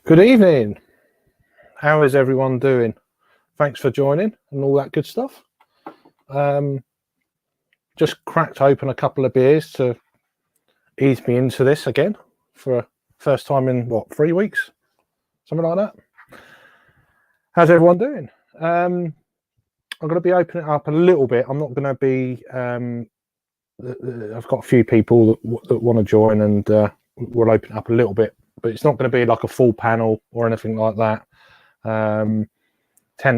Good evening. How is everyone doing? Thanks for joining and all that good stuff. Just cracked open a couple of beers to ease me into this again for first time in what, 3 weeks, something like that. How's everyone doing? I'm going to be opening it up a little bit. I'm not going to be. I've got a few people that want to join, and we'll open it up a little bit, but it's not going to be like a full panel or anything like that. 10,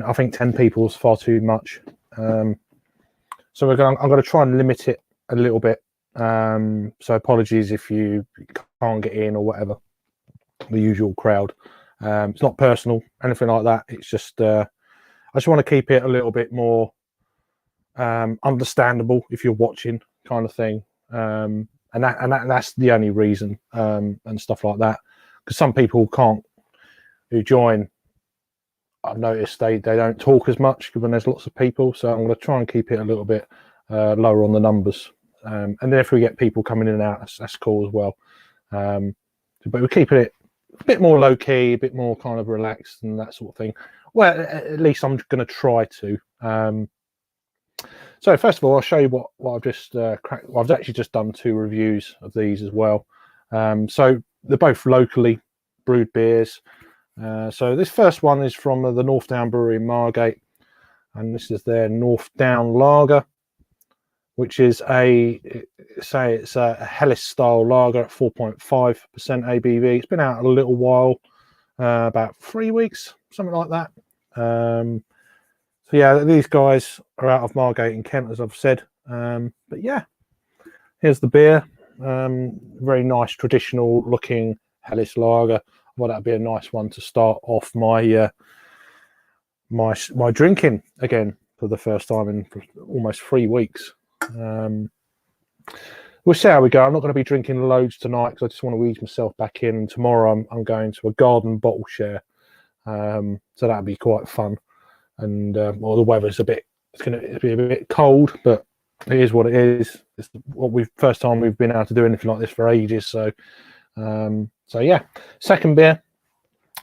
I think 10 people is far too much. So I'm going to try and limit it a little bit. So apologies if you can't get in or whatever, the usual crowd. It's not personal, anything like that. It's just, I just want to keep it a little bit more understandable if you're watching, kind of thing. And that's the only reason, and stuff like that. Because some people who join, I've noticed they don't talk as much when there's lots of people. So I'm going to try and keep it a little bit lower on the numbers. And then if we get people coming in and out, that's cool as well. But we're keeping it a bit more low key, a bit more kind of relaxed and that sort of thing. Well, at least I'm going to try to. So first of all, I'll show you what I've just cracked. Well, I've actually just done 2 reviews of these as well. So they're both locally brewed beers. So this first one is from the North Down Brewery in Margate, and this is their North Down Lager, which is it's a Helles style lager at 4.5% ABV. It's been out a little while, about 3 weeks, something like that. So yeah, these guys are out of Margate in Kent, as I've said. But yeah, here's the beer. Very nice, traditional looking Helles lager. Well, that'd be a nice one to start off my my drinking again for the first time in almost 3 weeks. We'll see how we go. I'm not going to be drinking loads tonight because I just want to ease myself back in. And tomorrow I'm going to a garden bottle share, so that'll be quite fun. And well, the weather's it's going to be a bit cold, but it is what it is. It's first time we've been able to do anything like this for ages. So yeah, second beer,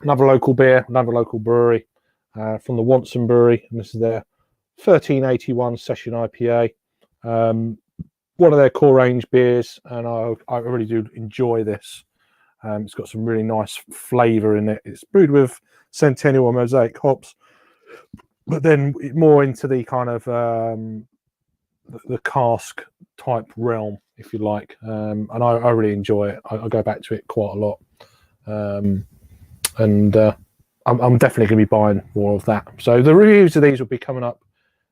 another local beer, another local brewery, from the Wanson Brewery, and this is their 1381 Session IPA. One of their core range beers, and I really do enjoy this. It's got some really nice flavour in it. It's brewed with Centennial and Mosaic hops, but then more into the kind of the cask type realm, if you like. And I really enjoy it. I go back to it quite a lot. I'm definitely going to be buying more of that. So the reviews of these will be coming up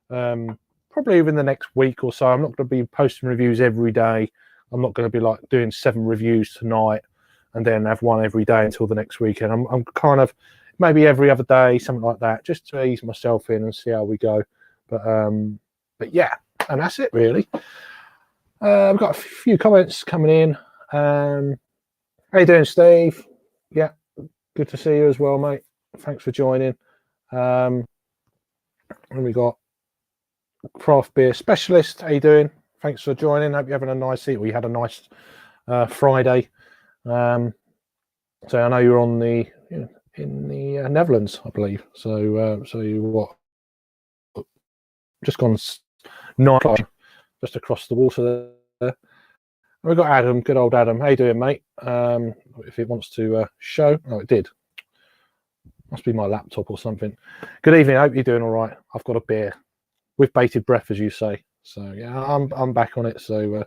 probably within the next week or so. I'm not going to be posting reviews every day. I'm not going to be like doing 7 reviews tonight and then have one every day until the next weekend. I'm kind of maybe every other day, something like that, just to ease myself in and see how we go. But yeah, and that's it really. I've got a few comments coming in. How you doing, Steve? Yeah, good to see you as well, mate. Thanks for joining. And we got Craft Beer Specialist. How you doing? Thanks for joining. Hope you're having a nice evening. We had a nice Friday. So I know you're on in the Netherlands, I believe. So you what? Just gone 9 o'clock, just across the water there. We've got Adam, good old Adam. How you doing, mate? If it wants to show. Oh, it did. Must be my laptop or something. Good evening. I hope you're doing all right. I've got a beer with bated breath, as you say. So yeah, I'm back on it. So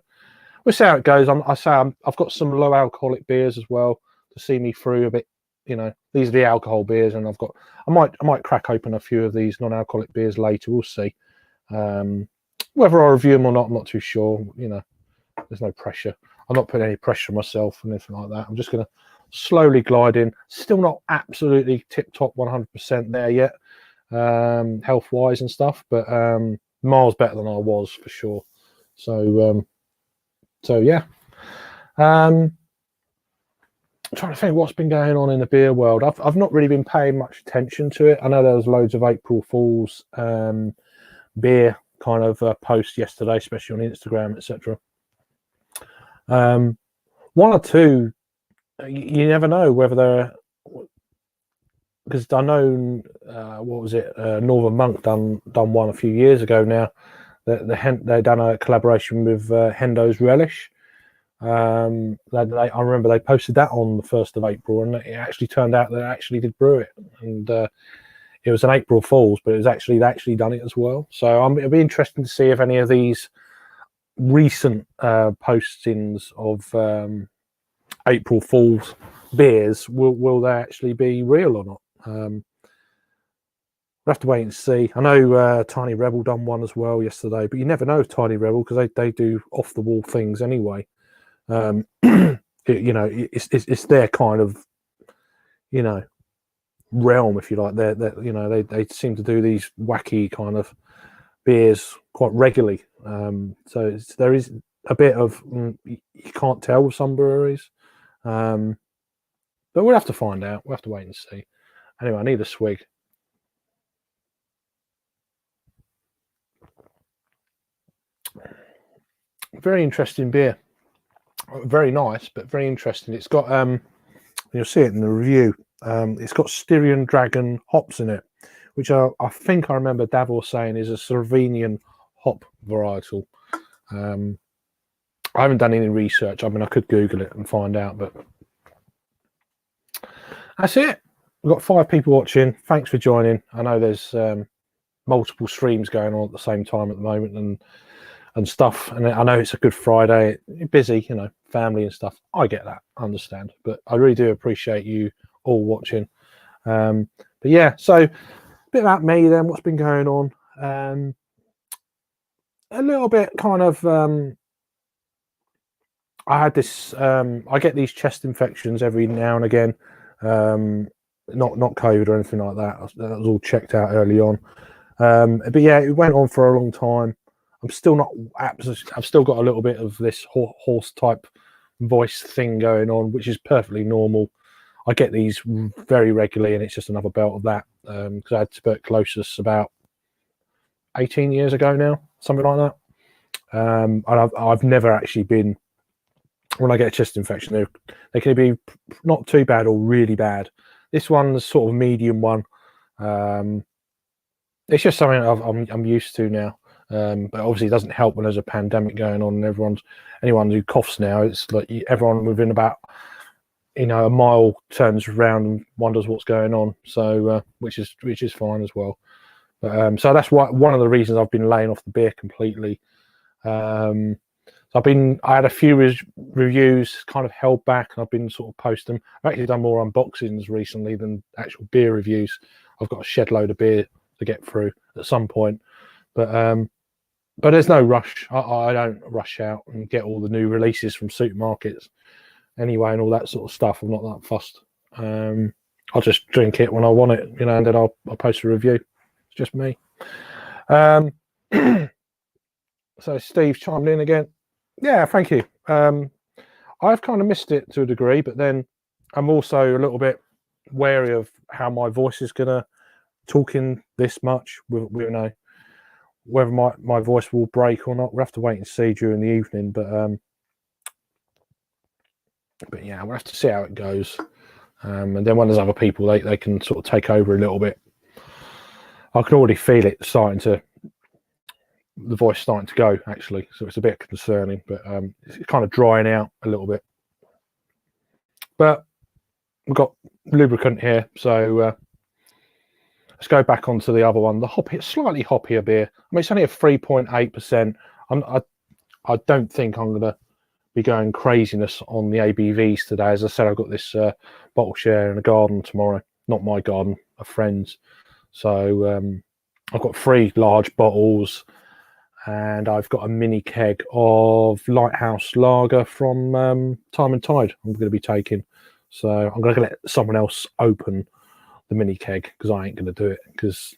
we'll see how it goes. I've got some low alcoholic beers as well to see me through a bit. You know, these are the alcohol beers, and I might crack open a few of these non-alcoholic beers later. We'll see. Whether I review them or not, I'm not too sure. You know, there's no pressure. I'm not putting any pressure on myself and anything like that. I'm just going to slowly glide in. Still not absolutely tip-top 100% there yet, health-wise and stuff, but miles better than I was for sure. So yeah. I'm trying to think what's been going on in the beer world. I've not really been paying much attention to it. I know there was loads of April Fool's beer kind of posts yesterday, especially on Instagram, etc. One or two, you never know whether they're because I know what was it? Northern Monk done one a few years ago now. They done a collaboration with Hendo's Relish. I remember they posted that on the 1st of April, and it actually turned out they actually did brew it, and it was an April Fool's, but they actually done it as well. So it'll be interesting to see if any of these recent postings of April Fool's beers will they actually be real or not. We'll have to wait and see. I know Tiny Rebel done one as well yesterday, but you never know with Tiny Rebel because they do off the wall things anyway. It's their kind of realm, if you like. They seem to do these wacky kind of beers quite regularly. So there is a bit of you can't tell with some breweries, but we'll have to find out. We'll have to wait and see. Anyway, I need a swig. Very interesting beer. Very nice, but very interesting. It's got you'll see it in the review. It's got Styrian Dragon hops in it, which I think I remember Davor saying is a Slovenian hop varietal. I haven't done any research. I mean, I could Google it and find out, but that's it. We've got 5 people watching. Thanks for joining. I know there's multiple streams going on at the same time at the moment and stuff. And I know it's a Good Friday. You're busy, family and stuff. I get that. I understand. But I really do appreciate you all watching. But yeah, so a bit about me then, what's been going on. A little bit kind of I had this I get these chest infections every now and again. Not COVID or anything like that. That was all checked out early on. But yeah, it went on for a long time. I'm still not I've still got a little bit of this hoarse type voice thing going on, which is perfectly normal. I get these very regularly, and it's just another belt of that, because I had tuberculosis about 18 years ago now, something like that. And I've never actually been, when I get a chest infection, they can be not too bad or really bad. This one's sort of medium one. It's just something I'm used to now. But obviously it doesn't help when there's a pandemic going on and anyone who coughs now, it's like everyone within about a mile turns around and wonders what's going on. So which is fine as well. But so that's one of the reasons I've been laying off the beer completely. So I had a few reviews kind of held back, and I've been sort of posting. I've actually done more unboxings recently than actual beer reviews. I've got a shed load of beer to get through at some point, but there's no rush. I don't rush out and get all the new releases from supermarkets anyway and all that sort of stuff. I'm not that fussed. I'll just drink it when I want it, and then I'll post a review. It's just me. So Steve chimed in again. Yeah, thank you. I've kind of missed it to a degree, but then I'm also a little bit wary of how my voice is going to talk in this much. Whether my voice will break or not, we'll have to wait and see during the evening. But yeah, we'll have to see how it goes. And then when there's other people, they can sort of take over a little bit. I can already feel it the voice starting to go, actually, so it's a bit concerning, but it's kind of drying out a little bit. But we've got lubricant here, so let's go back onto the other one, the slightly hoppier beer. I mean, it's only a 3.8%. I don't think I'm going to be going craziness on the ABVs today. As I said, I've got this bottle share in a garden tomorrow, not my garden, a friend's. So I've got 3 large bottles, and I've got a mini keg of Lighthouse Lager from Time and Tide I'm going to be taking. So I'm going to let someone else open the mini keg, because I ain't going to do it, because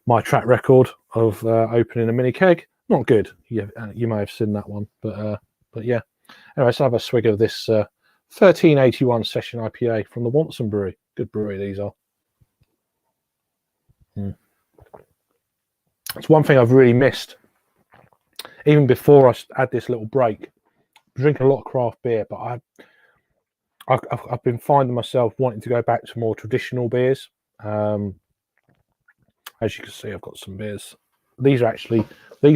my track record of opening a mini keg, not good. You may have seen that one, but yeah. Anyway, let's have a swig of this 1381 Session IPA from the Watson Brewery. Good brewery these are. It's one thing I've really missed. Even before I had this little break, I'm drinking a lot of craft beer, but I've been finding myself wanting to go back to more traditional beers. As you can see, I've got some beers. These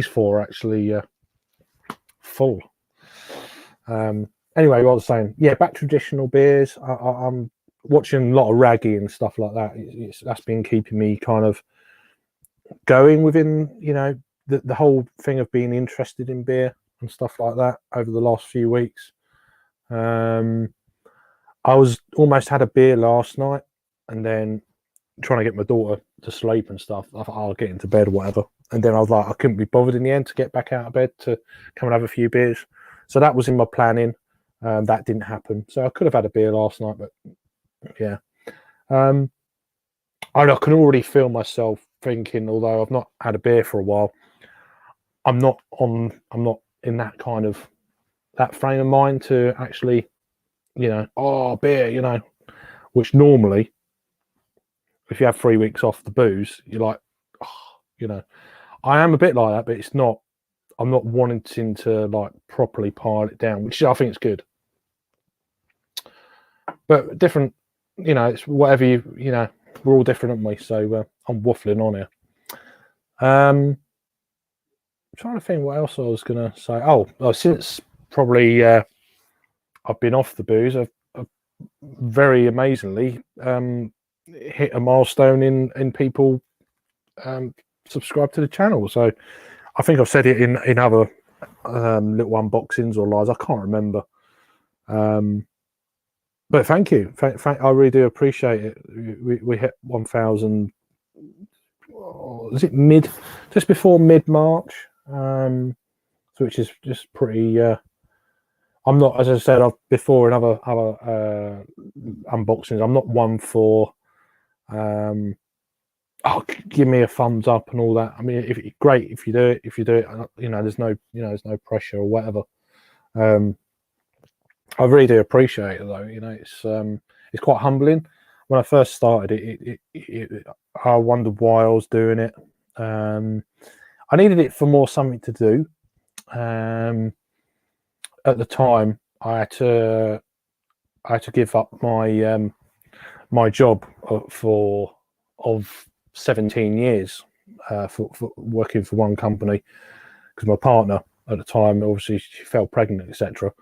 four are actually full. Anyway, what I was saying, yeah, back to traditional beers. I'm watching a lot of Raggy and stuff like that. That's been keeping me kind of going within, the whole thing of being interested in beer and stuff like that over the last few weeks. I was almost had a beer last night, and then trying to get my daughter to sleep and stuff. I thought I'll get into bed or whatever. And then I was like, I couldn't be bothered in the end to get back out of bed to come and have a few beers. So that was in my planning. That didn't happen. So I could have had a beer last night, but yeah. I can already feel myself thinking, although I've not had a beer for a while, I'm not in that kind of that frame of mind to actually, beer, which normally, if you have 3 weeks off the booze, you're like, I am a bit like that, but it's not. I'm not wanting to like properly pile it down, which I think is good. But different, it's whatever we're all different, aren't we? So I'm waffling on here. I'm trying to think what else I was going to say. Oh, since probably I've been off the booze, I've very amazingly hit a milestone in people subscribe to the channel. So I think I've said it in other little unboxings or lives. I can't remember. But thank you. I really do appreciate it. We hit 1,000. Is it just before mid-March? Which is just pretty. I'm not, as I said before in other unboxings, I'm not one for give me a thumbs up and all that. I mean, great if you do it. If you do it, there's no pressure or whatever. I really do appreciate it, though. It's quite humbling. When I first started I wondered why I was doing it. I needed it for more something to do. At the time, I had to give up my my job of 17 years for working for one company, because my partner at the time, obviously, she fell pregnant, etc.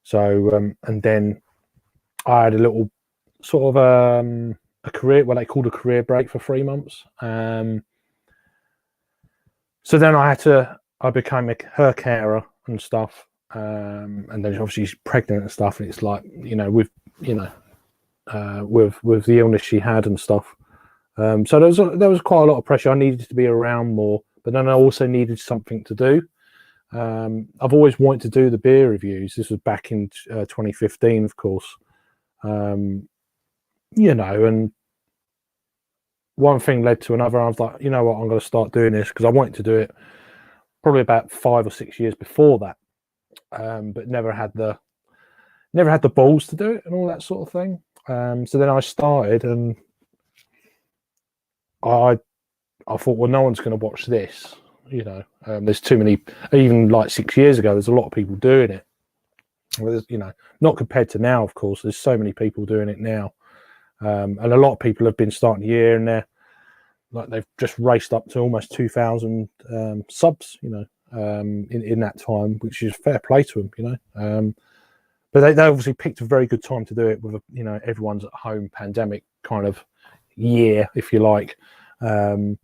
So and then I had a little sort of a career, what they called a career break for 3 months. So then I became her carer and stuff. And then obviously she's pregnant and stuff, and it's like, with the illness she had and stuff. So there was quite a lot of pressure. I needed to be around more, but then I also needed something to do. I've always wanted to do the beer reviews. This was back in 2015, of course. And one thing led to another. I was like, you know what, I'm going to start doing this, because I wanted to do it probably about 5 or 6 years before that, but never had the balls to do it and all that sort of thing. So then I started, and I thought, well, no one's going to watch this. There's too many. Even like 6 years ago, there's a lot of people doing it. Well, not compared to now, of course. There's so many people doing it now, and a lot of people have been starting the year, and they've just raced up to almost 2,000 subs. In that time, which is fair play to them. But they obviously picked a very good time to do it with everyone's at home pandemic kind of year, if you like. So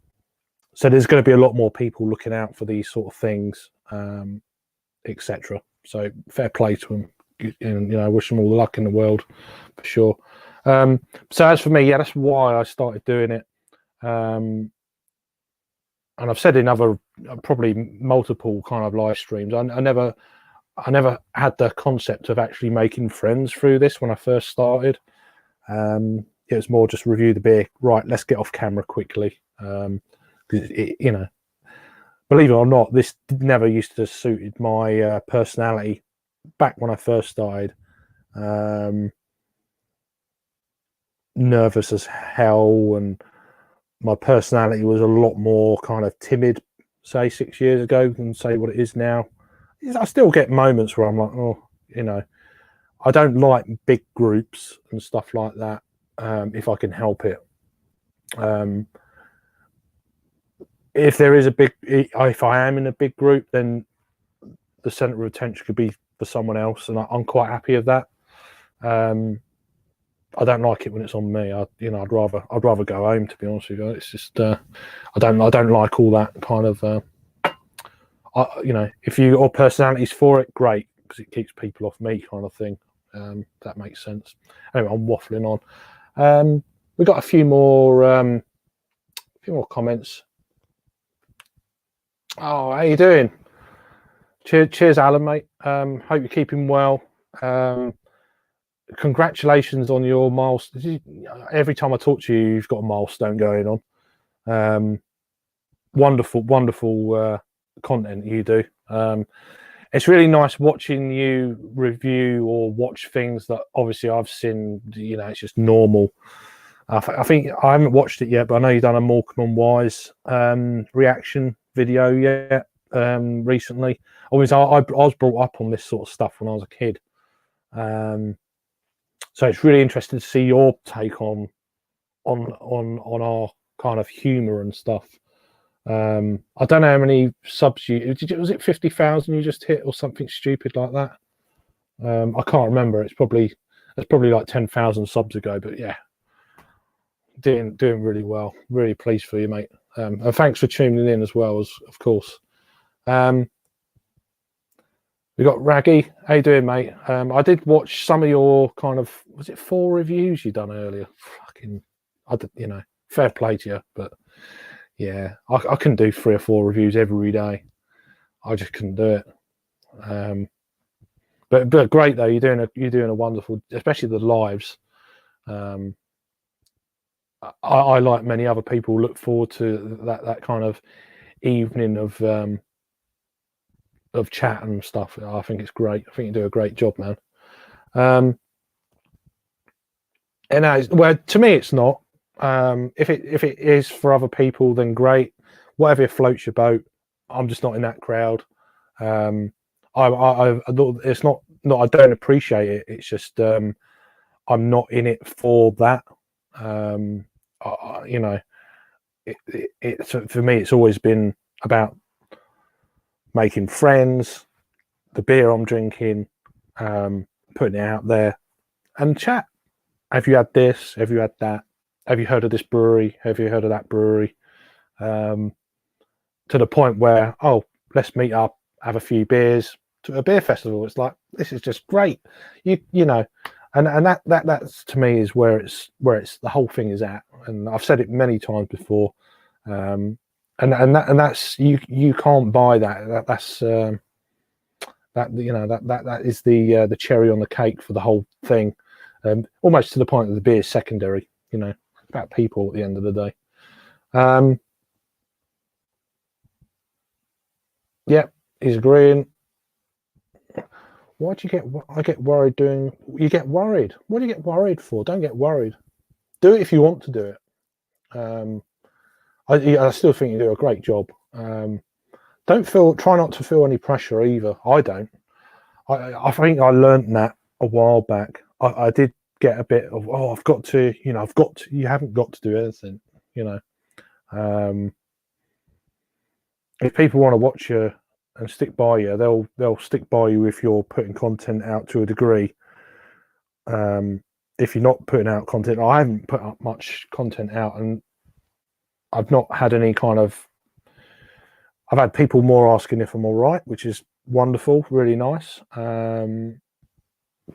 there's going to be a lot more people looking out for these sort of things, etc. So fair play to them, and I wish them all the luck in the world, for sure. So as for me, yeah, that's why I started doing it. And I've said in other probably multiple kind of live streams, I never had the concept of actually making friends through this when I first started. It was more just review the beer. Right, let's get off camera quickly. Believe it or not, this never used to suited my personality back when I first started. Nervous as hell, and my personality was a lot more kind of timid, say 6 years ago, than say what it is now. I still get moments where I'm like, I don't like big groups and stuff like that, if I can help it. Um, if there is if I am in a big group, then the centre of attention could be for someone else, and I'm quite happy with that. I don't like it when it's on me. I'd rather go home, to be honest with you. It's just I don't like all that kind of. If your personality's for it, great, because it keeps people off me, kind of thing. That makes sense. Anyway, I'm waffling on. We've got a few more comments. Oh, how you doing? Cheers, Alan, mate. Hope you're keeping well. Congratulations on your milestone. Every time I talk to you, you've got a milestone going on. Wonderful content you do. It's really nice watching you review or watch things that obviously I've seen. It's just normal. I think I haven't watched it yet, but I know you've done a Morecambe and Wise reaction video yet recently. Obviously, I was brought up on this sort of stuff when I was a kid. So it's really interesting to see your take on our kind of humour and stuff. I don't know how many subs was it 50,000 you just hit or something stupid like that? I can't remember. It's probably like 10,000 subs ago, but yeah, doing really well. Really pleased for you, mate. And thanks for tuning in as well, of course. We got Raggy. How you doing, mate? I did watch some of your kind of, was it 4 reviews you done earlier? Fair play to you, but yeah, I couldn't do 3 or 4 reviews every day. I just couldn't do it. But great though. You're doing a wonderful, especially the lives. I like many other people look forward to that kind of evening of chat and stuff. I think it's great. I think you do a great job, man. And well, to me, it's not. If it is for other people, then great. Whatever floats your boat. I'm just not in that crowd. It's not I don't appreciate it. It's just I'm not in it for that. For me, it's always been about making friends, the beer I'm drinking, putting it out there, and chat. Have you had this? Have you had that? Have you heard of this brewery? Have you heard of that brewery? To the point where, let's meet up, have a few beers to a beer festival. It's like, this is just great. And that's to me is where it's the whole thing is at. And I've said it many times before. And that's you can't buy that. That's that is the cherry on the cake for the whole thing. Almost to the point that the beer is secondary. About people at the end of the day. Yeah, he's agreeing. Why do you get? I get worried doing. You get worried. What do you get worried for? Don't get worried. Do it if you want to do it. I still think you do a great job. Try not to feel any pressure either. I don't. I think I learned that a while back. I did get a bit of, I've got to. You haven't got to do anything. If people want to watch you and stick by you, they'll stick by you if you're putting content out to a degree. If you're not putting out content, I haven't put up much content out, and I've not had any kind of. I've had people more asking if I'm all right, which is wonderful, really nice. But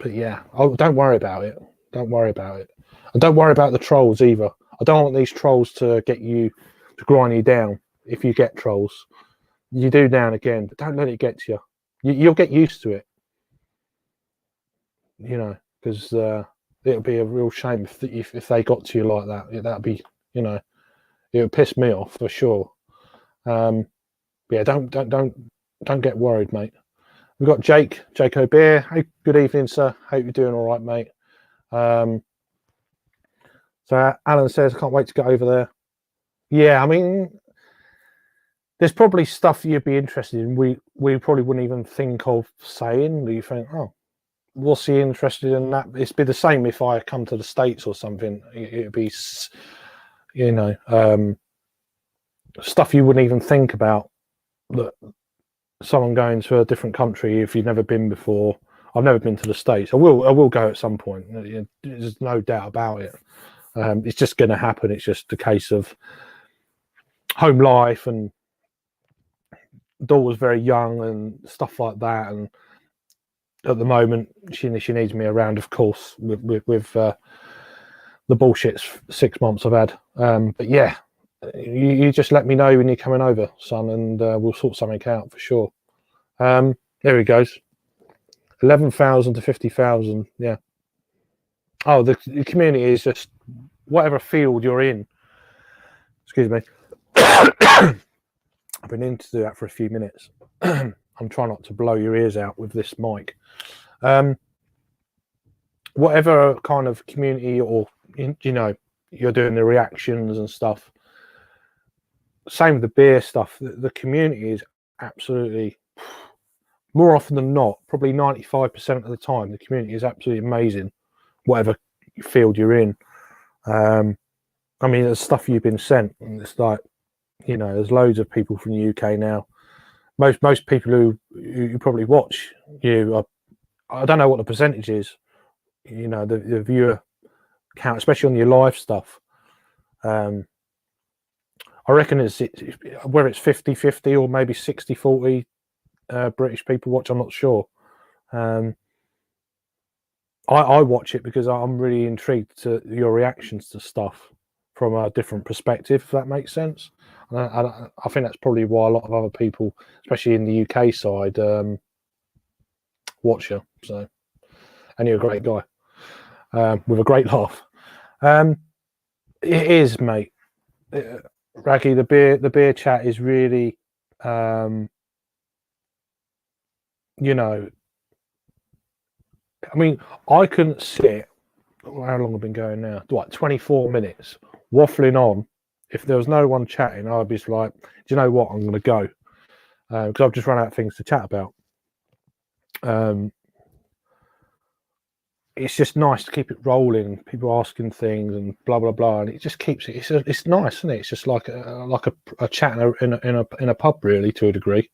yeah, don't worry about it. Don't worry about it, and don't worry about the trolls either. I don't want these trolls to get you to grind you down. If you get trolls, you do now and again, but don't let it get to you. You'll get used to it, because it'll be a real shame if they got to you like that. That'd be, it would piss me off for sure. Yeah, don't get worried, mate. We've got Jake O'Bear. Hey, good evening, sir. Hope you're doing all right, mate. So Alan says, I can't wait to get over there. Yeah, I mean, there's probably stuff you'd be interested in. We probably wouldn't even think of saying. You think, what's he interested in that? It'd be the same if I come to the States or something. It'd be, you know, stuff you wouldn't even think about, that someone going to a different country if you've never been before. I've never been to the States. I will go at some point. There's no doubt about it. It's just going to happen. It's just a case of home life, and daughter's very young and stuff like that. And at the moment, she needs me around, of course, with the bullshit 6 months I've had. But yeah, you just let me know when you're coming over, son, and we'll sort something out for sure. There he goes. 11,000 to 50,000. Yeah. Oh, the community is just whatever field you're in. Excuse me. I've been in to do that for a few minutes. I'm trying not to blow your ears out with this mic. Whatever kind of community, or you know, you're doing the reactions and stuff. Same with the beer stuff. The community is absolutely, more often than not, probably 95% of the time, the community is absolutely amazing, whatever field you're in. I mean, there's stuff you've been sent, and it's like, you know, there's loads of people from the UK now. Most people who probably watch you, I don't know what the percentage is, you know, the viewer count, especially on your live stuff. I reckon it's whether it's 50-50 or maybe 60-40 British people watch. I'm not sure. I watch it because I'm really intrigued to your reactions to stuff from a different perspective, if that makes sense. And I think that's probably why a lot of other people, especially in the UK side, watch you. So, and you're a great guy with a great laugh. It is, mate. Raggy, the beer chat is really, you know, I mean, I couldn't sit. How long have I been going now? What, 24 minutes waffling on? If there was no one chatting, I'd be like, do you know what? I'm going to go because I've just run out of things to chat about. It's just nice to keep it rolling. People asking things and blah blah blah, and it just keeps it. It's nice, isn't it? It's just like a chat in a pub, really, to a degree.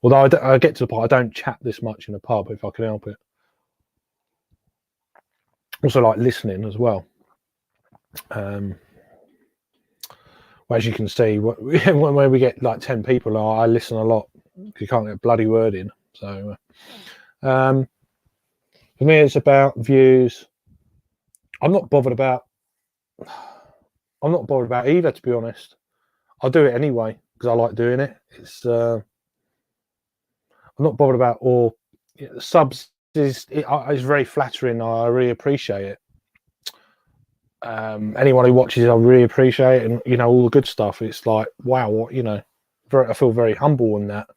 Although I get to the point I don't chat this much in a pub if I can help it. Also, like listening as well. As you can see, when we get like 10 people, I listen a lot. You can't get a bloody word in. So, for me, it's about views. I'm not bothered about either, to be honest. I'll do it anyway because I like doing it. It's I'm not bothered about, or subs is very flattering. I really appreciate it. Anyone who watches, I really appreciate it, and you know, all the good stuff. It's like, wow, what, you know, I feel very humble in that.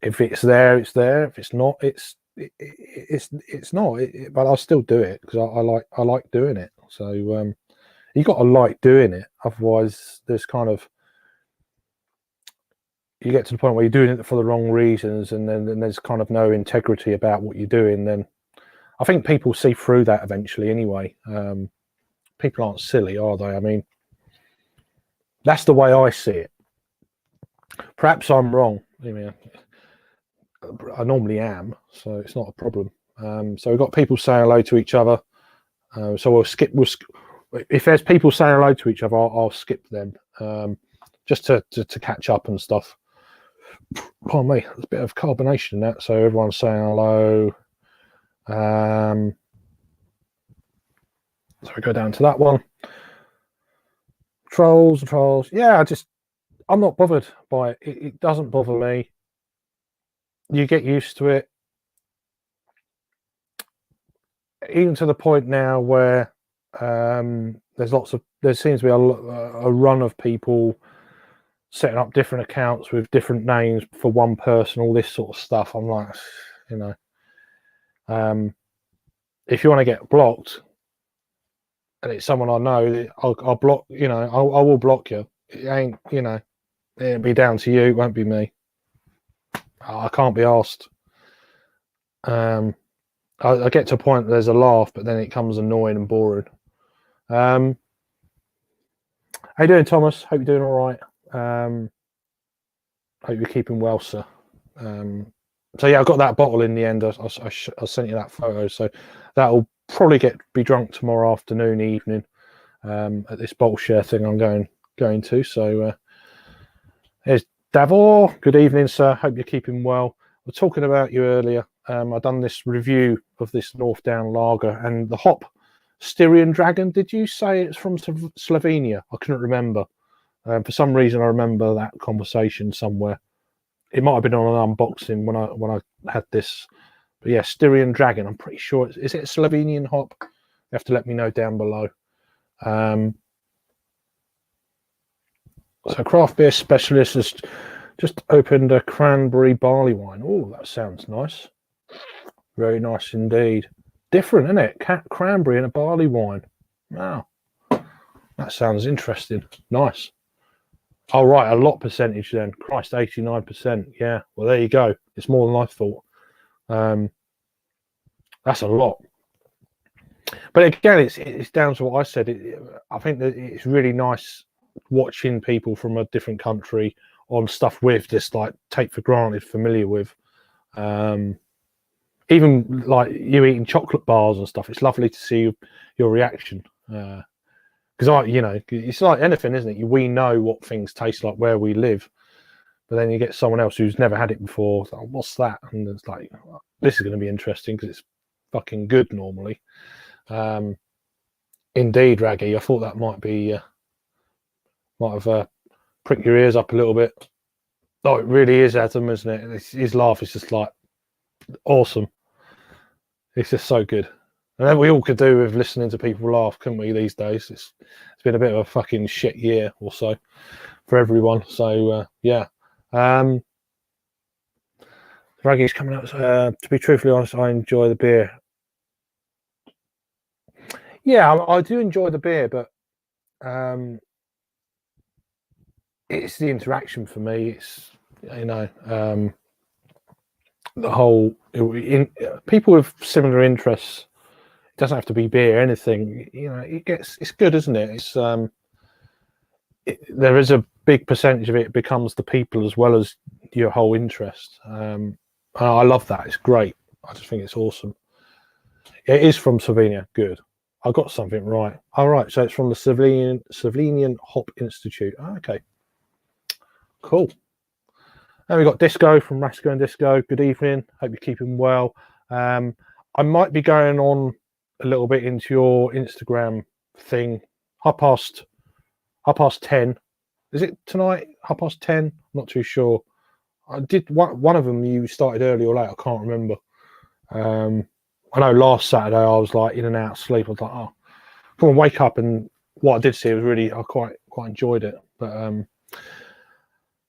If it's there, it's there. If it's not, it's not. But I'll still do it because I like doing it. So you got to like doing it, otherwise there's kind of, you get to the point where you're doing it for the wrong reasons, and then there's kind of no integrity about what you're doing. Then I think people see through that eventually anyway. People aren't silly, are they? I mean, that's the way I see it. Perhaps I'm wrong. I mean, I normally am, so it's not a problem. So we've got people saying hello to each other. So we'll skip. If there's people saying hello to each other, I'll skip them just to catch up and stuff. Pardon me, there's a bit of carbonation in that, so everyone's saying hello. So we go down to that one. Trolls. Yeah, I'm not bothered by it. It doesn't bother me. You get used to it. Even to the point now where there seems to be a run of people setting up different accounts with different names for one person, all this sort of stuff. I'm like, you know, if you want to get blocked and it's someone I know, I'll block, you know, I will block you. It ain't, you know, it'll be down to you. It won't be me. I can't be asked. I get to a point where there's a laugh, but then it comes annoying and boring. How you doing, Thomas? Hope you're doing all right. Hope you're keeping well, sir. So yeah, I got that bottle in the end. I sent you that photo, so that'll probably be drunk tomorrow afternoon, evening, at this bottle share thing I'm going to. So there's Davor. Good evening, sir. Hope you're keeping well. We're talking about you earlier. I've done this review of this North Down lager and the hop Styrian Dragon. Did you say it's from Slovenia? I couldn't remember. For some reason, I remember that conversation somewhere. It might have been on an unboxing when I had this. But yeah, Styrian Dragon. I'm pretty sure is it a Slovenian hop? You have to let me know down below. So craft beer specialist has just opened a cranberry barley wine. Oh, that sounds nice. Very nice indeed. Different, isn't it? Cranberry and a barley wine. Wow. That sounds interesting. Nice. Oh, right. A lot percentage then. Christ, 89%. Yeah. Well, there you go. It's more than I thought. That's a lot. But again, it's down to what I said. I think that it's really nice watching people from a different country on stuff with just like take for granted, familiar with. Even like you eating chocolate bars and stuff, it's lovely to see your reaction. Because it's like anything, isn't it? We know what things taste like where we live, but then you get someone else who's never had it before. It's like, what's that? And it's like, this is going to be interesting because it's fucking good normally. Indeed, Raggy. I thought that might have pricked your ears up a little bit. Oh, it really is, Adam, isn't it? His laugh is just like awesome. It's just so good. And then we all could do with listening to people laugh, couldn't we, these days? It's been a bit of a fucking shit year or so for everyone. So, yeah. Raggy's coming up. To be truthfully honest, I enjoy the beer. Yeah, I do enjoy the beer, but it's the interaction for me. It's, the whole people with similar interests. It doesn't have to be beer, anything. It's good, isn't it? It's there is a big percentage of it becomes the people as well as your whole interest. I love that. It's great. I just think it's awesome. It is from Slovenia. Good. I got something right. All right. So it's from the Slovenian Hop Institute. Okay. Cool. And we got Disco from Rasco and Disco. Good evening. Hope you're keeping well. I might be going on a little bit into your Instagram thing. Half past 10. Is it tonight? 10:30? I'm not too sure. I did one of them. You started early or late. I can't remember. I know last Saturday I was like in and out of sleep. I was like, oh, come on, wake up. And what I did see was really, I quite enjoyed it. But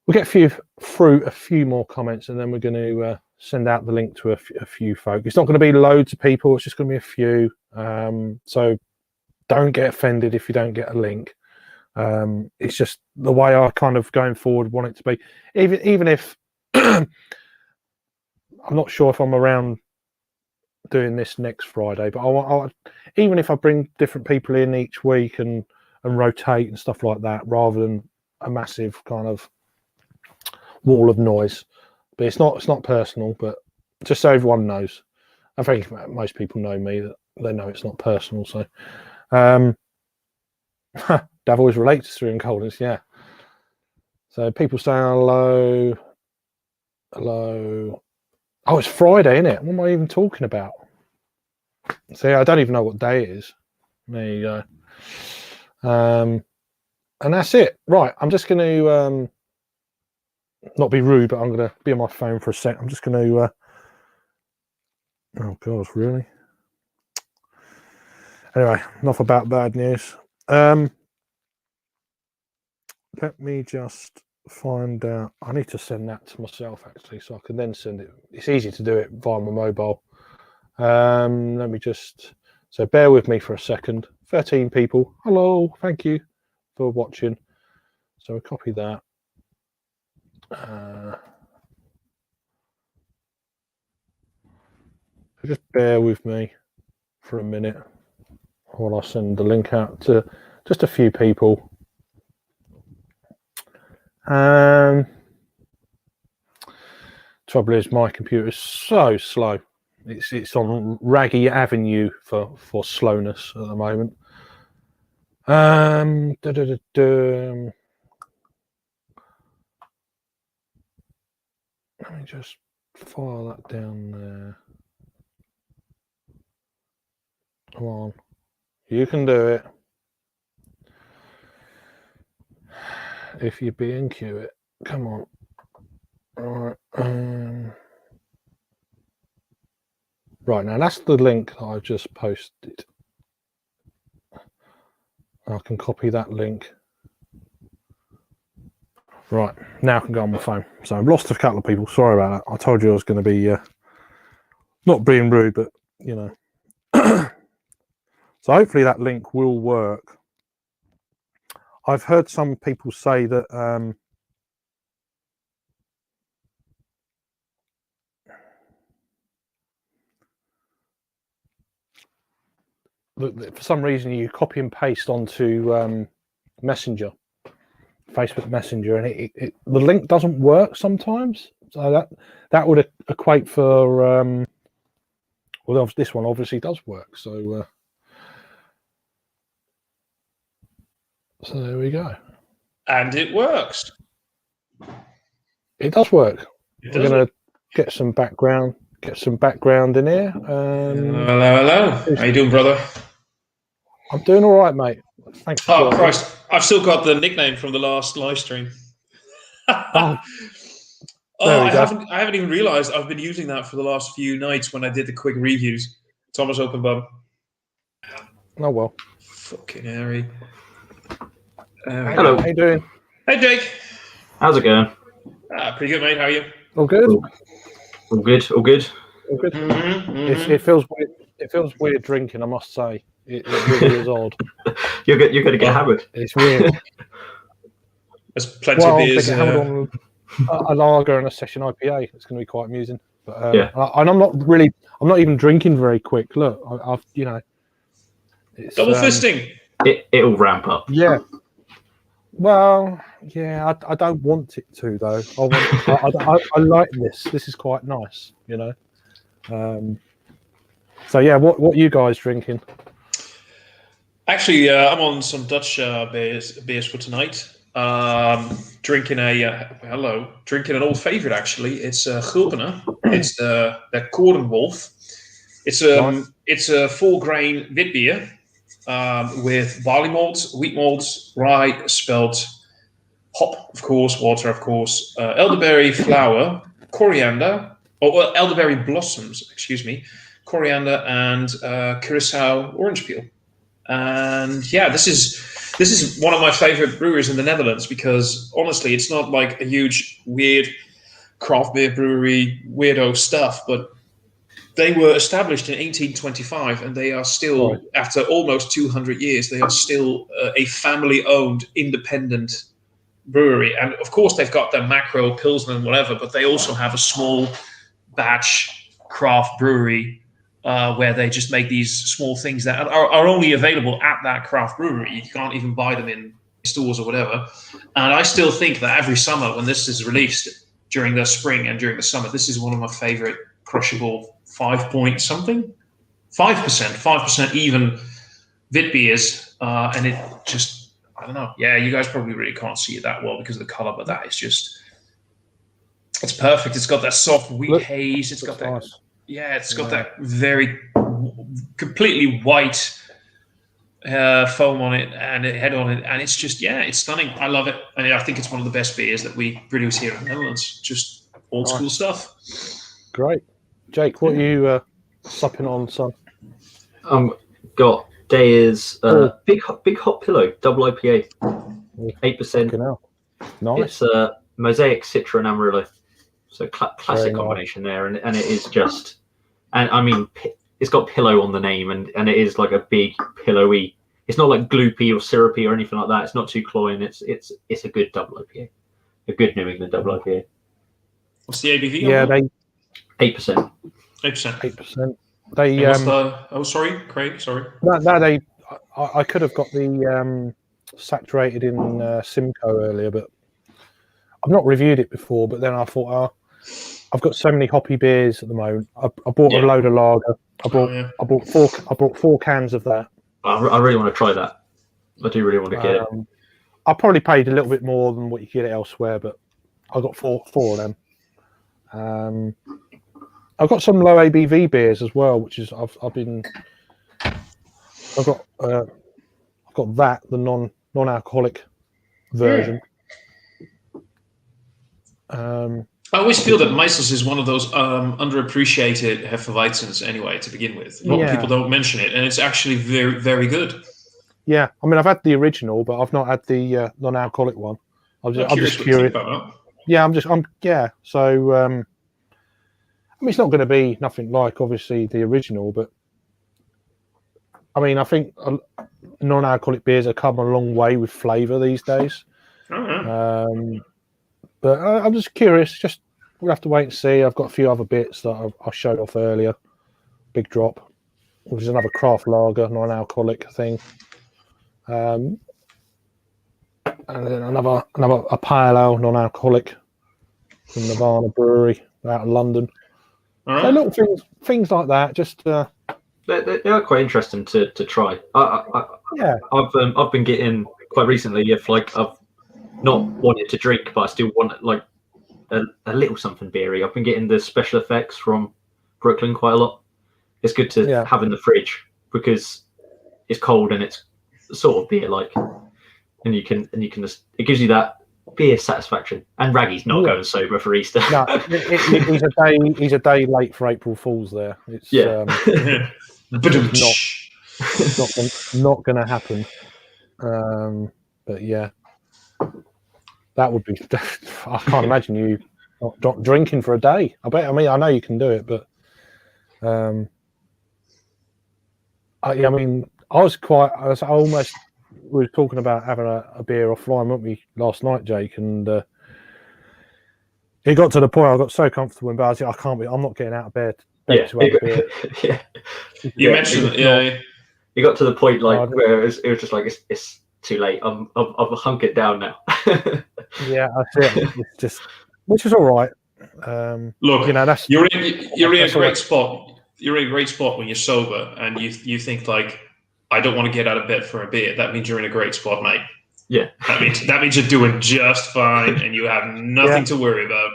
we'll get through a few more comments, and then we're going to send out the link to a few folk. It's not going to be loads of people. It's just going to be a few. So don't get offended if you don't get a link. It's just the way I kind of going forward want it to be. Even if I'm not sure if I'm around doing this next Friday, but I even if I bring different people in each week and rotate and stuff like that, rather than a massive kind of wall of noise. But it's not personal, but just so everyone knows. I think most people know me, that they know it's not personal. So Dav always relates to Styrian Coldness, yeah. So people saying hello. Oh, it's Friday, isn't it? What am I even talking about? See, I don't even know what day it is. There you go. And that's it. Right, I'm just going to not be rude, but I'm going to be on my phone for a sec. I'm just going to... oh, God, really? Anyway, enough about bad news. Let me just find out. I need to send that to myself, actually, so I can then send it. It's easy to do it via my mobile. Let me just... So bear with me for a second. 13 people. Hello, thank you for watching. So we copy that. Just bear with me for a minute. Well, I'll send the link out to just a few people. Trouble is, my computer is so slow. It's on Raggy Avenue for slowness at the moment. Let me just file that down there. Come on, you can do it. If you B&Q it, come on. All right. Right, now that's the link that I've just posted. I can copy that link. Right, now I can go on my phone. So I've lost a couple of people. Sorry about that. I told you I was going to be not being rude, but you know. So hopefully that link will work. I've heard some people say that for some reason you copy and paste onto Messenger, Facebook Messenger, and the link doesn't work sometimes. So that would equate for well, this one obviously does work. So so there we go. And it works. It does work. We're going to get some background in here. Hello. How you doing, brother? I'm doing all right, mate. Thanks for joining. Christ. I've still got the nickname from the last live stream. I haven't even realized I've been using that for the last few nights when I did the quick reviews. Thomas Openbum. Oh, well. Fucking Harry. Hello. How you doing? Hey, Jake. How's it going? Pretty good, mate. How are you? All good? All good. All good? Mm-hmm. It feels weird. It feels weird drinking, I must say. It really is odd. You're going to get hammered. It's weird. There's plenty of beers. Get hammered on a lager and a session IPA. It's going to be quite amusing. But, yeah. And I'm not even drinking very quick. Look, I've it's, double fisting. It'll ramp up. Yeah. Well, yeah, I don't want it to though. I like this. This is quite nice, you know. So yeah, what are you guys drinking? Actually, I'm on some Dutch beers for tonight. Drinking an old favorite. Actually, it's Gulpener. It's the Korenwolf. It's a full grain wit beer with barley malt, wheat malt, rye, spelt, hop, of course, water, of course, elderberry flower, coriander, or elderberry blossoms, excuse me, coriander, and Curaçao orange peel. And yeah, this is one of my favorite breweries in the Netherlands because honestly, it's not like a huge weird craft beer brewery weirdo stuff, but they were established in 1825, and they are still, after almost 200 years, they are still a family-owned, independent brewery. And of course, they've got their macro Pilsner and whatever, but they also have a small batch craft brewery where they just make these small things that are only available at that craft brewery. You can't even buy them in stores or whatever. And I still think that every summer when this is released during the spring and during the summer, this is one of my favorite crushable 5% even wit beers. And it just, I don't know. Yeah, you guys probably really can't see it that well because of the color, but that is just, it's perfect. It's got that soft wheat haze. It's got that, nice. Yeah, it's got that very completely white foam on it and a head on it, and it's just, yeah, it's stunning. I love it, and I think it's one of the best beers that we produce here in the Netherlands. Just old school stuff. Great, Jake. What are you supping on, son? Got Deya's big hot pillow double IPA, 8%. Nice. It's Mosaic Citra and Amarillo, so classic combination there, and it is just, and I mean, it's got pillow on the name, and it is like a big pillowy. It's not like gloopy or syrupy or anything like that. It's not too cloying. It's a good double IPA, a good New England double IPA. What's the ABV? Yeah, they 8%. 8%. 8%. They sorry, Craig. Sorry. No, I could have got the saturated in Simcoe earlier, but I've not reviewed it before. But then I thought, I've got so many hoppy beers at the moment. I bought a load of lager. I bought 4 cans of that. I really want to try that. I do really want to get it. I probably paid a little bit more than what you get elsewhere, but I got four of them. I've got some low ABV beers as well, which is I've got that, the non-alcoholic version. I always feel that Meisters is one of those underappreciated Hefeweizens anyway, to begin with. A lot of people don't mention it, and it's actually very, very good. Yeah, I mean, I've had the original, but I've not had the non-alcoholic one. I'm just curious. Yeah, So, I mean, it's not going to be nothing like obviously the original, but I mean, I think non-alcoholic beers have come a long way with flavour these days. But I'm just curious. Just we'll have to wait and see. I've got a few other bits that I showed off earlier. Big Drop, which is another craft lager, non-alcoholic thing. And then another a pale ale, non-alcoholic from Nirvana Brewery out of London. So little things like that. Just they are quite interesting to try. I've been getting quite recently. If like I've not wanted to drink, but I still want like a little something beery. I've been getting the special effects from Brooklyn quite a lot. It's good to have in the fridge because it's cold and it's sort of beer like, and you can just, it gives you that beer satisfaction. And Raggy's not going sober for Easter. No, he's a day late for April Fools. There, it's not going to happen. But yeah, that would be. I can't imagine you not drinking for a day. I mean, I know you can do it, but I mean, I almost. We were talking about having a beer offline, weren't we, last night, Jake? And it got to the point I got so comfortable in bed. I was like, I'm not getting out of bed to have a beer. You mentioned, You got to the point like where it was just like it's too late. I've hunkered down now. Yeah, that's it. It's just, which is all right. Look, that's you're in a great spot. You're in a great spot when you're sober, and you think like, I don't want to get out of bed for a beer. That means you're in a great spot, mate. Yeah. That means you're doing just fine and you have nothing to worry about.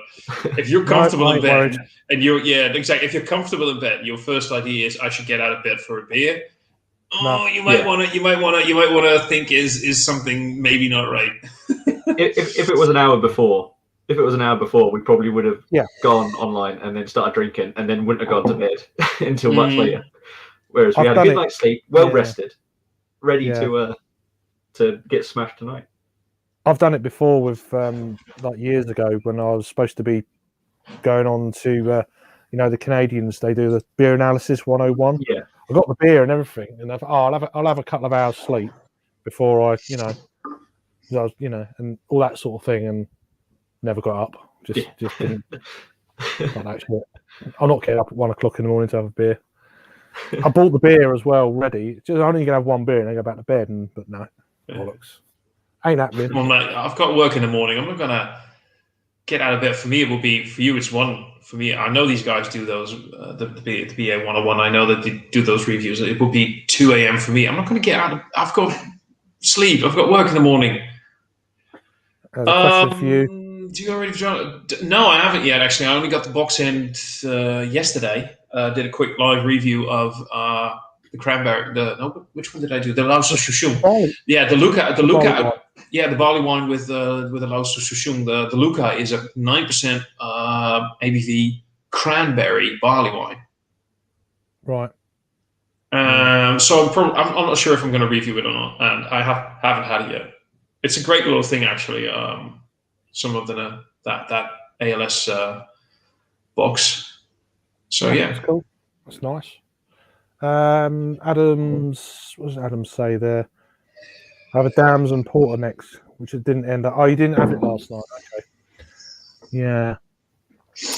If you're comfortable in bed and if you're comfortable in bed, your first idea is I should get out of bed for a beer. You might want to think is something maybe not right. if it was an hour before, we probably would have gone online and then started drinking and then wouldn't have gone to bed until much later. Whereas we had a good night's sleep, well rested, ready to get smashed tonight. I've done it before with like years ago when I was supposed to be going on to the Canadians. They do the beer analysis 101. Yeah, I got the beer and everything, and I thought, I'll have a couple of hours sleep before I and all that sort of thing, and never got up. Just didn't. I'm not getting up at 1 o'clock in the morning to have a beer. I bought the beer as well, ready. Just only gonna have one beer and then go back to bed. But no, bollocks. Ain't happening. Well, mate, I've got work in the morning. I'm not gonna get out of bed. For me, it will be. For you, it's one. For me, I know these guys do those. The BA 101. I know that they do those reviews. It will be 2 a.m. for me. I'm not gonna get out. I've got sleep. I've got work in the morning. Question for you. Do you already join? No, I haven't yet. Actually, I only got the box in yesterday. Did a quick live review of the cranberry. Which one did I do? The Lauser Schuschung. Oh, yeah, the Luca. Yeah, the barley wine with the Lauser Schuschung. The Luca is a 9% ABV cranberry barley wine. Right. So I'm not sure if I'm going to review it or not, and I haven't had it yet. It's a great little thing, actually. Some of that ALS box. So yeah, that's cool. That's nice. Adams, what does Adams say there? I have a Dams and Porter next, which it didn't end up. Oh, you didn't have it last night. Okay. Yeah,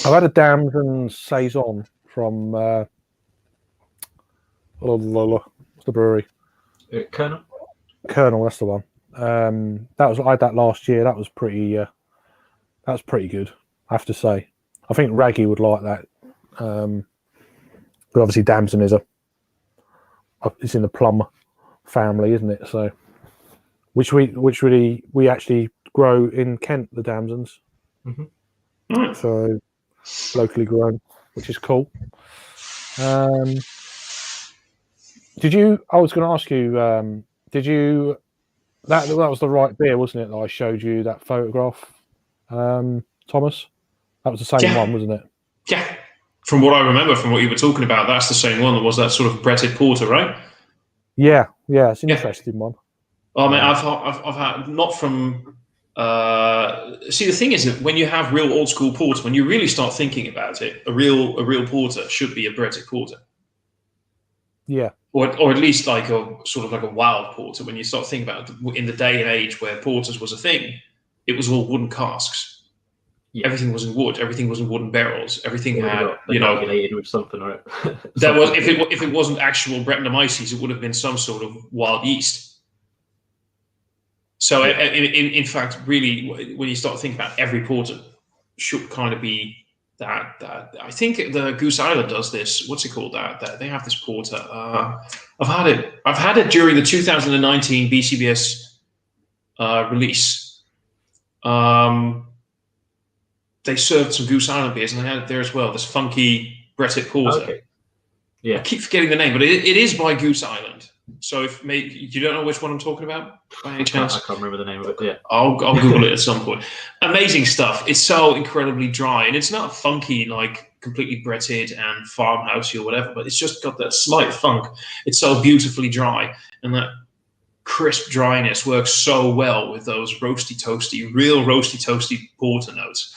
I've had a Dams and Saison from what's the brewery? Colonel. Colonel, that's the one. That was I had that last year. That was pretty good, I have to say. I think Raggy would like that. But obviously Damson is it's in the plum family, isn't it? So which we actually grow in Kent, the Damsons. Mm-hmm. So locally grown, which is cool. Did you? I was going to ask you. Did you? That was the right beer, wasn't it? That I showed you that photograph, Thomas. That was the same one, wasn't it? Yeah. From what I remember, from what you were talking about, that's the same one that was that sort of Bretted porter, right? Yeah, it's an interesting one. Oh man, I've had not from. See, the thing is that when you have real old school porter, when you really start thinking about it, a real porter should be a Bretted porter. Yeah. Or at least like a sort of like a wild porter. When you start thinking about it, in the day and age where porters was a thing, it was all wooden casks. Yeah. Everything was in wood. Everything was in wooden barrels. Everything had, with something, right? That was if it wasn't actual Brettanomyces, it would have been some sort of wild yeast. So in fact, really, when you start thinking about every porter, should kind of be that. I think the Goose Island does this. What's it called? That they have this porter. I've had it during the 2019 BCBS release. They served some Goose Island beers, and they had it there as well. This funky Bretted porter. Okay. Yeah, I keep forgetting the name, but it is by Goose Island. So if maybe you don't know which one I'm talking about by any chance, I can't remember the name of it. Yeah, I'll Google it at some point. Amazing stuff. It's so incredibly dry, and it's not funky like completely Bretted and farmhousey or whatever, but it's just got that slight funk. It's so beautifully dry, and that crisp dryness works so well with those real roasty toasty porter notes.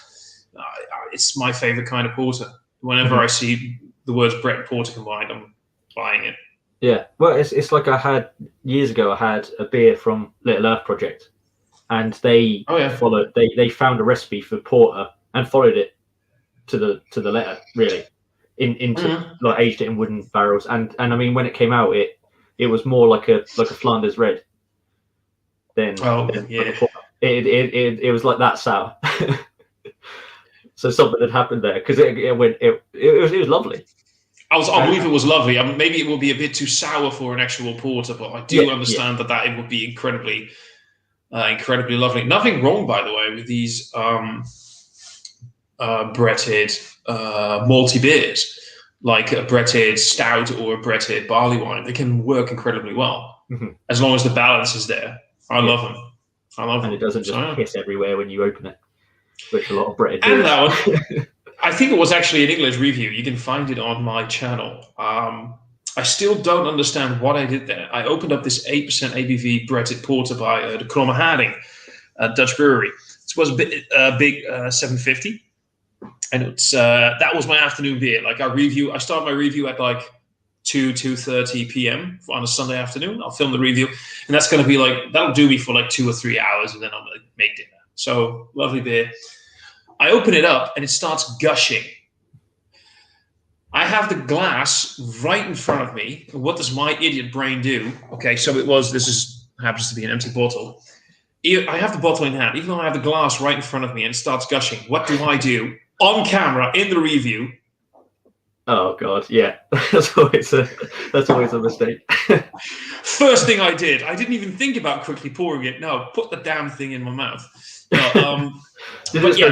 It's my favorite kind of porter. Whenever I see the words Brett Porter combined, I'm buying it. Yeah, well, it's like I had years ago. I had a beer from Little Earth Project, and they followed. They found a recipe for porter and followed it to the letter. Really, into like aged it in wooden barrels. And I mean, when it came out, it was more like a Flanders red. Than it was like that sour. So something had happened there because it was lovely. I believe it was lovely. Maybe it will be a bit too sour for an actual porter, but I do understand that it would be incredibly lovely. Nothing wrong, by the way, with these Bretted malty beers, like a Bretted stout or a Bretted barley wine. They can work incredibly well as long as the balance is there. I love them. And it doesn't just piss everywhere when you open it, which a lot of Bretted and that one. I think it was actually an English review. You can find it on my channel. I still don't understand what I did there. I opened up this 8% ABV Bretted porter by the Kromme Haring, Dutch brewery. It was a big 750, and it's that was my afternoon beer. Like I start my review at like 2:30 p.m. on a Sunday afternoon. I'll film the review, and that's going to be like that'll do me for like 2 or 3 hours, and then I'll make dinner. So lovely beer. I open it up and it starts gushing. I have the glass right in front of me. What does my idiot brain do? Okay, so happens to be an empty bottle. I have the bottle in hand, even though I have the glass right in front of me and it starts gushing. What do I do on camera in the review? Oh God, yeah, that's always a mistake. First thing I did, I didn't even think about quickly pouring it. No, put the damn thing in my mouth. No, but yeah,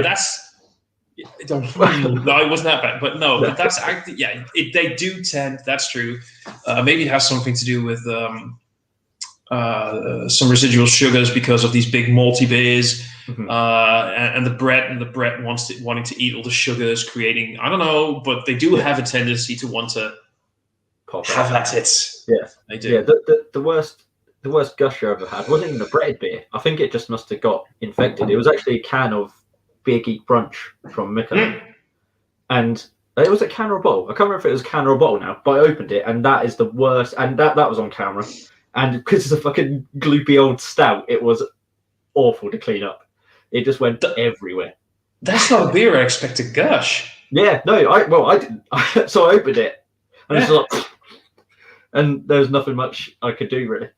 no, it wasn't that bad. But no, but that's actually they do tend. That's true. Maybe it has something to do with some residual sugars because of these big malty beers, and the Brett wanting to eat all the sugars, creating I don't know, but they do have a tendency to want to have that. Yeah, they do. Yeah, the worst gusher I ever had wasn't even a Bretted beer. I think it just must have got infected. It was actually a can of Beer Geek Brunch from Michelin. And it was a can or a bottle. I can't remember if it was a can or a bottle now, but I opened it and that is the worst. And that was on camera. And because it's a fucking gloopy old stout, it was awful to clean up. It just went everywhere. That's not a beer I expect to gush. Yeah, no, I didn't. So I opened it and it's like, and there was nothing much I could do really.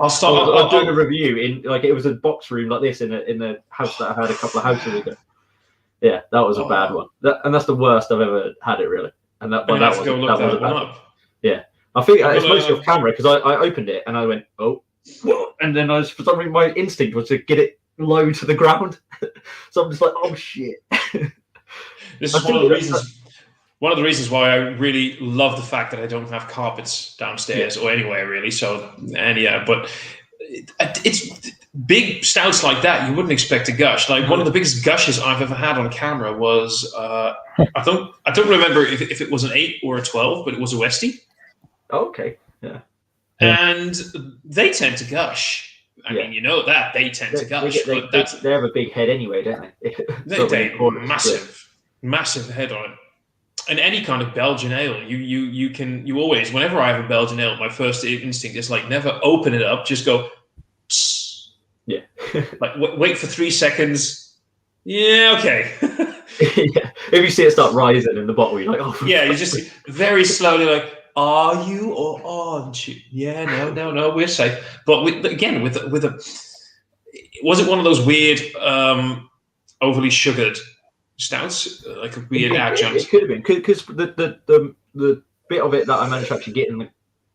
I'll start. I was doing a review in like it was a box room like this in a house that I had a couple of houses ago. Yeah, that was a bad one, and that's the worst I've ever had it really. And that was a bad one. Yeah, I think it's mostly off camera because I opened it and I went, oh, whoa. And then for some reason my instinct was to get it low to the ground. So I'm just like, oh shit. This is one of the reasons. One of the reasons why I really love the fact that I don't have carpets downstairs or anywhere really. So, and yeah, but it's big stouts like that you wouldn't expect to gush. Like one of the biggest gushes I've ever had on camera was I don't remember if it was an 8 or a 12, but it was a Westie. Oh, okay, yeah. And they tend to gush. I mean, you know that they tend to gush, but they have a big head anyway, don't they? They massive head on it. And any kind of Belgian ale, you always, whenever I have a Belgian ale, my first instinct is like never open it up, just go, psst. Yeah, like wait for 3 seconds. Yeah, okay. Yeah. If you see it start rising in the bottle, you're like, oh. Yeah, you just very slowly like, are you or aren't you? Yeah, no, we're safe. But with a, was it one of those weird, overly sugared stouts, like a weird adjunct? It could have been because the bit of it that I managed to actually get in the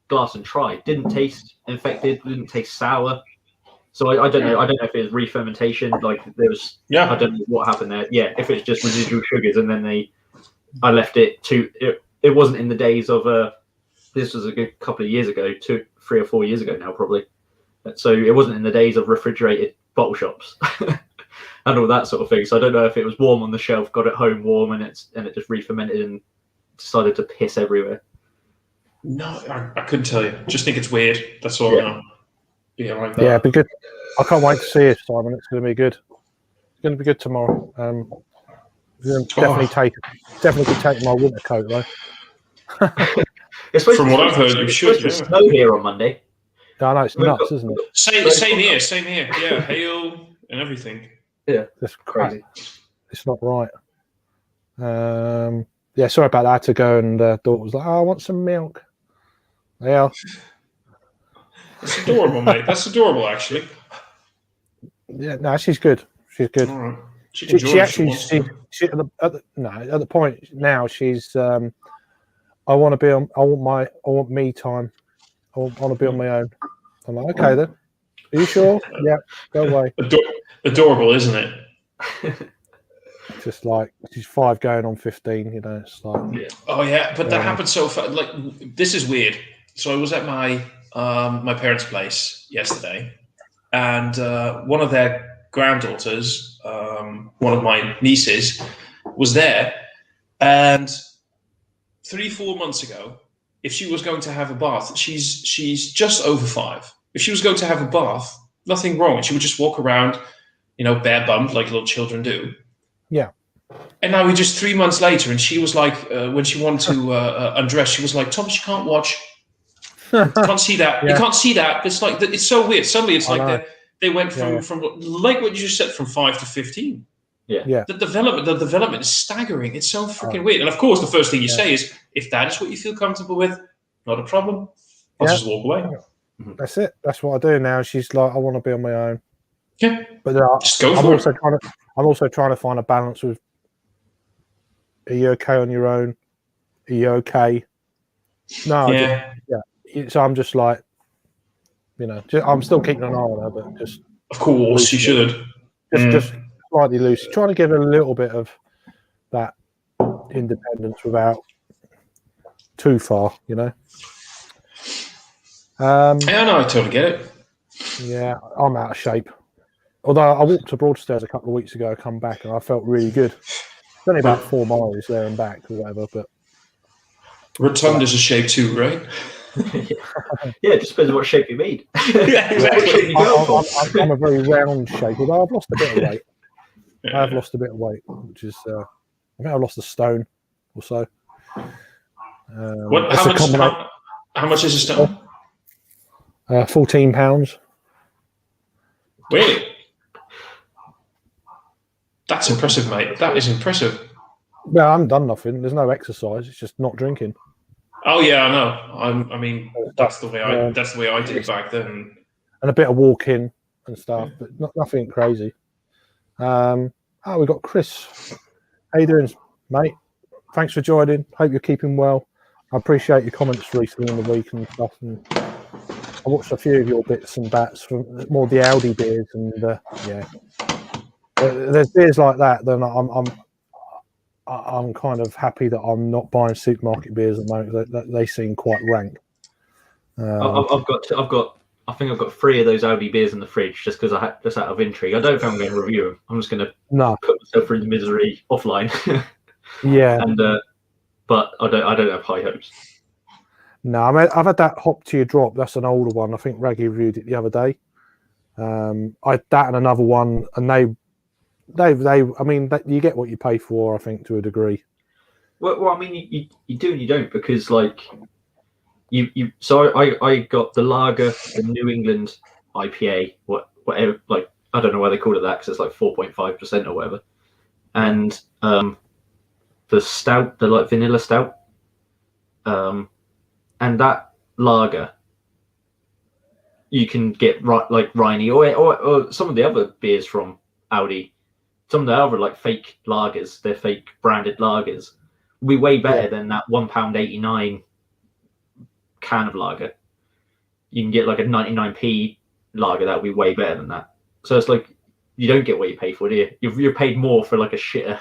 glass and try didn't taste infected, didn't taste sour. So I don't know. I don't know if it was re-fermentation. Like there was. Yeah. I don't know what happened there. Yeah, if it's just residual sugars, and then I left it to. It wasn't in the days of. This was a good couple of years ago, 3 or 4 years ago now, probably. So it wasn't in the days of refrigerated bottle shops. And all that sort of thing. So I don't know if it was warm on the shelf, got it home warm, and it just re-fermented and decided to piss everywhere. No, I couldn't tell you. Just think it's weird. That's all I know. Yeah, like that. Yeah, it'd be good. I can't wait to see it, Simon. It's going to be good. It's going to be good tomorrow. Definitely take my winter coat though. From what I've heard, you should. It's snow here on Monday. I know it's nuts, isn't it? Same here. Yeah, hail and everything. Yeah, that's crazy. It's not right. Yeah, sorry about that. I had to go, and daughter was like, "Oh, I want some milk." Yeah, that's adorable, mate. That's adorable, actually. Yeah, no, she's good. She's good. Right. She actually at the point now she's. I want me time. I want to be on my own. I'm like, okay then. Are you sure? Yeah, go away. Adorable, isn't it? Just like she's 5 going on 15, you know. It's like, oh yeah, but that happened so fast. Like this is weird. So I was at my my parents' place yesterday, and one of their granddaughters, one of my nieces, was there, and 3-4 months ago, if she was going to have a bath, she's just over 5. If she was going to have a bath, nothing wrong. She would just walk around, bare bummed like little children do. Yeah. And now we're just 3 months later, and she was like, when she wanted to undress, she was like, Thomas, you can't watch. You can't see that. Yeah. You can't see that. It's like it's so weird. Suddenly, it's like they went from like what you just said, from 5 to 15. Yeah. The development is staggering. It's so freaking weird. And of course, the first thing you say is, if that is what you feel comfortable with, not a problem. I'll just walk away. That's it. That's what I do now. She's like, I want to be on my own. Yeah. But just go for it. I'm also trying to find a balance with, are you okay on your own? Are you okay? No. So I'm just like, I'm still keeping an eye on her, but just. Of course, you should. Just slightly loose. Trying to give her a little bit of that independence without too far, Yeah, no, I totally get it. Yeah, I'm out of shape. Although I walked to Broadstairs a couple of weeks ago, come back, and I felt really good. It's only about 4 miles there and back or whatever, but rotund is a shape too, right? Yeah, it just depends on what shape you made. Yeah, exactly. I'm a very round shape, although I've lost a bit of weight. I have lost a bit of weight, which is I think I've lost a stone or so. How much is a stone? 14 pounds. Really? That's impressive, mate. That is impressive. Well, I haven't done nothing. There's no exercise. It's just not drinking. Oh yeah, I know. I mean, that's the way I did it back then. And a bit of walking and stuff, but nothing crazy. We've got Chris. How you doing, mate? Thanks for joining. Hope you're keeping well. I appreciate your comments recently in the week and stuff. And I watched a few of your bits and bats from more the Audi beers, and there's beers like that. Then I'm kind of happy that I'm not buying supermarket beers at the moment. They seem quite rank. I think I've got 3 of those Audi beers in the fridge just because just out of intrigue. I don't think I'm going to review them. I'm just going to put myself through the misery offline. Yeah. And but I don't have high hopes. No, I've had that Hop to Your Drop. That's an older one. I think Raggy reviewed it the other day. I had that and another one, and they. I mean, you get what you pay for. I think to a degree. Well, I mean, you do and you don't, because like you. So I got the lager, the New England IPA, whatever. Like I don't know why they call it that, because it's like 4.5% or whatever, and the stout, the like vanilla stout, and that lager. You can get like Rheini or some of the other beers from Audi. Some of the other like fake lagers, they're fake branded lagers, will be way better than that £1.89 can of lager. You can get like a 99p lager that will be way better than that. So it's like you don't get what you pay for, do you? You're paid more for like a shitter,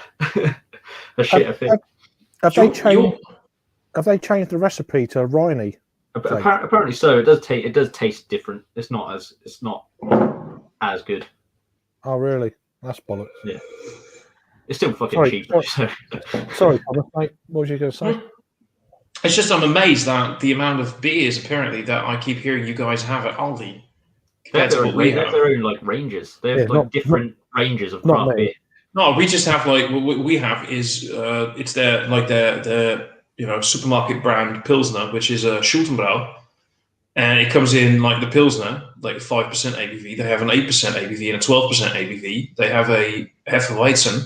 thing. Have they changed the recipe to Rheini? Apparently so. It does taste different. It's not as good. Oh really? That's bollocks. Yeah. It's still fucking cheap. Sorry, Thomas, mate. What was you going to say? It's just I'm amazed that the amount of beers apparently that I keep hearing you guys have at Aldi. They have their own like ranges. They have different ranges of craft beer. No, we just have like what we have is it's the supermarket brand Pilsner, which is a Schultenbräu. And it comes in like the Pilsner, like 5% ABV. They have an 8% ABV and a 12% ABV. They have a Hefeweizen,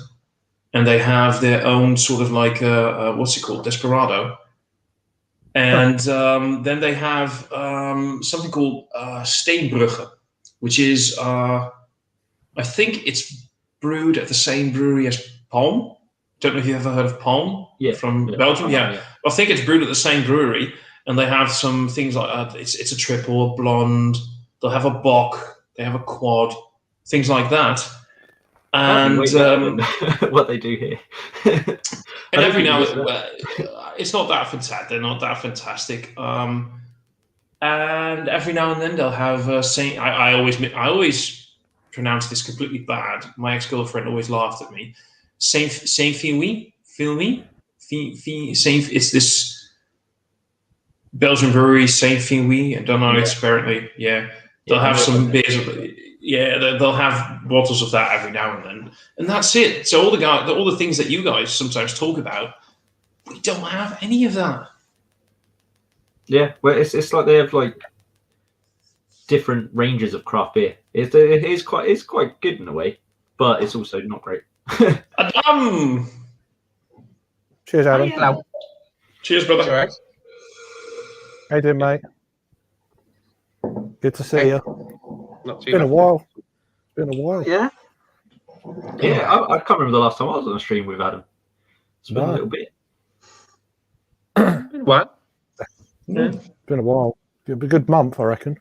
and they have their own sort of like what's it called, Desperado. And then they have something called Steenbrugge, which is I think it's brewed at the same brewery as Palm. Don't know if you ever heard of Palm from Belgium. Yeah, I think it's brewed at the same brewery. And they have some things like it's a triple, a blonde. They'll have a bock. They have a quad, things like that. And what they do here. And every now and then, it's not that fantastic. They're not that fantastic. And every now and then they'll have I always pronounce this completely bad. My ex-girlfriend always laughed at me. Saint-Filouin. It's this Belgian brewery, Saint-Filouin. I don't know. It's apparently, they'll have some beers. They'll have bottles of that every now and then, and that's it. So all the things that you guys sometimes talk about, we don't have any of that. Yeah, well, it's like they have like different ranges of craft beer. It's quite good in a way, but it's also not great. Adam. Cheers, Adam. Hello. Cheers, brother. All right. How you doing, mate? Good to see you. Not too It's been a bad. while. It's been a while. Yeah. Yeah, I can't remember the last time I was on a stream with Adam. It's been a little bit. What? It's been a while. It'll be a good month, I reckon.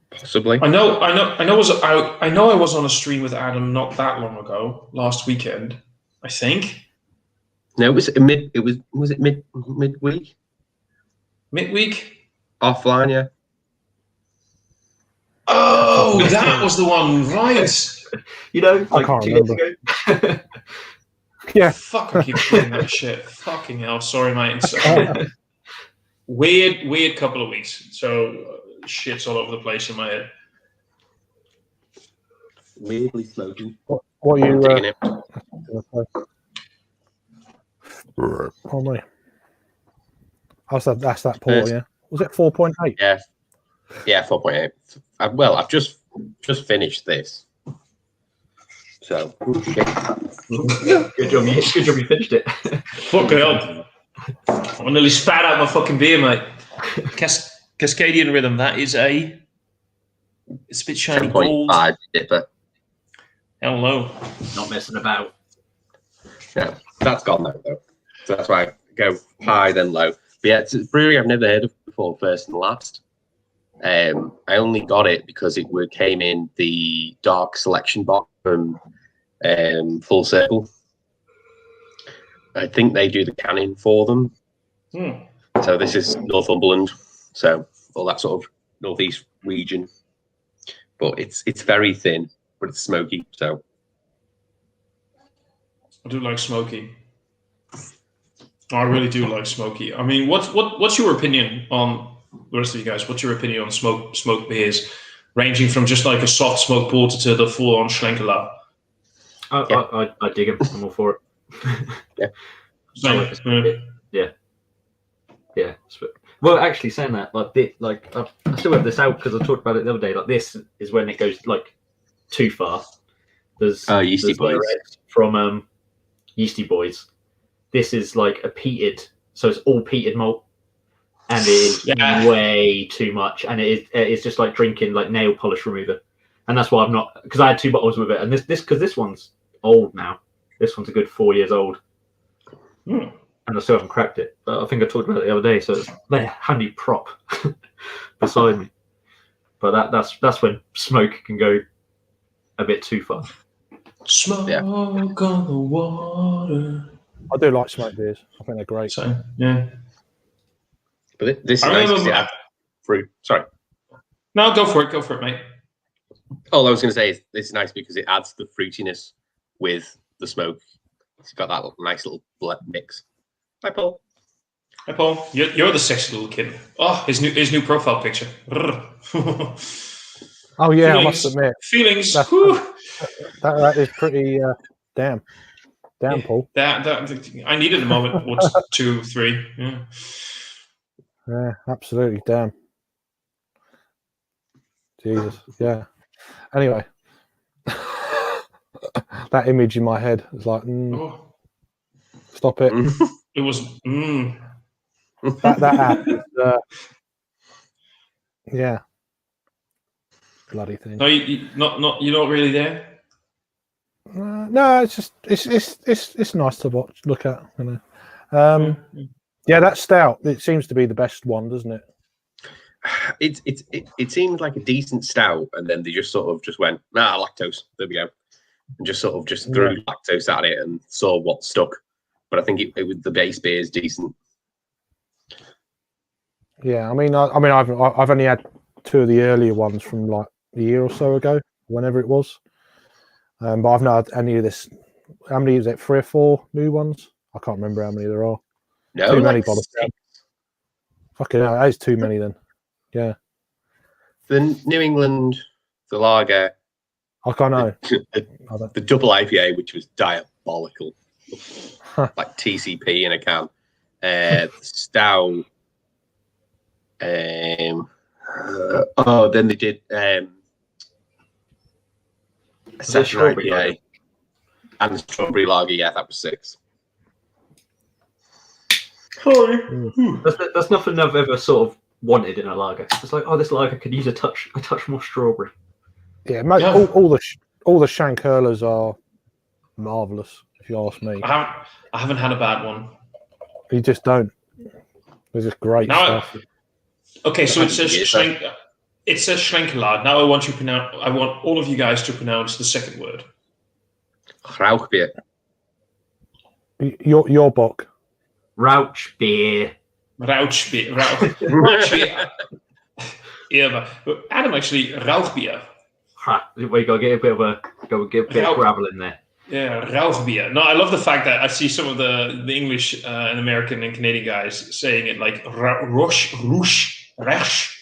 Possibly. I know. I was on a stream with Adam not that long ago, last weekend, I think. No, was it midweek? Midweek? Offline, yeah. Oh, that was the one, right? You know, I like can't 2 years remember. ago. Yeah. Fuck, I keep doing that shit. Fucking hell, sorry, mate. It's weird couple of weeks. So shit's all over the place in my head. Weirdly floating. What you? Digging it. Oh my. That's that port, yeah. Was it 4.8? Yeah. Yeah, 4.8. Well, I've just finished this. So Good job you finished it. Fucking hell. I nearly spat out my fucking beer, mate. Cascadian Rhythm. That is it's a bit shiny gold. 10.5 dipper. Hello. Not messing about. Yeah, that's gone now though. So that's why I go high then low. But yeah, it's a brewery I've never heard of before, first and last. I only got it because it came in the dark selection box from Full Circle. I think they do the canning for them. So this is Northumberland, so all that sort of northeast region. But it's very thin, but it's smoky. So I do like smoky. I really do like smoky. I mean, what's your opinion on the rest of you guys? What's your opinion on smoked beers, ranging from just like a soft smoked porter to the full on Schlenkerla? I dig them. I'm all for it. Yeah. Yeah. Well, actually, saying that, I still have this out because I talked about it the other day. Like, this is when it goes like too far. There's Yeasty Boys from Yeasty Boys. This is like a peated, so it's all peated malt, and it is way too much, and it's just like drinking like nail polish remover, and that's why I'm not, because I had 2 bottles with it, and this one's old now. This one's a good 4 years old. And I still haven't cracked it. But I think I talked about it the other day, so it's a handy prop beside me. But that's when smoke can go a bit too far. Smoke on the water. I do like smoked beers. I think they're great. So, yeah. But this is nice because it adds fruit. Sorry. No, go for it, mate. All I was going to say is this is nice because it adds the fruitiness with the smoke. It's got that nice little mix. Hi, Paul. Hi, Paul. You're the sexy little kid. Oh, his new profile picture. Oh yeah, I must admit. Feelings. That is pretty. Damn, Paul. That I needed a moment. 1, 2, 3. Yeah. Yeah, absolutely. Damn. Jesus. Yeah. Anyway, that image in my head is like, stop it. It was. That app. Yeah. Bloody thing. No, you're not really there. No, it's just it's nice to look at. You know. Yeah, that stout. It seems to be the best one, doesn't it? It seemed like a decent stout, and then they just sort of just went, lactose. There we go, and just sort of just threw lactose at it and saw what stuck. But I think it the base beer is decent. Yeah, I mean, I've only had 2 of the earlier ones from like a year or so ago, whenever it was. But I've not had any of this. How many is it? 3 or 4 new ones? I can't remember how many there are. No, too many bottles. Fucking hell, that is too many then. Yeah. The New England, the lager. I can't know. The double IPA, which was diabolical, like TCP in a can. Stout. Then they did a session IPA and the strawberry lager. Yeah, that was 6. That's nothing I've ever sort of wanted in a lager. It's like, this lager could use a touch more strawberry. Yeah, all the Shankerlas are marvelous, if you ask me. I haven't had a bad one. You just don't. They're just great stuff. Okay, so it says Schlenkerla. Now I want all of you guys to pronounce the second word. Rauchbier. Your book. Rauchbier. Rauchbier. Yeah, but Adam actually Rauchbier. We got to get a bit of gravel in there. Yeah, Rauchbier. No, I love the fact that I see some of the English and American and Canadian guys saying it like Roche, Resch.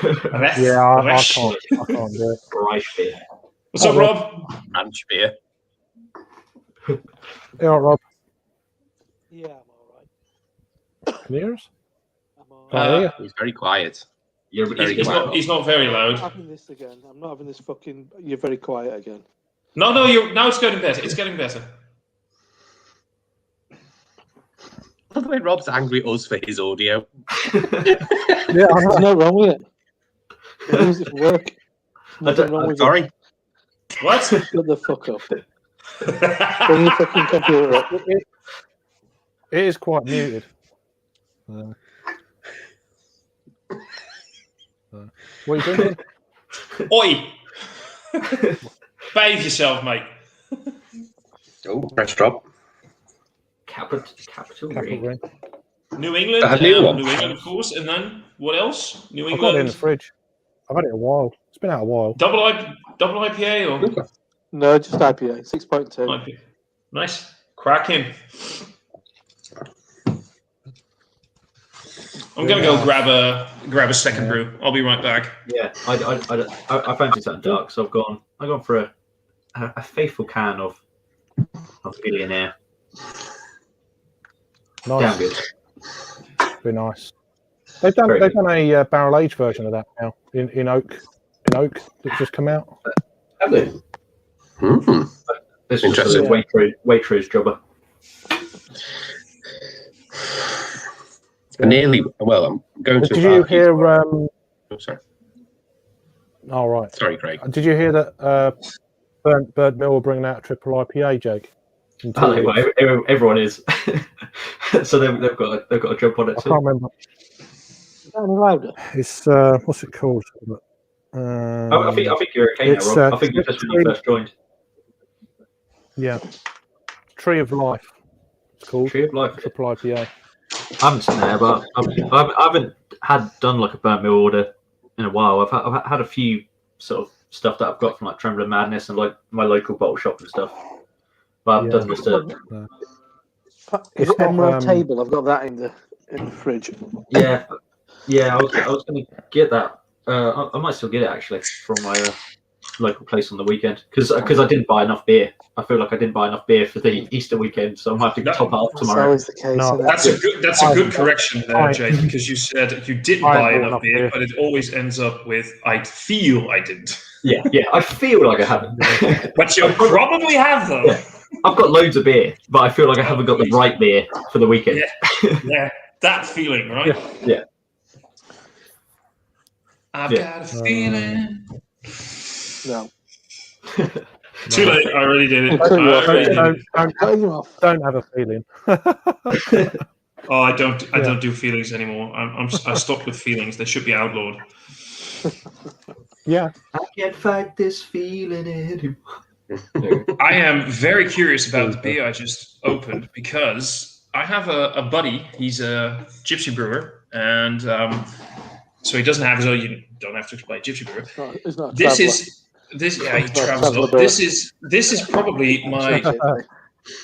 Yeah, I can't do it. Reichbier. What's up, Rob? Ranch beer. Yeah, Rob. Yeah, I'm all right. Can you hear us? I'm all right. He's very quiet. He's not very loud. I'm not having this again. I'm not having this fucking. You're very quiet again. No, now it's getting better. It's getting better. By the way, Rob's angry at us for his audio. Yeah, I know. There's no wrong with it. As long as it's work. Nothing wrong with Sorry. What? it. Shut the fuck up. Bring your fucking computer up. It is quite muted. What are you doing? Oi! Behave yourself, mate. Oh, press drop. Capital Capital ring. ring. New England, A new one. New England, of course, and then what else? New I've got it in the England, fridge. I've had it a while. It's been out a while. double IPA or No, just IPA. 6.2. IPA? Nice, cracking. I'm gonna go grab a second brew. I'll be right back. Yeah, I fancy something dark, so I've gone for a faithful can of Billionaire. Damn Nice. good. Be nice. They've done a barrel aged version of that now in oak. In oak that's just come out. Have they? Hmm. This is Interesting. just a Waitrose jobber. Nearly. Well, I'm going to. Did you hear? Oh, sorry. All right. Sorry, Craig. Did you hear that Bird Mill are bringing out a triple IPA, Jake? In 2 Oh, weeks? well, everyone is. So they've got a job on it I too. can't remember. Is that any louder? It's what's it called? I think you're okay it's, now, Rob. I think you're just when you first joined. Yeah, Tree of Life. It's called Tree of Life. triple IPA. I haven't seen there, but I haven't done like a burnt mill order in a while. I've had a few sort of stuff that I've got from like Trembling Madness and like my local bottle shop and stuff. But I've done just Is It's it not, Emerald Table? I've got that in the fridge. yeah. I was going to get that. I might still get it actually from my local place on the weekend because I didn't buy enough beer. I feel like I didn't buy enough beer for the Easter weekend, so I might have to top it up That's tomorrow. always the case. No, isn't it? That's a good correction there, Jake, because you said you didn't I buy bought enough beer, beer. but it always ends up with I feel I didn't. Yeah. I feel like I haven't. But you probably have though. Yeah. I've got loads of beer, but I feel like I haven't got the right beer for the weekend. Yeah, that feeling, right? Yeah. I've Yeah. got a feeling. No. Too late. I already did it. Cut you I off. already did it. Cutting you off. Don't have a feeling. Oh, I don't do feelings anymore. I stopped with feelings. They should be outlawed. Yeah. I can't fight this feeling anymore. I am very curious about the beer I just opened because I have a buddy. He's a gypsy brewer, and so he doesn't have his own. You don't have to explain gypsy brewer. It's not a This traveller. is yeah. He It's not a travels a lot. traveller This is probably my an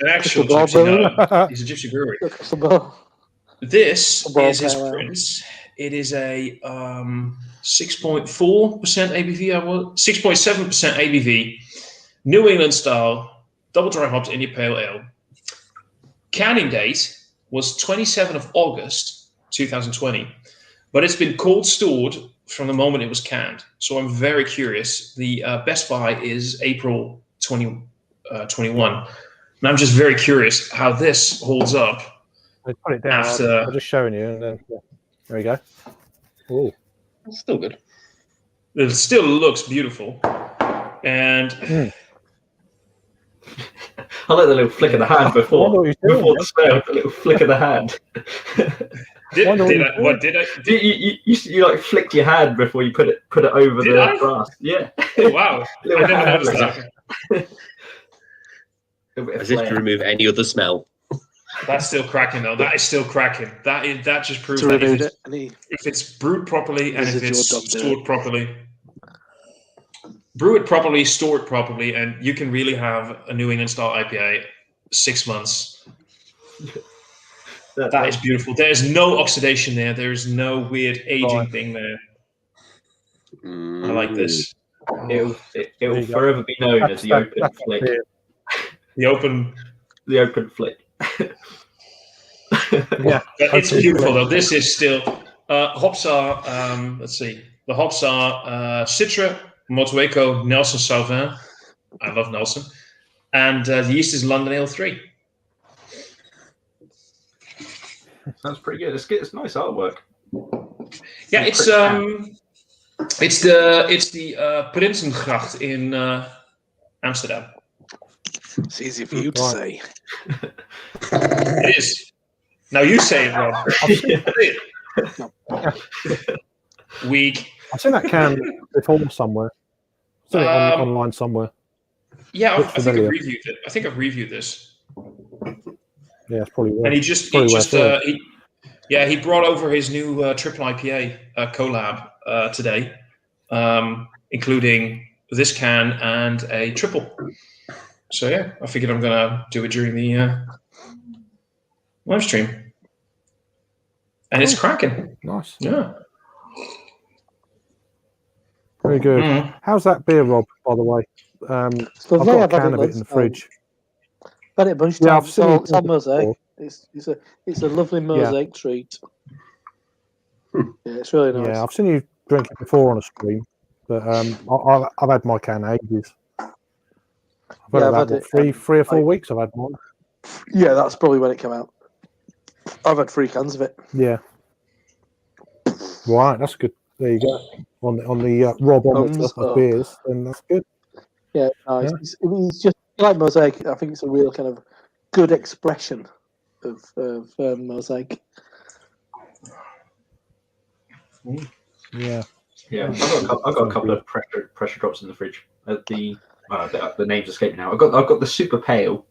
actual It's a ball gypsy. brewer. No, he's a gypsy brewery. It's a ball. This Ball is his player. Prince. It is a 6.4% ABV. 6.7% ABV. New England style, double dry hopped India Pale Ale. Canning date was 27th of August 2020, but it's been cold stored from the moment it was canned. So I'm very curious. The best buy is April 2021. And I'm just very curious how this holds up. They put it down. After- I'm just showing you, and then there we go. Oh, It's still good. It still looks beautiful. And I like the little flick of the hand I wonder what he's doing, before the smell, the little flick of the hand. what did I? You like flicked your hand before you put it over Did the I? glass. Yeah. Oh, wow. I Little never hand noticed flick. that. A bit of As if to flair. remove any other smell. That's still cracking though. That is still cracking. That just proves To that remove it. And if it's brewed properly and if Residual it's dog dirt. stored properly, brew it properly, store it properly, and you can really have a New England style IPA 6 months. That is beautiful. There's no oxidation there. There is no weird aging Right. thing there. I like this. It'll There you go. forever be known as the open that's flick. it. The open. The open flick. Yeah. But it's Okay. beautiful though. This is still hops are let's see. The hops are Citra, Motueco, Nelson Sauvin. I love Nelson. And the yeast is London Ale 3. Sounds pretty good. It's good. It's nice artwork. Yeah, it's the Prinsengracht in Amsterdam. It's easy for you to Right. say. It is. Now you say it, Rob. Weak. I've seen that can before somewhere. I've seen it online somewhere. Yeah, I Looks think I've familiar. reviewed it. I think I've reviewed this. Yeah, it's probably worth. And he Probably brought over his new triple IPA collab today, including this can and a triple. So yeah, I figured I'm gonna do it during the live stream, and it's cracking. nice. Yeah. Very good. Mm. How's that beer, Rob, by the way? I've So got a can of it in the fridge. Had it a bunch of Yeah, times. I've seen It's it on mosaic. before. It's a lovely mosaic treat. Yeah, it's really nice. Yeah, I've seen you drink it before on a stream, but I've had my can ages. I've had Yeah, I've about had it, 3 or 4 weeks. I've had mine. Yeah, that's probably when it came out. I've had 3 cans of it. Yeah. Right, that's good. There you go. On the Robometer Thumbs of up. beers, then that's good. Yeah, nice. Yeah. It's just like mosaic. I think it's a real kind of good expression of mosaic. Yeah. Yeah, I've got a couple of pressure drops in the fridge. The names escape me now. I've got the super pale.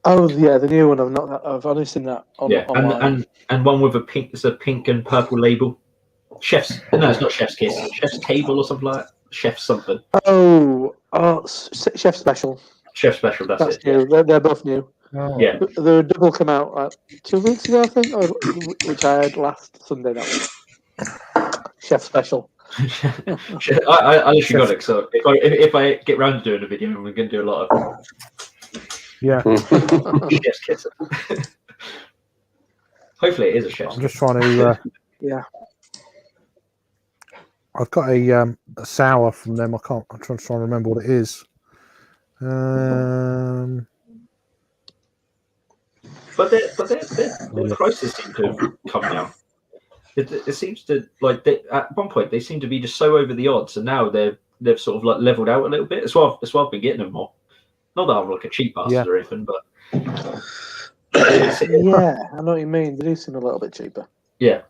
Oh yeah, the new one. I've only seen that on online. and one with a pink. It's a pink and purple label. It's not Chef's Kiss. Chef's Table or something like that. Chef's something. Oh, Chef Special. Chef Special. That's it. New. They're both new. Oh, Yeah. The double came out 2 weeks ago, I think, which I had last Sunday. That one. Chef Special. I literally got it. So if I get round to doing a video, I'm going to do a lot of Yeah. Chef's Kiss. Hopefully, it is a Chef's. I'm just trying to. Yeah. I've got a sour from them. I'm trying to remember what it is. But their prices seem to have come down. It seems to at one point they seem to be just so over the odds, and now they've sort of like leveled out a little bit. That's why I've been getting them more. Not that I'm like a cheap bastard or anything, but Yeah, I know what you mean. They do seem a little bit cheaper. yeah.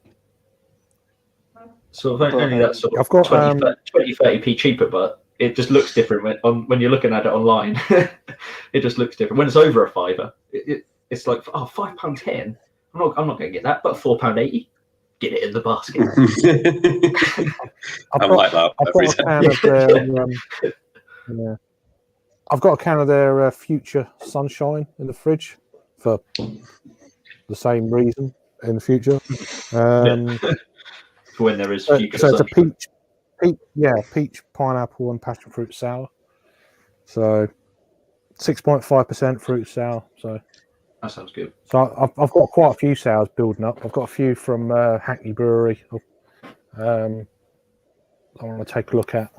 So only that sort of I've got 20-30p cheaper, but it just looks different when you're looking at it online. It just looks different when it's over a £5. It's like £5.10. I'm not going to get that, but £4.80. Get it in the basket. I'm like that every time. I've got a can of their Future Sunshine in the fridge for the same reason in the future. For when there is So future. it's a peach, pineapple, and passion fruit sour. So 6.5% fruit sour. So That sounds good. So I've got quite a few sours building up. I've got a few from Hackney Brewery. I want to take a look at.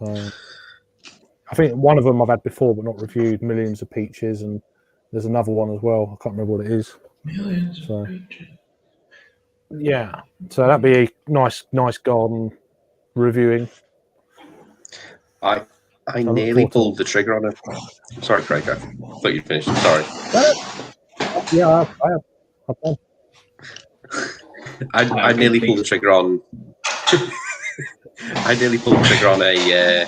I think one of them I've had before but not reviewed. Millions of Peaches, and there's another one as well. I can't remember what it is. Millions So, of peaches. yeah, so that'd be a nice garden reviewing. I nearly pulled the trigger on it. Sorry, Craig. I thought you'd finished. Sorry. Yeah, I have. I've done. I nearly pulled the trigger on. I nearly pulled the trigger on a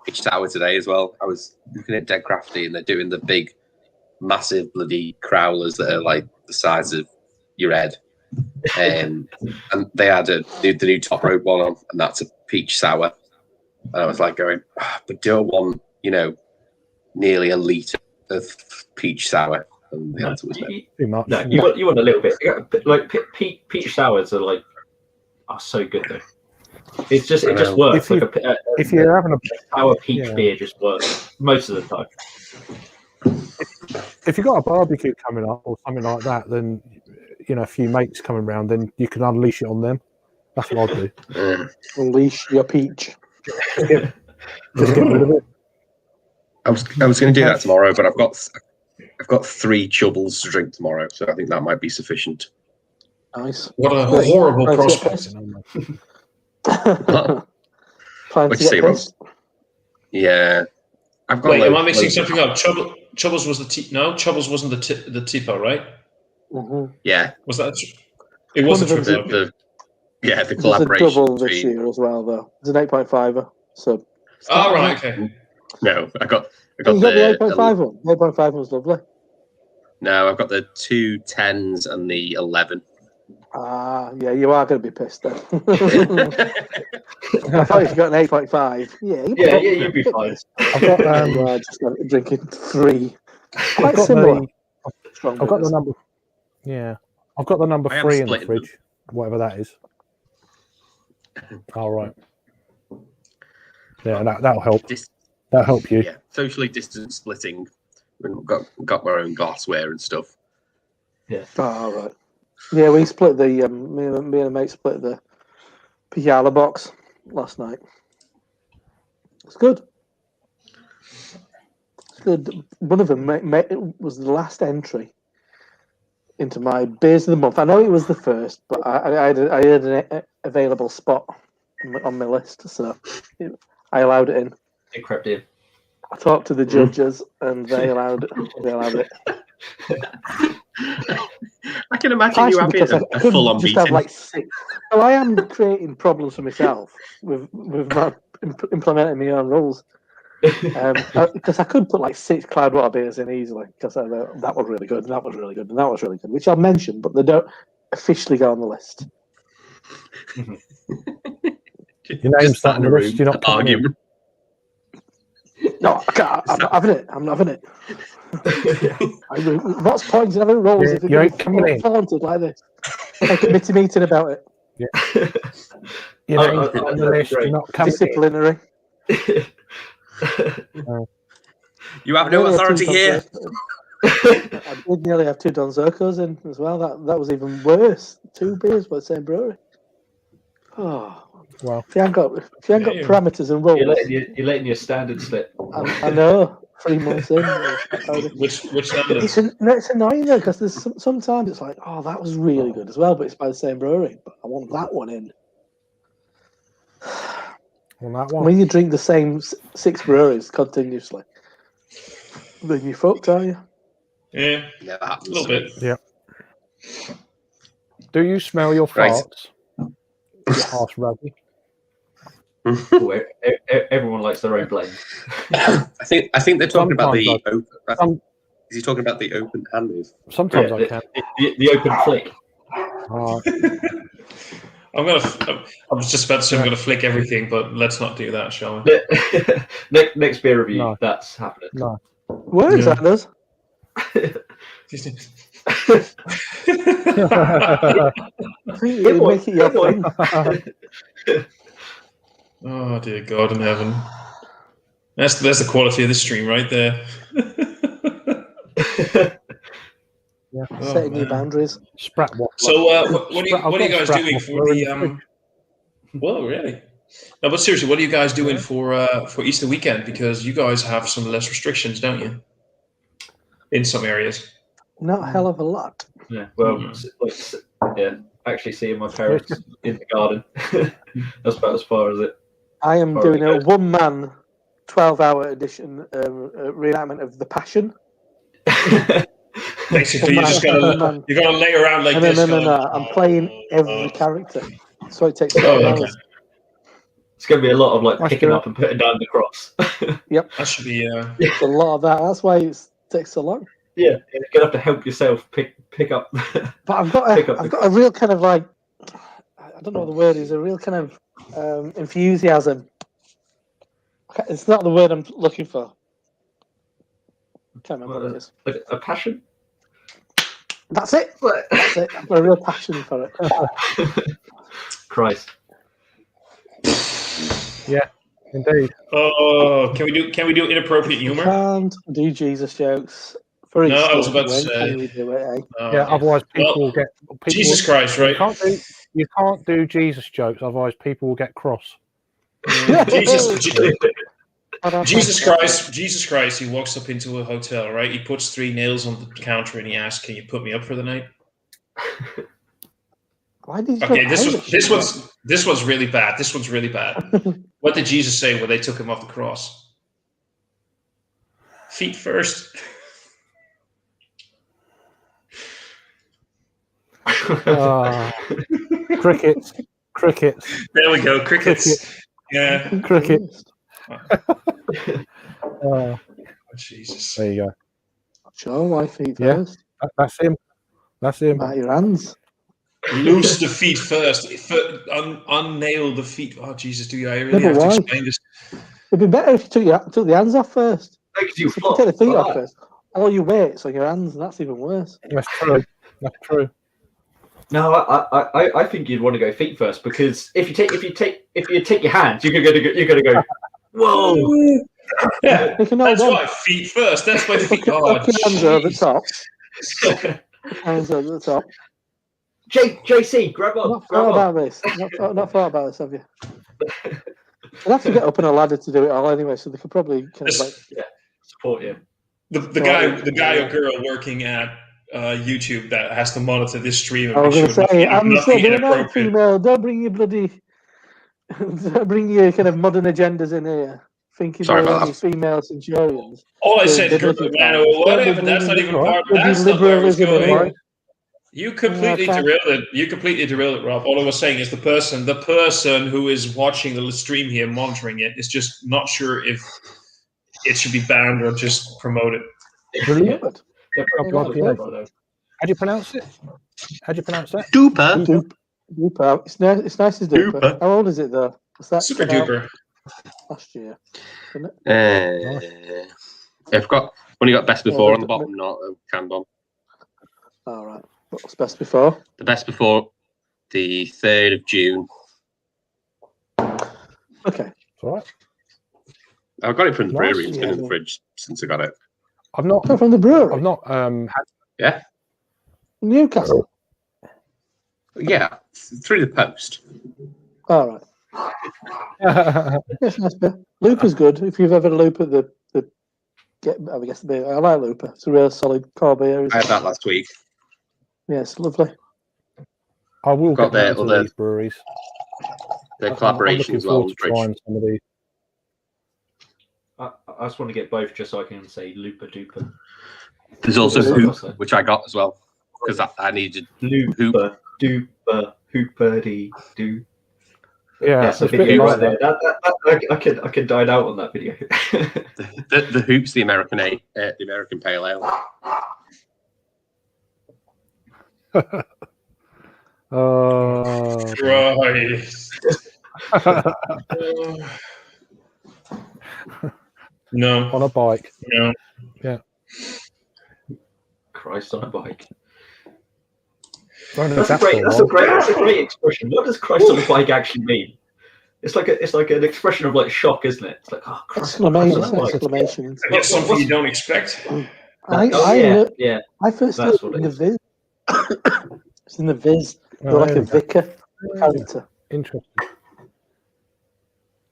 peach sour today as well. I was looking at Dead Crafty, and they're doing the big, massive bloody crowlers that are like the size of your head. And they had the new top rope one on, and that's a peach sour. And I was like going, but do I want, nearly a litre of peach sour? And the answer was no. Too much. No, you want a little bit. Like peach sours are so good though. It just works. If you're having a sour peach beer, just works most of the time. If you've got a barbecue coming up or something like that, then a few mates coming around, then you can unleash it on them. That's what I'll do. Unleash your peach. Just get rid of it. I was going to do that tomorrow, but I've got I've got 3 chubbles to drink tomorrow, so I think that might be sufficient. Nice. What a Right. horrible Right, prospect. Plan to What'd you say, get Rob? pissed. Yeah. I've got Wait, am I loads- mixing loads of- something up? Chubbles was no, Chubbles wasn't the TIPO, right? Mhm. Yeah. Was that? It was a One of triple. them's Okay. The There's a collaboration. double this between- year as well, though. It's an 8.5er. So. Oh, right, okay. No, I got Oh, you got the the 8.5 one. The 8.5 one was lovely. No, I've got the 2 10s and the 11. Ah, yeah, you are going to be pissed then. I thought if you got an 8.5, You'd be fine. I've got You are just drinking 3. I've Quite got similar. the I've got the number. Yeah, I've got the number I am 3 in the splitting them. fridge, whatever that is. All right. Yeah, that'll help. Dis- That'll help you. yeah, socially distant splitting. We've got my own glassware and stuff. Oh, right. Yeah, we split the me and a mate split the Piyala box last night. It's good. It's good. One of them was the last entry into my beers of the month. I know it was the first, but I had an available spot on my list, so I allowed it in. It crept in. I talked to the judges, and they allowed it. I can imagine you Partially having because a I couldn't full-on just meeting. have like 6. Well, I am creating problems for myself with my implementing my own rules. Because I could put like 6 Cloudwater beers in easily, because that was really good, and that was really good, and that was really good, which I'll mention, but they don't officially go on the list. Your name's Just sat not on in the a list. room You're not coming in. arguing. No, I can't, I'm not having it. I'm not having it. What's the point in having rules if You they're ain't coming in. flaunted like this? A committee meeting about it. Your Oh, name's oh, not on the oh, list. great. You're not coming in. Disciplinary. You have no I nearly had authority 2 here. I did nearly have 2 Don Zircos in as well. That was even worse. 2 beers by the same brewery. Oh, Well, if you haven't got Yeah. parameters and You're rules, letting your standard slip. I know. 3 months in, Which standard? it's annoying though, because there's sometimes it's like, oh, that was really good as well, but it's by the same brewery. But I want that one in. on that one. When you drink the same 6 breweries continuously, then you're fucked, are you? Yeah, Never a happens. little bit. Do you smell your Right. farts? You arse ruggy. Oh, everyone likes their own blend. I think they're talking about the Sometimes open. Is he talking about the open hand move? Sometimes I can. The open flick. I was just about to say I'm going to flick everything, but let's not do that, shall we? Next beer review, No. that's happening. No. Where is Yeah. that, us? I think you was- make it your it was. thing. Oh dear God in heaven! That's the quality of this stream right there. Oh, Setting new man. boundaries. Sprat waffle. So what are you guys doing for the? Well, really? No, but seriously, what are you guys doing for Easter weekend? Because you guys have some less restrictions, don't you? In some areas. Not a hell of a lot. Yeah, well, actually seeing my parents in the garden. That's about as far as it. I am doing a one-man 12-hour edition reenactment of The Passion. Basically, you're just gonna lay around like this. No. going, I'm playing every character, so it takes 12 Oh, okay. hours. It's going to be a lot of like That's picking true. up and putting down the cross. That should be. It's a lot of that. That's why it takes so long. Yeah, you're going to have to help yourself pick up. But I've got a real kind of like, I don't know what the word is, a real kind of enthusiasm. It's not the word I'm looking for. I can't remember what it is. Like a passion. That's it. That's it. I've got a real passion for it. Christ. Indeed. Oh, can we do inappropriate humor? Can't do Jesus jokes. For No, I Easter. was about to When say. can we do it, eh? Oh, Yeah, otherwise people Well, will get. People Jesus Christ, right? You can't do Jesus jokes, otherwise people will get cross. Jesus. Jesus Christ, he walks up into a hotel, right? He puts 3 nails on the counter and he asks, "Can you put me up for the night?" Why did you Okay, go this one's really bad. This one's really bad. What did Jesus say when they took him off the cross? Feet first. Crickets. There we go, crickets. Yeah. Crickets. Oh, Jesus. There you go. Sure, why feet Yeah. first? That's him. About your hands. Loose the feet first. Unnail the feet. Oh, Jesus, do I really Yeah, have but to why? explain this? It'd be better if you took the hands off first. Makes you If you flop. take the feet like off that. first, all your weight's on your hands, and that's even worse. That's true. That's true. No, I think you'd want to go feet first because if you take your hands, you're gonna go. Whoa! Yeah, You can hold that's on. why feet first. That's why feet. Put Oh, your hands over the jeez. top. Hands over the top. JC, grab Not up, thought grab up. about this. Not thought about this, have you? They'd have to get up on a ladder to do it all anyway, so they could probably kind of like. Support you. The guy or girl working at YouTube that has to monitor this stream. And I was make going to sure say, nothing I'm saying they're not inappropriate. female. Don't bring your bloody, don't bring your kind of modern agendas in here. Thinking Sorry there are about any female centurions. All I So said, dignity man, powers. whatever. That's not even part. That's not where I was liberalism in going. mind. You completely fine. derailed it. You completely derailed it, Rob. All I was saying is the person who is watching the stream here, monitoring it, is just not sure if it should be banned or just promoted. Brilliant. Good. How do you pronounce it? How do you pronounce that? Duper. Duper. It's nice as Duper. Duper. How old is it though? Was that Super come out duper. last year? Isn't it? I've got only got best before on the bottom, not a Kanban. All right. What was best before? The best before the 3rd of June. Okay. It's all right. I got it from the Nice. brewery. It's been in the Yeah. fridge since I got it. I've not. Oh, from the brewery. I've not had. Yeah, Newcastle. yeah, through the post. All right. Yes, nice beer. Lupa's good. If you've ever loop at the I guess the beer. I like Lupa. It's a real solid core beer. I had that last week. Yeah, it's lovely. I will Got get their down to other- these breweries. The I'm collaboration looking as well. forward to trying some of these. I just want to get both just so I can say Looper Duper. There's also There's Hoop, which I got as well because I needed. Looper Duper Hooperdy Doo. Yeah, That's a it's a bit video like right there. I could dine out on that video. The Hoop's the American Pale Ale. Right. No. on a bike. No. Christ on a bike. Don't know if That's that's a all right. great expression. What does Christ on a bike actually mean? It's like an expression of like shock, isn't it? It's like, oh, Christ on a Exclamation! bike. Exclamation! I guess something you don't expect. Yeah. I first That's heard what it in it the Viz. It's in the Viz. They're Oh, like there a we go. vicar character. Interesting.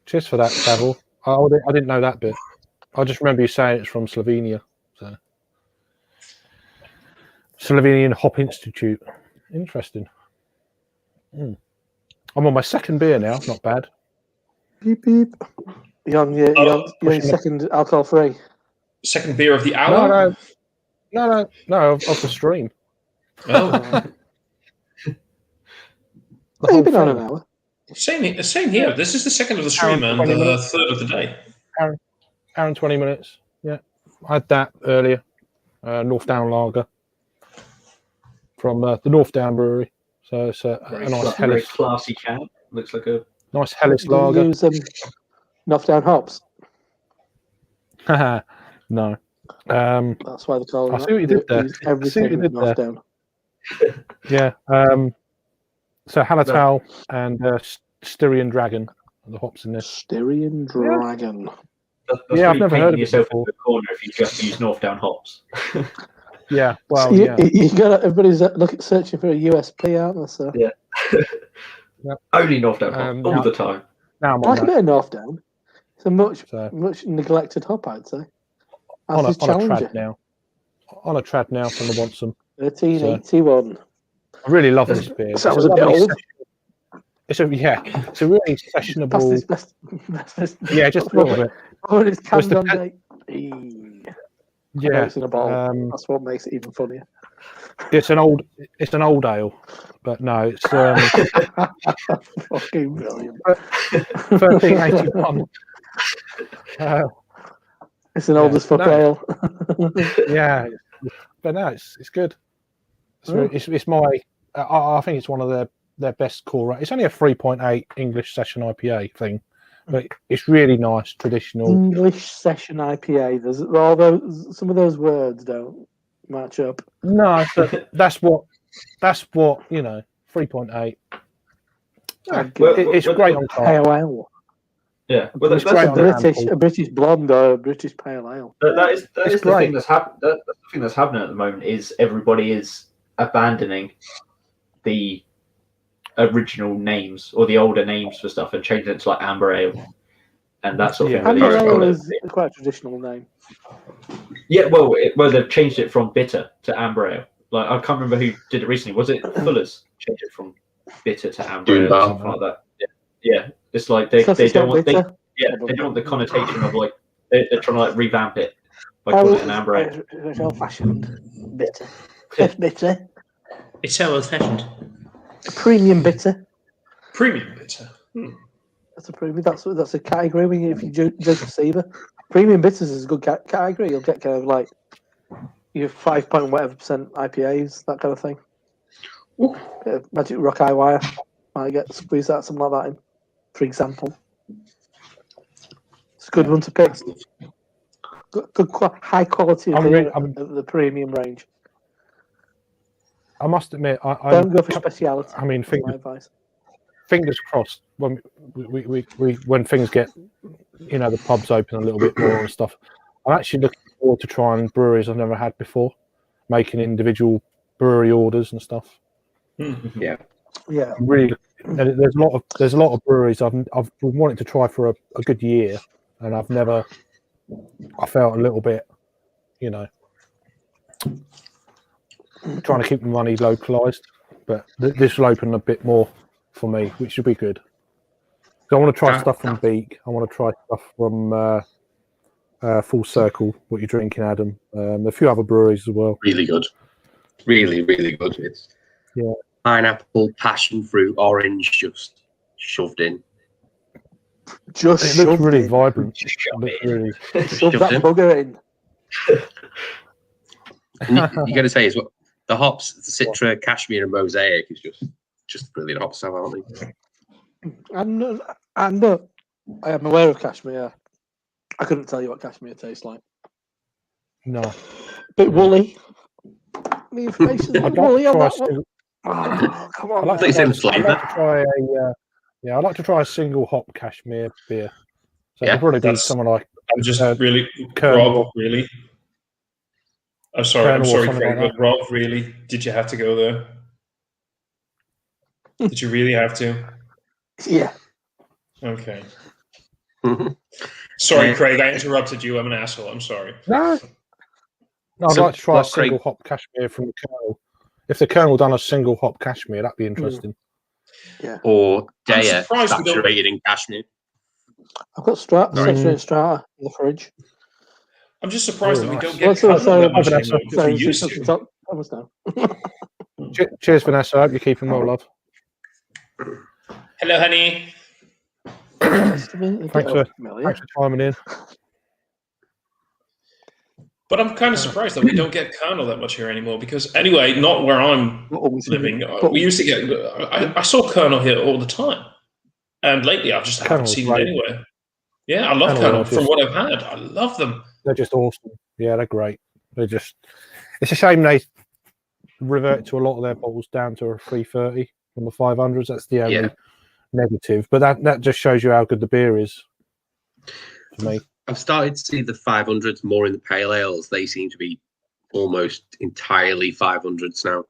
Cheers for that, Savile. I didn't know that bit. I just remember you saying it's from Slovenia. So Slovenian Hop Institute. Interesting. I'm on my second beer now. Not bad. Beep beep. You're on your second alcohol free. Second beer of the hour. No, of the stream. Oh, The You've whole been on thing. an hour. same here. This is the second of the stream and 20 the minutes. third of the day. Hour and 20 minutes. Yeah, I had that earlier. North Down Lager from the North Down Brewery. So it's a Very nice very Hellas, classy can. Looks like a nice Hellas Do you lager. use knock down hops? No. That's why they call it. I see what you did there. Use I see what everything you with did knock there. down. Yeah. So Hallertau and Styrian Dragon are the hops in this. Styrian Dragon. that's Yeah, I've really never heard of painting it yourself before. in the corner if you just use North Down hops. Yeah. Well, So yeah. you got everybody's searching for a USP, aren't they? So Only North Down hops all now- the time. Now I'm I on like a that. bit of North Down. It's a much So neglected hop, I'd say. on As a his challenger, trad now. On a trad now, someone wants them. 1381. I really love this beer. That was a bit lovely old. It's a really Past sessionable. his best. Yeah, just a little bit. Oh, it's Whereas canned the on pen- date. I know Yeah, it's in a bottle. That's what makes it even funnier. it's an old ale, but no, it's Fucking brilliant. 1381. It's an old Yeah, as fuck no. ale. Yeah, but no, it's good. It's my. I think it's one of their best core. It's only a 3.8 English session IPA thing, but it's really nice, traditional. English session IPA. There's all those. Some of those words don't match up. No, but that's what 3.8. It's great on top. Pale ale. Yeah, well, It's that's great A on British blonde or a British pale ale. that is the great. thing that's that's the thing that's happening at the moment is everybody is abandoning the original names or the older names for stuff and changing it to like amber ale and that sort of thing. Amber where they ale use- is quite a traditional name. Yeah, well, they've changed it from bitter to amber ale. Like I can't remember who did it recently. Was it Fuller's changed it from bitter to amber ale or Doombar. something like that? Yeah, it's like they Because don't it's not want bitter. they don't want the connotation of like they're trying to like revamp it by calling it an amber ale. It's old-fashioned. Bitter. Bitter. It's so old-fashioned. Premium bitter. Premium bitter. That's a premium. That's a category when if you judge the Seba. Premium bitters is a good category. You'll get kind of like your 5 point whatever percent IPAs, that kind of thing. Magic Rock High Wire might get squeezed out something like that in, for example. It's a good one to pick. Good high quality of beer at the premium range. I must admit, Don't go for speciality. I mean, that's my advice. fingers crossed when when things get, the pubs open a little bit more and stuff. I'm actually looking forward to trying breweries I've never had before, making individual brewery orders and stuff. Yeah. Yeah. Really, and there's a lot of breweries I've been wanting to try for a good year, and I've never. I felt a little bit, trying to keep the money localized, but this will open a bit more for me, which should be good. So I want to try stuff from Beak. I want to try stuff from Full Circle. What you're drinking, Adam? A few other breweries as well. Really good. Really, really good. It's pineapple, passion fruit, orange, just shoved in. It looks really vibrant. It looks really. Shove Shoved that in. bugger in. And you got to say as well, the hops, the Citra, Cashmere, and Mosaic is just brilliant hops, aren't they? I am aware of cashmere. I couldn't tell you what cashmere tastes like. No. Bit woolly. The information's I'd woolly like on to that try. one. Oh, come on. I'd like They to say the try, I'd flavour. like to try I'd like to try a single hop cashmere beer. So it'd probably be that's- someone like I'm just really, Colonel. Rob, really. I'm sorry, Colonel or Craig, something like but Rob, really, did you have to go there? Did you really have to? Yeah. Okay. Sorry, Yeah. Craig, I interrupted you. I'm an asshole. I'm sorry. No, I'd So like to try a what, Craig- single hop cashmere from the Colonel. If the Colonel done a single hop cashmere, that'd be interesting. Or I'm Daya surprised we don't- saturated in cashmere. I've got Strata, Nice. Citra and Strata in the fridge. I'm just surprised Oh, that we nice. don't get What's Colonel sorry, that much sorry, anymore, because we used to. Thomas now. Cheers, Vanessa. I hope you're keeping well, love. Hello, honey. Thanks for chiming in. But I'm kind of surprised that we don't get Colonel that much here anymore. Because anyway, not where I'm Not always living. but- We used to get. I saw Colonel here all the time, and lately I just haven't Colonel's seen great. it anywhere. Yeah, I love Colonel Colonel are from just- what I've had. I love them. They're just awesome. Yeah, they're great. It's a shame they revert to a lot of their bottles down to a 330 from the 500s. That's the only negative. But that just shows you how good the beer is to me. I've started to see the 500s more in the pale ales. They seem to be almost entirely 500s now.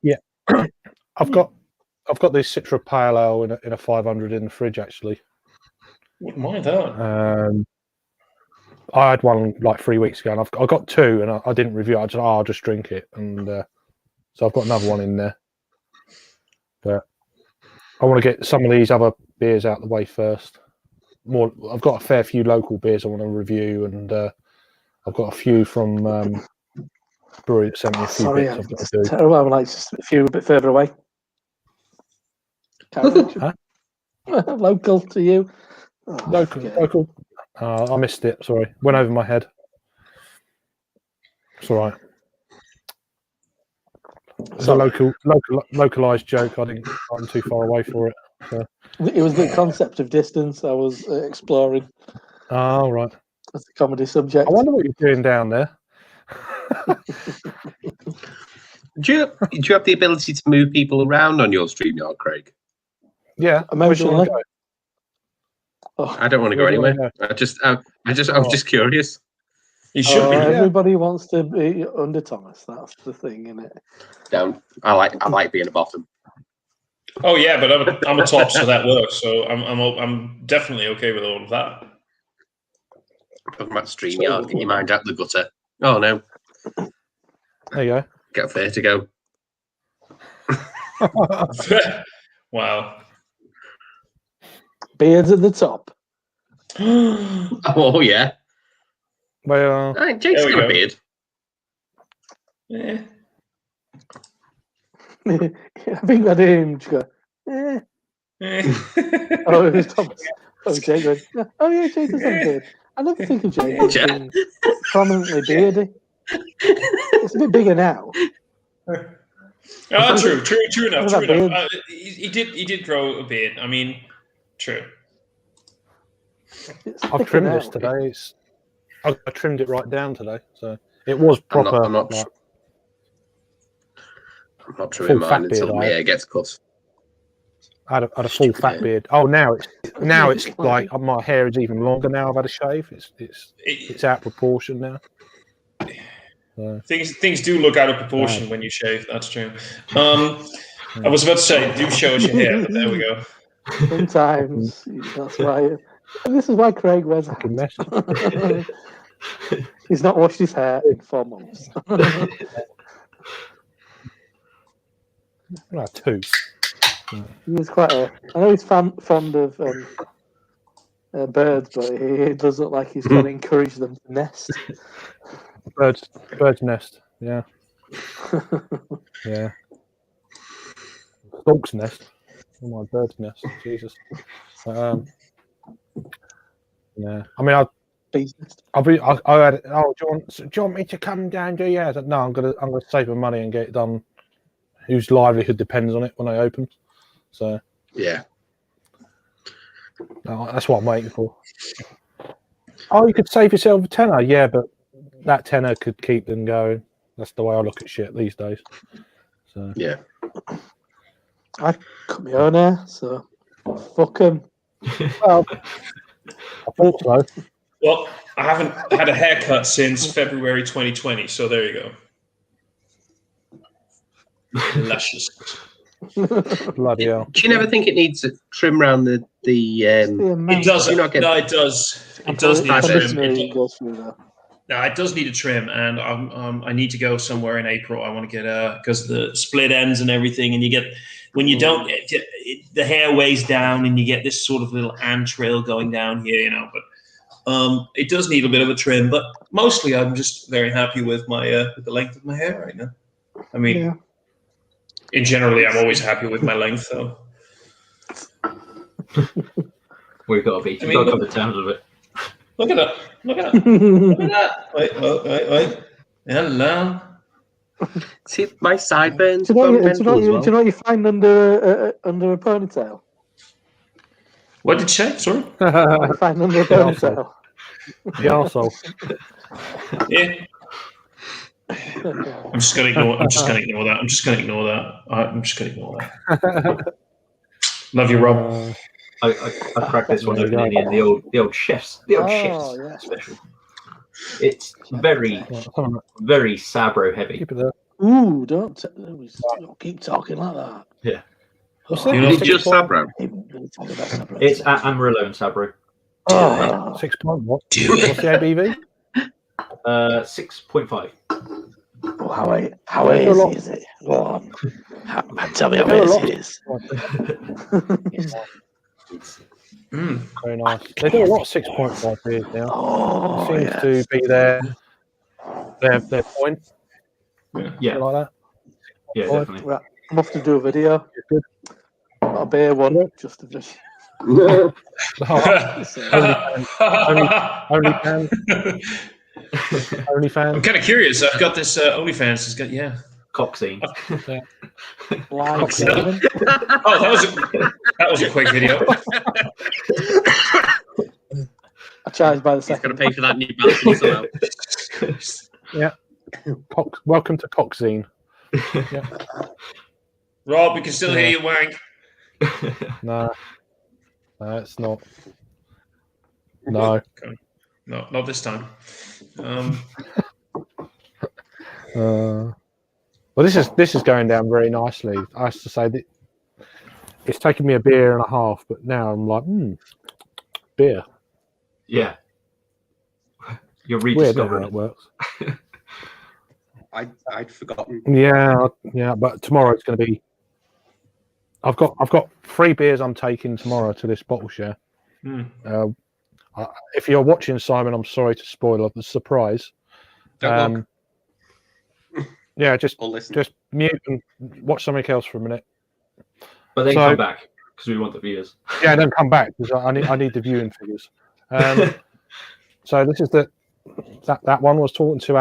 I've got this Citra Pale Ale in a 500 in the fridge actually. Wouldn't mind that. I had one like 3 weeks ago, and I got two, and I didn't review it. I'll just drink it, and so I've got another one in there. But I want to get some of these other beers out of the way first. I've got a fair few local beers I want to review, and I've got a few from brewery that sent me a few Sorry, bits I've got to do. terrible. I'm like just a few a bit further away. Huh? Local to you. Oh, Local. I missed it. Sorry, went over my head. It's all right. It's a localized joke. I'm too far away for it. So. It was the concept of distance I was exploring Oh, right. as a comedy subject. I wonder what you're doing down there. Do you have the ability to move people around on your StreamYard, Craig? Yeah. Emotionally. Oh, I don't want to go where do you anywhere. wanna I was just curious. You should be. Everybody wants to be under Thomas. That's the thing, isn't it? Don't. I like being a bottom. Oh yeah, but I'm a top, so that works. So I'm definitely okay with all of that. Talking about StreamYard, get your mind out the gutter. Oh no, There you get vertigo. Wow. Beards at the top. Oh yeah. Well, Jake's There we got a go. beard. Yeah. I think I did him just go, eh. Oh, it was Thomas. Oh, Jake went, oh yeah, Jake does have a beard. I never think of Jake as Yeah. being prominently beardy. It's a bit bigger now. Oh, true enough. What about He did grow a beard. I mean, true. It's I've thicker trimmed now. this today. I trimmed it right down today, so it was proper. I'm not full trimming fat mine until beard, my I- hair gets cut. I had a full fat beard. Oh, now it's like my hair is even longer now. I've had a shave. It's out of proportion now. So, Things do look out of proportion when you shave. That's true. I was about to say, do show us your hair, but there we go. Sometimes that's why. And this is why Craig wears a fucking hat. mess. He's not washed his hair in 4 months. No, two. He's quite a. I know he's fond of birds, but he does look like he's trying to encourage them to nest. Bird's nest. Yeah. Yeah. Stork's nest. Oh my bird's nest. Jesus. Yeah. I mean, Bee's nest. I had. Oh, do you want me to come down? Do you? Yeah. I said, no, I'm gonna save my money and get it done. Whose livelihood depends on it when I open. So Yeah. no, that's what I'm waiting for. Oh, you could save yourself a tenner. Yeah, but that tenner could keep them going. That's the way I look at shit these days. So Yeah. I cut my own hair, so fuck him. well, I thought so. Well, I haven't had a haircut since February 2020, so there you go. Luscious. Bloody hell. Do you never think it needs a trim around the It does. You're not getting- No, it does. It does need a trim. Goes through that. No, it does need a trim, and I need to go somewhere in April. I want to get because the split ends and everything, and you get when you don't, the hair weighs down, and you get this sort of little ant trail going down here, But it does need a bit of a trim, but mostly I'm just very happy with my with the length of my hair right now. I mean, Yeah. in generally, I'm always happy with my length, though. We've got to be. I We've mean, got to come to terms with it. Look at that! Look at that! Look at that! Wait! Hello. See my sideburns. Do you know fundamental as well. what you find under a ponytail? What did you say? Sorry. What you find under a ponytail? The arsehole. Yeah. I'm just gonna ignore that. I'm just gonna ignore that. Love you, Rob. I cracked this one open in the end. The old chef's Yeah. special. It's very very Sabro heavy. Keep it there. Ooh, don't keep talking like that. Yeah. What's You that? know, Is it just Sabro? Keep talking about Sabro. It's Amarillo and Sabro. Oh, 6 point what? Do What's it. the ABV? 6.5. how They do a easy lot. is it? Go on. Tell me how They do a easy lot. it is. Mm. Very nice. They do a lot of 6.5 beers now. Oh, Seems yes. to be their point. Yeah, Like that. yeah, Oh, definitely. Right, I'm off to do a video. Good. Not a beer one, Good. just to just. Oh, only I'm fans. kind of curious. I've got this OnlyFans. It's got Cock scene. Like, Seven. Oh, that was a quick video. I charge by the He's going second. to pay for that new balance as well. Welcome to Coxzine. Rob, we can still hear you wank. No, it's not. No. No, not this time. Well, this is going down very nicely. I have to say that it's taken me a beer and a half, but now I'm like, beer. Yeah. You're Weird isn't it, how rediscovering it works. I'd forgotten. Yeah, but tomorrow it's going to be. I've got 3 beers I'm taking tomorrow to this bottle share. Mm. If you're watching, Simon, I'm sorry to spoil the surprise. Don't look Yeah, just or listen. mute and watch something else for a minute. But then So- come back because we want the viewers. Yeah, then come back because I need the viewing figures. So this is that one was talking to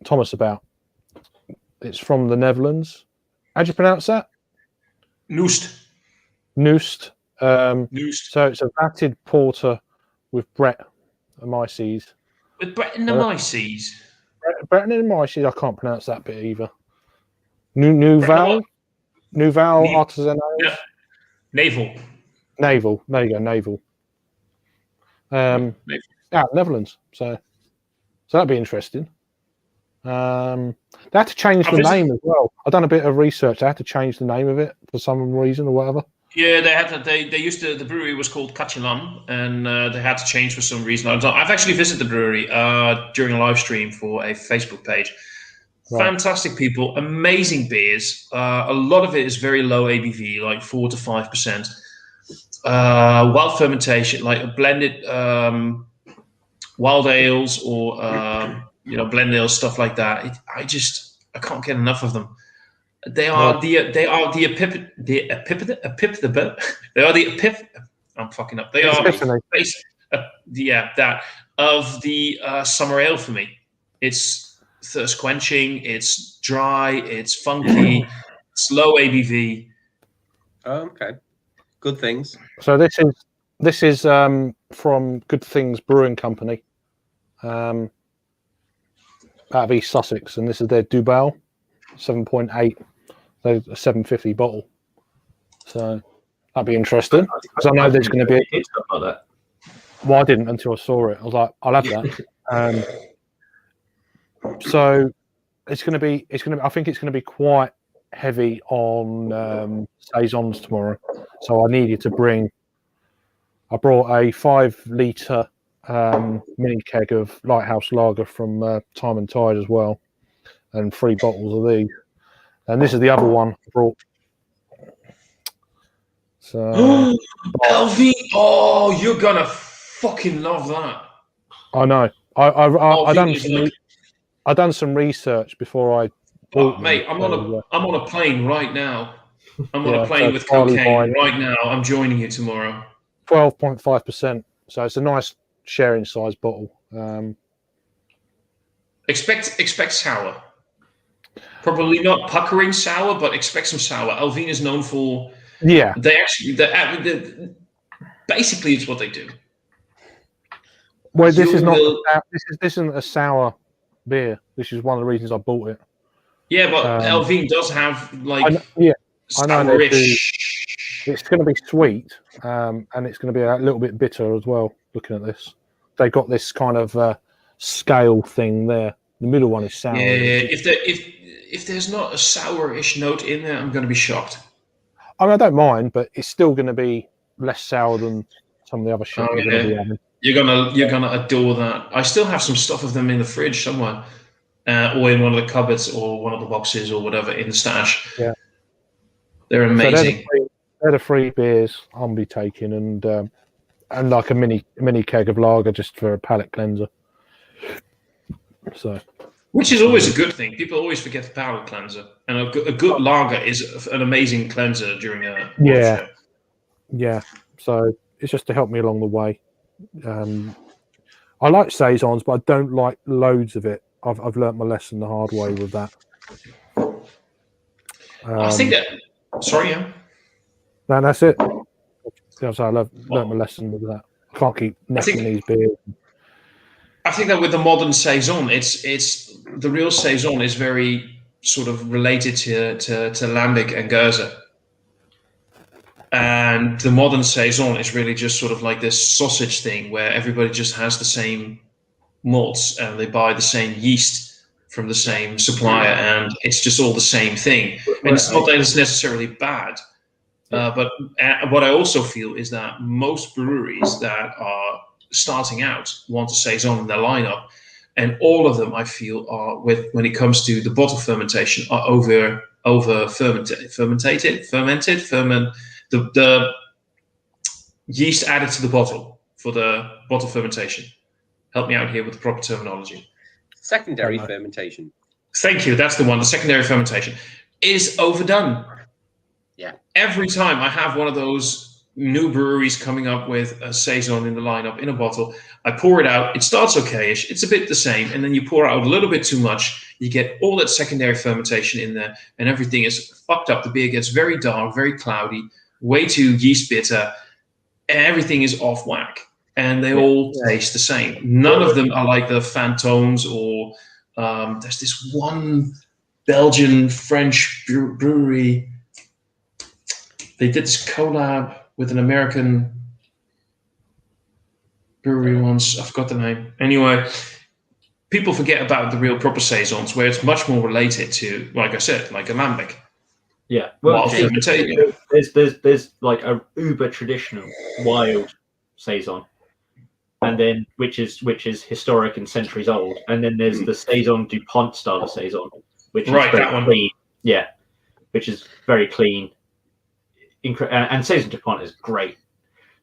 Thomas about. It's from the Netherlands. How'd you pronounce that? Noosed. Noost. Noosed. So it's a vatted porter with Brett Myces. With Brett and the Myces. Brett and Myces, I can't pronounce that bit either. Nouveau Artisanal. Yeah. Naval. Naval. There you go, Naval. Naval. Netherlands. So that'd be interesting. They had to change the name as well. I've done a bit of research. They had to change the name of it for some reason or whatever. Yeah, they had to, they used to, the brewery was called Kachilam, and they had to change for some reason. I've actually visited the brewery during a live stream for a Facebook page. Right. Fantastic people, amazing beers. A lot of it is very low ABV, like 4 to 5%. Wild fermentation, like a blended wild ales or blend ales, stuff like that. I can't get enough of them. They are I'm fucking up. They are that of the summer ale for me. It's thirst quenching. It's dry. It's funky. It's low ABV. Oh, okay. Good things. So this is from Good Things Brewing Company, out of East Sussex, and this is their Duval 7.8, so a 750 bottle. So that'd be interesting because I know there's going to be. Stuff like that. Well, I didn't until I saw it. I was like, I'll have that. So it's going to be. I think it's going to be quite heavy on saisons tomorrow. So I needed to bring. I brought a 5-litre mini keg of Lighthouse Lager from Time and Tide as well, and 3 bottles of these. And this is the other one I brought. So LV, oh, you're gonna fucking love that. I know. I done some research before I bought mate, them. I'm on a plane right now. I'm on Yeah, a plane so with Charlie cocaine Boy. right now. I'm joining you tomorrow. 12.5%. So it's a nice sharing size bottle. Expect sour. Probably not puckering sour, but expect some sour. Alvin is known for. Yeah. Basically, it's what they do. Well, this You is not. will- This isn't a sour beer. This is one of the reasons I bought it. Yeah, but Alvin does have I know they do. sourish. It's going to be sweet, and it's going to be a little bit bitter as well. Looking at this, they got this kind of scale thing there. The middle one is sour. Yeah, if there's not a sourish note in there, I'm going to be shocked. I mean, I don't mind, but it's still going to be less sour than some of the other shit Oh, we're going to be yeah. having. You're gonna adore that. I still have some stuff of them in the fridge somewhere, or in one of the cupboards, or one of the boxes, or whatever in the stash. Yeah. They're So amazing. they're the three beers I'll be taking, and like a mini keg of lager just for a palate cleanser. So, Which is always a good thing. People always forget the palate cleanser, and a good lager is an amazing cleanser during a Yeah. show. yeah. So it's just to help me along the way. I like saisons, but I don't like loads of it. I've learnt my lesson the hard way with that. I think that. Sorry, yeah. And that's it. Yeah, so I learnt my lesson with that. I can't keep necking these beers. I think that with the modern saison, it's the real saison is very sort of related to lambic and Geuze. And the modern saison is really just sort of like this sausage thing where everybody just has the same malts and they buy the same yeast from the same supplier, and it's just all the same thing. And it's not that it's necessarily bad, but what I also feel is that most breweries that are starting out want a saison in their lineup, and all of them I feel are when it comes to the bottle fermentation are over the yeast added to the bottle for the bottle fermentation. Help me out here with the proper terminology. Secondary fermentation. Thank you. That's the one. The secondary fermentation is overdone. Yeah. Every time I have one of those new breweries coming up with a saison in the lineup in a bottle, I pour it out. It starts okayish. It's a bit the same, and then you pour out a little bit too much. You get all that secondary fermentation in there, and everything is fucked up. The beer gets very dark, very cloudy, way too yeast bitter, and everything is off whack. And they all taste the same. None of them are like the Phantoms or there's this one Belgian French brewery. They did this collab with an American brewery once. I forgot the name. Anyway, people forget about the real proper saisons, where it's much more related to, like I said, like a lambic. Yeah, well, fermentation. There's like a uber traditional wild saison, and then which is historic and centuries old, and then there's the Saison DuPont style of saison, which is very clean. Yeah, which is very clean. And Saison DuPont is great.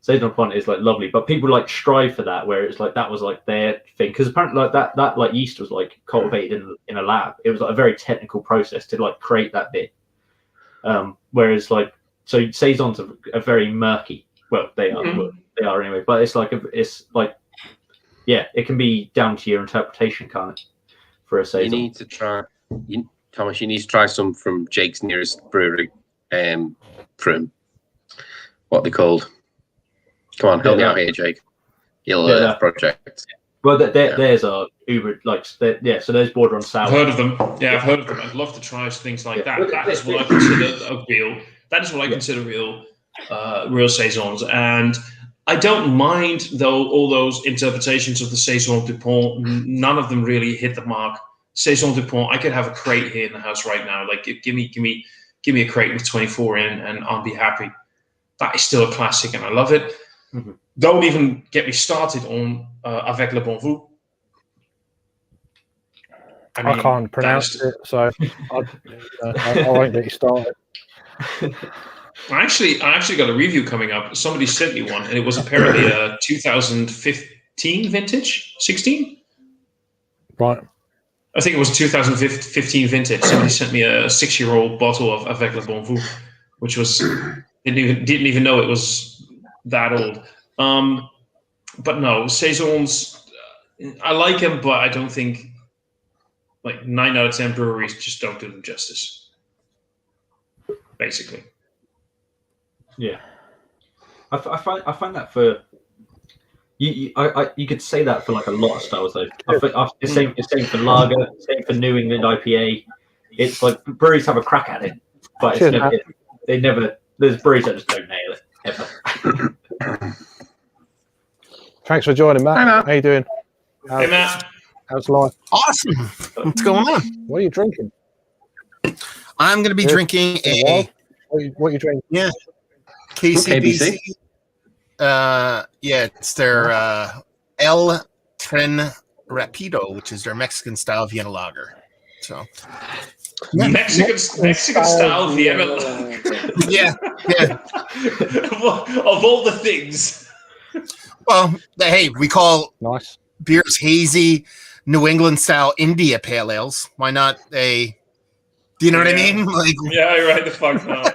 Saison DuPont is like lovely, but people like strive for that, where it's like that was like their thing, because apparently like that like yeast was like cultivated in a lab. It was like a very technical process to like create that bit. Whereas like so saisons are very murky. Well, they are. Mm-hmm. Well, they are anyway. But it's like yeah, it can be down to your interpretation, can't it? For a saison, you need to try, Thomas. You need to try some from Jake's nearest brewery. From what they called. Come on, help me out here, Jake. You'll project. Well, theirs are uber like so there's border on sour. I've heard of them. Yeah, I've heard of them. I'd love to try things like that. That is what I consider a real. That is what I consider real saisons, and I don't mind though all those interpretations of the Saison DuPont. None of them really hit the mark. Saison DuPont. I could have a crate here in the house right now. Like, give me a crate with 24 in, and I'll be happy. That is still a classic, and I love it. Mm-hmm. Don't even get me started on Avec le Bon Vou. I can't pronounce it, so I won't get you started. I actually got a review coming up. Somebody sent me one, and it was apparently a 2015 vintage, 16. Right. I think it was 2015 vintage. Somebody sent me a 6-year-old bottle of Avec le Bon Vou, which was didn't even know it was that old. But no, saisons. I like them, but I don't think like 9 out of 10 breweries just don't do them justice. Basically. Yeah, I find that for you could say that for like a lot of styles though. It's same for lager, same for New England IPA. It's like breweries have a crack at it, but there's breweries that just don't nail it ever. Thanks for joining, Matt. Hi, Matt. How you doing? Hey, Matt. How's life? Awesome. What's going on? What are you drinking? I'm going to be drinking What are you drinking? KCBC It's their El Tren Rapido, which is their Mexican style Vienna lager. So Mexican style Vienna. yeah. Of all the things. Well, hey, we call Nice. beers hazy New England style India pale ales. Why not a? Do you know what I mean? Like, Yeah, right. The fuck not.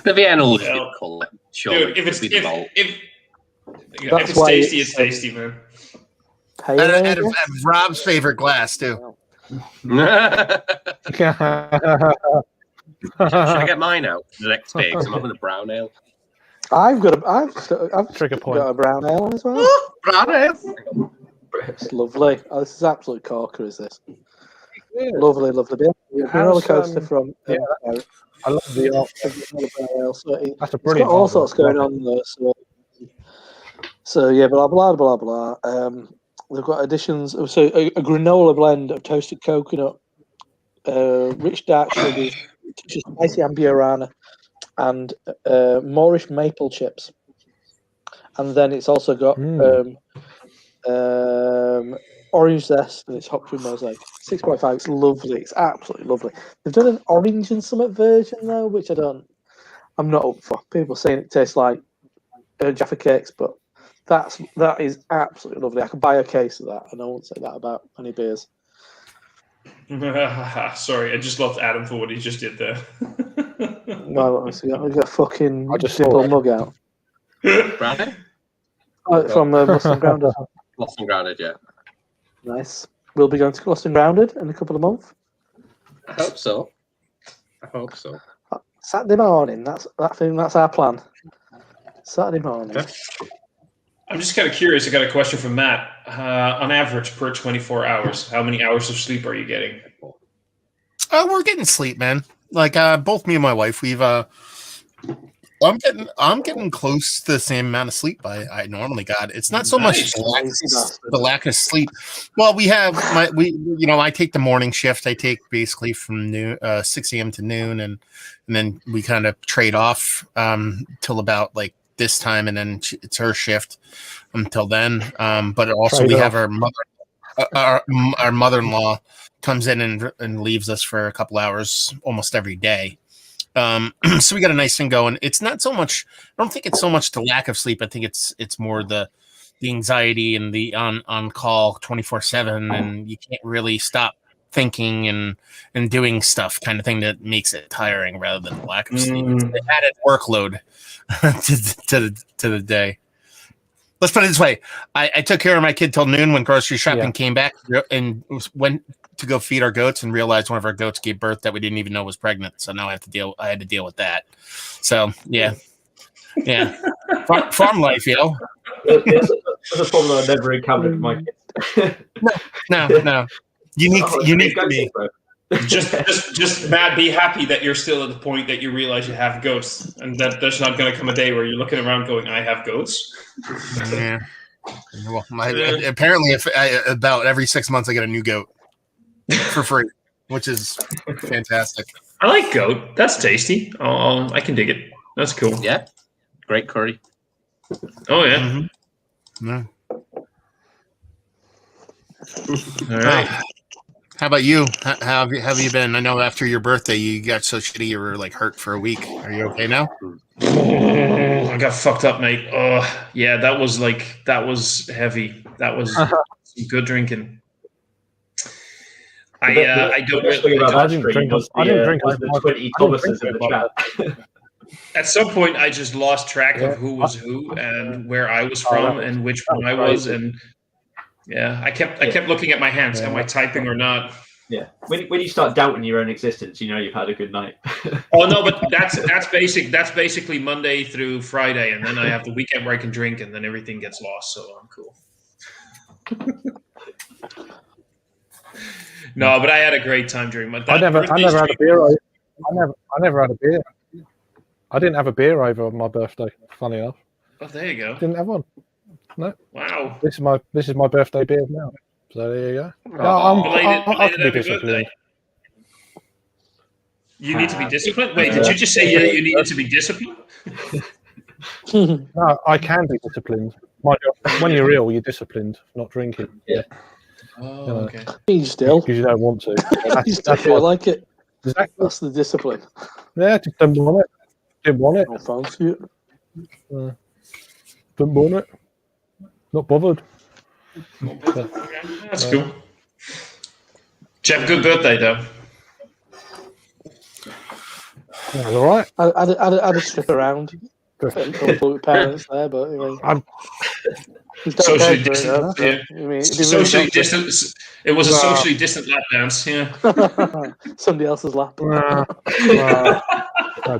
The Vienna looks Yeah. cool. Sure, Dude, if it's That's why tasty, it's, it's tasty, man. Pale and ale? Rob's favorite glass too. Should I get mine out the next day? 'Cause I'm having a brown ale. I've Trigger point. got a brown ale as well. Brown ale. It's lovely. Oh, this is absolute corker, is this? Yeah. Lovely beer. We're How's, roller coaster from yeah, I love the art. so it's That's a got brilliant. all art. sorts going on there. So yeah, blah blah blah blah. They've got additions. So a granola blend of toasted coconut, rich dark sugars, just spicy ambiorana, and Moorish maple chips. And then it's also got orange zest, and it's hopped with mosaic. 6.5. It's lovely. It's absolutely lovely. They've done an orange and summit version though, which I'm not up for. People saying it tastes like Jaffa cakes, but that is absolutely lovely. I could buy a case of that, and I won't say that about any beers. Sorry, I just loved Adam for what he just did there. Well, we got a fucking I just simple saw mug out Brown from Lost and Grounded. Lost and grounded, yeah. Nice. We'll be going to Lost and Grounded in a couple of months. I hope so. Saturday morning. That's our plan. Saturday morning. Okay. I'm just kind of curious. I got a question from Matt. On average, per 24 hours, how many hours of sleep are you getting? We're getting sleep, man. Like both me and my wife, we've I'm getting close to the same amount of sleep I normally got. It's not so much the lack of sleep. Well, I take the morning shift. I take basically from 6 a.m. to noon, and then we kind of trade off till about like this time, and then it's her shift until then. But also Trade we off. have our mother-in-law comes in and leaves us for a couple hours almost every day. So we got a nice thing going. It's not so much. I don't think it's so much the lack of sleep. I think it's more the anxiety and the on call 24/7, and you can't really stop thinking and doing stuff kind of thing that makes it tiring rather than the lack of sleep. It's the added workload to the day. Let's put it this way. I took care of my kid till noon when grocery shopping came back and went to go feed our goats and realized one of our goats gave birth that we didn't even know was pregnant. So now I had to deal with that. So yeah. Farm life, yo. That's a problem I never encountered with my kids. No. Unique to me. Just Matt, be happy that you're still at the point that you realize you have goats, and that there's not going to come a day where you're looking around going, "I have goats." Yeah. Well, apparently, about every 6 months, I get a new goat for free, which is fantastic. I like goat. That's tasty. I can dig it. That's cool. Yeah. Great curry. Oh yeah. Mm-hmm. Yeah. All right. How about you? How have you been? I know after your birthday, you got so shitty you were like hurt for a week. Are you okay now? Oh, I got fucked up, mate. Oh, yeah, that was heavy. That was some good drinking. I don't. I didn't drink. I didn't drink. The 20 Thomases in the chat. At some point, I just lost track of who was who and where I was from and which one I was, and I kept looking at my hands. Am I typing or not? Yeah. When you start doubting your own existence, you know you've had a good night. Oh no, but that's basic. That's basically Monday through Friday, and then I have the weekend where I can drink, and then everything gets lost. So I'm cool. No, but I had a great time during my. I never had a beer. I never had a beer. I didn't have a beer over my birthday. Funny enough. Oh, there you go. Didn't have one. No. Wow. This is my birthday beer now. So there you go. I can be disciplined. You need to be disciplined? Wait, did you just say you needed to be disciplined? No, I can be disciplined. Mind you, when you're ill, you're disciplined, not drinking. Yeah. Oh, okay. You still. Because you don't want to. You still feel like it. Exactly. That's the discipline. Yeah, just don't want it. Didn't want it. I fancy it. Didn't want it. Not bothered. That's cool. Did you have a good birthday, though? That was all right. I'd strip around. With parents there, but he's not Socially dead, distant. so, Yeah. I mean, it'd be really Socially not to- distant. It was a socially distant lap dance. Yeah. Somebody else's lap. No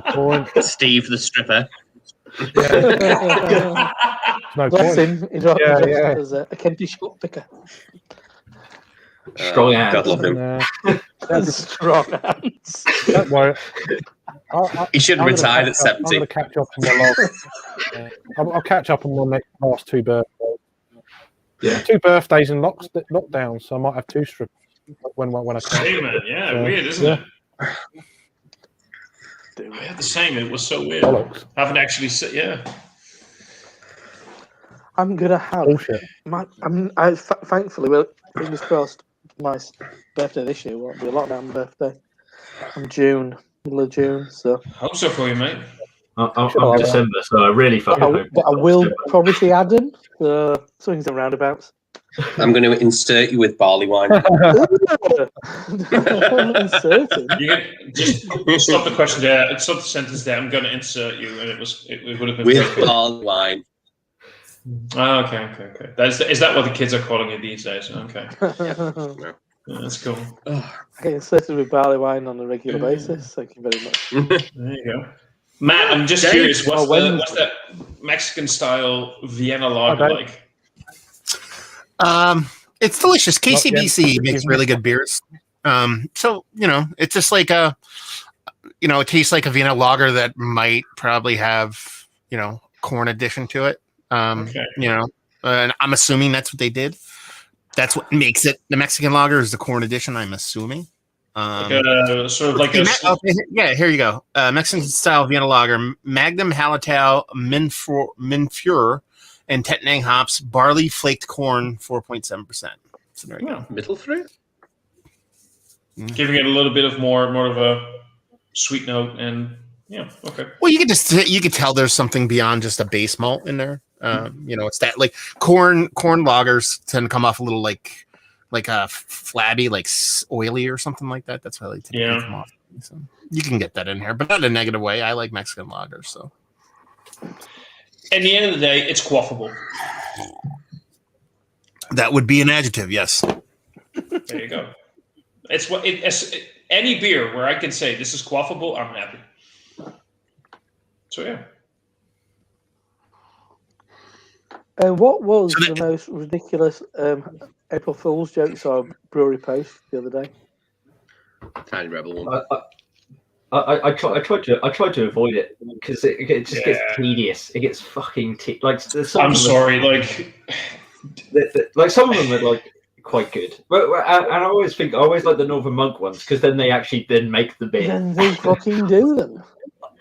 point. Steve the stripper. No Bless point. him. He's right Yeah. as a Kentish foot picker. Strong hands. God love him. No, Strong hands. don't worry. He should have I'm gonna retired at catch up- I'm 70. going to catch up on my last. I'll catch up on my last 2 birthdays. Yeah. 2 birthdays in lockdown, so I might have 2 strips when I can. Hey, man. Yeah, So, weird, isn't yeah. it? I had the same. It was so weird. Bollocks. Haven't actually said. Yeah. I'm gonna have Bullshit. thankfully, well, fingers crossed, my birthday this year won't be a lockdown birthday. I'm June, middle of June, so Hope so for you, mate. I'm December, so I really fucking hope. but I will probably see Adam. So swings and roundabouts. I'm going to insert you with barley wine. Uncertain. You can just stop the question there. Stop the sentence there. I'm going to insert you, and it would have been With perfect. barley wine. Oh, okay. Is that what the kids are calling it these days? Okay, yeah, that's cool. I get inserted with barley wine on a regular basis. Thank you very much. There you go. Matt, I'm just Dave, curious. What's when- that Mexican style Vienna lager Okay. like? It's delicious. KCBC yet. makes really good beers. So it's just like it tastes like a Vienna lager that might probably have corn addition to it. Okay. And I'm assuming that's what they did. That's what makes it the Mexican lager is the corn addition. I'm assuming. Sort of like a. Yeah, here you go. Mexican style Vienna lager, Magnum Hallertau, Minfure, and Tettnang hops, barley, flaked corn, 4.7%. So there you go. Middle fruit? Giving it a little bit of more of a sweet note, and yeah, okay. Well, you could tell there's something beyond just a base malt in there. It's that like corn lagers tend to come off a little like flabby, like oily or something like that. That's why they tend to come off. So you can get that in here, but not in a negative way. I like Mexican lagers, so. At the end of the day, it's quaffable. That would be an adjective, yes. There you go. It's any beer where I can say this is quaffable, I'm happy. So yeah. What was the most ridiculous April Fool's joke you saw on Brewery Post the other day? Tiny Rebel one. I tried to avoid it because it just gets tedious. It gets fucking there's some I'm of them sorry, like like some of them are like quite good, but and I always like the Northern Monk ones because then they actually make the beer. Then they fucking do them.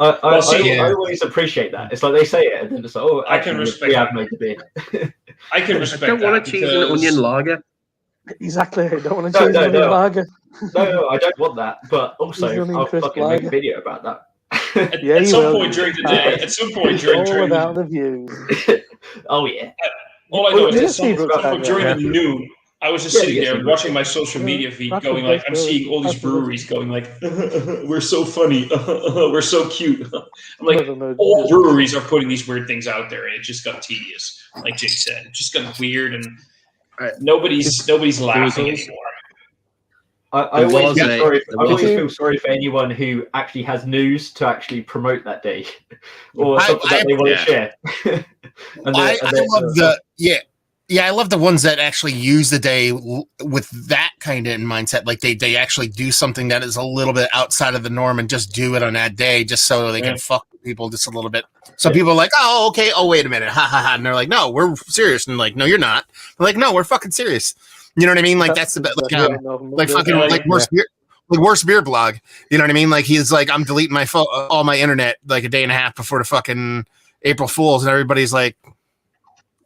I yeah. always appreciate that. It's like they say it and then it's like, oh, I can actually, respect we have that. made the beer. I can respect I don't that. want a cheese and because- onion lager. Exactly. I don't want to No, change no, the no. lager. No, I don't want that. But also, He's running I'll crisp fucking make a lager. video about that. Yeah, At you some will. point during the day, at some point during All about the views. Oh yeah. all I know is Well, at some yeah, point during the noon, I was just Yeah, sitting you get there some watching my social media feed, That's going the like, best I'm brewery. seeing all these That's the best. breweries going like, we're so funny, we're so cute. I'm like, Never know. all breweries are putting these weird things out there, and it just got tedious. Like Jake said, it just got weird, and nobody's laughing anymore. I There always was feel a- sorry. there I always was- feel sorry for anyone who actually has news to actually promote that day, or something that they want to share. And I then- love I love the ones that actually use the day with that kind of mindset. Like they actually do something that is a little bit outside of the norm and just do it on that day, just so they can fuck with people just a little bit. So people are like, oh, okay. Oh, wait a minute. Ha ha ha. And they're like, no, we're serious. And like, no, you're not. They're like, no, we're fucking serious. You know what I mean? Like that's the best. Like fucking like worst beer blog. You know what I mean? Like he's like, I'm deleting my all my internet like a day and a half before the fucking April Fools, and everybody's like,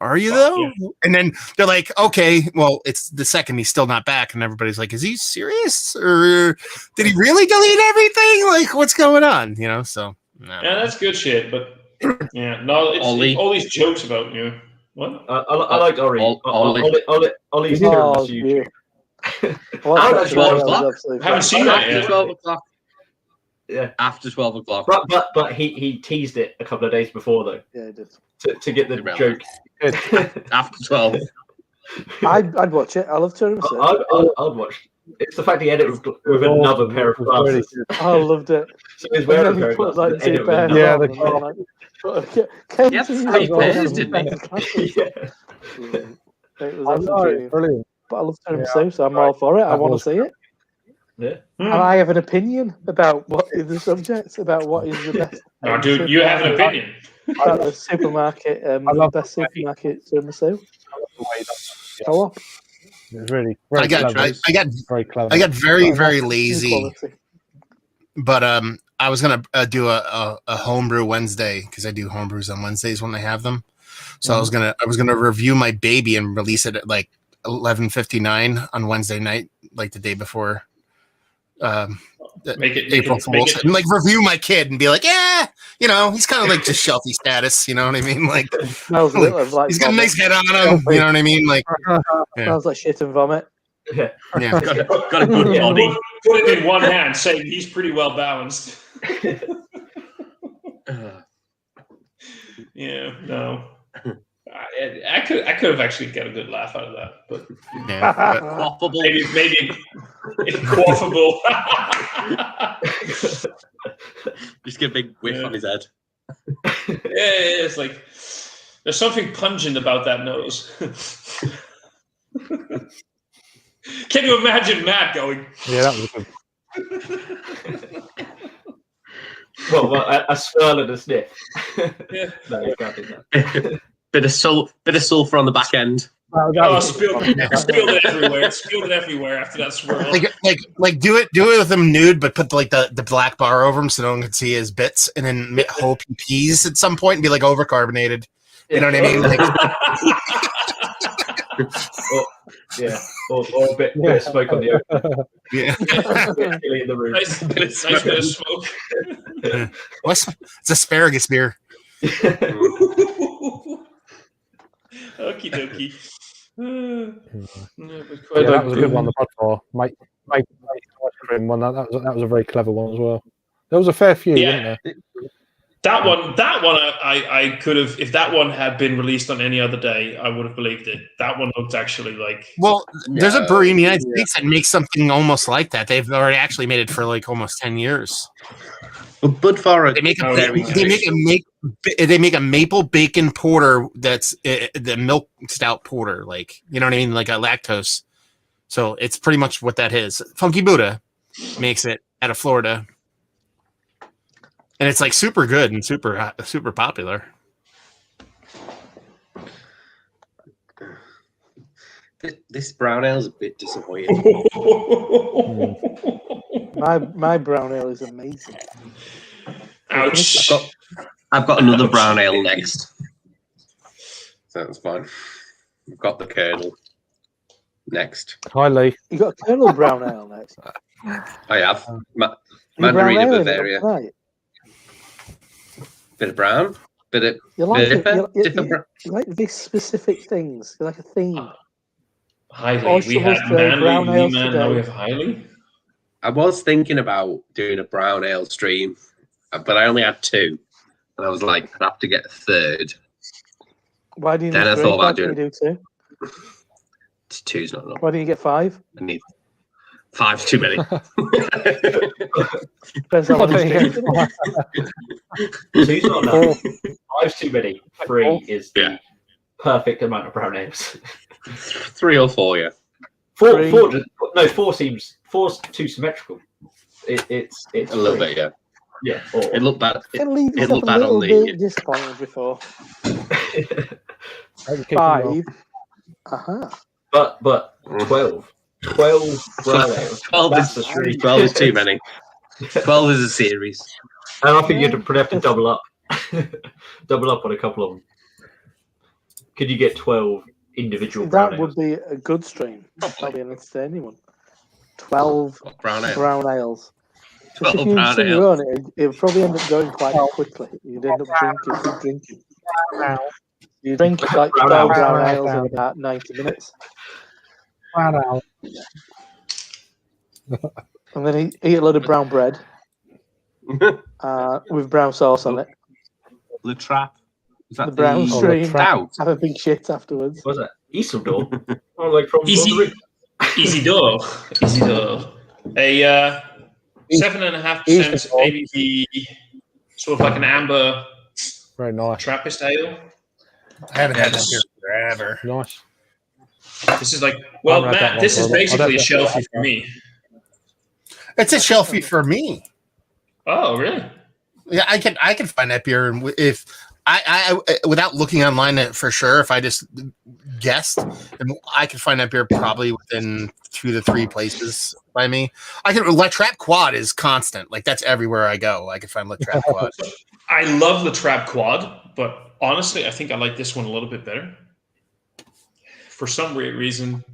"Are you though?" Yeah. And then they're like, "Okay, well, it's the second he's still not back," and everybody's like, "Is he serious, or did he really delete everything? Like, what's going on?" You know, so no. Yeah, that's good shit. But yeah, no, it's Ollie. all these jokes about you. What? I like Ori. Ollie. Ollie's Oh, huge. yeah. How Well, much that's more really o'clock? absolutely I haven't fine. seen that After yet. 12 o'clock. Yeah. After 12 o'clock. But he teased it a couple of days before though Yeah, it did. to get the Remember. joke. After 12. I'd watch it. I love Tiramisu. I'd watch. It's the fact he edited with another pair of glasses. I loved it. So he's And wearing then a he pair of put like glasses. two edit with pairs another. Yeah, on, the- and I'm like, Ken, Yeah, Ken, three you've got pairs, some didn't better he? glasses. Yeah. It was I know, absolutely brilliant. brilliant. But I love Tiramisu, so I'm all for it. I That want to was see it. Yeah. And I have an opinion about what is the subject, about what is the best. No, dude, you have an opinion. About the supermarket, love best the way- supermarket tiramisu. The way that- Co-op. It's really very I got clever. very Got very enough lazy. quality. But I was gonna do a homebrew Wednesday because I do homebrews on Wednesdays when I have them. So I was gonna review my baby and release it at like 11:59 on Wednesday night, like the day before Make it April make Fools, it- and like review my kid and be like, yeah, you know, he's kind of like just shelfie status, you know what I mean? Like Smells a little like he's got a vomit. nice head on him, you know what I mean? Like yeah. Smells like shit and vomit. Yeah. yeah. Got a good Yeah. body. Put it in one hand, saying he's pretty well balanced. Yeah, no. I could have actually got a good laugh out of that, but Yeah, but- Quaffable. maybe it's quaffable. Just get a big whiff Yeah. on his head. Yeah, it's like there's something pungent about that nose. Can you imagine Matt going? Yeah, that was good. Well, a swirl and a sniff. Yeah. No, you can't do that. Bit of sulfur on the back end. Oh, spilled it everywhere. Spilled it everywhere after that swirl. like do it with him nude, but put like the black bar over him so no one can see his bits, and then hope he pees at some point and be like overcarbonated. You know what I mean? Like, Yeah, or a bit of smoke on the open. yeah. Particularly in the room. nice bit of smoke. What's it's asparagus beer? Okie dokie. Yeah, that was a good one. The Podfor, Mike ice cream one. That was a very clever one as well. There was a fair few, Yeah. wasn't there? That one, I could have. If that one had been released on any other day, I would have believed it. That one looked actually like. Well, there's a No. brewery in the United States that makes something almost like that. They've already actually made it for like almost 10 years. But Budvar, They make a very they make a maple bacon porter that's the milk stout porter, like you know what I mean, like a lactose. So it's pretty much what that is. Funky Buddha makes it out of Florida, and it's like super good and super popular. this brown ale's a bit disappointing. My brown ale is amazing. Ouch. I've got another brown ale next. So that's fine. I've got the Colonel next. Hi, Lee. You got a Colonel brown ale next. I have Any Mandarina brown ale in it Bavaria. tonight? Bit of brown, bit of You like it, different, different brown. you like these specific things. You like a theme. Highly. Or We had supposed to have brown Manly, ales Lee-Man, now we today. have Highly. I was thinking about doing a brown ale stream, but I only had two, and I was like, I'd have to get a third. Why do you Then need I three? thought Why about don't you do two? Two's not enough. Why don't you get five? I need five's too many. Depends how many drinks. Two's not enough. Five's too many. Three is the Yeah. perfect amount of brown ales. 3 or 4, yeah. Three. Four's too symmetrical. It's A little bit, yeah. Yeah. It looked bad. Can leave It yourself looked a bad little on the. bit disappointed before. Kicking off. 5. Uh-huh. but 12 brown ales. 12 That's is, a treat. 12 is too many. 12 is a series. And I think you'd probably have to double up. Double up on a couple of them. Could you get 12 individual brown That would ales? be a good stream. That'd be an entertaining one. 12 Brown ale. brown ales. Just 12 if you brown sing ale. your own, it would probably end up going quite quickly. You'd end up drinking. You drink like Brown 12 ale. brown ales in about 90 minutes. Wow. And then eat a load of brown bread with brown sauce on it. The Trap. Is that The brown the stream. Out? Have a big shit afterwards. What was that? Isildur? Oh, like from Easy. Lord of the Easy door. Easy door. A 7.5% ABV, sort of like an amber Very nice. Trappist ale. I haven't had that Yes. beer forever. Nice. This is like, well, I've had that Matt, one this for is a while. basically a I've had shelfie for me. It's a shelfie for me. Oh, really? Yeah, I can find that beer, and if I without looking online for sure, if I just guessed, and I could find that beer probably within 2 to 3 places by me. La Trappe Quad is constant, like that's everywhere I go. I can find La Trappe Quad. I love the Trap Quad, but honestly, I think I like this one a little bit better. For some weird reason,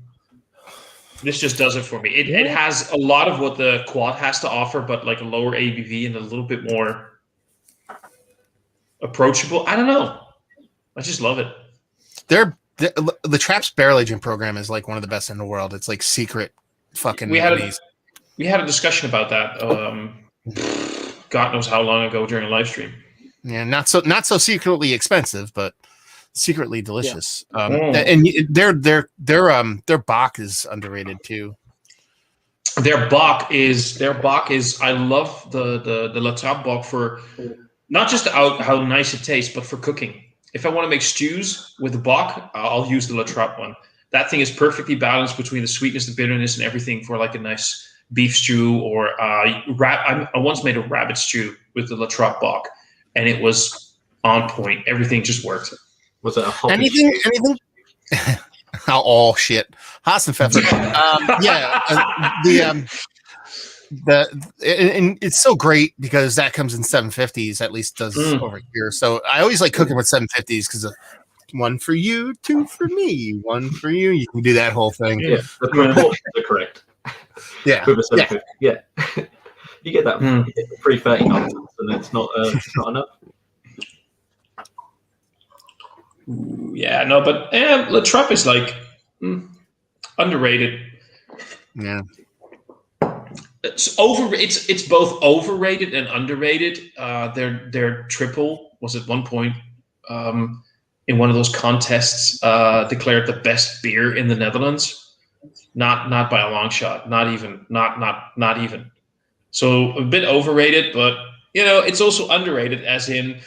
this just does it for me. It has a lot of what the Quad has to offer, but like a lower ABV and a little bit more approachable. I don't know. I just love it. The Trap's barrel aging program is like one of the best in the world. It's like secret fucking We had amazing. We had a discussion about that. God knows how long ago during a live stream. Yeah, not so secretly expensive, but secretly delicious. Mm. And their Bach is underrated too. Their Bach is I love the La Trappe Bach for not just how nice it tastes, but for cooking. If I want to make stews with the Bach, I'll use the La Trappe one. That thing is perfectly balanced between the sweetness, the bitterness, and everything for like a nice beef stew or I once made a rabbit stew with the La Trappe Bach, and it was on point. Everything just worked. Was it a hot Anything? Oh shit, Hassenpfeffer. And it's so great because that comes in 750s. At least does over here. So I always like cooking with 750s because one for you, 2 for me, 1 for you. You can do that whole thing. Yeah, the proportions are correct. Yeah. With a 750. Yeah. You get that 330 nonsense, and it's not enough. Yeah, no, but La Trappe is like underrated. Yeah. It's both overrated and underrated. Their triple was at one point in one of those contests declared the best beer in the Netherlands. Not by a long shot. Not even. So a bit overrated, but it's also underrated as in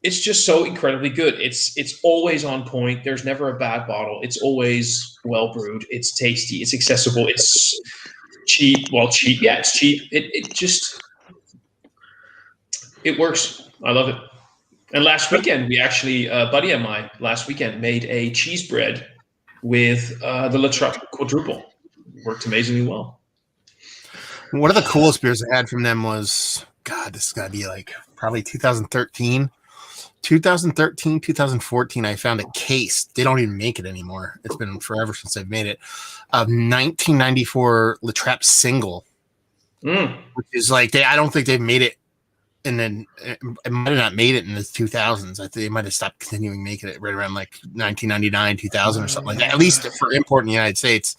it's just so incredibly good. It's always on point. There's never a bad bottle. It's always well brewed. It's tasty. It's accessible. It's cheap. Well, cheap. Yeah, it's cheap. It works. I love it. And last weekend, we actually, a buddy of mine last weekend made a cheese bread with the La Trappe quadruple. Worked amazingly well. One of the coolest beers I had from them was, God, this has got to be like probably 2013. 2014, I found a case. They don't even make it anymore. It's been forever since they've made it. Of 1994 La Trappe single, which is like I don't think they've made it. And then it might have not made it in the 2000s. I think they might have stopped continuing making it right around like 1999, 2000 or something like that. At least for import in the United States.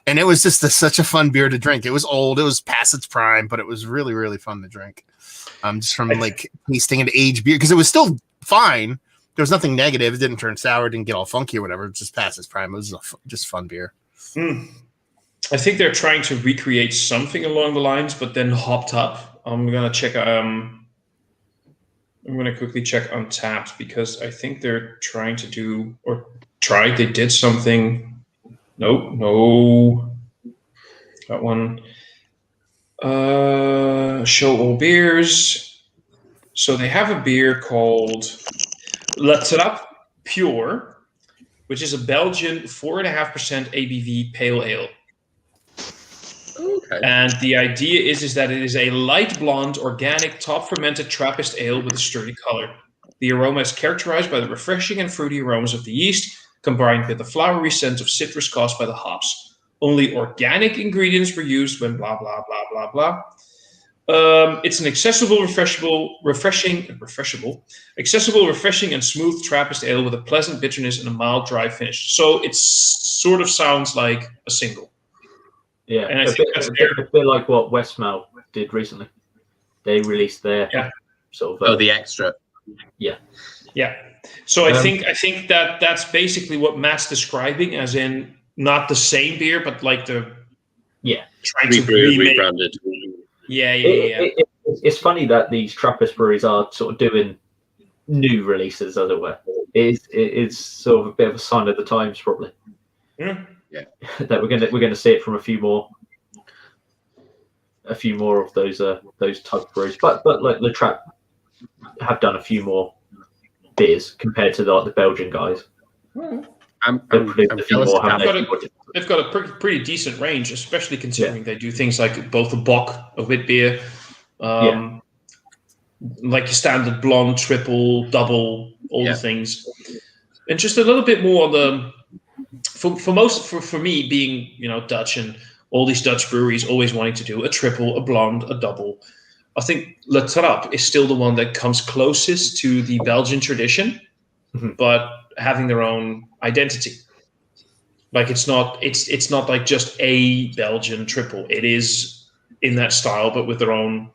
And it was just such a fun beer to drink. It was old. It was past its prime, but it was really, really fun to drink. Just from like tasting an aged beer because it was still fine. There was nothing negative. It didn't turn sour. Didn't get all funky or whatever. It was just past its prime. It was just fun beer. I think they're trying to recreate something along the lines, but then hopped up. I'm gonna check. I'm gonna quickly check Untapped because I think they're trying to do or tried. They did something. No. That one. Show all beers. So they have a beer called La Trappe Pure, which is a Belgian 4.5% ABV pale ale. Okay. And the idea is that it is a light blonde, organic, top fermented Trappist ale with a sturdy color. The aroma is characterized by the refreshing and fruity aromas of the yeast, combined with the flowery scent of citrus caused by the hops. Only organic ingredients were used when blah blah blah blah blah. It's an accessible, refreshing, and smooth Trappist ale with a pleasant bitterness and a mild, dry finish. So it sort of sounds like a single. Yeah, And I a think bit, that's a bit like what Westmail did recently. They released their sort of the extra. Yeah. So I think that's basically what Matt's describing, as in not the same beer, but like trying to remake. Rebranded. Yeah. It's funny that these Trappist breweries are sort of doing new releases, as it were. It's sort of a bit of a sign of the times, probably. Yeah. That we're gonna see it from a few more of those type of breweries. But like Le Trap have done a few more beers compared to the Belgian guys. They've got a pretty decent range, especially considering they do things like both a bock, a wit beer, like a standard blonde, triple, double, all the things, and just a little bit more on the. For me being Dutch and all these Dutch breweries always wanting to do a triple, a blonde, a double. I think Le Trappe is still the one that comes closest to the Belgian tradition, but having their own identity. Like it's not like just a Belgian triple. It is in that style, but with their own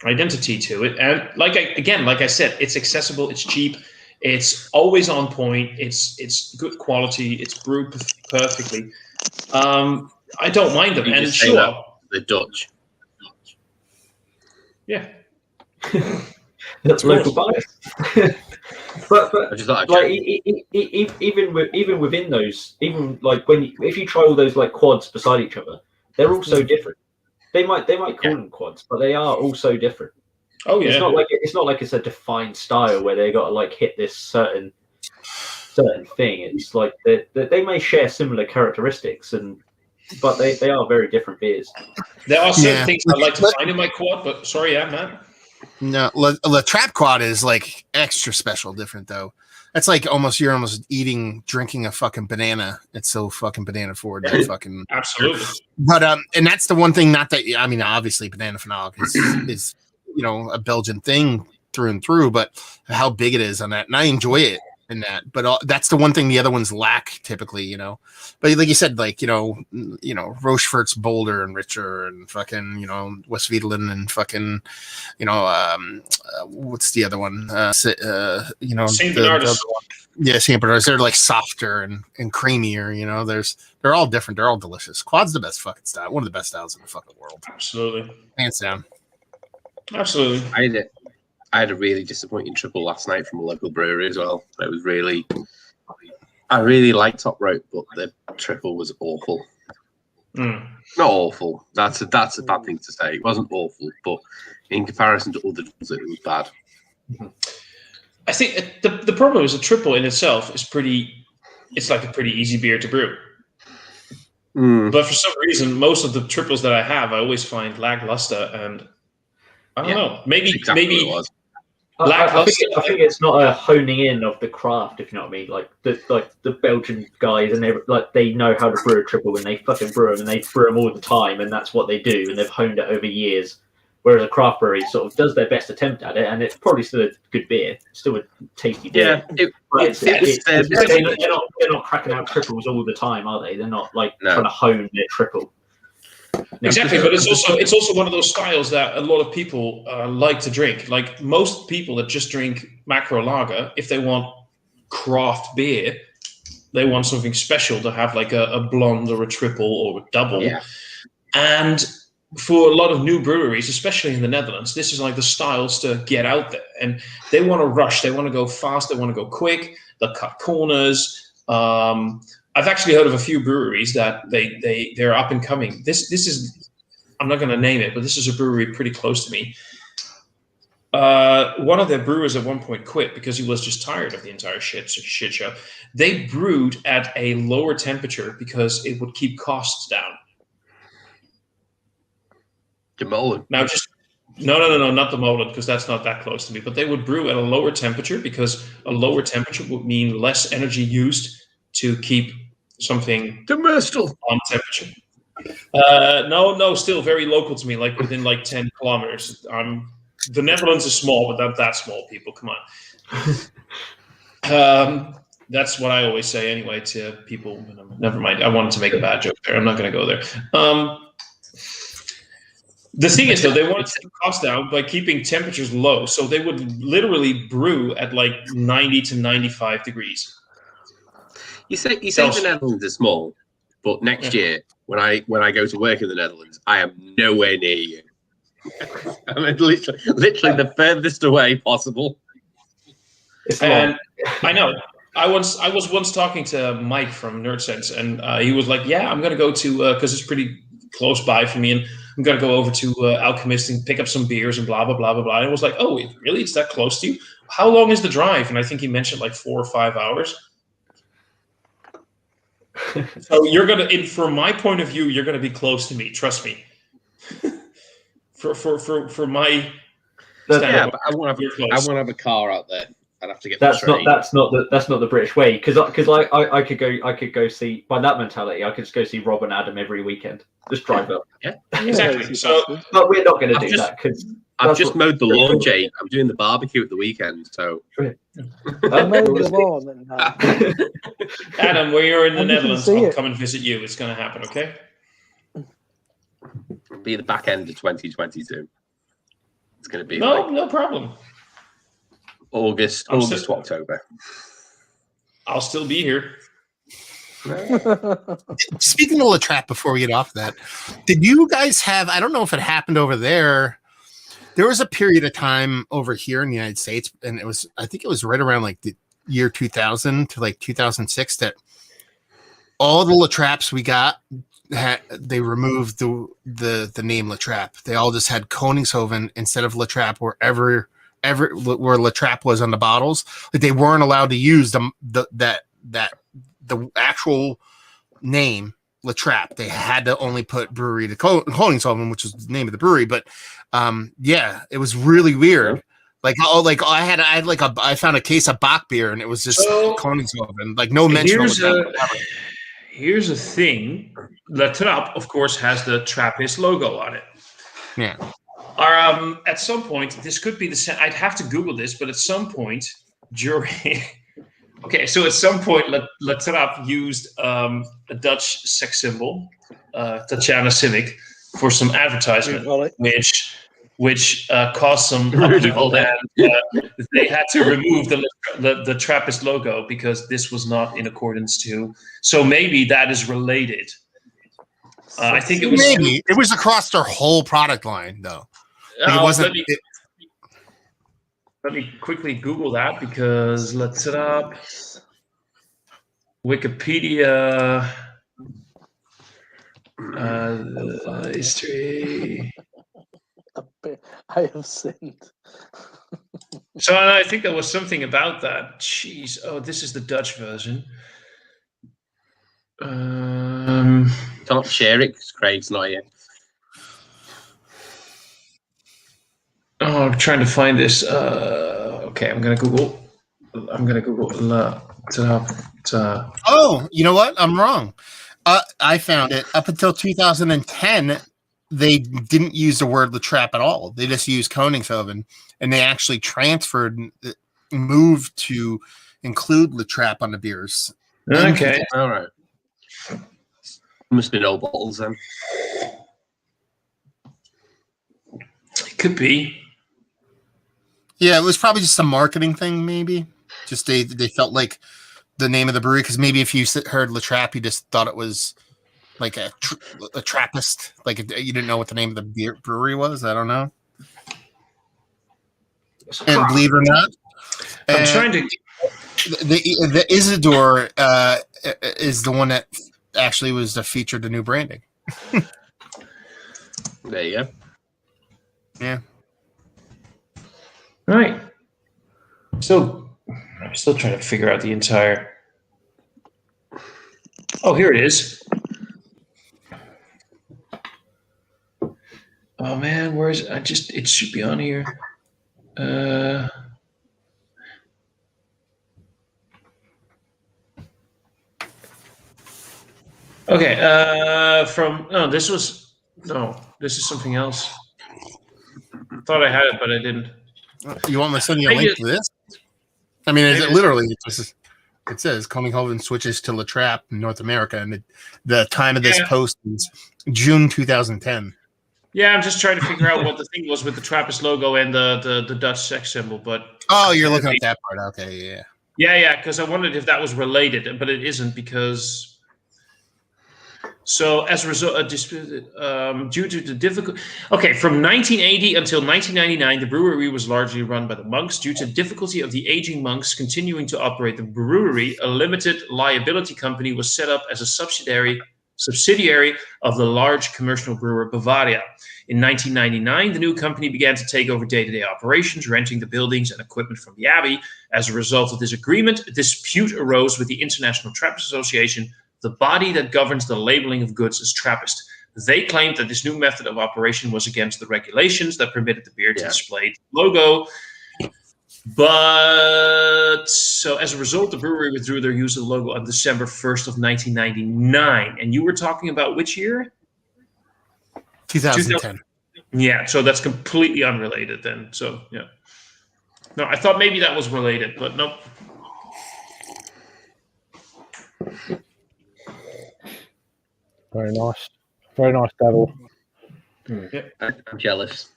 identity to it. And like I said, it's accessible, it's cheap, it's always on point, it's good quality, it's brewed perfectly. I don't mind them. And sure, the Dutch. Yeah, that's local bias. but I just thought like even within those, even like if you try all those like quads beside each other, they're all so different. They might call them quads, but they are all so different. Oh yeah, it's not like it's a defined style where they got to like hit this certain thing. It's like they may share similar characteristics, but they are very different beers. There are certain things I'd like to find in my quad, but sorry, Matt. No, Le Trap Quad is like extra special, different though. That's like you're almost drinking a fucking banana. It's so fucking banana forward. Fucking absolutely. But and that's the one thing. Not that obviously banana phenolic is a Belgian thing through and through, but how big it is on that, and I enjoy it in that. But that's the one thing the other ones lack typically, But like you said, like Rochefort's bolder and richer, and fucking Westfalen and fucking what's the other one? Saint Bernardus. Saint Bernardus. They're like softer and creamier. They're all different. They're all delicious. Quad's the best fucking style. One of the best styles in the fucking world. Absolutely. Hands down. Absolutely. I had a really disappointing triple last night from a local brewery as well. It was I really liked Top Rope, but the triple was awful. Not awful. That's a bad thing to say. It wasn't awful, but in comparison to other trips, it was bad. I think the problem is a triple in itself is it's like a pretty easy beer to brew. But for some reason, most of the triples that I have, I always find lackluster, and I don't know. Maybe it was. I think it's not a honing in of the craft, if you know what I mean. Like the Belgian guys, and they know how to brew a triple, and they fucking brew them, and they brew them all the time, and that's what they do, and they've honed it over years. Whereas a craft brewery sort of does their best attempt at it, and it's probably still a good beer, still a tasty beer. Yeah, they're not cracking out triples all the time, are they? They're not trying to hone their triple. Exactly, but it's also one of those styles that a lot of people like to drink. Like most people that just drink macro lager, if they want craft beer, they want something special to have, like a blonde or a triple or a double. Yeah. And for a lot of new breweries, especially in the Netherlands, this is like the styles to get out there. And they want to rush, they want to go fast, they want to go quick, they'll cut corners. I've actually heard of a few breweries that they're up and coming. This is, I'm not going to name it, but this is a brewery pretty close to me. One of their brewers at one point quit because he was just tired of the entire shit show. They brewed at a lower temperature because it would keep costs down. Jamolan. Now, just no, not the Molen, because that's not that close to me. But they would brew at a lower temperature, because a lower temperature would mean less energy used to keep something Commercial. on temperature. No, still very local to me, like within like 10 kilometers. The Netherlands is small, but not that small. People, come on. That's what I always say anyway to people. Never mind. I wanted to make a bad joke there. I'm not going to go there. The thing is, though, they wanted to take costs down by keeping temperatures low. So they would literally brew at like 90 to 95 degrees. You say the Netherlands is small, but next year when I go to work in the Netherlands, I am nowhere near you. I'm literally the furthest away possible. And I know. I was once talking to Mike from NerdSense, and he was like, "Yeah, I'm gonna go to because it's pretty close by for me, and I'm gonna go over to Alchemist and pick up some beers and blah blah blah blah blah." And I was like, "Oh, really? It's that close to you? How long is the drive?" And I think he mentioned like 4 or 5 hours. So you're gonna, from my point of view, you're gonna be close to me. Trust me. for my. Yeah, but I want to have a car out there. I'd have to get. That's not the British way, because I could go see, by that mentality I could just go see Rob and Adam every weekend. Just drive up. Yeah, exactly. So, but we're not going to do that because I've just mowed the lawn, Jake. I'm doing the barbecue at the weekend, so. I mowed the lawn. And, Adam, when you're in the Netherlands, I'll come and visit you. It's going to happen, okay? It'll be the back end of 2022. It's going to be no problem. August to October. I'll still be here. Speaking of La Trappe, before we get off that, did you guys have, I don't know if it happened over there, there was a period of time over here in the United States, and I think it was right around like the year 2000 to like 2006 that all the La Trappes we got, they removed the name La Trappe. They all just had Koningshoven instead of La Trappe where La Trappe was on the bottles. Like they weren't allowed to use the actual name La Trappe. They had to only put brewery to Koningshoven, which was the name of the brewery. But it was really weird. I found a case of Bach beer and it was just Koningshoven. Like no mention. Here's a thing. La Trappe, of course, has the Trappist logo on it. Yeah. At some point, this could be the same. I'd have to Google this, but at some point during. Okay, so at some point, La Trappe used a Dutch sex symbol, Tatjana Simic, for some advertisement, which caused some upheaval, and they had to remove the Trappist logo because this was not in accordance to. So maybe that is related. I think it was. Maybe it was across their whole product line, though. It wasn't. Let me quickly Google that because La Trappe Wikipedia history. I have sinned. So I think there was something about that. Jeez. Oh, this is the Dutch version. Can't share it because Craig's not here. Oh, I'm trying to find this. Okay, I'm gonna Google La Trappe. Oh, you know what? I'm wrong. I found it. Up until 2010, they didn't use the word La Trappe at all. They just used Koningshoven, and they actually moved to include La Trappe on the beers. Okay, all right. Must be no bottles then. It could be. Yeah, it was probably just a marketing thing, maybe. Just they felt like the name of the brewery, because maybe if you heard La Trappe, you just thought it was like a Trappist, like you didn't know what the name of the brewery was. I don't know. And believe it or not, I'm trying to. The Isidore is the one that actually was featured the new branding. There you go. Yeah. Right. I'm still trying to figure out the entire. Oh, here it is. Oh man, where is it? It should be on here. Okay, this is something else. Thought I had it, but I didn't. You want me to send you a Maybe link to this? I mean, is maybe it it's- literally? It says Koningshoven switches to La Trappe in North America, and the time of this Yeah. post is June 2010. Yeah, I'm just trying to figure out what the thing was with the Trappist logo and the Dutch sex symbol, but Oh, you're looking at that part. Okay, yeah. yeah, because I wondered if that was related, but it isn't because. So as a result, due to the difficult, from 1980 until 1999, the brewery was largely run by the monks. Due to difficulty of the aging monks continuing to operate the brewery, a limited liability company was set up as a subsidiary of the large commercial brewer Bavaria. In 1999, the new company began to take over day-to-day operations, renting the buildings and equipment from the Abbey. As a result of this agreement, a dispute arose with the International Trappist Association, the body that governs the labeling of goods as Trappist. They claimed that this new method of operation was against the regulations that permitted the beer to display the logo. But so as a result, the brewery withdrew their use of the logo on December 1st of 1999. And you were talking about which year? 2010. Yeah, so that's completely unrelated then. So, yeah. No, I thought maybe that was related, but nope. Very nice. Very nice devil. I'm jealous.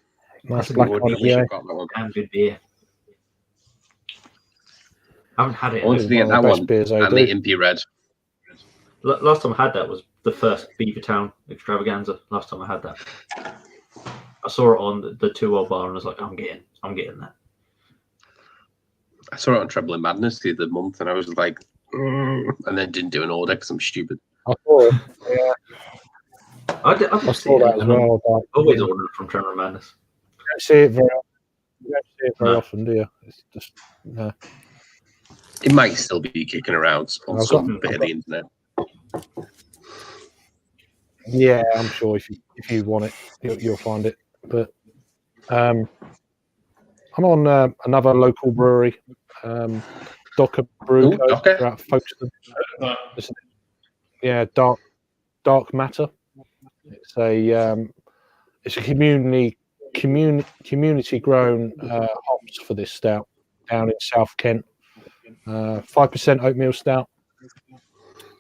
Nice I black would on wish yeah. I got that one. Damn good beer. I haven't had it. I wanted to get that one beers I and do. the Impy Red. Last time I had that was the first Beavertown extravaganza. Last time I had that, I saw it on the 2-0 bar and I was like, I'm getting that. I saw it on Treble in Madness the other month, and I was like, and then didn't do an order because I'm stupid. I saw it. Yeah, I did I see saw it, that as and I'm well. But always ordering from Tremor Madness. you don't see it very. You don't see it very No. often, do you? It's just no. It might still be kicking around on I've some got- bit of the internet. Yeah, I'm sure if you want it, you'll find it. But I'm on another local brewery, Docker Brew Ooh, Co. Docker. They're out of Folkestone. Yeah, Dark Matter. It's a community grown hops for this stout down in South Kent. 5% oatmeal stout.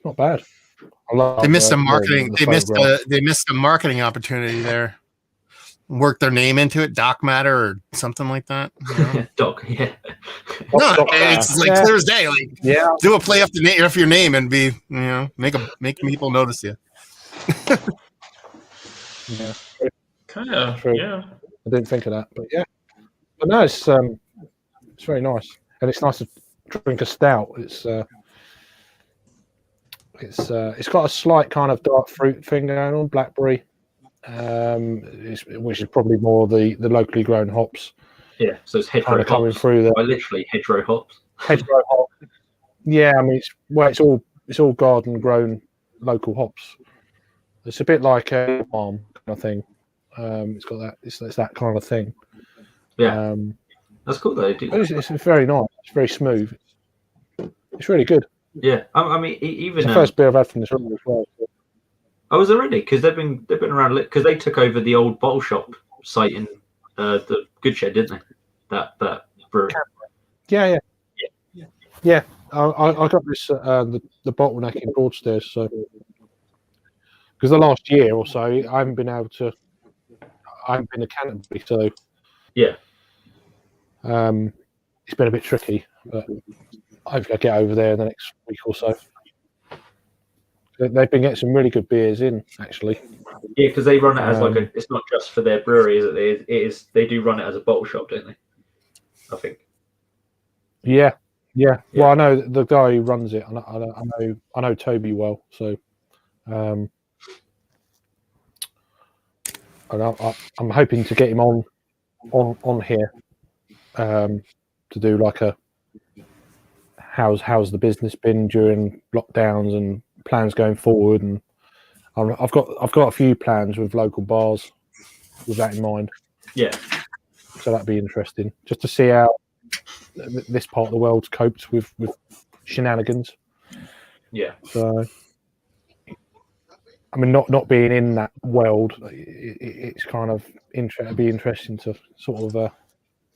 Not bad. I love They missed the a marketing. the They missed a marketing opportunity there. Work their name into it, Doc Matter or something like that. You know? Doc, yeah. No, Doc it's Matter. like Yeah. clear as day. Like Yeah, do a play off your name and be make people notice you. yeah. Kind of, True. yeah. I didn't think of that, but yeah. But no, it's very nice, and it's nice to drink a stout. It's got a slight kind of dark fruit thing going on, blackberry, which is probably more the locally grown hops Yeah, so it's kind hedgerow of coming hops. through the I literally hedgerow hops. hedgerow hop. Yeah, I mean it's all garden grown local hops. It's a bit like a farm kind of thing. It's got that. It's that kind of thing. Yeah, that's cool though. It's very nice. It's very smooth. It's really good. Yeah, I mean, It's even the first beer I've had from this room as well. I was already because they've been around because they took over the old bottle shop site in the Good Shed, didn't they? That brewery. Yeah. I got this the bottleneck in Broadstairs, so because the last year or so I haven't been to Canterbury, so Yeah. It's been a bit tricky, but hopefully I get over there in the next week or so. They've been getting some really good beers in, actually. Yeah, because they run it as like it's not just for their brewery, is it? It is. They do run it as a bottle shop, don't they? I think. Yeah. Well, I know the guy who runs it. I know Toby well, so and I'm hoping to get him on here to do like a how's the business been during lockdowns and plans going forward, and I've got a few plans with local bars with that in mind. Yeah. So that'd be interesting, just to see how this part of the world's coped with shenanigans. Yeah. So, I mean, not being in that world, it's kind of it'd be interesting to sort of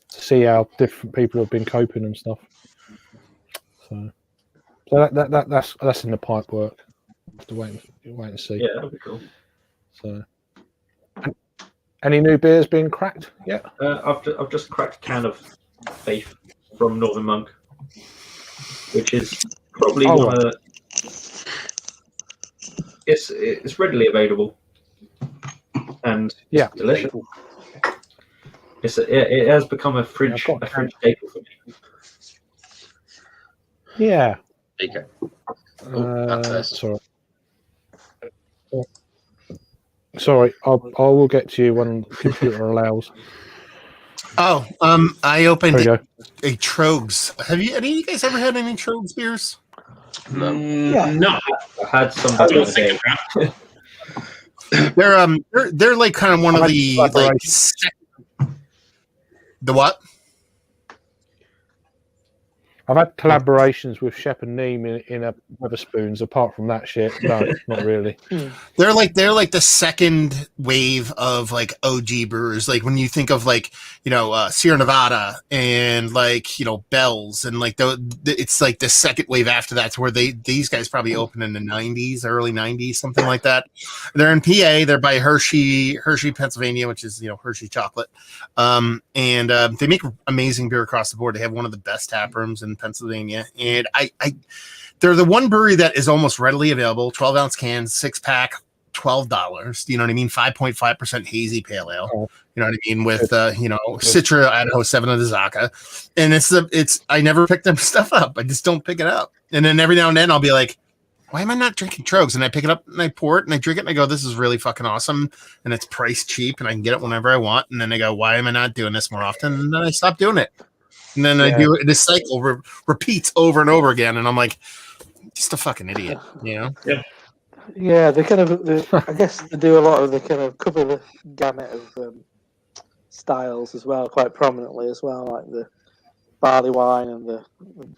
see how different people have been coping and stuff. So that's in the pipe work. Have to wait and see. Yeah, that'd be cool. So, any new beers being cracked yet? I've just cracked a can of Faith from Northern Monk, which is probably one of the. It's readily available, and it's delicious. It has become a fridge staple for me. Yeah. Okay. That's Sorry, I will get to you when the computer allows. Oh, I opened There you go. a Trogs. Have any of you guys ever had any Trogs beers? No. No, I had some I back in don't the think day. of that. They're like kind of one of the like Collaboration. the what? I've had collaborations with Shep and Neem in a Wetherspoons. Apart from that shit, no, not really. They're like the second wave of like OG brewers. Like when you think of like Sierra Nevada and like Bell's and like it's like the second wave after that to where these guys probably opened in the 90s, early 90s, something like that. They're in PA. They're by Hershey, Pennsylvania, which is Hershey chocolate. And they make amazing beer across the board. They have one of the best tap rooms in Pennsylvania, and they're the one brewery that is almost readily available. 12-ounce cans, 6-pack, $12. You know what I mean? 5.5% hazy pale ale. You know what I mean? With Citra, Idaho 7 of the Zaka, and it's I never pick them stuff up. I just don't pick it up, and then every now and then I'll be like, why am I not drinking Trogs? And I pick it up and I pour it and I drink it and I go, this is really fucking awesome, and it's priced cheap and I can get it whenever I want. And then I go, why am I not doing this more often? And then I stop doing it. And then I do it. This cycle repeats over and over again. And I'm like, just a fucking idiot, Yeah, they kind of. I guess they do a lot of. They kind of cover the gamut of styles as well, quite prominently as well, like the barley wine and the.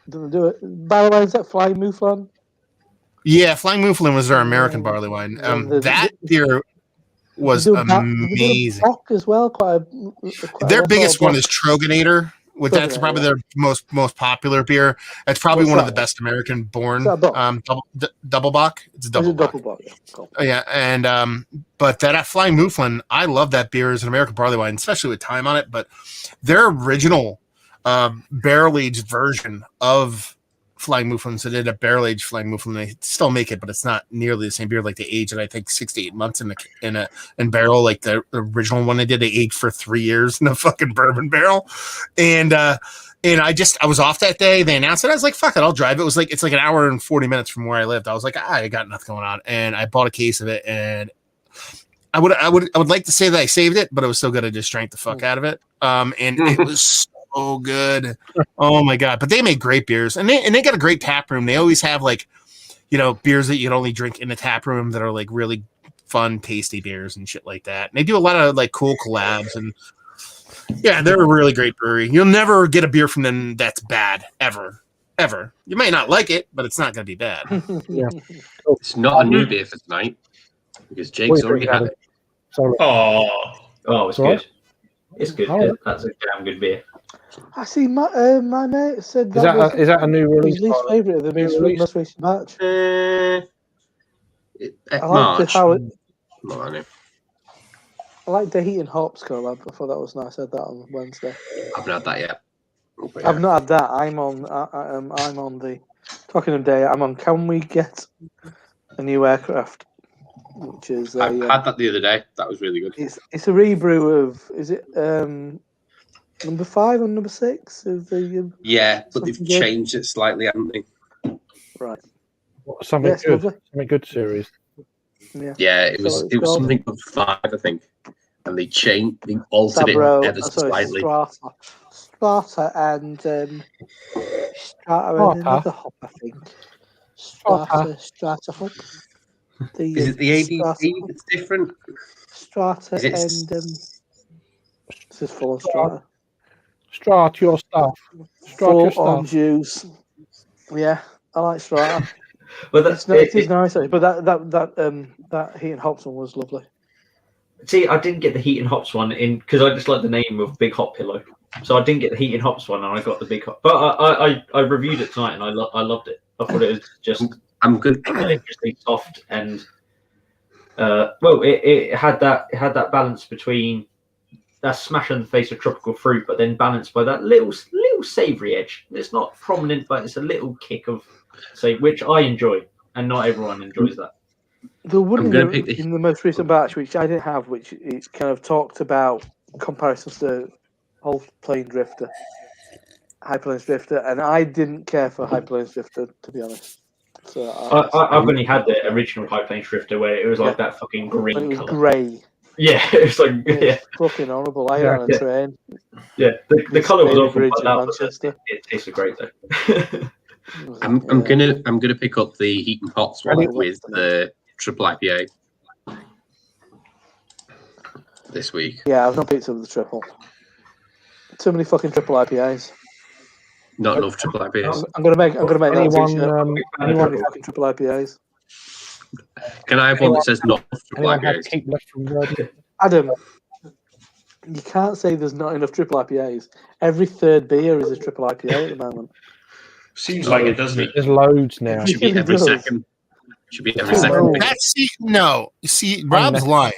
Do it. Barley wine, is that Flying Mouflon? Yeah, Flying Mouflon was their American barley wine. That beer was amazing. Bock as well, quite their biggest one is Troganator. That's probably their most popular beer. It's probably one of the best American born double bock. It's a double bock. Yeah, cool. Yeah, and but that Flying Mouflon, I love that beer as an American barley wine, especially with time on it. But their original barrel aged version of Flying Mouflon, so they did a barrel aged Flying Mouflon. They still make it, but it's not nearly the same beer. Like they aged it, I think 6 to 8 months in barrel. Like the original one they did, they aged for 3 years in a fucking bourbon barrel. And I was off that day. They announced it. I was like, fuck it, I'll drive. It's like an hour and 40 minutes from where I lived. I was like, I got nothing going on, and I bought a case of it. And I would like to say that I saved it, but it was so good I just drank the fuck out of it. And it was so good. Oh my god. But they make great beers, and they got a great tap room. They always have like beers that you can only drink in the tap room that are like really fun, tasty beers and shit like that. And they do a lot of like cool collabs, and yeah, they're a really great brewery. You'll never get a beer from them that's bad ever. You might not like it, but it's not going to be bad. Yeah, it's not a new beer for tonight because Jake's already had it. Sorry. Oh, it's Sorry? good. It's good. Oh. That's a damn good beer. I see. My mate said that Is that a new release? his least favourite of the most recent batch. I liked how it. I like the Heat and Hops collab. I thought that was nice. I had that on Wednesday. I haven't had that yet. I've not had that. I'm on the talking of day. I'm on. Can we get a new aircraft? Which is I had that the other day. That was really good. It's a rebrew of. Is it number 5 or number 6 of the? Yeah, but they've changed it slightly, haven't they? Right. Something good. Something good series. Yeah, it was something of 5, I think, and they altered it ever so slightly. Strata and another hop, I think. Strata hop. Is it the ABC that's different? Strata and is full of Strata. Start your stuff. Start Full your on stuff. juice. Yeah, I like Strata. But It is nice, but that heat and hops one was lovely. see, I didn't get the heat and hops one in because I just like the name of Big Hop Pillow. So I didn't get the heat and hops one, and I got the Big Hop. But I reviewed it tonight, and I loved it. I thought it was just I'm good. dangerously soft, and it had that balance between that smash in the face of tropical fruit, but then balanced by that little savoury edge. It's not prominent, but it's a little kick of say, which I enjoy, and not everyone enjoys that. The one I'm in gonna the, pick the- in the most recent batch, which I didn't have, which it kind of talked about comparisons to Whole Plane Drifter, High Plains Drifter, and I didn't care for High Plains Drifter, to be honest. So I've only had the original High Plains Drifter where it was like that fucking when green it was colour. grey. Yeah, it was like yeah. Fucking horrible. I had on a train. Yeah, the colour was awful, Bridge but in that Manchester. it tasted great though. I'm gonna pick up the heat and hops one with the triple IPA this week. Yeah, I've not picked up the triple. Too many fucking triple IPAs. Not enough triple IPAs. I'm gonna make that Anyone, t-shirt. anyone, Fucking triple IPAs. Can I have one that says not enough triple anyone had IPAs? keep left from Verdi? Adam, you can't say there's not enough triple IPAs. Every third beer is a triple IPA at the moment. Seems like it, doesn't it? There's loads now. Should be It every does. second. Should be every second. That's no. See, Rob's lying.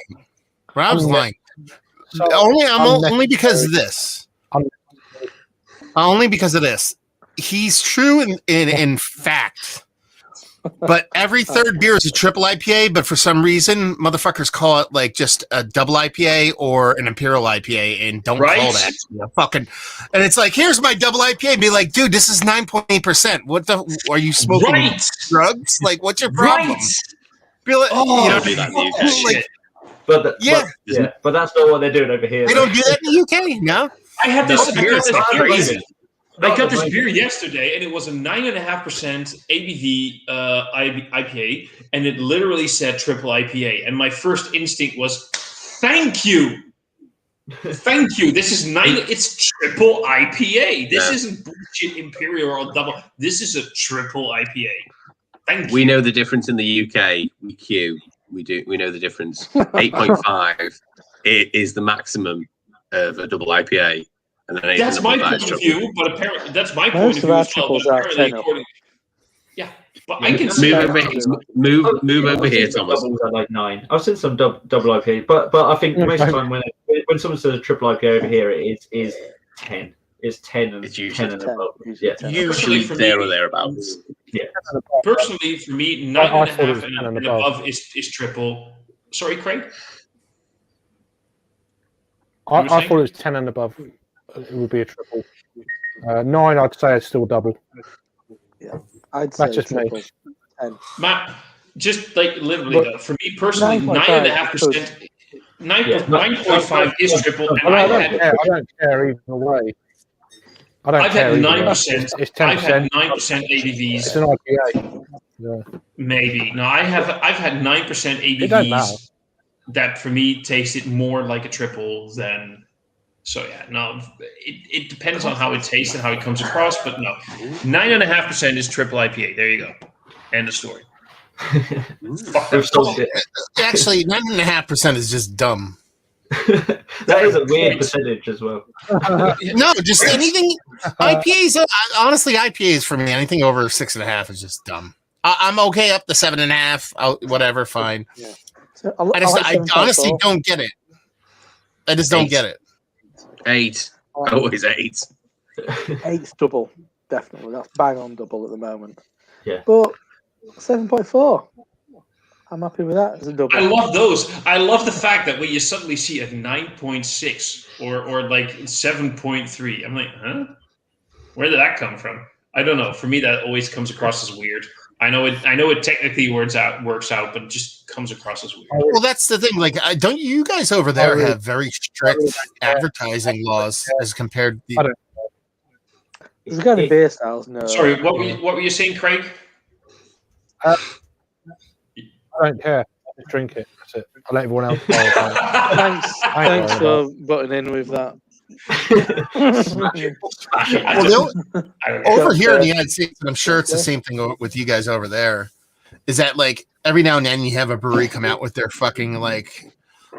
Rob's I'm- lying. So, Only because of this. Only because of this. He's true in fact. But every third beer is a triple IPA, but for some reason, motherfuckers call it like just a double IPA or an imperial IPA and don't Right. call that fucking. And it's like, here's my double IPA. Be like, dude, this is 9.8%. What the? Are you smoking Right. drugs? Like, what's your problem? Right. Be like, Oh, you know, do that in the fuck UK. that Like, shit. But that's not what they're doing over here. they don't do that in the UK, no? I had this No, beer. it's I crazy. got this beer yesterday, and it was a 9.5% ABV IPA, and it literally said triple IPA. And my first instinct was, "Thank you, thank you. This is It's triple IPA. This Yeah. isn't bullshit imperial or double. This is a triple IPA. Thank you." We know the difference in the UK. We queue. We do. We know the difference. 8.5 is the maximum of a double IPA, and then That's my above that point is of triple. view, but apparently that's my point Most of of view our as well. triples But are apparently, 10 up. according, yeah, but I can see Move that. over here. Move over here, Thomas. Doubles at like 9. I've seen some double IPA, but I think most of the time when someone says a triple IPA over here, it is 10. It's 10 and It's usually 10 and 10, above. usually Yeah. 10. Usually For me- there or thereabouts. Personally, for me, I 9.5 thought it was and 10 and above is triple. Sorry, Craig? I thought it was 10 and above. It would be a triple. 9, I'd say it's still double. I'd say That's just me. triple. 10. Matt, just like literally, But though, for me personally, 9.5 9.5 is triple, and I I've don't had, care. I don't care either way. I don't I've care. had either way. 9%. It's I've 10%. had 9% It's ABVs, an IPA. Yeah. maybe. No, I've had 9% It don't matter. ABVs that for me tasted more like a triple than. So yeah, no, it depends on how it tastes and how it comes across, but no, 9.5% is triple IPA. There you go, end of story. Fuck They've that. sold it. Actually, 9.5% is just dumb. That is a weird percentage as well. No, just anything. IPAs, honestly, IPAs for me, anything over 6.5 is just dumb. I'm okay up to 7.5, whatever, fine. So I like honestly 7.4. don't get it. I just don't 8. get it. 8. Always 8. 8's double, definitely. That's bang on double at the moment. Yeah. But 7.4, I'm happy with that as a double. I love those. I love the fact that when you suddenly see a 9.6 or like 7.3, I'm like, huh? Where did that come from? I don't know. For me, that always comes across as weird. I know it technically works out, but it just comes across as weird. Well, that's the thing. Like, don't you guys over there have very strict advertising laws as compared to? There's a guy in beer styles, no. Sorry, what were you saying, Craig? I don't care. I just drink it. That's it. I let everyone else know about it. Thanks I for butting in with that. Smash it. I Well, just- I don't know. over here in the United States, and I'm sure it's the same thing with you guys over there, is that like every now and then you have a brewery come out with their fucking like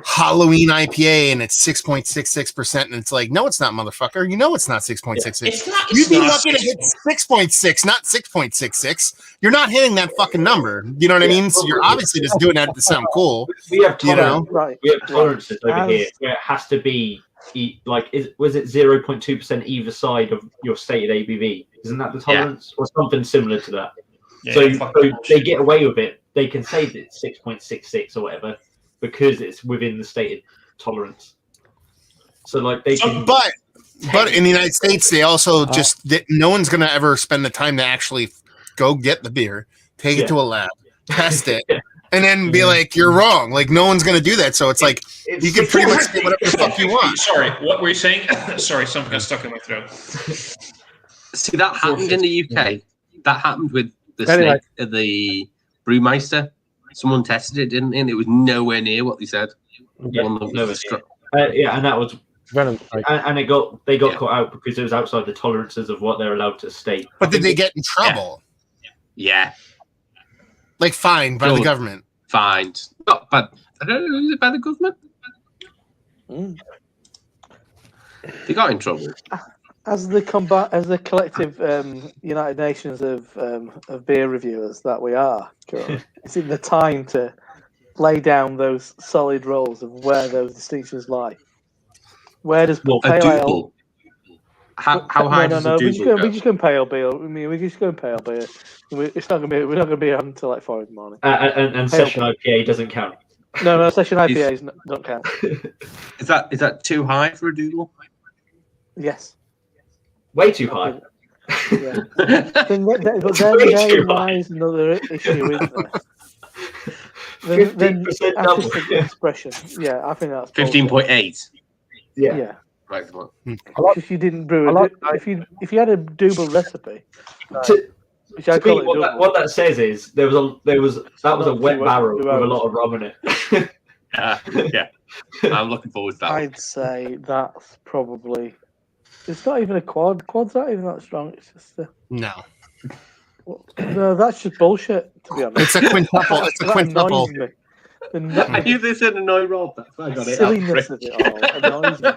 Halloween IPA and it's 6.66%, and it's like, no, it's not, motherfucker. You know it's not 6.66. It's not. You'd It's be not lucky to hit 6.6, not 6.66. You're not hitting that fucking number. You know what I mean? So you're obviously just doing that to sound cool. We have You know? tolerance. Right. We have tolerances over As- here where it has to be like was it 0.2% either side of your stated ABV? Isn't that the tolerance or something similar to that? Yeah, so fuck so that they shit. get away with it. They can say that it's 6.66 or whatever because it's within the stated tolerance. So like they can. But in the United States, they also no one's gonna ever spend the time to actually go get the beer, take it to a lab, test it, and then be like, "You're wrong." Like no one's gonna do that. So it's like you can pretty much say whatever the fuck you want. Sorry, what were you saying? Sorry, something got stuck in my throat. See, that happened in the UK. That happened with the Anyway. the Brewmeister. Someone tested it, didn't they? And it was nowhere near what they said. Yeah, One that was nowhere stru- yeah, and that was Venom. and they got caught out because it was outside the tolerances of what they're allowed to state. But did they get in trouble? Yeah, Like fined by the Good. government? fined. Not bad. I don't know. Is it by the government? Mm. They got in trouble. As the collective United Nations of beer reviewers that we are, currently, is it the time to lay down those solid roles of where those distinctions lie? Where does Well, A pale ale? Dougal. How high does a We just Dougal go. go? We just go pale beer. I mean, we just go pale beer. It's not gonna be. We're not gonna be on until like 4 in the morning. And session IPA doesn't count. No, session IPAs don't count. Is that too high for a Dougal? Yes. Way too high. Yeah. But then Way there too lies another issue, isn't there? Then 15% double. artistic expression. Yeah, I think that's 15.8. Yeah. Yeah. Right, come on. If you didn't brew, if you had a double recipe, To- which I To me, call it double, what that says is that was a wet barrel with a lot of rum in it. Yeah. I'm looking forward to that. one. I'd say that's probably. It's not even a quad. Quad's not even that strong. It's just No. no. That's just bullshit. To be honest, It's a quintuple. It's a That quintuple. annoys me. I knew they said annoy Rob. That's why I The got it. silliness of it all annoys me.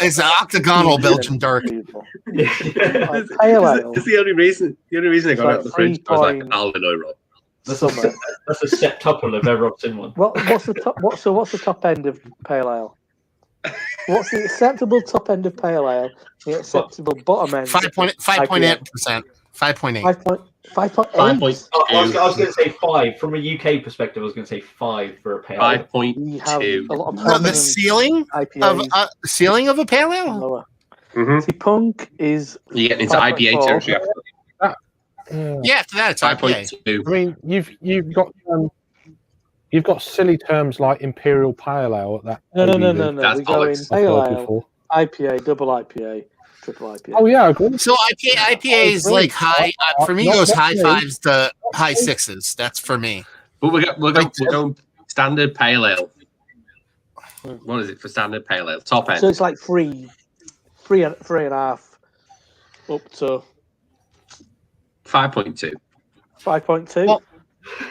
It's an octagonal Belgian dark. People. It's Pale ale. the only reason. The only reason I got It's it out the fridge. I was like, 3 I'll annoy Rob. Summer. That's a septuple if ever I've seen one. What's the top? What's the top end of pale ale? What's the acceptable top end of pale ale? The acceptable bottom end. 5.8%. 5.8. 5.8. 5.8. Oh, I was going to say 5. From a UK perspective, I was going to say 5 for a pale. ale. We have 5.2. a lot of No, permanent the ceiling of IPAs. ceiling of a pale ale. Lower. Mm-hmm. See, Punk is You're getting into 5.4. IPA territory after Yeah, after that it's IPA. 5.2. I mean, you've got silly terms like imperial pale ale at that. no. That's We go in bollocks. I've pale heard ale, before. IPA, double IPA, triple IPA. Oh yeah, I agree. So IPA is like high for me. It goes high 5s to high 6s. That's for me. But we're going standard pale ale. What is it for standard pale ale? Top end. So it's like three and a half up to 5.2. 5.2.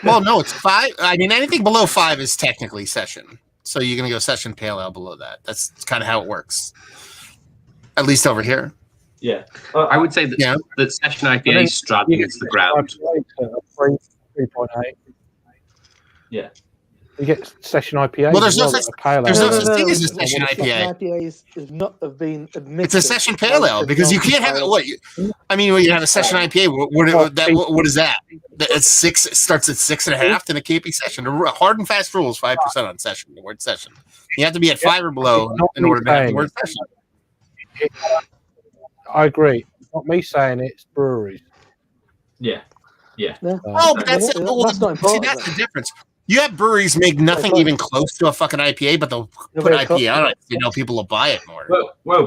Well, no, it's 5. I mean, anything below 5 is technically session. So you're gonna go session pale ale below that. That's kind of how it works. At least over here. Yeah. I would say that, Yeah. that session IPA is straddling into the ground. 3.8. Yeah. You get session IPA. Well, there's no as well, such- that are pale there's ale. no such thing as a no, session IPA. IPA is not have been admitted. It's a session pale ale as because you can't have it. What? I mean, when you have a session IPA, what is that? It's 6. It starts at 6.5, then it can't be session. The hard and fast rule is 5% on session. The word session. You have to be at 5 or below in order to have the word session. I agree. Not me saying it, it's breweries. Yeah. Oh, but that's That's not see, important, that's then. the difference. You have breweries make nothing even close to a fucking IPA, but they'll put IPA on it. You know, people will buy it more.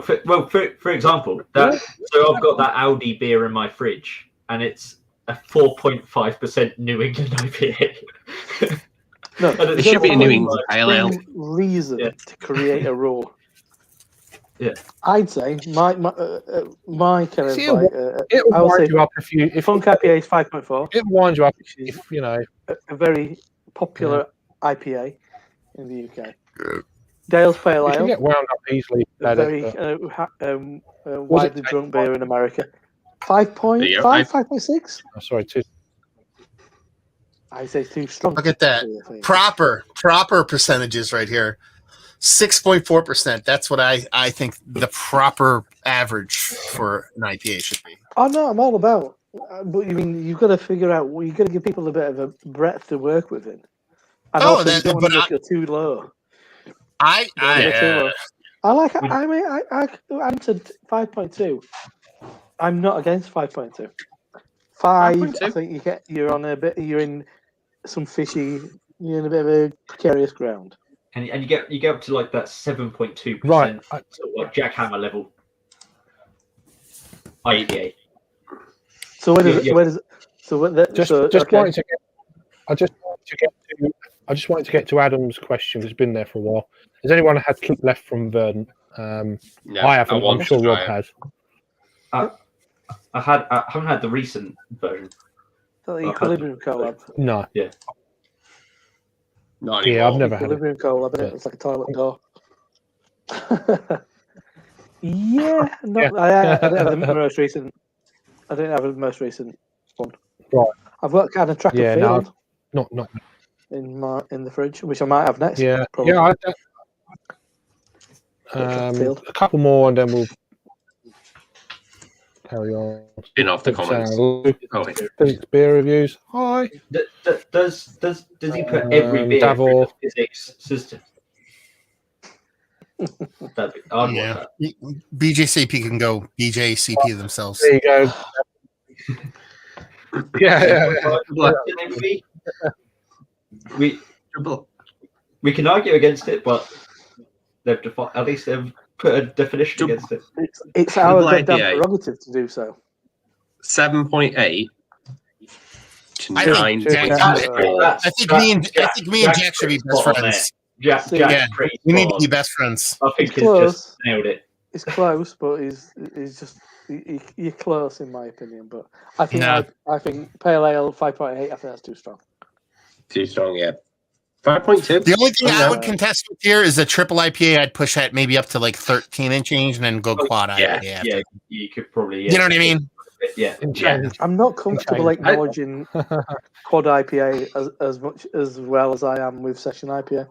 For example, so I've got that Audi beer in my fridge, and it's a 4.5% New England IPA. No, And It should be a New England pale ale. reason Yeah. to create a rule. I'd say my kind of See, like It'll I would wind say you up if Funk IPA is 5.4. it winds you up Which is if you know. a very popular IPA in the UK. Dale's Pale You can Ale, get wound up easily. a very widely drunk beer in America. 5.5, Yeah, 5.6. Oh, sorry, too. I say too strong. Look at that. Proper percentages right here. 6.4%. That's what I think the proper average for an IPA should be. Oh no, I'm all about. But you mean you've got to figure out. You've got to give people a bit of a breadth to work within. And Oh, also, you don't want to but make it too low. I like. I mean, I answered 5.2. I'm not against 5.2. 5. 5.2? I think you're on a bit. You're in some fishy. You're in a bit of a precarious ground. And you get up to like that 7.2%, Right. sort of like jackhammer level IPA. So where does Yeah. where does so what that, just so, okay. wanted to get. I just wanted to get to Adam's question because it's been there for a while. Has anyone had Keep Left from Verdant? No, I haven't. I'm want sure to Rob try it. has. I haven't had the recent version. The Equilibrium collab. No. Not Yeah, I've anymore. never had it. Equilibrium collab. Yeah. It's like a toilet door. Yeah, Yeah. I didn't have the most recent. I didn't have the most recent one. Right. I've got kind of track Yeah, and no, field Not. in the fridge, which I might have next. Yeah. probably. Yeah. Field. A couple more, and then we'll carry on. Spin off the comments. Oh, wait. Physics beer reviews. Hi. Does he put every beer Davor. through the physics system? I'd watch Yeah. that. BJCP can go BJCP themselves. There you go. yeah. We can argue against it, but at least they've put a definition against it. It's our Double goddamn IPA. prerogative to do so. 7.8 to I think 9.4. I think me and Jack should be best friends. Jack's Yeah, pretty we need spot to be on. best friends. I think It's he's close. just nailed it. It's close, but he's just you're close in my opinion. But I think No. I think Pale Ale 5.8. I think that's too strong. Too strong, yeah. 5.2. The only thing I would contest with here is a triple IPA. I'd push that maybe up to like 13 and change, and then go quad yeah. IPA. Yeah, you could probably. You know what I mean? Yeah. I'm not comfortable Change. acknowledging quad IPA as much as well as I am with session IPA.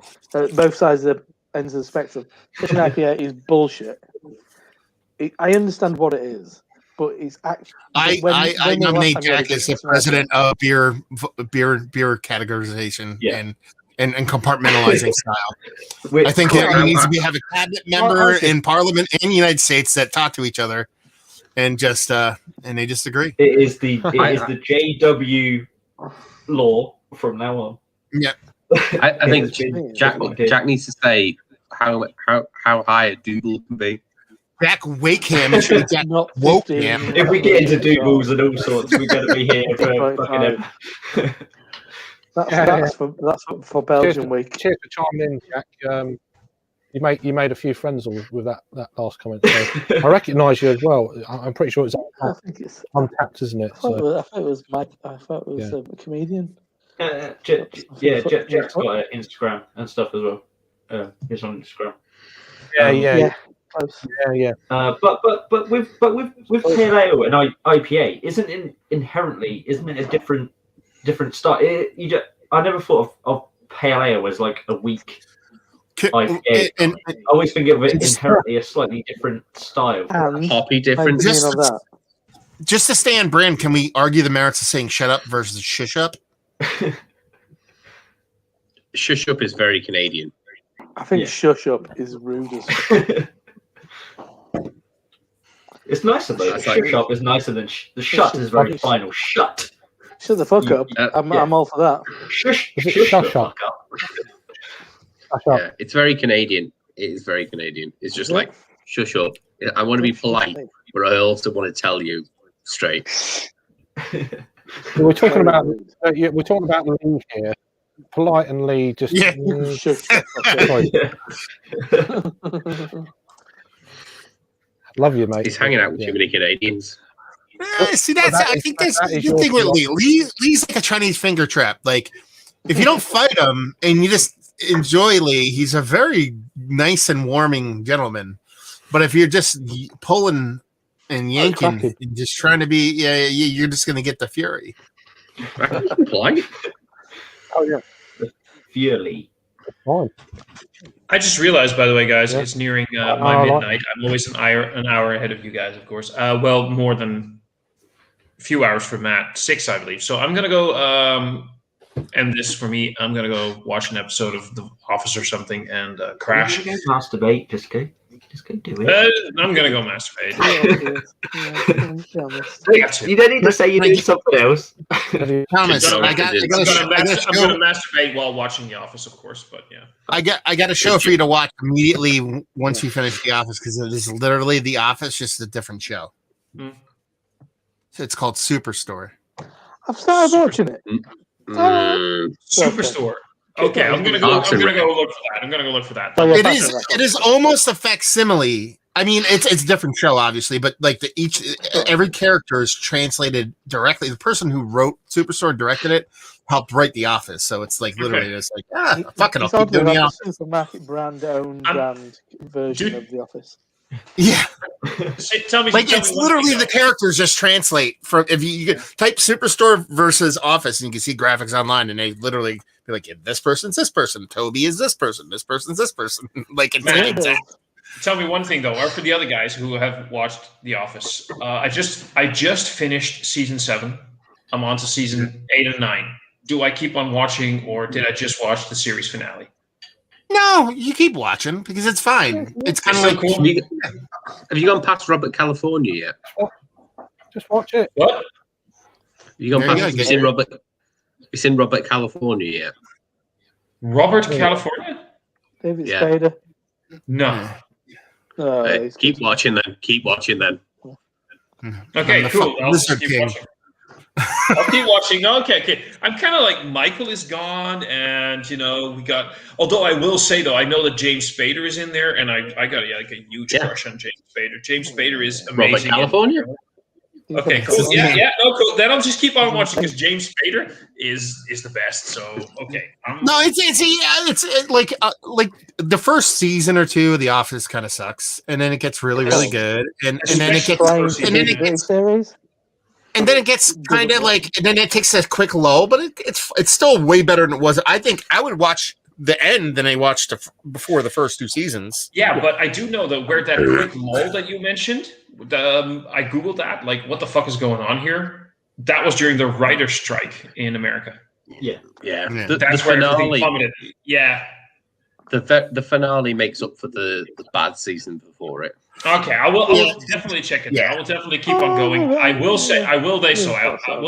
Both sides of the ends of the spectrum. Session IPA is bullshit. I understand what it is, but it's actually. I nominate Jack as the president of beer categorization and compartmentalizing style. I think it needs to have a cabinet member in Parliament in the United States that talk to each other and just and they just agree. It is the JW law from now on. Yeah, I think Jack needs to say how high a doodle can be. Jack wake him and should Jack Not woke 15. him. If we get into doodles and all sorts, we're going to be here for fucking. That's for Belgian week. Cheers for chiming in, Jack. You made a few friends with that last comment. So I recognise you as well. I'm pretty sure it's I think it's. Untapped, isn't it? I thought So, it was Mike. I thought it was a comedian. Jack's got an Instagram and stuff as well. He's on Instagram. yeah. Close. Yeah. But with Pale Ale and IPA, isn't it a different style? I never thought of Pale Ale as like a weak IPA. And I always think of it inherently a slightly different style. And Hoppy my difference. opinion of that. just to stay on brand, can we argue the merits of saying shut up versus shush up? Shush Up is very Canadian. I think Shush Up is rude as It's nicer though. That's Shut up is nicer than the shut is very final. Shut. Shut the fuck up. I'm all for that. Shush. Is it Shush shush the up? fuck up. Hush up. Yeah, it's very Canadian. It is very Canadian. It's just like shush up. I want to be polite, but I also want to tell you straight. We're talking about we're talking about Lee here. Polite and Lee just Yeah. Shush the fuck up. sorry. Love you, mate. He's hanging out with Yeah. too many Canadians. See, that's that I is- think that's that the is your thing with Lee. philosophy. Lee's like a Chinese finger trap. Like, if you don't fight him and you just enjoy Lee, he's a very nice and warming gentleman. But if you're just pulling and yanking cracking. and just trying to be, you're just gonna get the fury. Polite. Oh yeah. Fury. Fine. I just realized, by the way, guys, Yeah. it's nearing I my like- midnight. I'm always an hour ahead of you guys, of course. Well, more than a few hours for Matt, 6, I believe. So I'm gonna go end this for me. I'm gonna go watch an episode of The Office or something and crash. Go masturbate. Just go do it. I'm gonna go masturbate. You don't need to say you're doing something else. Thomas, I'm I got I'm gonna masturbate while watching The Office, of course. But yeah. I got a show for you to watch immediately once you finish The Office because it is literally The Office, just a different show. Mm. So it's called Superstore. I've started watching it. Superstore. Okay, I'm gonna go. I'm gonna go look for that. I'm gonna go look for that. Oh, yeah, It that's is. it, that's It is almost a facsimile. I mean, it's a different show, obviously, but like every character is translated directly. The person who wrote Superstore, directed it, helped write The Office. So it's like literally just like fuck it, I'll It's keep oddly doing The like Office. a supermarket brand own brand version of The Office. Yeah, Tell me, like tell it's me one literally thing, the though. characters just translate from if you type Superstore versus Office, and you can see graphics online, and they literally be like, this person's this person, Toby is this person's this person. Like it's like exact. Tell me one thing though, or for the other guys who have watched The Office, I just finished season 7. I'm on to season 8 and 9. Do I keep on watching, or did I just watch the series finale? No, you keep watching because it's fine. It's kind of So like cool. Have you gone past Robert California yet? Just watch it. What? Have you gone There you past? go, You seen Robert? You seen Robert California yet? Robert California? David Yeah. Spader. No. Oh, he's Keep good. watching then. Keep watching then. Okay, I'm the cool. fucking I'll just Lizard keep King. watching. I'll keep watching. No, okay. I'm kind of like Michael is gone, and we got. Although I will say though, I know that James Spader is in there, and I got like a huge crush on James Spader. James Spader is Robert amazing. California. Okay, cool. Yeah, no, cool. Then I'll just keep on watching because James Spader is the best. So okay, no, it's like the first season or two of The Office kind of sucks, and then it gets really good, and then it gets Trying and to then do it the series. and then it gets kind of like, and then it takes a quick lull, but it's still way better than it was. I think I would watch the end than I watched before the first 2 seasons. Yeah, but I do know that where that quick lull that you mentioned, I googled that. Like, what the fuck is going on here? That was during the writer's strike in America. Yeah. Yeah. The That's where everything finale. plummeted. Yeah. The finale makes up for the bad season before it. Okay, I will definitely check it. Yeah. I will definitely keep on going. I will say. I will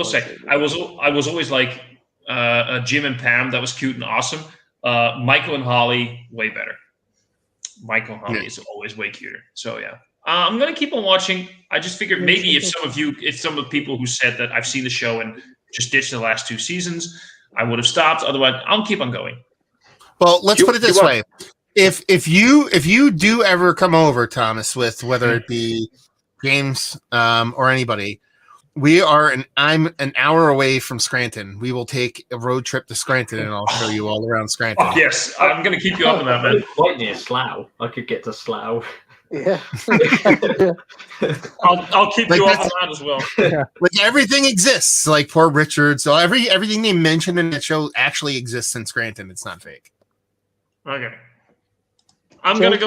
say. I was always like Jim and Pam. That was cute and awesome. Michael and Holly, way better. Michael and Holly is always way cuter. So yeah. I'm gonna keep on watching. I just figured maybe if some of the people who said that I've seen the show and just ditched the last 2 seasons, I would have stopped. Otherwise, I'll keep on going. Well, let's You- put it this you are- way: if you do ever come over, Thomas, with whether it be James or anybody, I'm an hour away from Scranton. We will take a road trip to Scranton, and I'll show you all around Scranton. Yes, I'm gonna keep you up on that, man. Quite near Slough. I could get to Slough. Yeah. I'll keep Like you up that's- on that as well. Like everything exists, like Port Richard. So everything they mentioned in that show actually exists in Scranton. It's not fake. Okay. I'm gonna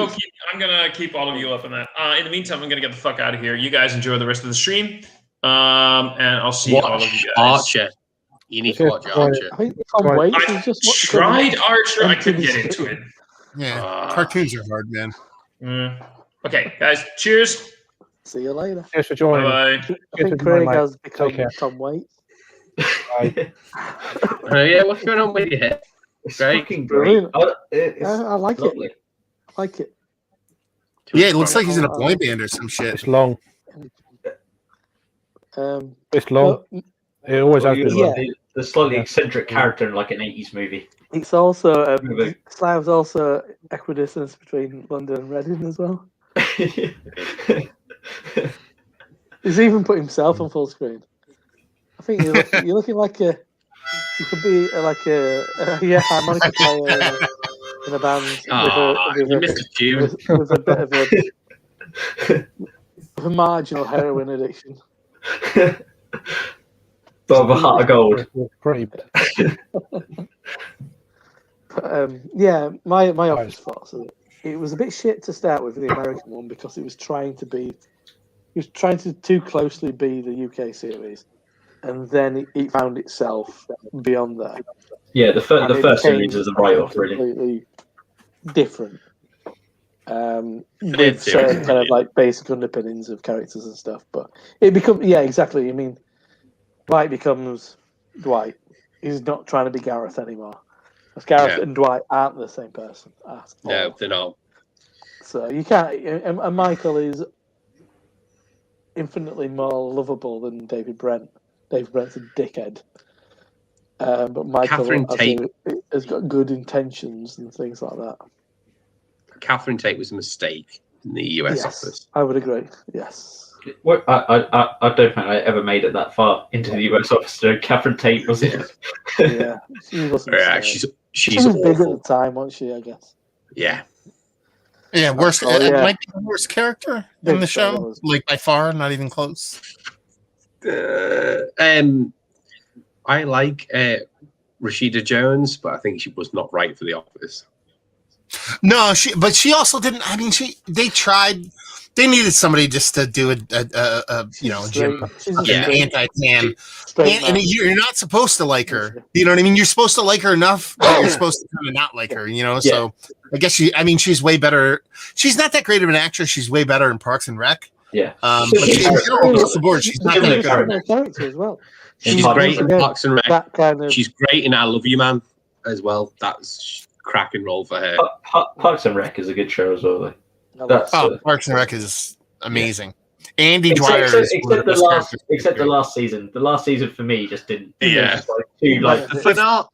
keep all of you up on that. In the meantime, I'm gonna get the fuck out of here. You guys enjoy the rest of the stream, and I'll see all of Watch you guys. Archer. You need to watch Archer. I think Tom Waits I is just tried Archer. I couldn't get into it. Yeah, Ah. cartoons are hard, man. Okay, guys. Cheers. See you later. Cheers for Bye joining. bye. I Cheers think for Craig joining, mate. has become Take care. Tom Waits. Bye. Yeah, what's going on with your head? It's Great. fucking great. Brilliant. It's I like lovely. it. I like it. Yeah, it looks like he's in a boy band or some shit. It's long. Um, It's long. but It always has been. Yeah. long. The slightly eccentric character in like an 80s movie. it's also Movie. Slough's also equidistance between London and Reading as well. He's even put himself on full screen. I think you're looking like a. You could be like a harmonica player in a band You missed a tune. with a bit of a marginal heroin addiction. But of a heart of gold. Pretty. But, yeah, my office thoughts of it. It was a bit shit to start with the American one because it was trying to too closely be the UK series, and then it found itself beyond that. Yeah, the first series is a write-off, really. Completely different. With certain kind of like basic underpinnings of characters and stuff, but it becomes exactly. I mean, Dwight becomes Dwight. He's not trying to be Gareth anymore. Because Gareth and Dwight aren't the same person. No, they're not. So you can't. And Michael is infinitely more lovable than David Brent. David Brent's a dickhead. But Michael has got good intentions and things like that. Catherine Tate was a mistake in the US office. I would agree. Yes. Well, I don't think I ever made it that far into the US office. So Catherine Tate was it? Yeah, she wasn't. Yeah, she's was big at awful. the time, wasn't she? I guess. Yeah. Yeah, worst. Oh, yeah. It might be the worst character in the Think so, show, like by far, not even close. I like Rashida Jones, but I think she was not right for the office. No, she also didn't. I mean, they tried. They needed somebody just to do a gym anti-tan, and you're not supposed to like her. You know what I mean? You're supposed to like her enough, but you're supposed to kind of not like her. You know, so I guess she's way better. She's not that great of an actress. She's way better in Parks and Rec. Yeah, but across the board, she's not that good character as well. She's great in Parks and Rec. That kind of... She's great in I Love You Man as well. That's cracking role for her. Parks and Rec is a good show as well. Parks and Rec is amazing. Andy Dwyer except the last season. The last season for me just didn't. Yeah. The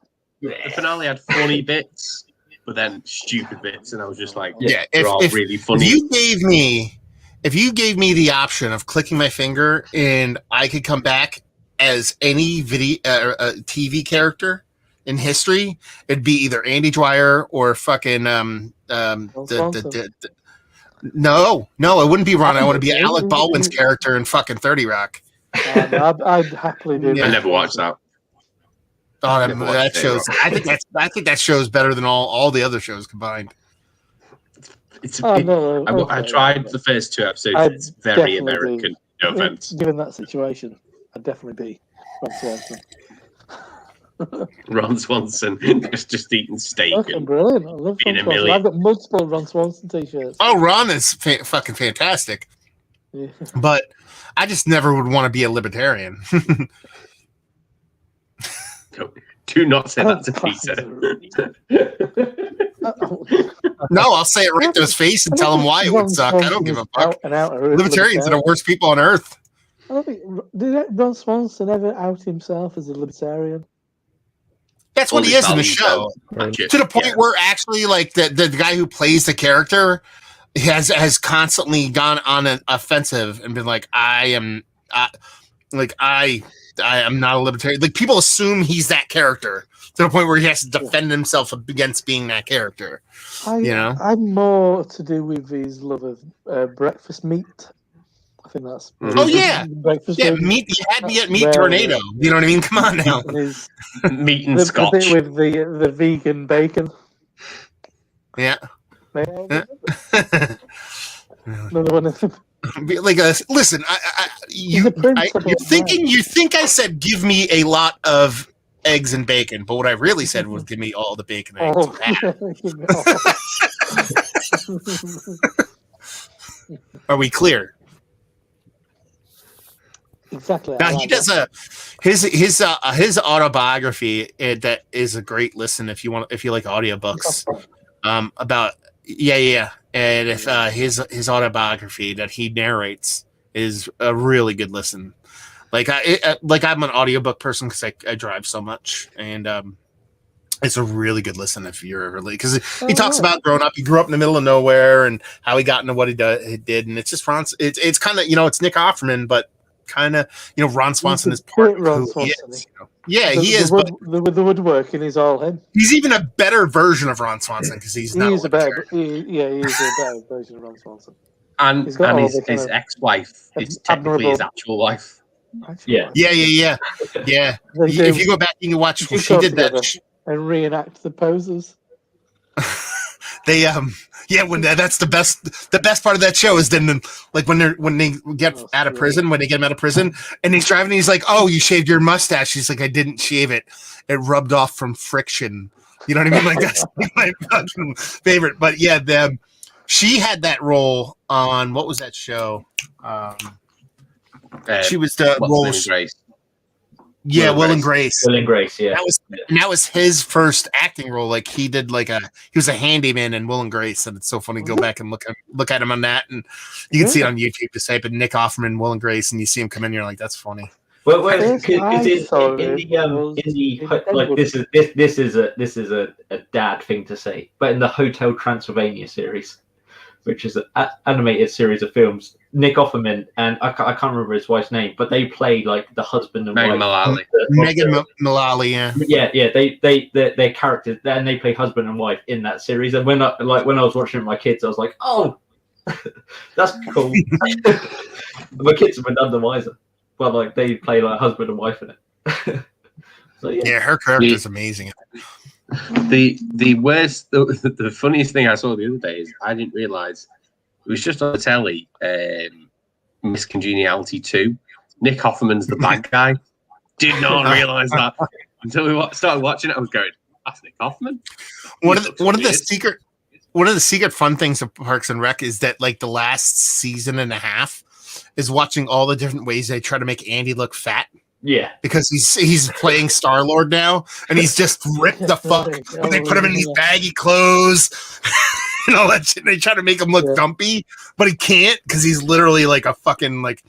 finale had funny bits, but then stupid bits, and I was just like, if really funny. If you gave me the option of clicking my finger and I could come back as any TV character in history, it'd be either Andy Dwyer or fucking No, it wouldn't be Ron. I want to be Alec Baldwin's character in fucking 30 Rock. I'd happily do that. I never watched that. Oh, that shows. I think that show's better than all the other shows combined. I tried the first 2 episodes. It's very American. No offense. Given that situation, I'd definitely be Ron Swanson. Ron Swanson just eating steak. Fucking brilliant. I love Ron Swanson. I've got multiple Ron Swanson t-shirts. Oh, Ron is fucking fantastic. Yeah. But I just never would want to be a libertarian. Do not say that to Peter. No, I'll say it right to his face and tell him why it would suck. I don't give a fuck. Libertarians are the worst people on earth. I don't think did Ron Swanson ever out himself as a libertarian? That's what he is in the show. To the point where actually, like the guy who plays the character has constantly gone on an offensive and been like, I am not a libertarian. Like people assume he's that character to the point where he has to defend himself against being that character. I'm more to do with his love of breakfast meat. I think that's. Oh yeah, breakfast meat. You had me at Meat Tornado. You know what I mean? Come on now. Meat and scotch. The bit with the vegan bacon. Yeah. Another one of them. Like, listen, you think I said give me a lot of eggs and bacon, but what I really said was give me all the bacon and eggs. Are we clear? Exactly. Now he does his autobiography. That is a great listen if you like audiobooks. About and if his autobiography that he narrates is a really good listen. Like I'm an audiobook person because I drive so much, and It's a really good listen if you're ever because he talks about growing up. He grew up in the middle of nowhere and how he got into what he did. And it's just Ron. It's kind of it's Nick Offerman, but kind of Ron Swanson is part of who he is. Yeah, he is. But the woodworking is all him. He's even a better version of Ron Swanson because he's not. He's a better. He's a better version of Ron Swanson. And his ex-wife is technically his actual wife. Yeah. If you go back, you can watch. She did that. And reenact the poses. When that's the best part of that show is then like when they get out of prison, when they get him out of prison and he's driving, he's like, "Oh, you shaved your mustache." He's like, "I didn't shave it. It rubbed off from friction." You know what I mean? Like that's my fucking favorite. But yeah, she had that role on what was that show? She was the role. Grace. Yeah, Will and Grace. Will and Grace, yeah. That was his first acting role. Like he did he was a handyman in Will and Grace, and it's so funny to go back and look at him on that, and you can see it on YouTube. Just type in Nick Offerman, Will and Grace, and you see him come in. And you're like, that's funny. Well, this is a dad thing to say, but in the Hotel Transylvania series, which is an animated series of films, Nick Offerman and I can't remember his wife's name, but they play like the husband and Megan wife. Mullally. Mullally, yeah. Yeah. Their characters, and they play husband and wife in that series. And when I was watching it with my kids, I was like, oh, that's cool. My kids have been none the wiser, but like they play like husband and wife in it. So yeah, her character is amazing. The worst, the funniest thing I saw the other day is I didn't realize it was just on the telly. Miss Congeniality 2. Nick Offerman's the bad guy. Did not realize that until we started watching it. I was going, "That's Nick Offerman." One of the secret fun things of Parks and Rec is that like the last season and a half is watching all the different ways they try to make Andy look fat. Yeah, because he's playing Star-Lord now, and he's just ripped the fuck when they put him in these baggy clothes and all that shit. They try to make him look dumpy, but he can't because he's literally like a fucking like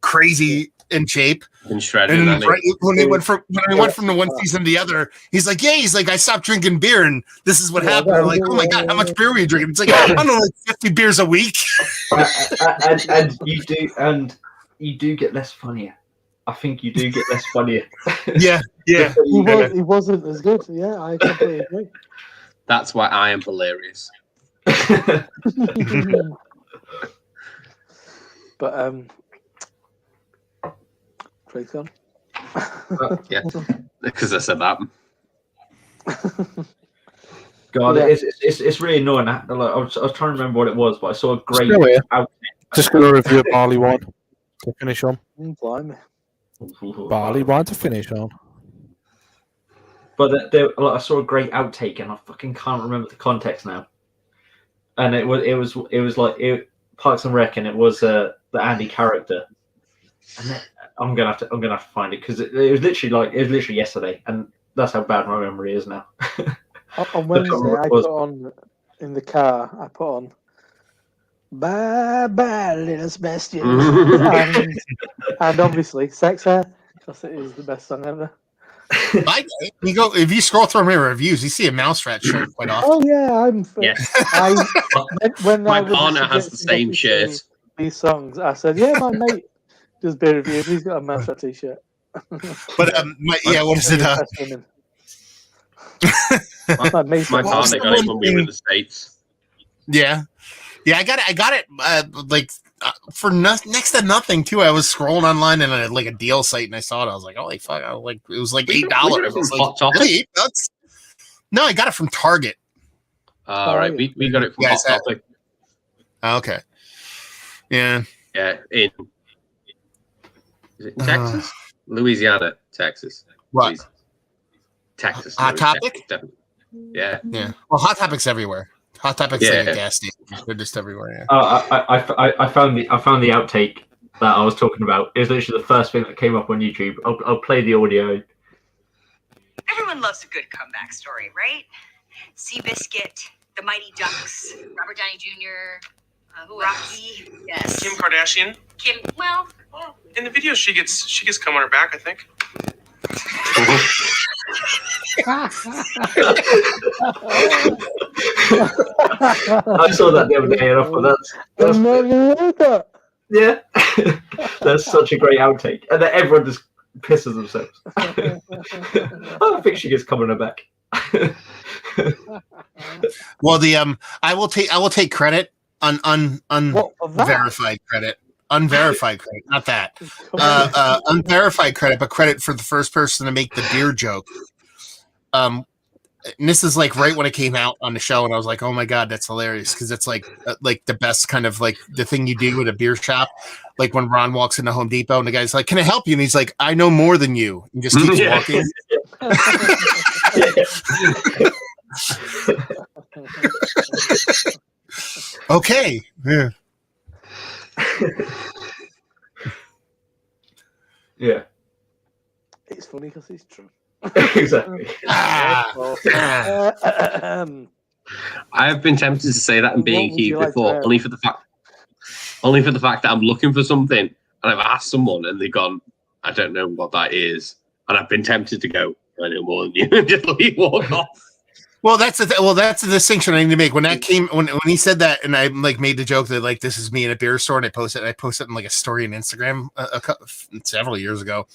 crazy in shape. And shredded. And when we went from the one season to the other, he's like, I stopped drinking beer, and this is what happened. I'm like, oh my god, how much beer were you drinking? It's like I don't know, like 50 beers a week. and you do get less funnier. I think you do get less funnier. Yeah. He wasn't as good. Yeah, I completely agree. That's why I am hilarious. But Craig's gone. Yeah, because I said that. God, it's really annoying. I was trying to remember what it was, but I saw a great outtake. Just going to review a barley wine to finish on. Blimey. Barley wine to finish on. But I saw a great outtake, and I fucking can't remember the context now. And it was like Parks and Rec, and it was the Andy character. And then, I'm gonna have to find it because it was literally yesterday, and that's how bad my memory is now. On Wednesday, I put on in the car. I put on "Bye Bye Little Sebastian," and obviously "Sex Hair" because it is the best song ever. If you scroll through my reviews, you see a Mouserat shirt quite often. Oh yeah, when my partner has the same shirt. These songs, I said, "Yeah, my mate does beer reviews. He's got a Mouserat t-shirt." But what is it? My partner got it when we were in the States. Yeah, I got it. For next to nothing too. I was scrolling online and like a deal site, and I saw it. I was like, "Holy fuck!" It was like $8. I was like, really? No, I got it from Target. All right, we got it from Hot Topic. Okay. Yeah. Yeah. Is it Texas? Louisiana, Texas. What? Texas. Hot Topic? Texas, yeah. Well, Hot Topic's everywhere. Hot Topic's like a gas station. They're just everywhere. Yeah. I found the outtake that I was talking about. It was literally the first thing that came up on YouTube. I'll play the audio. Everyone loves a good comeback story, right? Seabiscuit, the Mighty Ducks, Robert Downey Jr., Rocky, yes. Kim Kardashian. Well, in the video she gets cum on her back, I think. I saw that the other day, and I thought that's yeah, that's such a great outtake, and then everyone just pisses themselves. I think she gets coming back. Well, I will take credit on unverified credit. Unverified credit, not that. Unverified credit, but credit for the first person to make the beer joke. And this is like right when it came out on the show, and I was like, "Oh my god, that's hilarious!" Because it's like the best kind of like the thing you do at a beer shop, like when Ron walks into Home Depot and the guy's like, "Can I help you?" And he's like, "I know more than you," and just keeps walking. Okay. Yeah. Yeah. It's funny because it's true. Exactly. I have been tempted to say that in being Keith before, only for the fact that I'm looking for something and I've asked someone and they've gone, I don't know what that is, and I've been tempted to go, I know more than you, and just walk off. Well, that's the distinction I need to make. When that came, when he said that, and I like made the joke that like this is me in a beer store, and I posted in like a story on Instagram several years ago.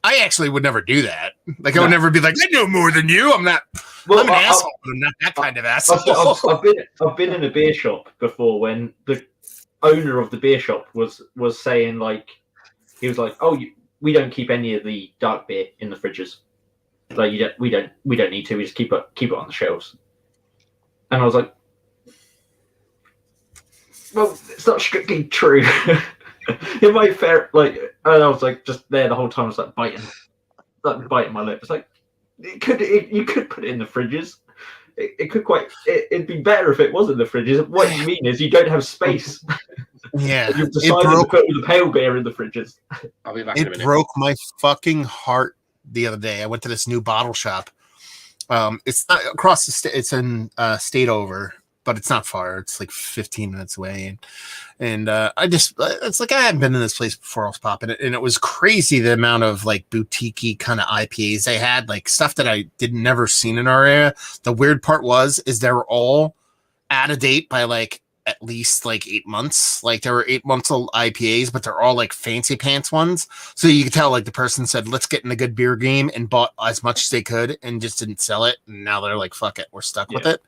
I actually would never do that. Like I would never be like, I know more than you. I'm not. Well, I'm an asshole, but I'm not that kind of asshole. I've been in a beer shop before when the owner of the beer shop was saying like, he was like, oh, we don't keep any of the dark beer in the fridges. Like we don't need to. We just keep it on the shelves. And I was like, well, it's not strictly true. It might fair like, and I was like just there the whole time. I was like biting my lip. It's like you could put it in the fridges. It'd be better if it was in the fridges. What you mean is you don't have space. Yeah, you've decided to put the pale beer in the fridges. I'll be back in a minute. It broke my fucking heart the other day. I went to this new bottle shop. It's not across the state. It's in state over, but it's not far. It's like 15 minutes away. And it's like I hadn't been in this place before. I was popping it, and it was crazy the amount of like boutique-y kind of IPAs they had, like stuff that I never seen in our area. The weird part is they were all out of date by like at least like 8 months. Like there were 8 months old IPAs, but they're all like fancy pants ones. So you could tell like the person said, let's get in a good beer game, and bought as much as they could and just didn't sell it. And now they're like, fuck it, we're stuck with it.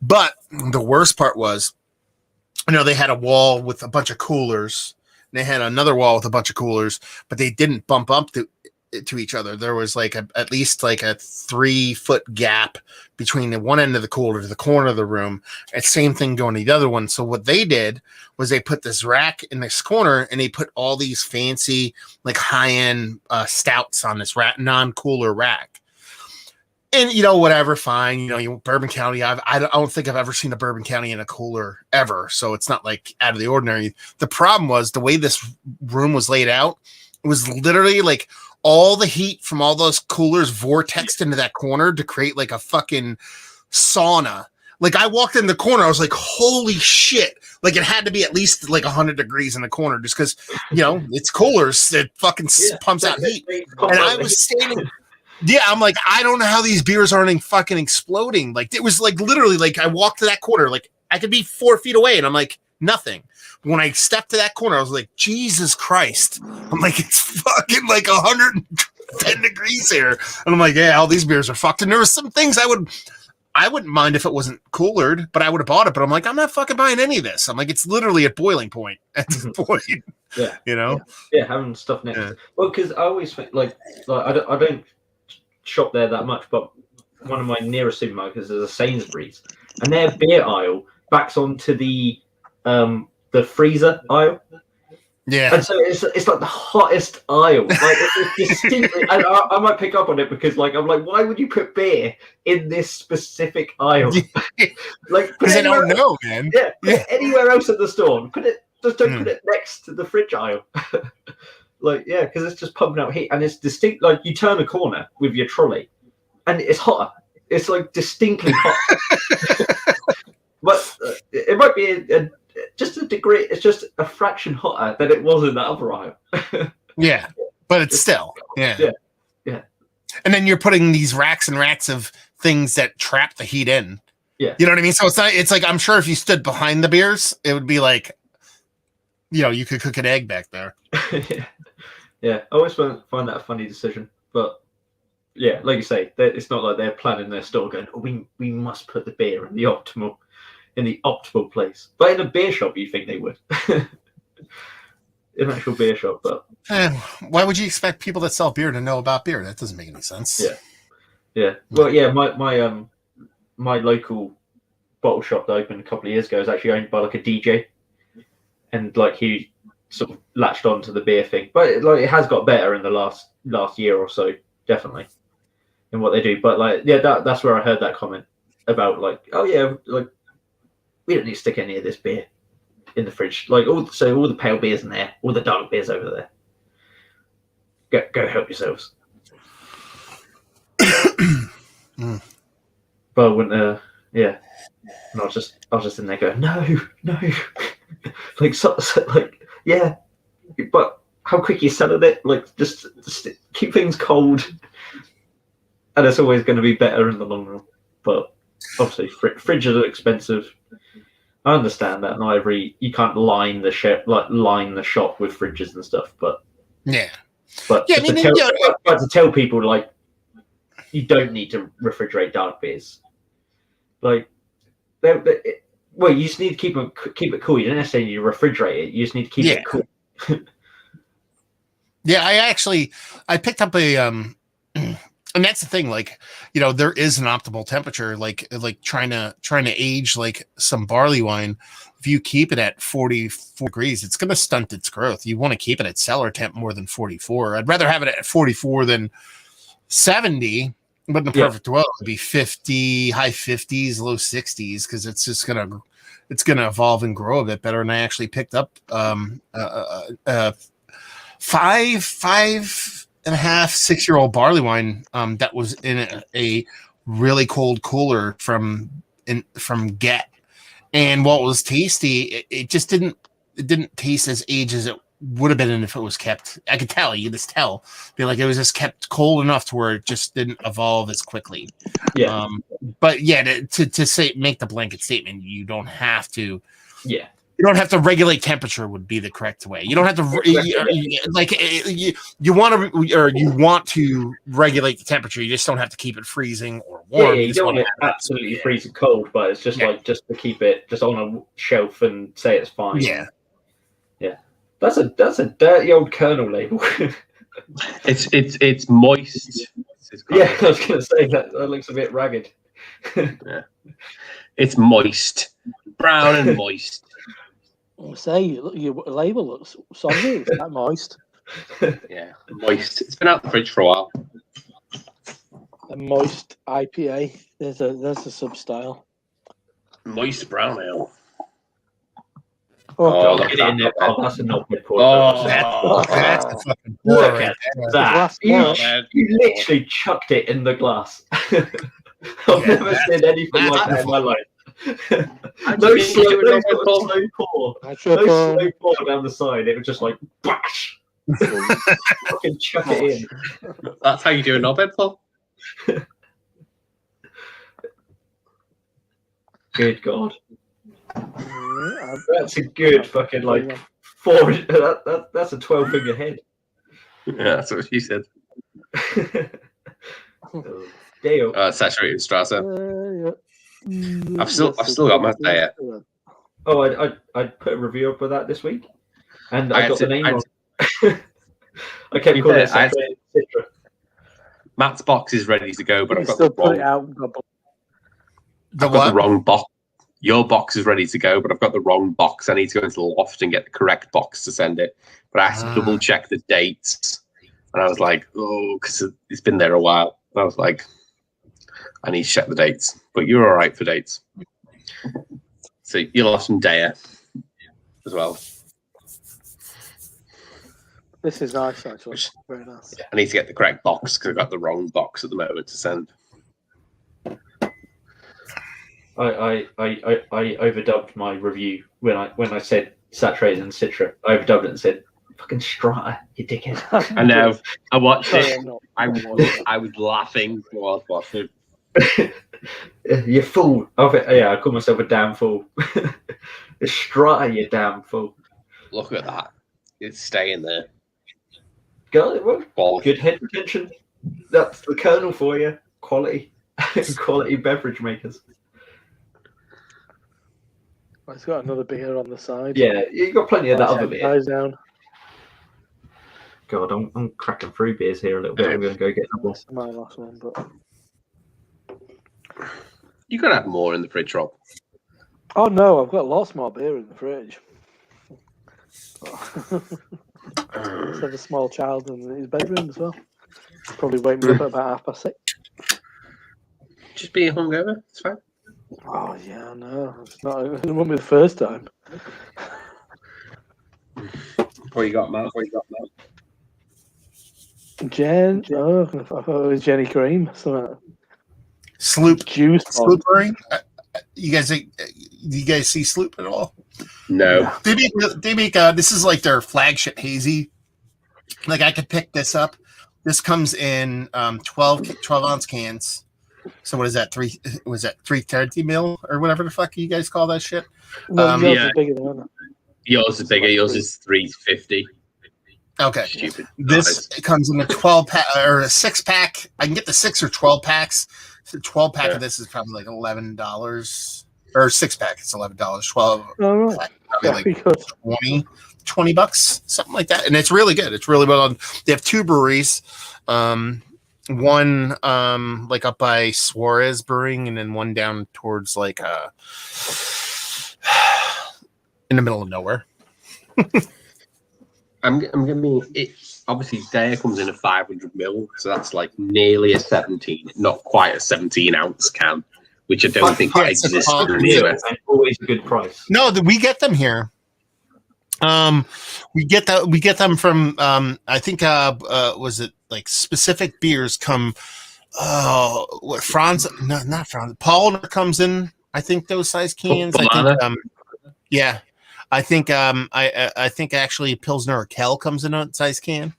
But the worst part was, they had a wall with a bunch of coolers. And they had another wall with a bunch of coolers, but they didn't bump up to each other. There was like at least like a 3-foot gap between the one end of the cooler to the corner of the room. And same thing going to the other one. So what they did was they put this rack in this corner, and they put all these fancy like high-end stouts on this non-cooler rack. And whatever, fine. Bourbon County. I don't think I've ever seen a Bourbon County in a cooler ever. So it's not like out of the ordinary. The problem was the way this room was laid out. It was literally like all the heat from all those coolers vortexed into that corner to create like a fucking sauna. Like I walked in the corner, I was like, holy shit. Like it had to be at least like 100 degrees in the corner just because, it's coolers. It fucking pumps out heat. And I was standing. Yeah, I'm like, I don't know how these beers aren't fucking exploding. Like it was like literally like I walked to that corner, like I could be 4 feet away, and I'm like, nothing. When I stepped to that corner, I was like, Jesus Christ. I'm like, it's fucking like 110 degrees here. And I'm like, yeah, all these beers are fucked. And there were some things I wouldn't mind if it wasn't coolered, but I would have bought it. But I'm like, I'm not fucking buying any of this. I'm like, it's literally at boiling point at this point. Yeah. Yeah, having stuff next. Yeah. Well, because I always think like I don't shop there that much, but one of my nearest supermarkets is a Sainsbury's, and their beer aisle backs onto the freezer aisle. Yeah, and so it's like the hottest aisle. Like it's distinctly, and I might pick up on it because like I'm like, why would you put beer in this specific aisle? Like because I don't know, man. Yeah, put it anywhere else at the store. Put it put it next to the fridge aisle. Like, yeah, because it's just pumping out heat, and it's distinct. Like, you turn a corner with your trolley, and it's hotter. It's like distinctly hot. But it might be just a degree. It's just a fraction hotter than it was in that other aisle. Yeah, but it's still, yeah. And then you're putting these racks and racks of things that trap the heat in. Yeah. You know what I mean? So it's like, I'm sure if you stood behind the beers, it would be like, you could cook an egg back there. Yeah. I always find that a funny decision. But yeah, like you say, it's not like they're planning their store going, we must put the beer in the optimal place. But in a beer shop, you think they would. In an actual beer shop, but why would you expect people that sell beer to know about beer? That doesn't make any sense. Yeah. Well, yeah, my local bottle shop that opened a couple of years ago is actually owned by like a DJ, and like he sort of latched on to the beer thing. But it has got better in the last year or so, definitely, in what they do. But like, yeah, that's where I heard that comment about like, oh yeah, like we don't need to stick any of this beer in the fridge. Like all the pale beers in there, all the dark beers over there. Go help yourselves. But I wouldn't. Yeah, and I was just in there going, no, like so, like yeah, but how quick you selling it? Like just keep things cold, and it's always going to be better in the long run. But obviously, fridges are expensive. I understand that, and you can't line the shop with fridges and stuff. But yeah, to tell people like you don't need to refrigerate dark beers. Like, well, you just need to keep it cool. You don't necessarily need to refrigerate it. You just need to keep it cool. Yeah, I picked up a and that's the thing. Like, there is an optimal temperature. Like trying to age like some barley wine. If you keep it at 44 degrees, it's going to stunt its growth. You want to keep it at cellar temp more than 44. I'd rather have it at 44 than 70. But in the perfect world, it'd be 50, high 50s, low 60s, because it's just gonna evolve and grow a bit better. And I actually picked up 5.5-6-year-old barley wine that was in a really cold cooler from Get, and while it was tasty, it just didn't taste as aged as it would have been if it was kept. I could tell, you just tell, be like it was just kept cold enough to where it just didn't evolve as quickly. Yeah. But yeah, to say, make the blanket statement, you don't have to. Yeah. You don't have to regulate temperature would be the correct way. You don't have to you want to regulate the temperature. You just don't have to keep it freezing or warm. Yeah, you don't want it absolutely freezing cold, but it's just like just to keep it just on a shelf and say it's fine. Yeah. Yeah. That's a dirty old kernel label. It's moist. Yeah, I was going to say that looks a bit ragged. Yeah. It's moist, brown and moist. I say your label looks soggy. It's that moist. Yeah, moist. It's been out the fridge for a while. A moist IPA. There's a sub style. Moist brown ale. Oh, get it in there. Oh, that's a not good pour. That's the fucking pour Look right at there. that. You literally chucked it in the glass. I've never seen anything like that in my life. No slow pour. No slow pour down the side. It was just like bash. Fucking chuck it in. That's how you do a knobhead, Paul. Good God. That's a good fucking like 4. That's a 12-finger head. Yeah, that's what she said. Deal. Saturated Strasse. I've still got my there. Oh, I put a review up for that this week, and I got the name wrong. I kept calling it Citra. Matt's box is ready to go, but I've got still the put it wrong. out. I've got the wrong box. Your box is ready to go, but I've got the wrong box. I need to go into the loft and get the correct box to send it. But I had to double check the dates, and I was like, oh, because it's been there a while. And I was like, I need to check the dates. But you're all right for dates. So you'll have some Daya as well. This is nice, actually. Very nice. I need to get the correct box because I've got the wrong box at the moment to send. I overdubbed my review when I said saturated and Citra. I overdubbed it and said Fucking Strata, you dickhead. I know. I watched Sorry, it. I'm not. I was laughing while I was watching. You fool. I call myself a damn fool. The Strata, you damn fool. Look at that. It's staying there. Well, good head retention. That's the kernel for you. Quality. Quality beverage makers. It's got another beer on the side. Yeah, you got plenty of that other beer. Guys down. God, I'm cracking through beers here a little bit. I'm going to go get another one. My last one, but You could have more in the fridge, Rob. oh no, I've got lots more beer in the fridge. Let's have a small child in his bedroom as well. Probably wake me up at about 6:30. Just being hungover. It's fine. Oh yeah, I know. It's not. It won't be the first time. What you got, Matt? Jen. Oh, I thought it was Jenny Cream. Something. Sloop. Juice. Sloop Brewing. You guys see Sloop at all? No. They make this is like their flagship hazy. Like I could pick this up. This comes in 12 ounce cans. So what is that? 330 mil or whatever the fuck you guys call that shit? No, yours yeah. is bigger than that. Yours is bigger. Yours is 350. Okay. Stupid. This comes in a 12 pack or a 6-pack. I can get the 6 or 12 packs. So 12 pack of this is probably like $11 or 6-pack. It's $11. 12. All right. Probably like $20, something like that. And it's really good. It's really well done. They have 2 breweries. One like up by Suarez Brewing, and then one down towards like in the middle of nowhere. I'm gonna be it. Obviously, Dare comes in a 500 ml, so that's like nearly a 17, not quite a 17 ounce can, which I don't think exists in the US. Always a good price. No, we get them here. We get them from I think was it like Specific Beers come what Franz not Franz Paul comes in, I think those size cans. I think yeah. I think I think actually Pilsner Urquell comes in a size can.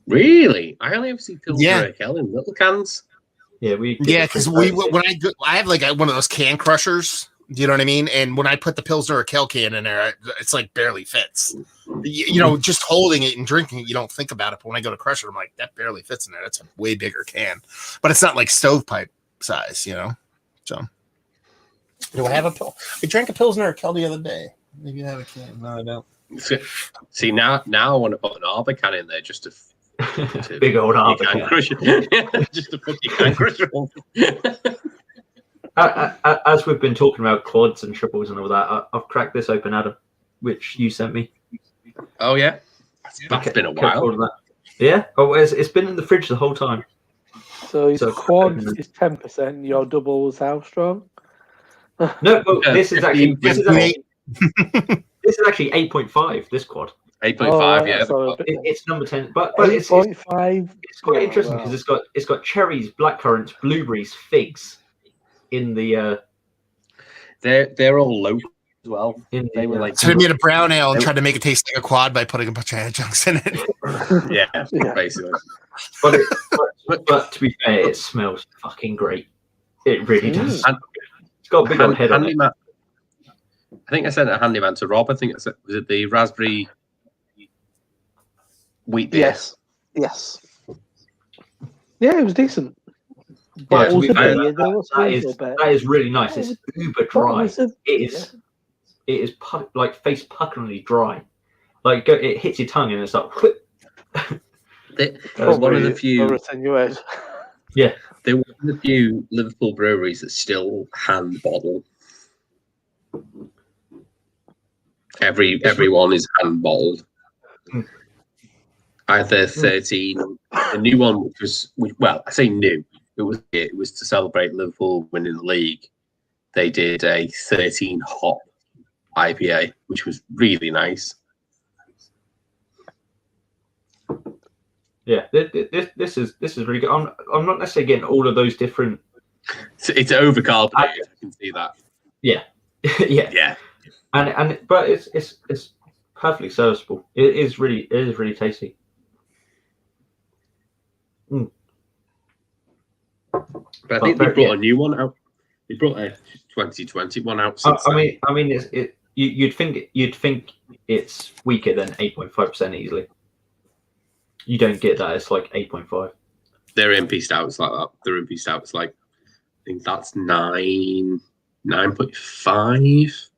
Really? I only ever see Pilsner Yeah. Urquell in little cans. Yeah, Because I have like one of those can crushers. Do you know what I mean? And when I put the Pilsner Urquell can in there, it's like barely fits. You know, just holding it and drinking it, you don't think about it. But when I go to crush it, I'm like, that barely fits in there. That's a way bigger can. But it's not like stovepipe size, you know? So, do I have a pill? I drank a Pilsner Urquell the other day. Maybe I have a can. No, I don't. See, now I want to put an Arbor can in there just to Big old Arbor can can. crush it. Just to put your can crusher on. As we've been talking about quads and triples and all that, I've cracked this open, Adam, which you sent me. Oh yeah, that's been a while. That. Yeah, it's been in the fridge the whole time. So your quad is 10%. Your double was how strong? No, this is actually 15. this is actually 8.5. This quad. 8.5, yeah. So It's number 10, but 8.5. it's quite interesting because it's got cherries, blackcurrants, blueberries, figs in the. They're all local as well. They were like So they made a brown ale and tried to make it taste like a quad by putting a bunch of adjuncts in it. yeah, basically. But to be fair, it smells fucking great. It really does. And, it's got a big old head on it. Handyman. I think I sent a handyman to Rob. I think was it the raspberry wheat beer? Yes. Yeah, it was decent. Yeah, But to be fair, that that is really nice. It's uber dry. It is face puckeringly dry. Like it hits your tongue and it's like. There was one of the few. Yeah, they were one of the few Liverpool breweries that still hand bottle. Everyone is hand bottled. Either 13, the new one, which was I say new. It was to celebrate Liverpool winning the league. They did a 13 hop IPA, which was really nice. Yeah, this is really good. I'm not necessarily getting all of those different. It's overcarbonated. I can see that. Yeah, Yeah. And but it's perfectly serviceable. It is really tasty. But I think they brought a new one out. They brought a 2021 out. Since I mean, you'd think it's weaker than 8.5% easily. You don't get that. It's like 8.5. their MP Stout's like that. Their MP Stout's like, I think that's 9.5,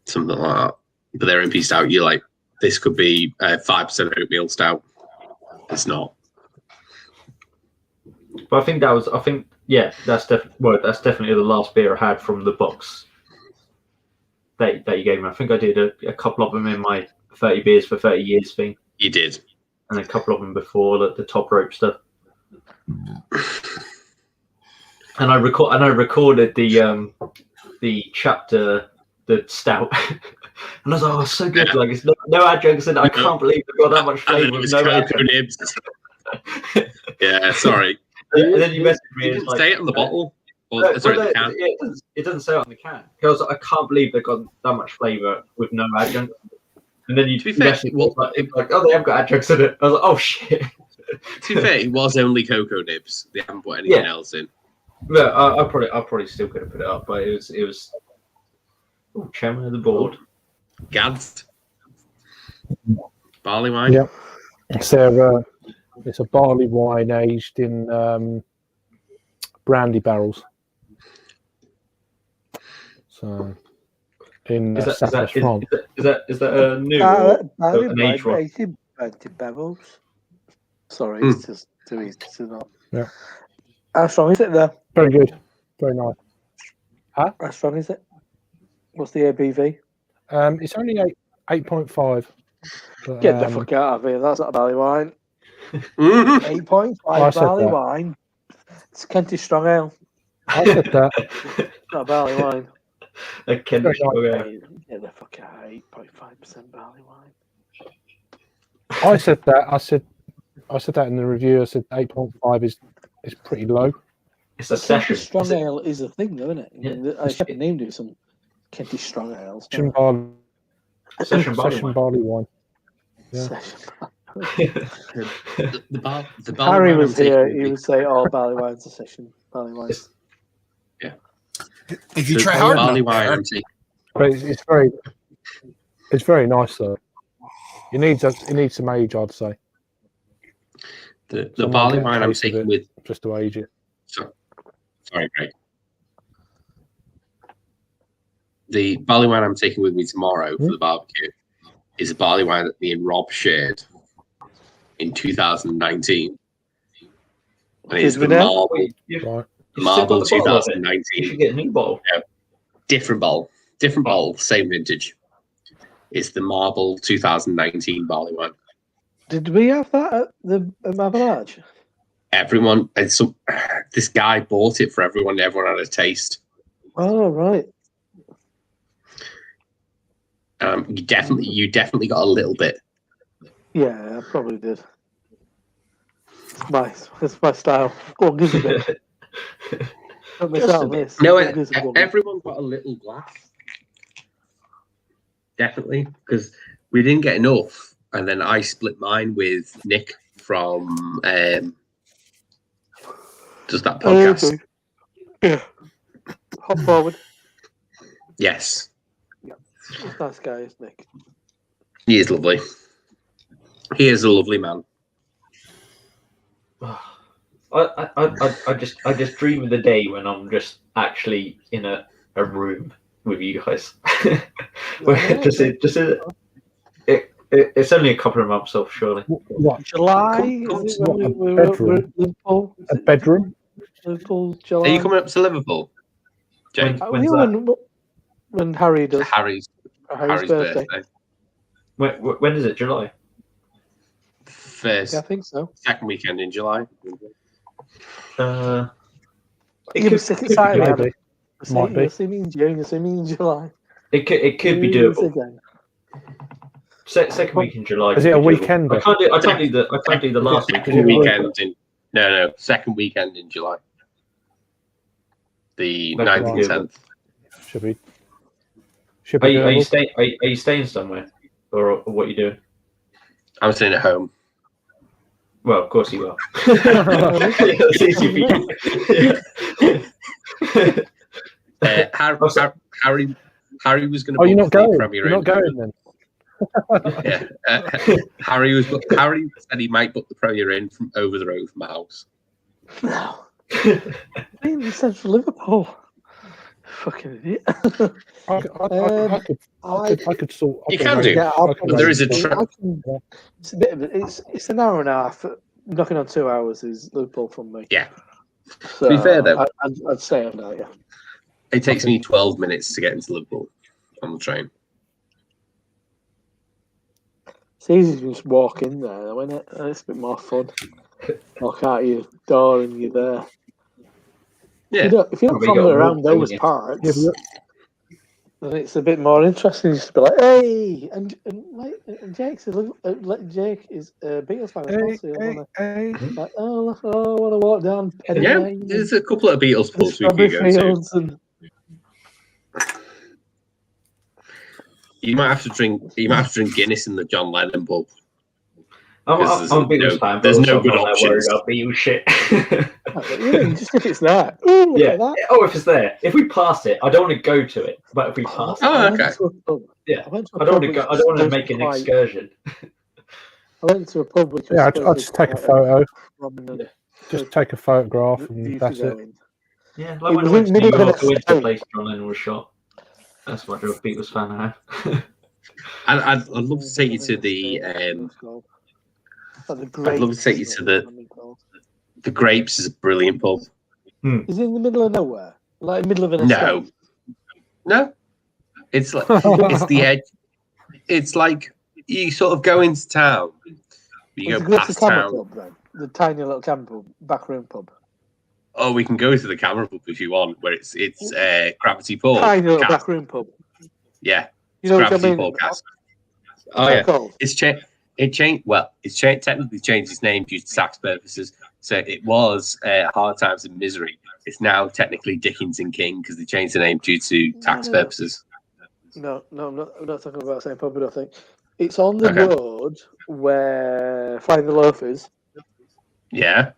something like that. But their MP Stout, you're like, this could be a 5% oatmeal stout. It's not. But I think that's definitely the last beer I had from the box that you gave me. I think I did a couple of them in my 30 beers for 30 years thing. You did. And a couple of them before the top rope stuff. And I recorded the chapter, the stout. And I was like, oh, it's so good. Yeah. Like, it's no adjuncts in it. I can't believe they've got that much flavour with no adjuncts. Yeah, sorry. And then you messaged me. You didn't like, say it on the bottle? Or, no, sorry, the can. It doesn't say it on the can. Because I can't believe they've got that much flavour with no adjuncts. And then you, to be fair, oh, they have got adjuncts in it. I was like, oh, shit. To be fair, it was only cocoa nibs. They haven't put anything else in. No, I probably still could have put it up, but it was. Oh, chairman of the board. Gads. Barley wine. Yep. It's a barley wine aged in brandy barrels. So, in is France. Is that a new barley wine aged in brandy barrels? Sorry, it's just too easy to not. Yeah. How strong is it there? Very good. Very nice. Huh? How strong is it? What's the ABV? It's only 8.5. But, get the fuck out of here. That's not a barley wine. 8.5 barley wine. It's Kentish Strong Ale. I said that. Not a barley wine. A Kentish Strong Ale. Get the fuck out of 8.5% barley wine. I said that. I said that in the review. I said 8.5 is pretty low. It's a session. Strong Ale is a thing, though, isn't it? Yeah. I should named it some Kentish Strong Ales. Session barley wine. Yeah. the barley Harry was here. He would say, "Oh, barley wine's a session barley wine." Yeah. If you try hard barley enough, wine, but it's very nice though. It needs some age, I'd say. The barley wine I'm taking with just to age it. Sorry, Greg. The barley wine I'm taking with me tomorrow for the barbecue is a barley wine that me and Rob shared in 2019. And it's the Marble 2019. You should get a new bottle. Yeah. Different bottle, same vintage. It's the Marble 2019 barley wine. Did we have that at the Mavalage? Everyone, this guy bought it for everyone. Everyone had a taste. Oh, right. You definitely got a little bit. Yeah, I probably did. It's my style. Go on, give it a bit. Don't miss out on this. No, everyone got a little glass. Definitely, because we didn't get enough, and then I split mine with Nick from just that podcast. Okay. Yeah. Hop forward. Yes. Nice guy, isn't Nick? He is lovely. He is a lovely man. I just dream of the day when I'm just actually in a room with you guys. It's only a couple of months off, surely. What? July? Liverpool? A bedroom? Liverpool, July. Are you coming up to Liverpool, Jake? When Harry does. Harry's birthday. When is it? July? First. Yeah, I think so. Second weekend in July. It could be sick excited. Maybe. Might be. You'll see me in June. You'll see me in July. It could be doable. Second week in July. Is it a weekend? I can't do the last second weekend in. No. Second weekend in July. The 9th and 10th. Should Are be you doable. staying? Are you staying somewhere, or what are you doing? I'm staying at home. Well, of course you are. That's easy for you. Harry was going to. Oh, you're not going. Premier You're not going then. Yeah, Harry said he might book the Premier Inn from over the road from my house. No. I'm in central Liverpool. Fucking idiot. I could sort. You can do. Yeah, I could But there is a arrange tra- It's a bit of it's an hour and a half. Knocking on 2 hours is Liverpool from me. Yeah. So, To be fair, though, I'd say on that. Yeah. it takes me 12 minutes to get into Liverpool on the train. It's easy to just walk in there, though, isn't it? It's a bit more fun. Walk out your door and you're there. Yeah. If you're not Probably from got a around walk, those haven't you? parts, Yeah, then it's a bit more interesting just to be like, hey, and Jake is a Beatles fan as well, so you'll wanna, like, I want to walk down Penny Yeah, Lane there's a couple of Beatles and pubs we Strawberry could go to. Fields and You might have to drink Guinness in the John Lennon pub. I'm a Beatles fan, but there's also no I'm good not that worried options. about Beatles shit. just if it's there. Ooh, look Yeah. at that. Oh, if it's there. If we pass it, I don't want to go to it. But if we pass it, Oh, I went okay. to a pub. Yeah. I went to a I don't pub want to which go. I was don't want to supposed make an quite- excursion. I went to a pub which was Yeah, supposed I'll to just be take a quite photo. prominent Just take a photograph, view and to that's go it. in. Yeah, It like when I was went to in New the middle of York, I went to a estate. place John Lennon was shot. That's what a Beatles fan I have. I'd love to take you to the I'd love to take you to the Grapes is a brilliant pub. Is it in the middle of nowhere? Like middle of an No. estate? No, it's like it's the edge. It's like you sort of go into town, you Is go it the past camera town. pub then? The tiny little camera pub, backroom pub. Oh, we can go to the camera pub if you want, where it's Gravity Pub. Tiny little Cast. backroom pub. Yeah, You know what I Gravity mean? Podcast. What's Oh that yeah, called? it's changed. It changed. Well, it's changed. Technically changed its name due to tax purposes. So it was Hard Times and Misery. It's now technically Dickens and King because they changed the name due to tax No. purposes. No, I'm not talking about the same pub, but I think it's on the Okay. road where Flying the Loaf is. Yeah,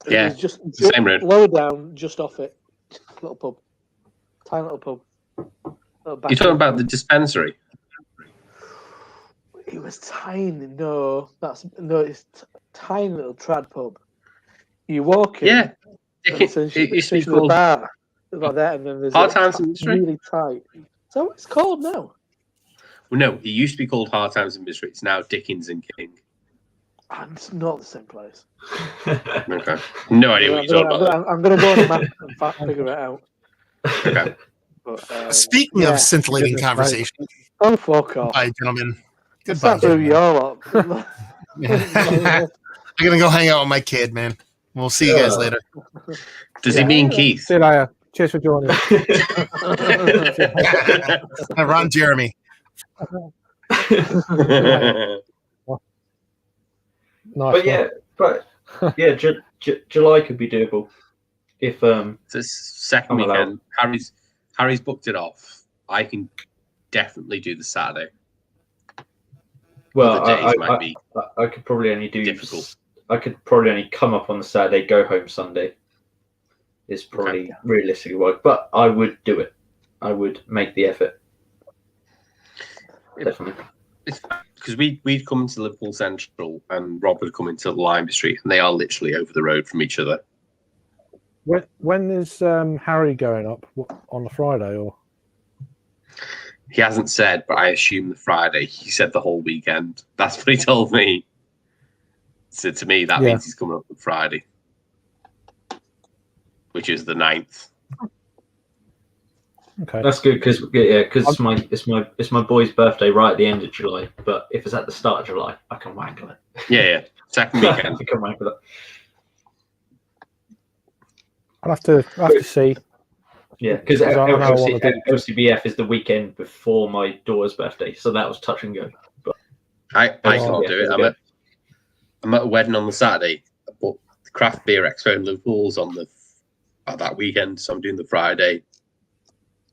Yeah, It's just the same road. lower down, just off it. Little pub, tiny little pub. Little You're talking about the dispensary. It was tiny. No, it's tiny little trad pub. You walk in. Yeah, and it's it used to be the called bar like that, and then there's Hard a Times and Misery. really tight. So what it's called now? Well, no, it used to be called Hard Times and Misery. It's now Dickens and King. And it's not the same place. Okay, no idea what you're talking about. I'm going to go on the map and figure it out. Okay. But, Speaking yeah. of scintillating Goodness, conversation, Oh, fuck off. goodbye, gentlemen. It's Goodbye, not who gentlemen. you're lot. I'm gonna go hang out with my kid, man. We'll see you guys later. Does he mean Keith? See you later. Cheers for joining. Ron Jeremy. Nice. But yeah, July could be doable if This second I'm allowed. weekend, Harry's booked it off. I can definitely do the Saturday. well, Other days might be I could probably only do difficult. I could probably only come up on the Saturday, go home Sunday. Is probably realistically what, but I would do it. I would make the effort. Definitely. Because we'd come into Liverpool Central and Rob would come into Lime Street, and they are literally over the road from each other. When is Harry going up? What, on the Friday or? He hasn't said, but I assume the Friday. He said the whole weekend. That's what he told me. So to me, that Yeah. means he's coming up on Friday, which is the 9th. Okay. That's good because it's my boy's birthday right at the end of July. But if it's at the start of July, I can wangle it. Yeah. Second I weekend. can wangle it. I'll have to see. Yeah, because Because I know I wanna do- LCBF is the weekend before my daughter's birthday, so that was touch and go. But I Oh, can't do it. I'm at a wedding on the Saturday, but the Craft Beer Expo in Liverpool's on that weekend, so I'm doing the Friday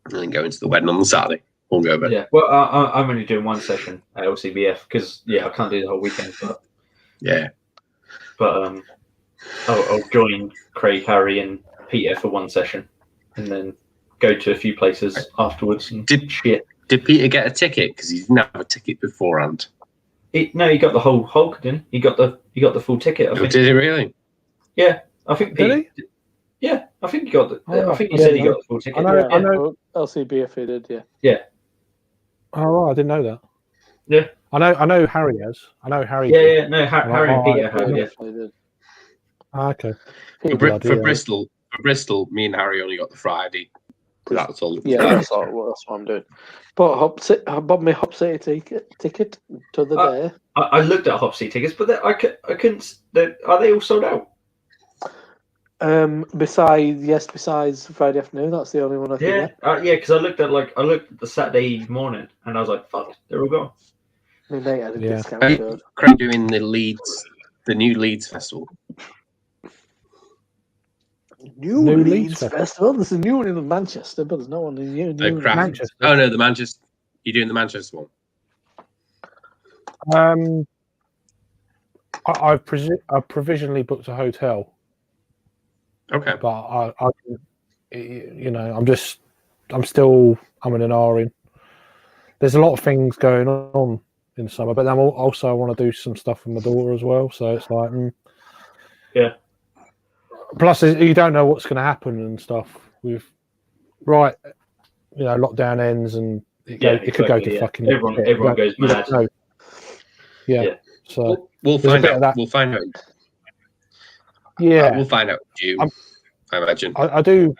and then going to the wedding on the Saturday. hungover. Yeah. Well, I'm only doing one session at LCBF because I can't do the whole weekend. Yeah. But I'll join Craig, Harry, and Peter for one session, and then go to a few places afterwards. And shit. Did Peter get a ticket? Because he didn't have a ticket beforehand. No, he got the whole Hulk, didn't he? He got the full ticket. I think. Did he really? Yeah, I think. Did he? Yeah, I think he got the. Oh, I think he yeah, said he got the full ticket. I know. LCBF he did, yeah. Yeah. Oh, right, I didn't know that. Yeah. I know Harry has. I know Harry. Yeah, did. yeah. No, Harry and Peter have. Yeah. He did. Ah, okay. For Bristol, me and Harry only got the Friday. That's all. Yeah, that's what I'm doing. But I bought my Hop City ticket to the day. I looked at Hop City tickets, but I couldn't. Are they all sold out? Besides Friday afternoon, that's the only one I think. Because I looked at the Saturday morning, and I was like, "Fuck, they're all gone." My mate had a Yeah. discount code. Craig doing the new Leeds festival. New Leeds Leeds Festival. There's a new one in Manchester, but there's no one in The craft. Manchester. Oh no, the Manchester. You're doing the Manchester one. I've provisionally booked a hotel, Okay. but I'm still umming and ahhing. There's a lot of things going on in the summer, but then also I want to do some stuff with my daughter as well. So it's like, Yeah. Plus, you don't know what's going to happen and stuff. Lockdown ends and it could go to fucking. Everyone goes mad. Yeah. So We'll there's a find bit of out. that. We'll find out. Yeah, We'll find out in June. I imagine. I do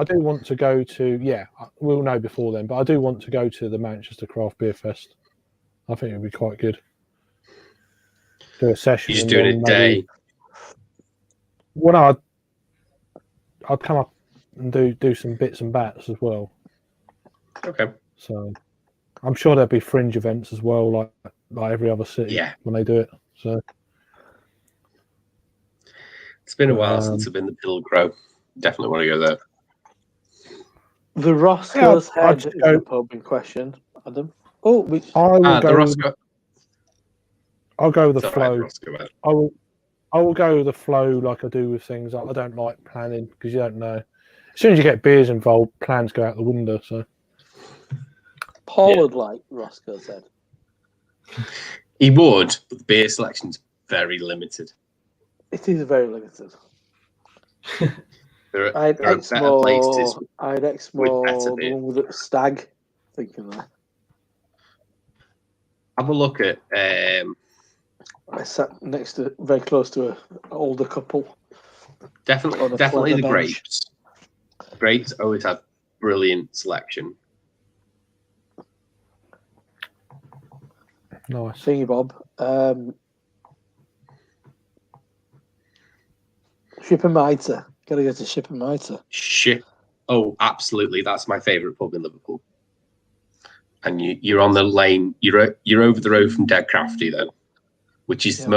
want to go to. Yeah, we'll know before then. But I do want to go to the Manchester Craft Beer Fest. I think it would be quite good. Do a session. You're just doing a day. Well, no, I'd come up and do some bits and bats as well. Okay. So I'm sure there'll be fringe events as well, like every other city when they do it. So it's been a while since I've been to Pill Crow. Definitely want to go there. The Roscoe's Head is the pub in question, Adam. Oh, I'll go with the It's flow. alright, I will go with the flow like I do with things. I don't like planning because you don't know. As soon as you get beers involved, plans go out the window. So Paul would like Roscoe's Head. He would, but the beer selection's very limited. It is very limited. There I'd are better places. I'd with explore better the beer. one with the Stag. Thinking that. Have a look at. I sat very close to an older couple. Definitely the clever bench. grapes. Grapes always have brilliant selection. nice. Thingy Bob. Ship and Mitre. Gotta go to Ship and Mitre. Shit. Oh, absolutely. That's my favourite pub in Liverpool. And you're on the lane. You're over the road from Dead Crafty then, which is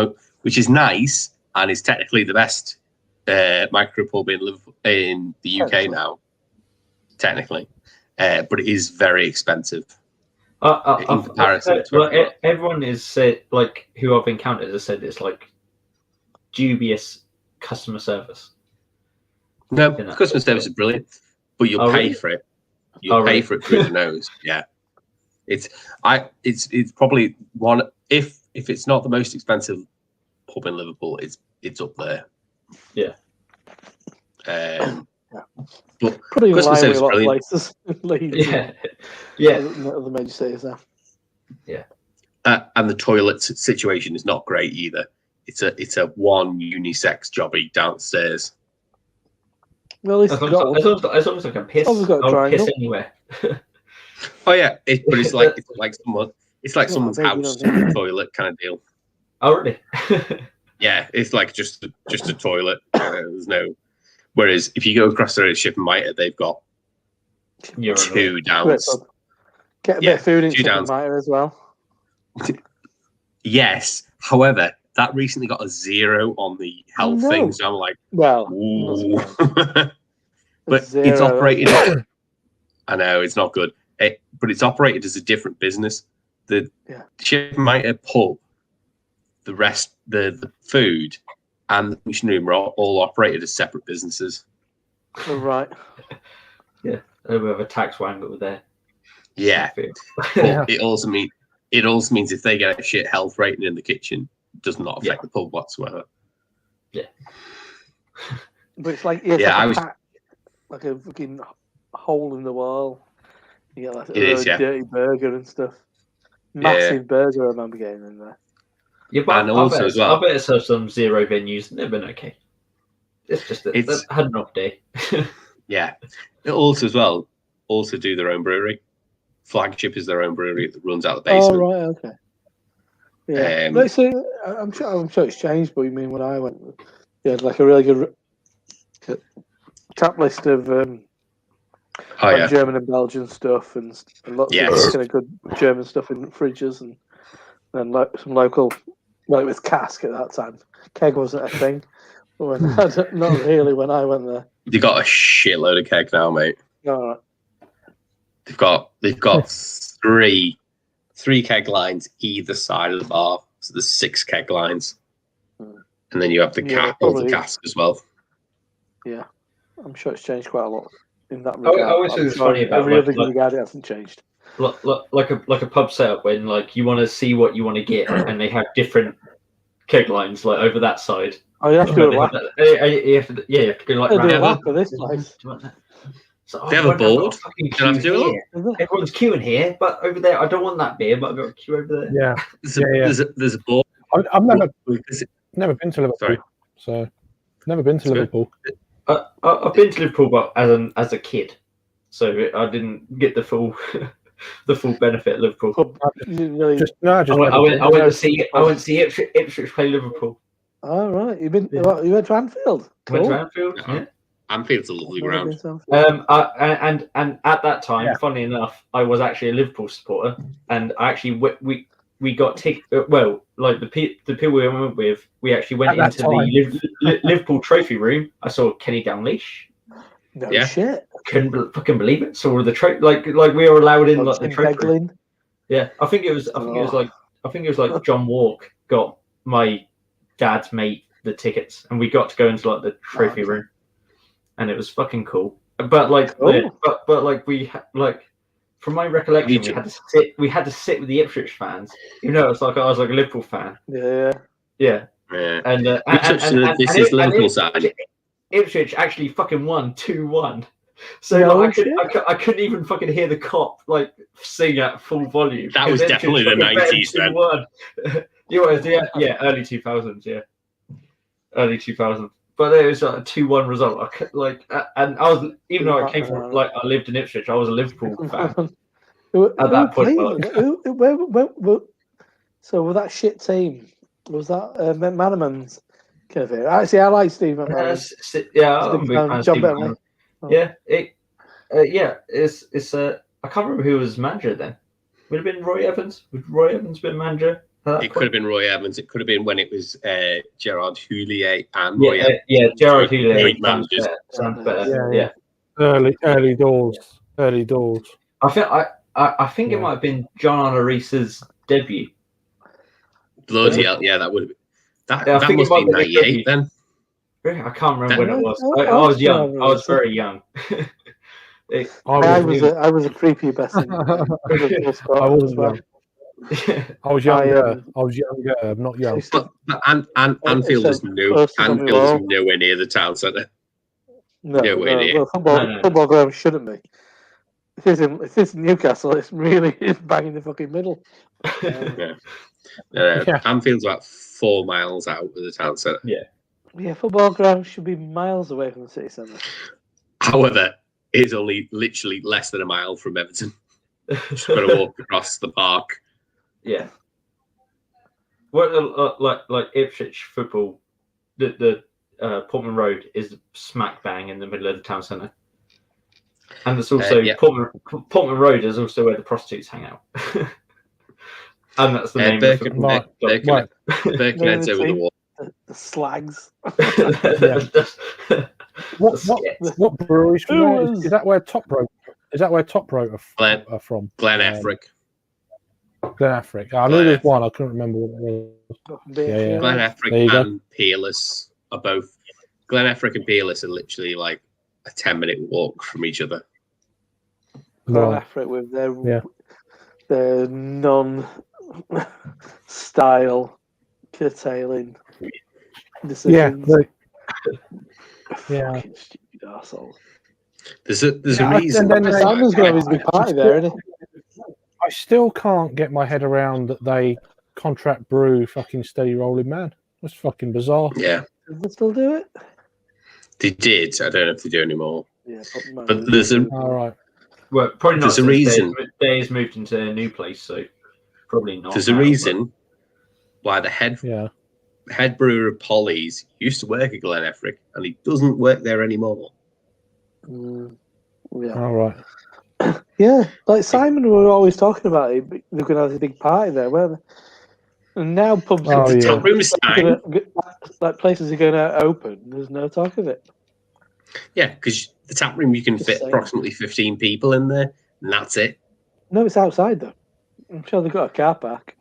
which is nice and is technically the best micro pub in Liverpool, in the UK now. Technically, but it is very expensive in comparison. Everyone is said, like, who I've encountered has said it's like dubious customer service. No, customer service is brilliant, but you'll pay for it. You'll pay for it through the nose. Yeah, it's probably one. If it's not the most expensive pub in Liverpool, it's up there. Yeah. But Pretty in customer line service with a is lot brilliant. of places. Other major cities now. Yeah. And the toilet situation is not great either. It's a one unisex jobby downstairs. Well, As long as I can piss, Oh, we've got a I'll piss triangle. anywhere. Oh yeah, but it's like someone's maybe house not. toilet kind of deal. Oh, really? Yeah, it's like just a toilet. There's no. Whereas if you go across the road to Ship and Mitre, they've got two downs. Get a bit of food in two Ship and downs. Mitre as well. Yes, however, that recently got a 0 on the health No. thing, so I'm like, Well, ooh. But it's 0. operated. I know it's not good. but it's operated as a different business. The Shipmaker pub, the rest, the food, and the function room are all operated as separate businesses. Oh, right. Yeah, we have a tax wangle there. Yeah, but it also means if they get a shit health rating in the kitchen, it does not affect the pub whatsoever. Yeah. But it's like like a fucking hole in the wall. You get like a really dirty burger and stuff. Massive burger, I remember getting in there. Yeah, but and also as well, I bet it's some zero venues. They've been okay. It's just that they've had an off day. Yeah. Also as well, also do their own brewery. Flagship is their own brewery that runs out of the basement. Oh, right, okay. Yeah. Let's say, I'm sure it's changed, but you mean when I went, they had like a really good tap list of German and Belgian stuff and lots of kind of good German stuff in fridges and some local. Well, it was cask at that time. Keg wasn't a thing. Not really when I went there. They've got a shitload of keg now, mate. All right. They've got three keg lines either side of the bar. So there's 6 keg lines. And then you have the cask as well. Yeah. I'm sure it's changed quite a lot in that regard. I always think it's funny about every other regard it hasn't changed. Like a pub setup when like you want to see what you want to get and they have different keg lines like over that side. Oh, you have to do a lap. You have to go like do a lap for this place. So, they have a board. Everyone's queuing here, but over there I don't want that beer, but I've got a queue over there. Yeah. There's a board. I've never been to Liverpool. So never been to Liverpool. I've been to Liverpool, but as a kid, so I didn't get the full benefit of Liverpool. I went to see Ipswich play Liverpool. Oh, right. You went to Anfield? Cool. Went to Anfield, yeah. Anfield's a lovely ground. And at that time, funnily enough, I was actually a Liverpool supporter, and I actually we got well, like the people we went with, we actually went into the Liverpool trophy room. I saw Kenny Dalglish. No shit. Couldn't fucking believe it. Saw the trophy, like we were allowed in like the trophy room. Yeah, I think it was like John Walk got my dad's mate the tickets, and we got to go into like the trophy room, and it was fucking cool. But like, but like from my recollection, we had to sit with the Ipswich fans. You know, it's like I was like a Liverpool fan. Yeah. And this is Liverpool side. Ipswich actually fucking won 2-1. So I couldn't even fucking hear the cop like sing at full volume. That was definitely the 90s then. Early 2000s, early 2000s. But it was like a 2-1 result. And I was, even though I came from like I lived in Ipswich, I was a Liverpool fan at that point. So with that shit team, was that McManaman's kind of here? Actually, I like Steve McManaman. I'm a big fan of Steve McManaman. It's I can't remember who was manager then. Would it have been Roy Evans? Would Roy Evans been manager? It could have been Roy Evans. It could have been when it was Gerard Houllier and Roy Evans. Yeah, Gerard Houllier sounds better. Yeah. Early doors. I think it might have been John Honorese's debut. Bloody hell, that would have been. That must be 98 then. I can't remember when it was. I was young. I was very young. I was a creepy person. I was younger. I was younger, not young. But Anfield is nowhere near the town centre. Nowhere near. Well, football ground shouldn't be. If it's Newcastle, it's really bang in the fucking middle. Anfield's about 4 miles out of the town centre. Yeah, football ground should be miles away from the city centre. However, it's only literally less than a mile from Everton. Just got to walk across the park. Yeah. What like Ipswich football, the Portman Road is smack bang in the middle of the town centre, and it's also Portman Road is also where the prostitutes hang out, and that's the name of the Birkenhead's over the wall. The slags. What breweries? Is that where Top Rope? Is that where Top Rope are from? Glen Affric. Glen Affric. I knew there's one. I couldn't remember what it was. Yeah. Glen There Affric you go. and Peerless are both. Glen Affric and Peerless are literally like a 10-minute walk from each other. Glen Right. Affric with Yeah. their non-style curtailing Yeah. decisions. Yeah. Fucking stupid arseholes. There's a Yeah, reason. and then they- Simon's got his big party there, isn't I still can't get my head around that they contract brew fucking Steady Rolling Man. That's fucking bizarre. Yeah, he? Does they still do it? they did. I don't know if they do anymore. Yeah, But there's a All right. Well, probably not. There's a since reason. Dave's moved into a new place, so probably not. there's a now, reason why the head Yeah. brewer of Polly's used to work at Glen Affric, and he doesn't work there anymore. Yeah. All right. Yeah, like Simon were always talking about it. They're going to have a big party there, weren't they? And now pubs, Oh, The yeah. tap room is fine. like places are going to open. There's no talk of it. Yeah, because the tap room you can Just fit saying. approximately 15 people in there, and that's it. No, it's outside though. I'm sure they've got a car park.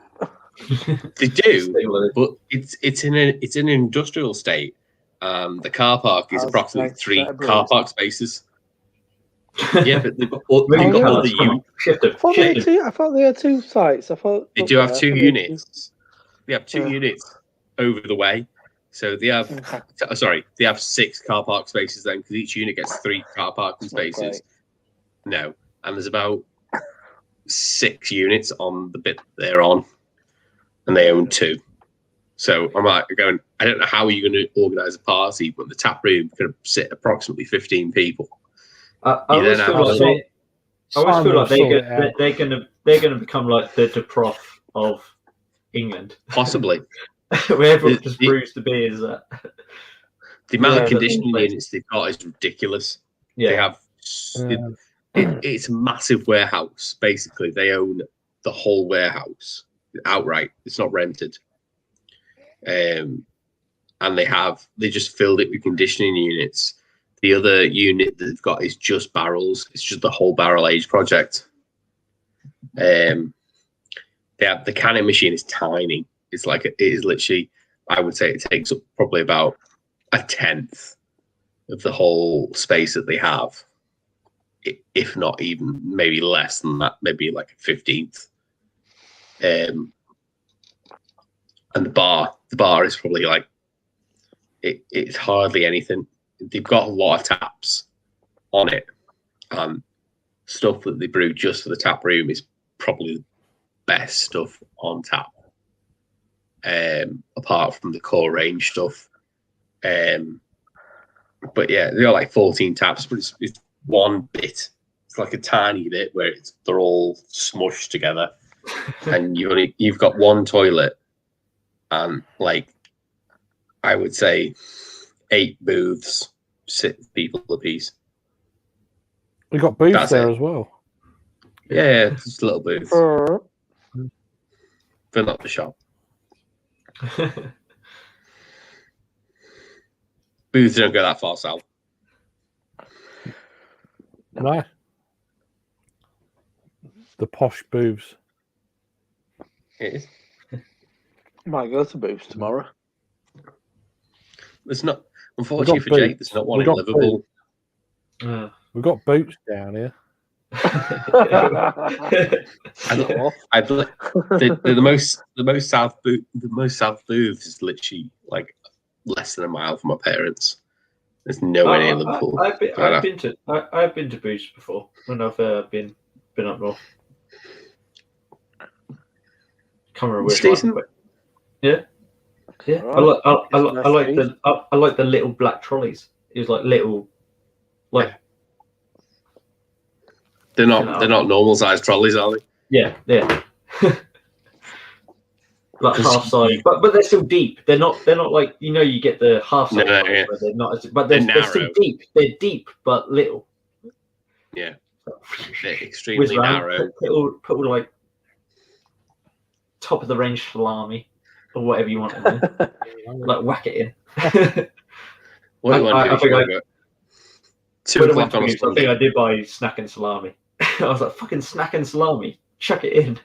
They do, Stay with it. but it's in an industrial state. The car park is That's approximately nice. 3 Better car breweries. park spaces. Yeah, but they've got, all, Maybe they've got all cars, the come on. Shift I them. thought, they Shift had them. two, I thought they had two sites. I thought They do have okay, 2 I thought they had units. They have 2 Yeah. units over the way. So they have, Okay. sorry, they have 6 car park spaces then, because each unit gets 3 car parking That's not spaces. No, and there's about 6 units on the bit they're on, and they own 2. So I'm like going, I don't know how you're going to organise a party when the tap room can sit approximately 15 people. I You always then feel have like to- I always Simon feel will like sort it out. they're gonna become like the Prof of England, Possibly. where everyone The- just the- brews the beers. The amount Yeah, of the- conditioning units they've got is ridiculous. Yeah, They have it's a massive warehouse. Basically, they own the whole warehouse outright. It's not rented. And they just filled it with conditioning units. The other unit that they've got is just barrels. It's just the whole barrel age project. They have the canning machine is tiny. It's like it is literally. I would say it takes up probably about 1/10 of the whole space that they have, if not even maybe less than that, maybe like a 15th. And the bar is probably like it's hardly anything. They've got a lot of taps on it. Stuff that they brew just for the tap room is probably the best stuff on tap. Apart from the core range stuff. But yeah, they're like 14 taps, but it's one bit. It's like a tiny bit where they're all smushed together, and you've got one toilet, and like I would say 8 booths, 6 people apiece. We got booths That's there it. as well. Yeah, just little booths, but not the shop. Booths don't go that far south. No. The posh booths. It is. Might go to Booths tomorrow. There's not, unfortunately for booths. Jake, there's not one We in got Liverpool. We've got boots down here. The most south booth is literally like less than a mile from my parents. There's nowhere near Liverpool. I've been to Boots before when I've been up north. Can't remember which Decent. one. But yeah. I like the little black trolleys. It was like little, like They're not normal sized trolleys, are they? yeah. Like Because half size, but they're still deep. They're not like you get the half size, No, ones yeah. where they're not, but they're still narrow. deep. They're deep but little. Yeah. They're Whiz extremely round, narrow. put all like top of the range salami or whatever you want in there. Like whack it in. What do you want I to do? think You wanna go 2 When I went o'clock to on a Boots, I think Sunday. I did buy snack and salami. I was like, fucking snack and salami, chuck it in.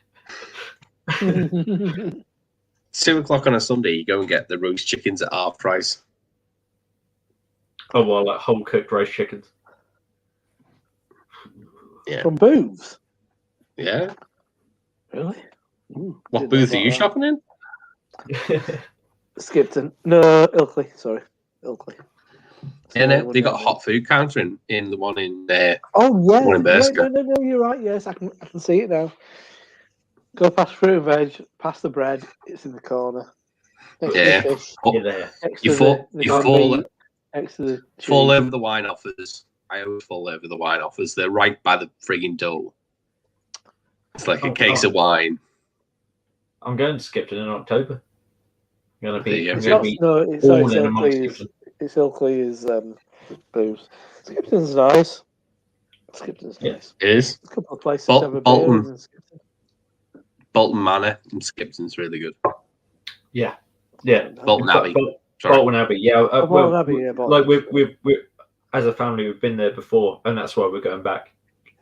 2:00 on a Sunday, you go and get the roast chickens at half price. Oh well, like whole cooked roast chickens. Yeah. From Booths? Yeah. Really? Ooh, What didn't know booth are about you that. shopping in? Skipton. No, Ilkley. Sorry. Ilkley. Yeah, Sorry, no, they got a wouldn't hot food counter in the one in there. Oh, yeah. one in Yeah, Berska. no, you're right. Yes, I can see it now. Go past fruit and veg, past the bread. It's in the corner. Next Yeah. to the fish. You're there. Next You to fall- the you ground fall- meat, next to the Fall cheese. over the wine offers. I always fall over the wine offers. They're right by the frigging door. It's like a Oh, case of wine. I'm going to Skipton in October. I'm gonna There you be. go. I'm It's gonna not, be no, it's all it's in amongst Ilkley. Skipton. It's Ilkley is Booths. Skipton's nice. Skipton's Yeah. nice. It is. There's a couple of places Bol- have a Bolton. beer in Skipton. Bolton Manor and Skipton's really good. Yeah. Bolton Abbey. Sorry. Bolton Abbey. Yeah. Oh, Bolton Abbey, yeah, Bolton like Abbey. we've as a family we've been there before, and that's why we're going back.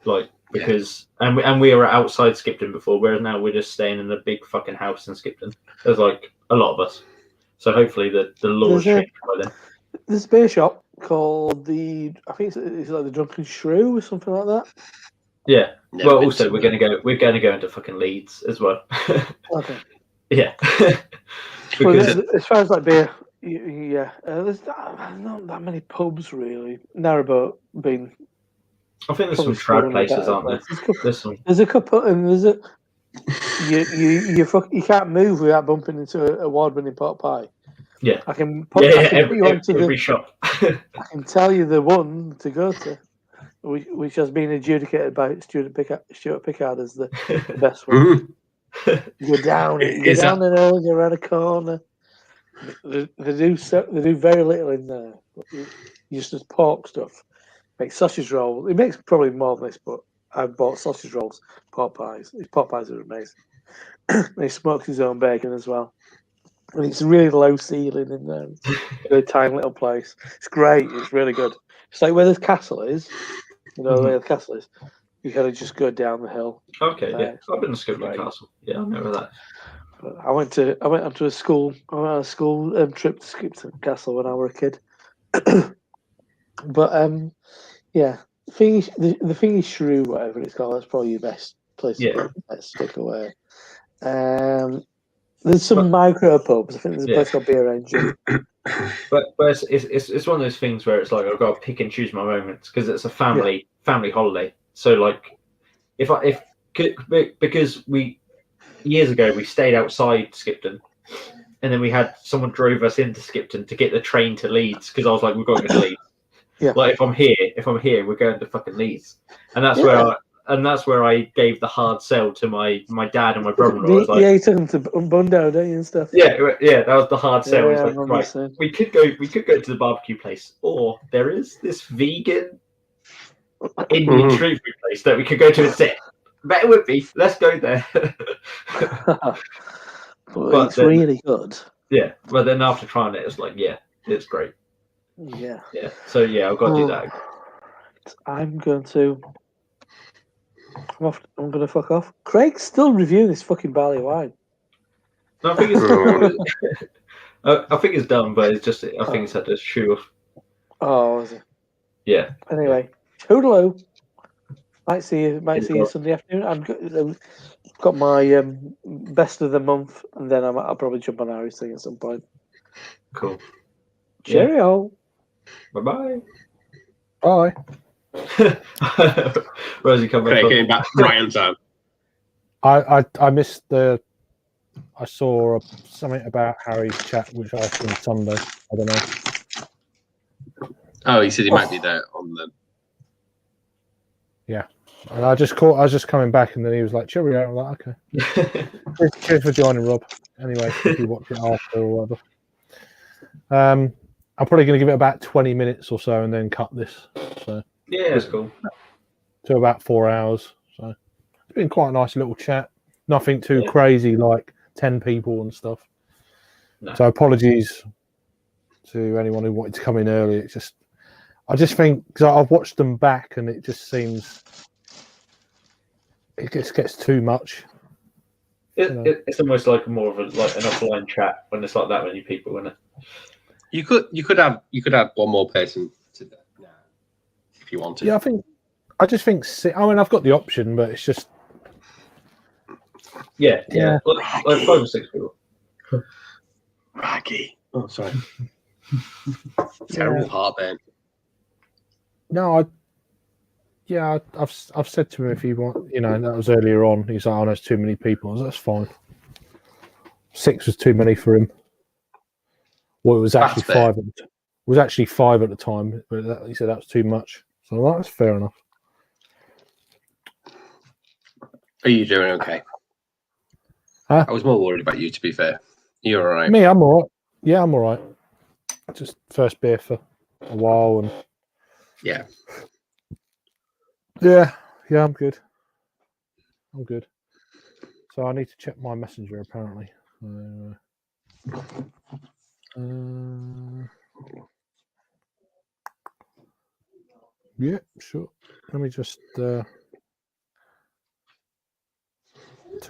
Like because and we were outside Skipton before, whereas now we're just staying in the big fucking house in Skipton. There's like a lot of us, so hopefully the laws There's a- change by then. There's a beer shop called I think it's like the Drunken Shrew or something like that. Yeah. Never Well, been also to we're them. going to go into fucking Leeds as well. Okay. Yeah. Well, Because as far as like beer, yeah, there's not that many pubs really. Narrowboat being I think there's probably some trad one of the places, better aren't there? places. There's some. There's a couple, and there's a you can't move without bumping into a award-winning pot pie. Yeah. I can Yeah, I can put every, you onto every the, shop. I can tell you the one to go to, which has been adjudicated by Stuart Pickard as the best one. Mhm. You go down, you go Is down the hill, you go around a corner. They do very little in there. Just pork stuff. Make sausage rolls. It makes probably more than this, but I bought sausage rolls, pork pies. His pork pies are amazing. And he smokes his own bacon as well. And it's really low ceiling in there. It's a really tiny little place. It's great. It's really good. It's like where the castle is. You know where the castle is. You gotta just go down the hill. Okay, yeah. I've been to Skipton Right. Castle. Yeah, I know that. I went onto a school. I went on a school trip to Skipton Castle when I was a kid. But yeah, the Thingy Shrew, whatever it's called, that's probably your best place Yeah. to go. Let's stick away. There's some micro pubs. I think there's a place called Beer Engine. But it's one of those things where it's like I've got to pick and choose my moments because it's a family holiday. So like, because we years ago we stayed outside Skipton, and then we had someone drove us into Skipton to get the train to Leeds because I was like, we've got to go to Leeds. Yeah. Like if I'm here, we're going to fucking Leeds, and that's where I gave the hard sell to my dad and my brother-in-law. I was like, Yeah, you took them to Bundo, don't you, and stuff. yeah, that was the hard sell. Yeah, It's I like, remember right, saying. we could go to the barbecue place, or there is this vegan Indian street food place that we could go to instead. Better would be. Let's go there. But it's then- really good. Yeah, but then after trying it, it's like, yeah, it's great. Yeah. Yeah, so yeah, I've got to do that. I'm going to fuck off. Craig's still reviewing this fucking barley wine. No, I think it's I think it's done, but it's just I think it's had to chew off. Oh, is it? Yeah. Anyway, toodaloo. Might see you Sunday afternoon. I've got my best of the month, and then I'll probably jump on Harry's thing at some point. Cool. Cheerio. Bye Bye. bye. Rosie coming Craig from. came back right on time. I missed I saw something about Harry's chat, which I asked on Sunday. I don't know. Oh, he said he might be there on the. And I was just coming back, and then he was like, cheerio. I'm like, okay. Cheers for joining, Rob. Anyway, if you watch it after or whatever. I'm probably going to give it about 20 minutes or so and then cut this. So Yeah, it's cool. to about 4 hours. So it's been quite a nice little chat. Nothing too crazy like 10 people and stuff. No. So apologies to anyone who wanted to come in early. I just think because I've watched them back and it just seems it just gets too much. It's almost like more of an offline chat when it's like that many people, isn't it? You could add one more person to that if you wanted. Yeah, I just think. I mean, I've got the option, but it's just. Yeah. Like 5 or 6 people. Raggy. Oh, sorry. Terrible heartburn. No, I've said to him if he want, that was earlier on. He's like, "Oh, there's too many people." That's fine. 6 was too many for him. Well, it was actually 5. It was actually 5 at the time, but he said that was too much. So that's fair enough. Are you doing okay? Huh? I was more worried about you, to be fair. You're all right. Me, I'm all right. Yeah, I'm all right. Just first beer for a while, and yeah, I'm good. I'm good. So I need to check my messenger apparently. Yeah, sure. Let me just 2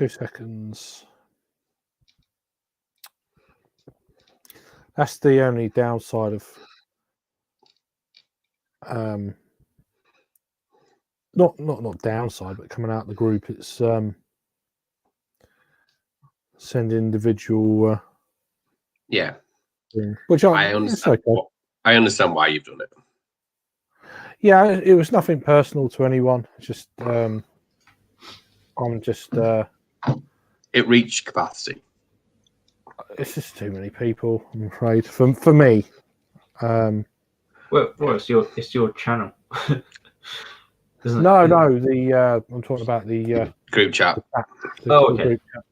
seconds. That's the only downside of not downside, but coming out of the group. It's send individual yeah. thing, which I understand. Okay. I understand why you've done it. Yeah, it was nothing personal to anyone. It's just I'm just it reached capacity. It's just too many people, I'm afraid. For me. Well, it's your channel. No, I'm talking about the group chat. Okay. Group chat.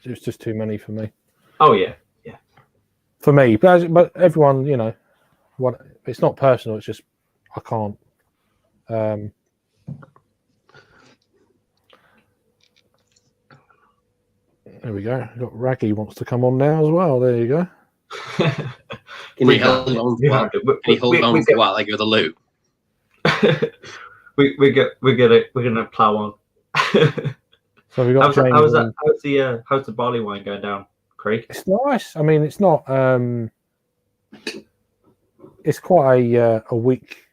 It's just too many for me. Oh yeah. For me, but everyone, what? It's not personal. It's just I can't. There we go. Got Raggy wants to come on now as well. There you go. Can you hold on for a while? I go to the loo. We're gonna plow on. So we got James. How's the barley wine going down, Craig? It's nice. I mean, it's not. It's quite a weak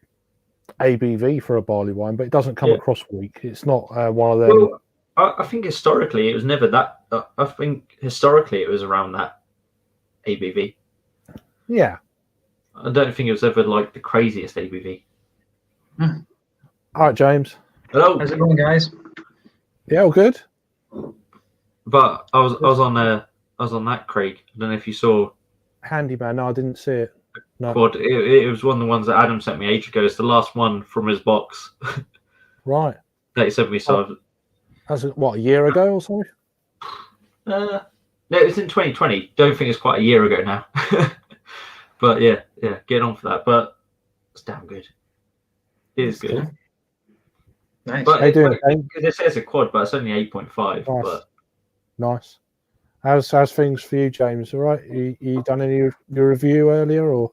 ABV for a barley wine, but it doesn't come across weak. It's not one of them. Well, I think historically it was never that. I think historically it was around that ABV. Yeah. I don't think it was ever like the craziest ABV. All right, James. Hello. How's it going, guys? Yeah, all good. But I was on that, Craig. I don't know if you saw Handyman. No, I didn't see it. No. But it was one of the ones that Adam sent me ages ago. It's the last one from his box. Right. That he sent me. So that's what, a year ago or something? No, it was in 2020. Don't think it's quite a year ago now. But yeah, get on for that. But it's damn good. It is good. Cool. Nice. But it says a quad, but it's only 8.5. Nice. But nice. How's things for you, James? All right. You done any your review earlier or?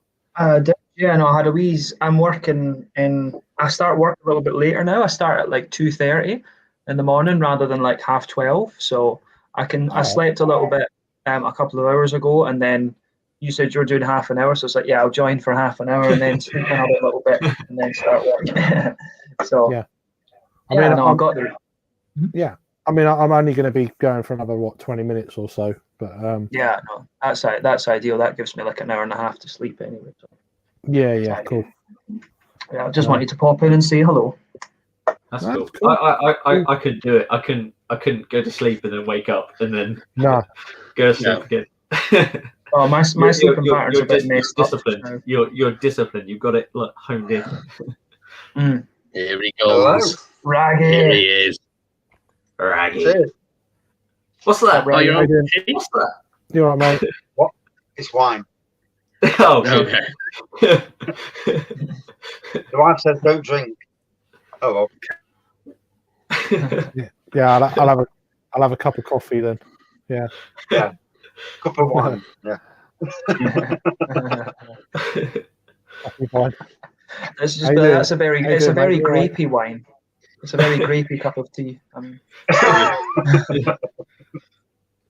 Yeah, no, I had a wheeze. I'm working I start work a little bit later now. I start at like 2:30 in the morning rather than like 12:30. So I slept a little bit a couple of hours ago, and then you said you were doing half an hour, so it's like, yeah, I'll join for half an hour and then sleep another little bit and then start work. So yeah. I mean, I got there. Yeah. I mean, I'm only going to be going for another 20 minutes or so, but yeah, no, that's ideal. That gives me like an hour and a half to sleep anyway. So. Yeah, cool. Yeah, I just wanted to pop in and say hello. That's cool. I could do it. I couldn't go to sleep and then wake up and then go to sleep again. Oh, my sleeping patterns are a bit messed up. Disciplined. You're disciplined. You've got it honed in. Here he goes. Raggy. Here he is. Raggy. What's that? Oh, you're on. What's that? You're all right, mate. What? It's wine. Oh, okay. The wife says don't drink. Oh, okay. Yeah, I'll have a cup of coffee then. Yeah. Cup of wine. Yeah. That's a very grapey wine. It's a very grapey cup of tea.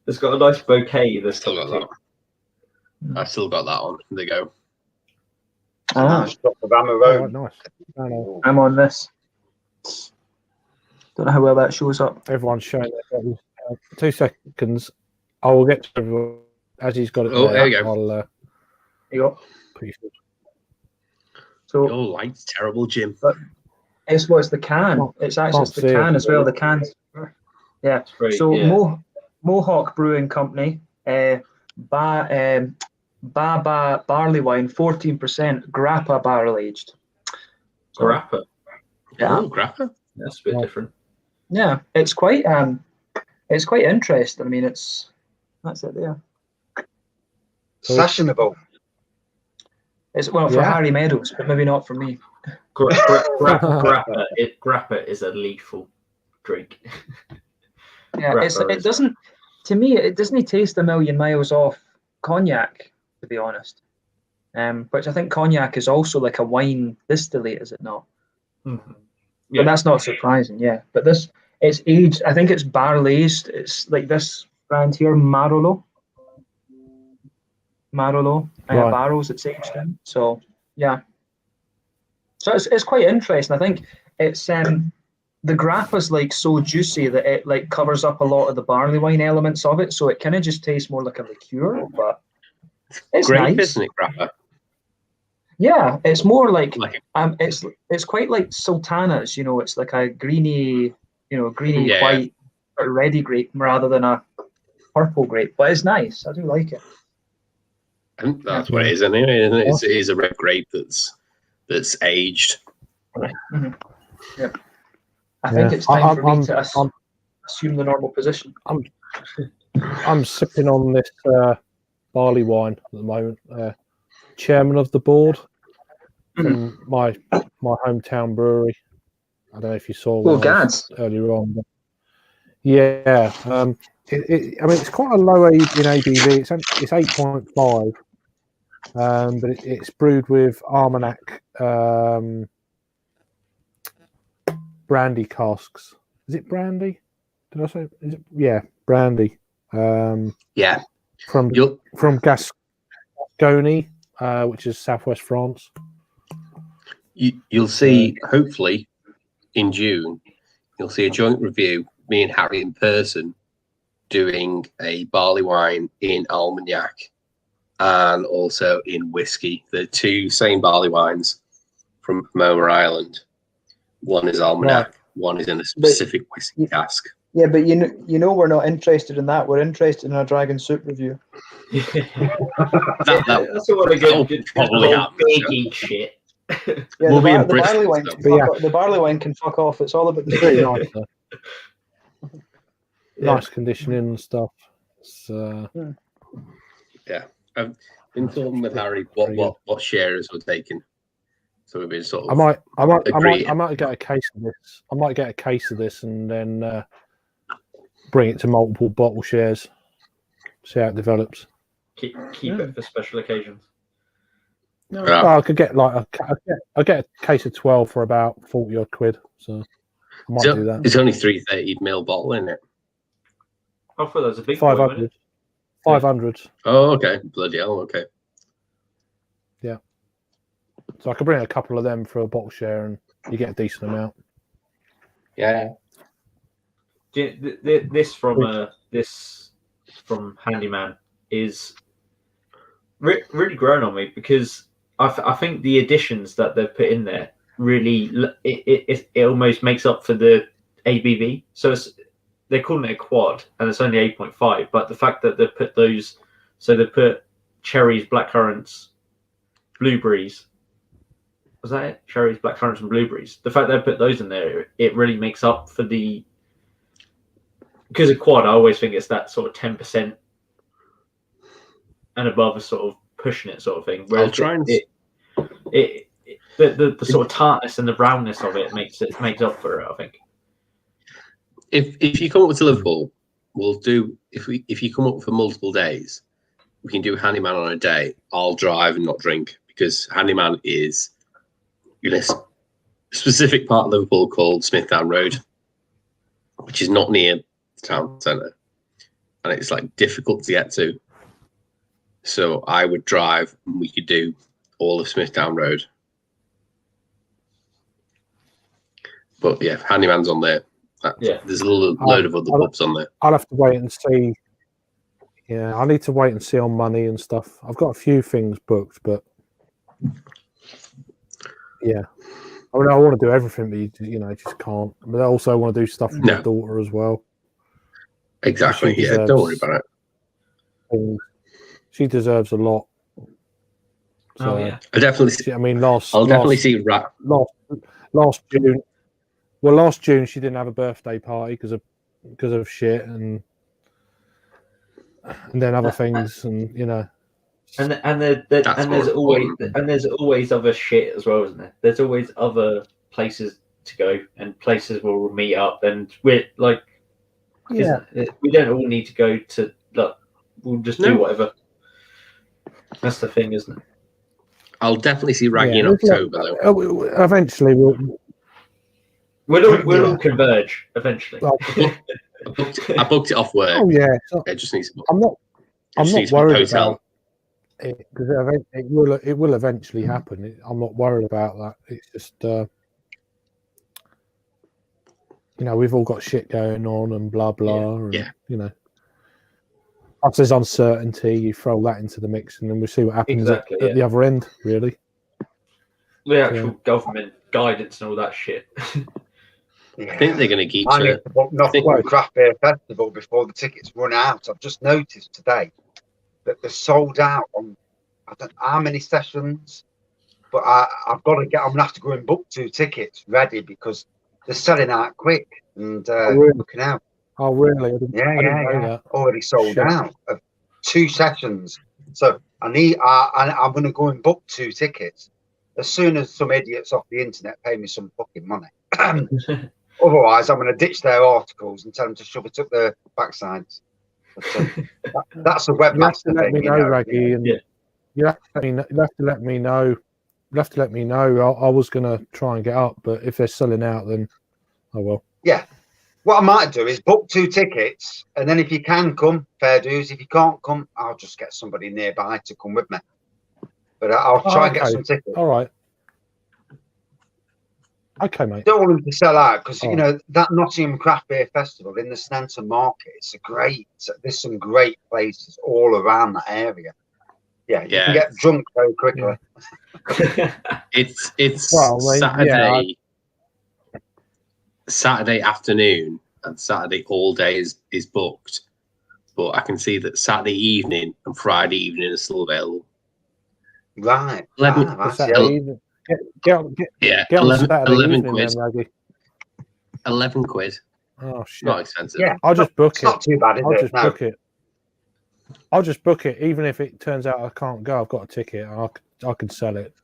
It's got a nice bouquet. This Still got that. I've still got that on. There you go. Nice drop of Amber All Road. right, nice. No, no. I'm on this. Don't know how well that shows up. Everyone's showing their buttons. 2 seconds. I will get to everyone as he's got it. Oh, there you go. I'll There you go. put you through. So Your light's terrible, Jim. it's what's the can. It's actually Can't it's the see it. can as well. The cans. Yeah. Great, So yeah. Mohawk Brewing Company, Baba barley wine, 14%, Grappa barrel aged. Grappa. Yeah. Oh, grappa. That's a bit Yeah. different. Yeah, it's quite interesting. I mean, that's it there. Sessionable. It's well for Yeah. Harry Meadows, but maybe not for me. Grappa is a lethal drink. Yeah, Grappa it is- doesn't. To me, it doesn't taste a million miles off cognac, to be honest. Which I think cognac is also like a wine distillate, is it not? Mhm. But that's not surprising, yeah. But this, it's aged. I think it's barrel aged. It's like this brand here, Marolo. Right. Barrels it's aged in. So yeah. So it's quite interesting. I think it's the grappa's like so juicy that it like covers up a lot of the barley wine elements of it. So it kind of just tastes more like a liqueur, but it's Grape, nice. isn't it, grappa? Yeah, it's more like Like it's quite like sultanas, you know, it's like a greeny Yeah. white or ready grape rather than a purple grape. But it's nice. I do like it. I think that's what it is, anyway, isn't it? It is a red grape that's aged. I think Yeah. it's time for me I'm- to I'm- assume the normal position. I'm sipping on this barley wine at the moment. Chairman of the board from my hometown brewery. I don't know if you saw Well, one Gads. earlier on. But yeah, I mean, it's quite a low in ABV. It's 8.5, but it's brewed with Armagnac brandy casks. Is it brandy? Did I say? Is it? Yeah, brandy. Yeah. From You'll Gascony, which is southwest France. you'll see, hopefully, in June, you'll see a joint review, me and Harry in person, doing a barley wine in Armagnac and also in whiskey. The two same barley wines from Pomona Island. One is Armagnac, one is in a specific whiskey cask. Yeah, but you know we're not interested in that. We're interested in a dragon soup review. That's all a that'll good probably happen. big geek shit. Yeah, We'll be in the Bristol, barley wine. so- Can But yeah. fuck off. The barley wine can fuck off. It's all about the Pretty food. nice, though. Nice conditioning and stuff. It's, I've been talking with Harry what shares we're taking. So we've been sort of I might agree. get a case of this. I might get a case of this and then bring it to multiple bottle shares. See how it develops. Keep it for special occasions. Yeah. Oh, I could get I get a case of 12 for about 40 odd quid. So I might do that. It's only 330 ml bottle in it. I thought that was a big boy, wasn't 500. 500. Oh, okay. Bloody hell, okay. So I could bring a couple of them for a bottle share and you get a decent amount. Yeah. This from Handyman is really grown on me because I think the additions that they've put in there really it almost makes up for the ABV. So they're calling it a quad and it's only 8.5, but the fact that they've put those, so they put cherries, blackcurrants, blueberries. Was that it? Cherries, blackcurrants, and blueberries. The fact that they put those in there, it really makes up for the. Because a quad, I always think it's that sort of 10% and above, is sort of pushing it, sort of thing. Whereas I'll try and the sort of tartness and the brownness of it makes up for it, I think. If you come up to Liverpool, we'll do. If you come up for multiple days, we can do Handyman on a day. I'll drive and not drink because Handyman is, specific part of Liverpool called Smithtown Road, which is not near the town centre, and it's like difficult to get to. So I would drive, and we could do all of Smithtown Road. But yeah, Handyman's on there. There's a load of other pubs on there. I'll have to wait and see. Yeah, I need to wait and see on money and stuff. I've got a few things booked, but yeah. I mean, I want to do everything, but you just can't. But I also want to do stuff with my daughter as well. Exactly. Yeah, don't worry about it. She deserves a lot. So, I definitely. I mean, I'll definitely see last June. Well, last June she didn't have a birthday party because of shit and then other things, and there's always other shit as well, isn't there? There's always other places to go and places where we'll meet up, and we're like, we don't all need to go to. Like, we'll just do whatever. That's the thing, isn't it? I'll definitely see Raggy in October, though. Eventually, we'll all converge. Eventually, I booked it off work. Oh yeah, it just needs. I'm not worried about it because it will eventually happen. I'm not worried about that. It's just we've all got shit going on and blah blah. And, Once there's uncertainty, you throw that into the mix, and then we'll see what happens at the other end. Really, the actual government guidance and all that shit. I think they're going to keep. I need to book Nothing but Craft Beer Festival before the tickets run out. I've just noticed today that they're sold out on I don't know how many sessions, but I've got to get. I'm going to have to go and book 2 tickets ready because they're selling out quick and looking out. Oh really? I didn't know that. Already sold out of 2 sessions. So I'm going to go and book 2 tickets as soon as some idiots off the internet pay me some fucking money. Otherwise, I'm going to ditch their articles and tell them to shove it up their backsides. But, that's a webmaster thing. You have to let me know. You have to let me know. I was going to try and get up, but if they're selling out, then I will. Yeah. What I might do is book 2 tickets, and then if you can come, fair dues. If you can't come, I'll just get somebody nearby to come with me. But I'll try and get some tickets. All right. Okay, mate. Don't want them to sell out because that Nottingham Craft Beer Festival in the Sneinton Market. There's some great places all around that area. Yeah, you can get drunk very quickly. It's Saturday afternoon and Saturday all day is booked, but I can see that Saturday evening and Friday evening are still available. Right. 11 quid. 11 quid. Oh shit! Not expensive. Yeah, I'll just book it. Not too bad, is it? Book it. I'll just book it, even if it turns out I can't go. I've got a ticket. And I can sell it.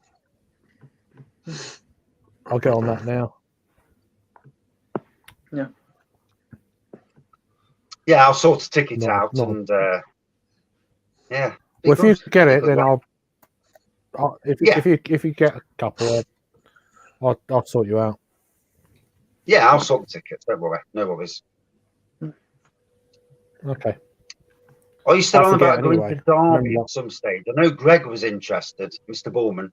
I'll get on that now. Yeah, I'll sort the ticket out and yeah. Well, if you get it, then if you get a couple, I'll sort you out. Yeah, I'll sort the tickets. Don't worry, no worries. Okay. Are you still on about going to Derby at some stage? I know Greg was interested, Mr. Bullman.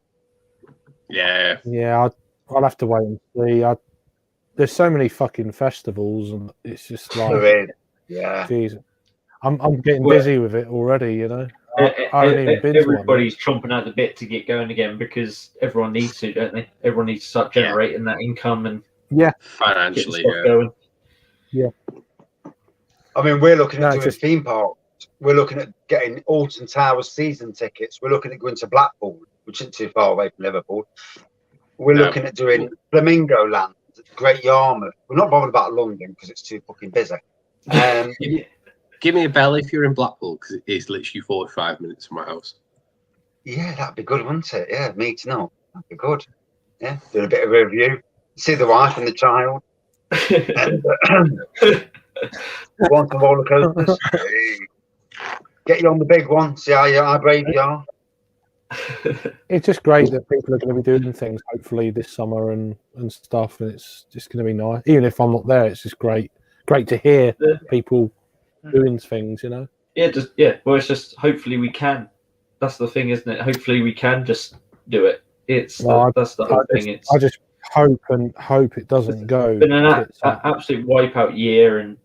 Yeah. Yeah, I'll have to wait and see. There's so many fucking festivals, and it's just like, there is. Yeah. Geez, I'm getting busy with it already. I haven't even been to one. Everybody's chomping at the bit to get going again because everyone needs to, don't they? Everyone needs to start generating that income and financially going. Yeah. I mean, we're looking at doing theme parks. We're looking at getting Alton Towers season tickets. We're looking at going to Blackpool, which isn't too far away from Liverpool. We're looking at doing Flamingo Land, Great Yarmouth. We're not bothered about London because it's too fucking busy. Give me a bell if you're in Blackpool because it's literally 45 minutes from my house. Yeah, that'd be good, wouldn't it? Yeah, me to know. That'd be good. Yeah, doing a bit of a review. See the wife and the child. Want some roller coasters? Get you on the big one. See how brave you are. It's just great that people are going to be doing things hopefully this summer and stuff, and it's just going to be nice. Even if I'm not there, it's just great to hear people doing things, you know. Well, it's just hopefully we can. That's the thing, isn't it? Hopefully we can just do it. That's the whole thing. I just hope it doesn't go. It's been an absolute wipeout year, and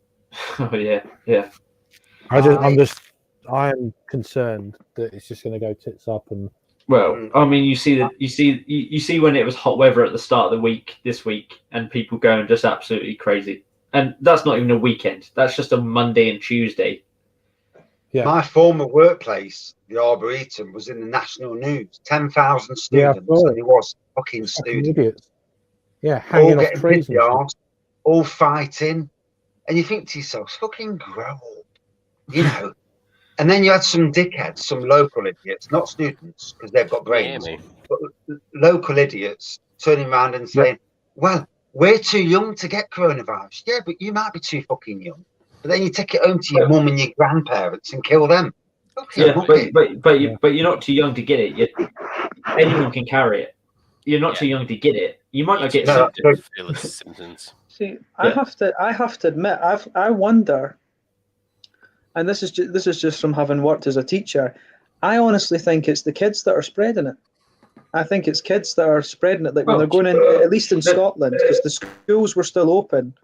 I am concerned that it's just going to go tits up. And well, I mean, you see when it was hot weather at the start of the week this week, and people going just absolutely crazy. And that's not even a weekend. That's just a Monday and Tuesday. Yeah. My former workplace, the Arboretum, was in the national news. 10,000 students, and it was fucking students. Idiots. Yeah, hanging off trees, all fighting, and you think to yourself, "Fucking grow up," you know. And then you had some dickheads, some local idiots, not students because they've got brains, but local idiots turning around and saying, "Well, we're too young to get coronavirus." Yeah, but you might be too fucking young. But then you take it home to your mum and your grandparents and kill them. Okay, but you're not too young to get it. Anyone can carry it. You're not too young to get it. You might not get symptoms. See, I have to admit, I wonder, and this is just from having worked as a teacher. I honestly think it's the kids that are spreading it. I think it's kids that are spreading it. Like when they're going in, at least in Scotland, because the schools were still open.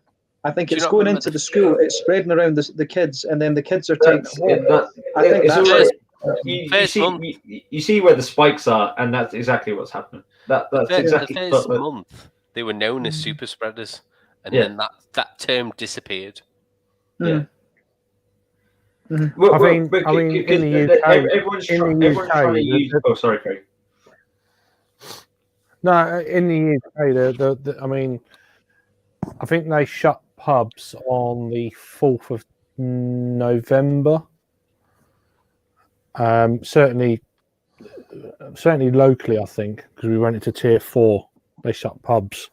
I think it's going into the school, it's spreading around the kids, and then the kids are taking it home. I think that's you see where the spikes are, and that's exactly what's happening. That's exactly the first month they were known as super spreaders, and then that term disappeared. Yeah. I mean, in the UK, everyone's trying to use. Oh, sorry, Craig. No, in the UK, I mean, I think they shut pubs on the 4th of November. Certainly locally, I think, because we went into Tier 4, they shut pubs.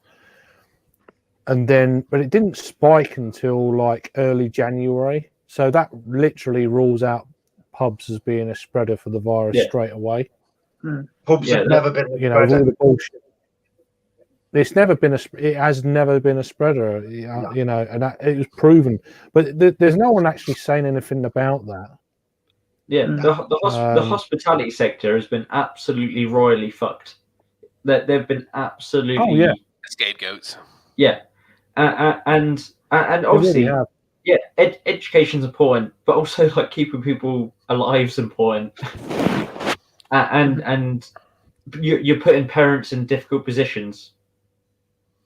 And then, but it didn't spike until like early January. So that literally rules out pubs as being a spreader for the virus straight away. Pubs have never been a spreader. All the bullshit. It has never been a spreader, you know, and it was proven. But there's no one actually saying anything about that. Yeah, the hospitality sector has been absolutely royally fucked. That they've been absolutely scapegoats. Yeah, and obviously, really education's important, but also like keeping people alive is important. and you're putting parents in difficult positions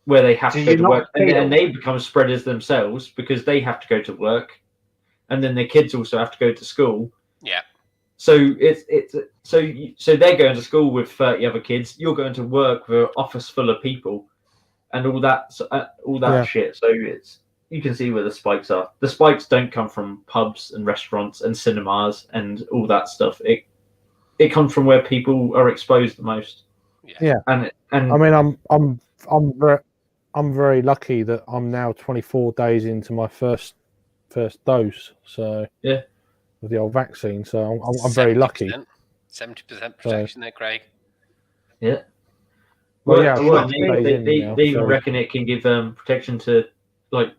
where they have to go to work, and they become spreaders themselves because they have to go to work, and then their kids also have to go to school. Yeah. So so they're going to school with 30 other kids. You're going to work with an office full of people, and all that shit. So you can see where the spikes are. The spikes don't come from pubs and restaurants and cinemas and all that stuff. It comes from where people are exposed the most. Yeah. And I mean, I'm very lucky that I'm now 24 days into my first dose. So yeah, of the old vaccine. So I'm very lucky. 70% protection there, Craig. Yeah. Well, they even reckon it can give protection to like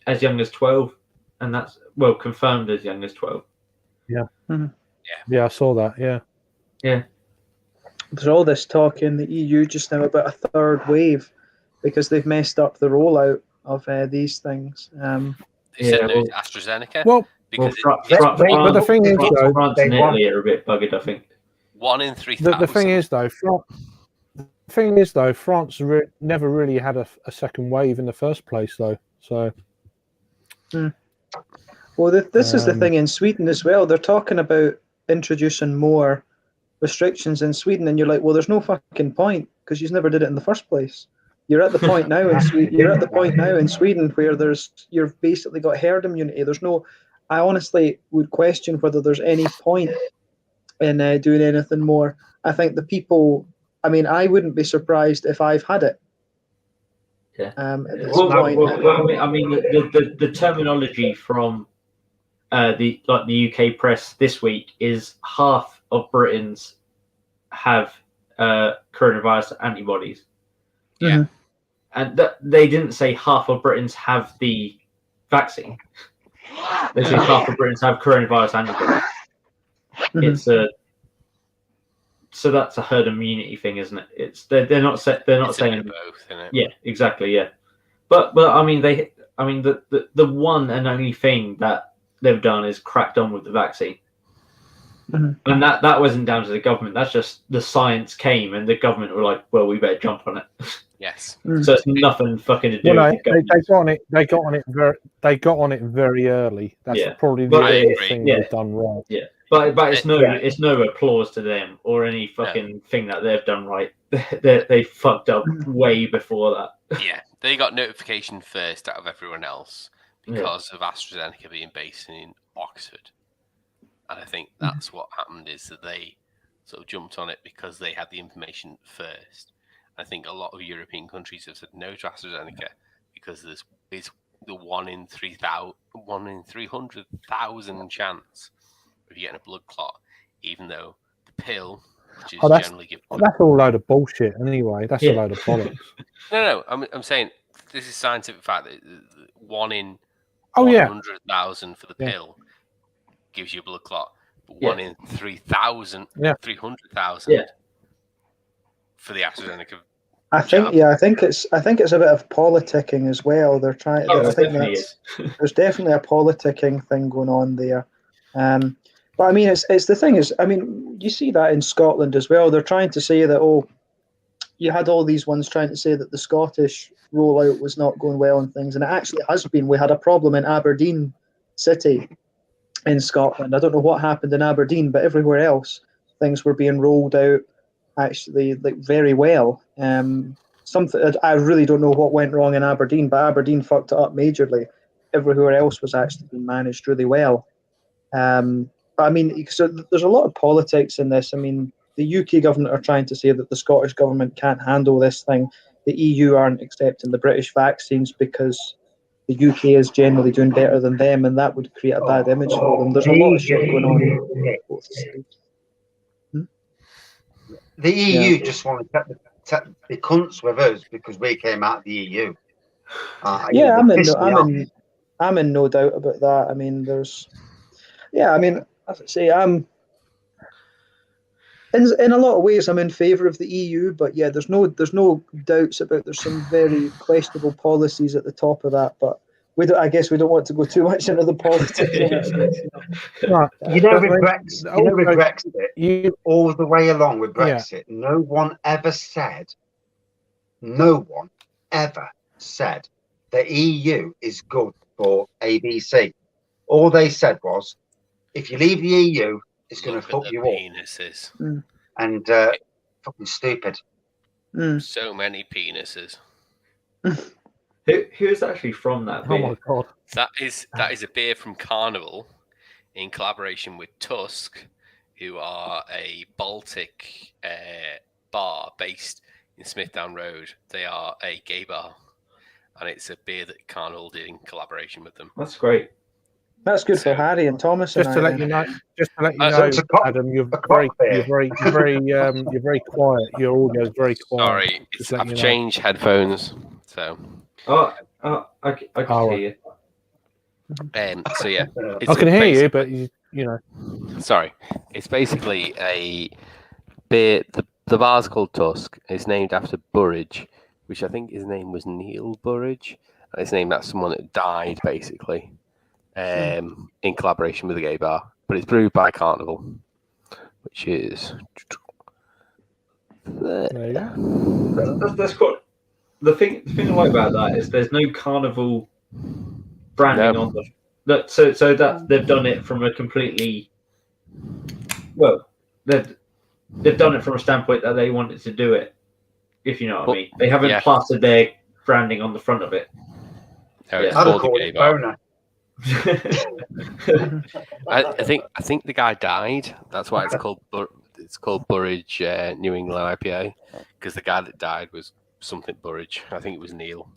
as young as 12, and that's confirmed as young as 12. Yeah. Mm-hmm. Yeah, I saw that. Yeah. Yeah. There's all this talk in the EU just now about a third wave because they've messed up the rollout of these things. AstraZeneca. Well, because but the thing is, though, France and Italy are a bit buggered, I think. 1 in 3,000. The thing is, though, France never really had a second wave in the first place, though. So. Well, this is the thing in Sweden as well. They're talking about introducing more restrictions in Sweden, and you're like, well, there's no fucking point because you never did it in the first place. You're at the point now in Sweden. You're at the point now in Sweden where you've basically got herd immunity. There's no. I honestly would question whether there's any point in doing anything more. I think the people. I mean, I wouldn't be surprised if I've had it. Yeah. I mean, the terminology from the UK press this week is half of Britain's have coronavirus antibodies. Yeah. And they didn't say half of Britons have the vaccine. They say half of Britons have coronavirus antibodies. It's so that's a herd immunity thing, isn't it? It's they're not saying both, isn't it? Yeah, exactly, yeah. But I mean the one and only thing that they've done is cracked on with the vaccine. And that wasn't down to the government. That's just the science came and the government were like, well, we better jump on it. Yes. So it's nothing fucking to do Well, with the government. they got on it very early. That's Yeah. probably the But I only agree. thing Yeah. they've done right. Yeah. But it's no applause to them or any fucking thing that they've done right. They fucked up way before that. Yeah, they got notification first out of everyone else because of AstraZeneca being based in Oxford. And I think that's what happened, is that they sort of jumped on it because they had the information first. I think a lot of European countries have said no to AstraZeneca because there's the 1 in 300,000 chance of you getting a blood clot, even though the pill, which is generally given. That's all a load of bullshit anyway. That's a load of bollocks. No, I'm saying this is scientific fact that 1 in 100,000 for the pill gives you a blood clot, but 1 in 300,000 for the AstraZeneca. I think it's a bit of politicking as well. They're trying. I think there's definitely a politicking thing going on there. But I mean, it's the thing is, I mean, you see that in Scotland as well. They're trying to say that you had all these ones trying to say that the Scottish rollout was not going well and things, and it actually has been. We had a problem in Aberdeen City in Scotland. I don't know what happened in Aberdeen, but everywhere else things were being rolled out actually like very well. Something I really don't know what went wrong in Aberdeen, but Aberdeen fucked it up majorly. Everywhere else was actually being managed really well. But I mean, so there's a lot of politics in this. I mean, the UK government are trying to say that the Scottish government can't handle this thing. The EU aren't accepting the British vaccines because the UK is generally doing better than them, and that would create a bad image for them. There's a lot of shit going on. The EU just want to take the cunts with us because we came out of the EU. I'm in no doubt about that. I mean, as I say, in a lot of ways, I'm in favour of the EU, but yeah, there's no doubts about there's some very questionable policies at the top of that. But I guess we don't want to go too much into the politics. With Brexit, all the way along with Brexit, no one ever said the EU is good for ABC. All they said was, if you leave the EU, it's going to fuck you penises. up. And fucking stupid. So many penises. Who is actually from that beer? Oh my god! That is a beer from Carnival in collaboration with Tusk, who are a Baltic bar based in Smithdown Road. They are a gay bar, and it's a beer that Carnival did in collaboration with them. That's great. That's good for Harry and Thomas. Just to let you know, Adam, you're very quiet. Your audio is very quiet. Sorry, I've changed headphones, so. I can hear you. So yeah, I can hear you, but you know. Sorry, it's basically a beer. The bar's called Tusk. It's named after Burridge, which I think his name was Neil Burridge. And it's named after someone that died, basically. In collaboration with a gay bar, but it's brewed by Carnival, which is that's quite the thing I like about that is there's no Carnival branding on them. So that they've done it from a completely they've done it from a standpoint that they wanted to do it. If you know what I mean, they haven't plastered their branding on the front of it. No, it's called the gay bar. I think the guy died. That's why it's called Burridge New England IPA, because the guy that died was something Burridge. I think it was Neil.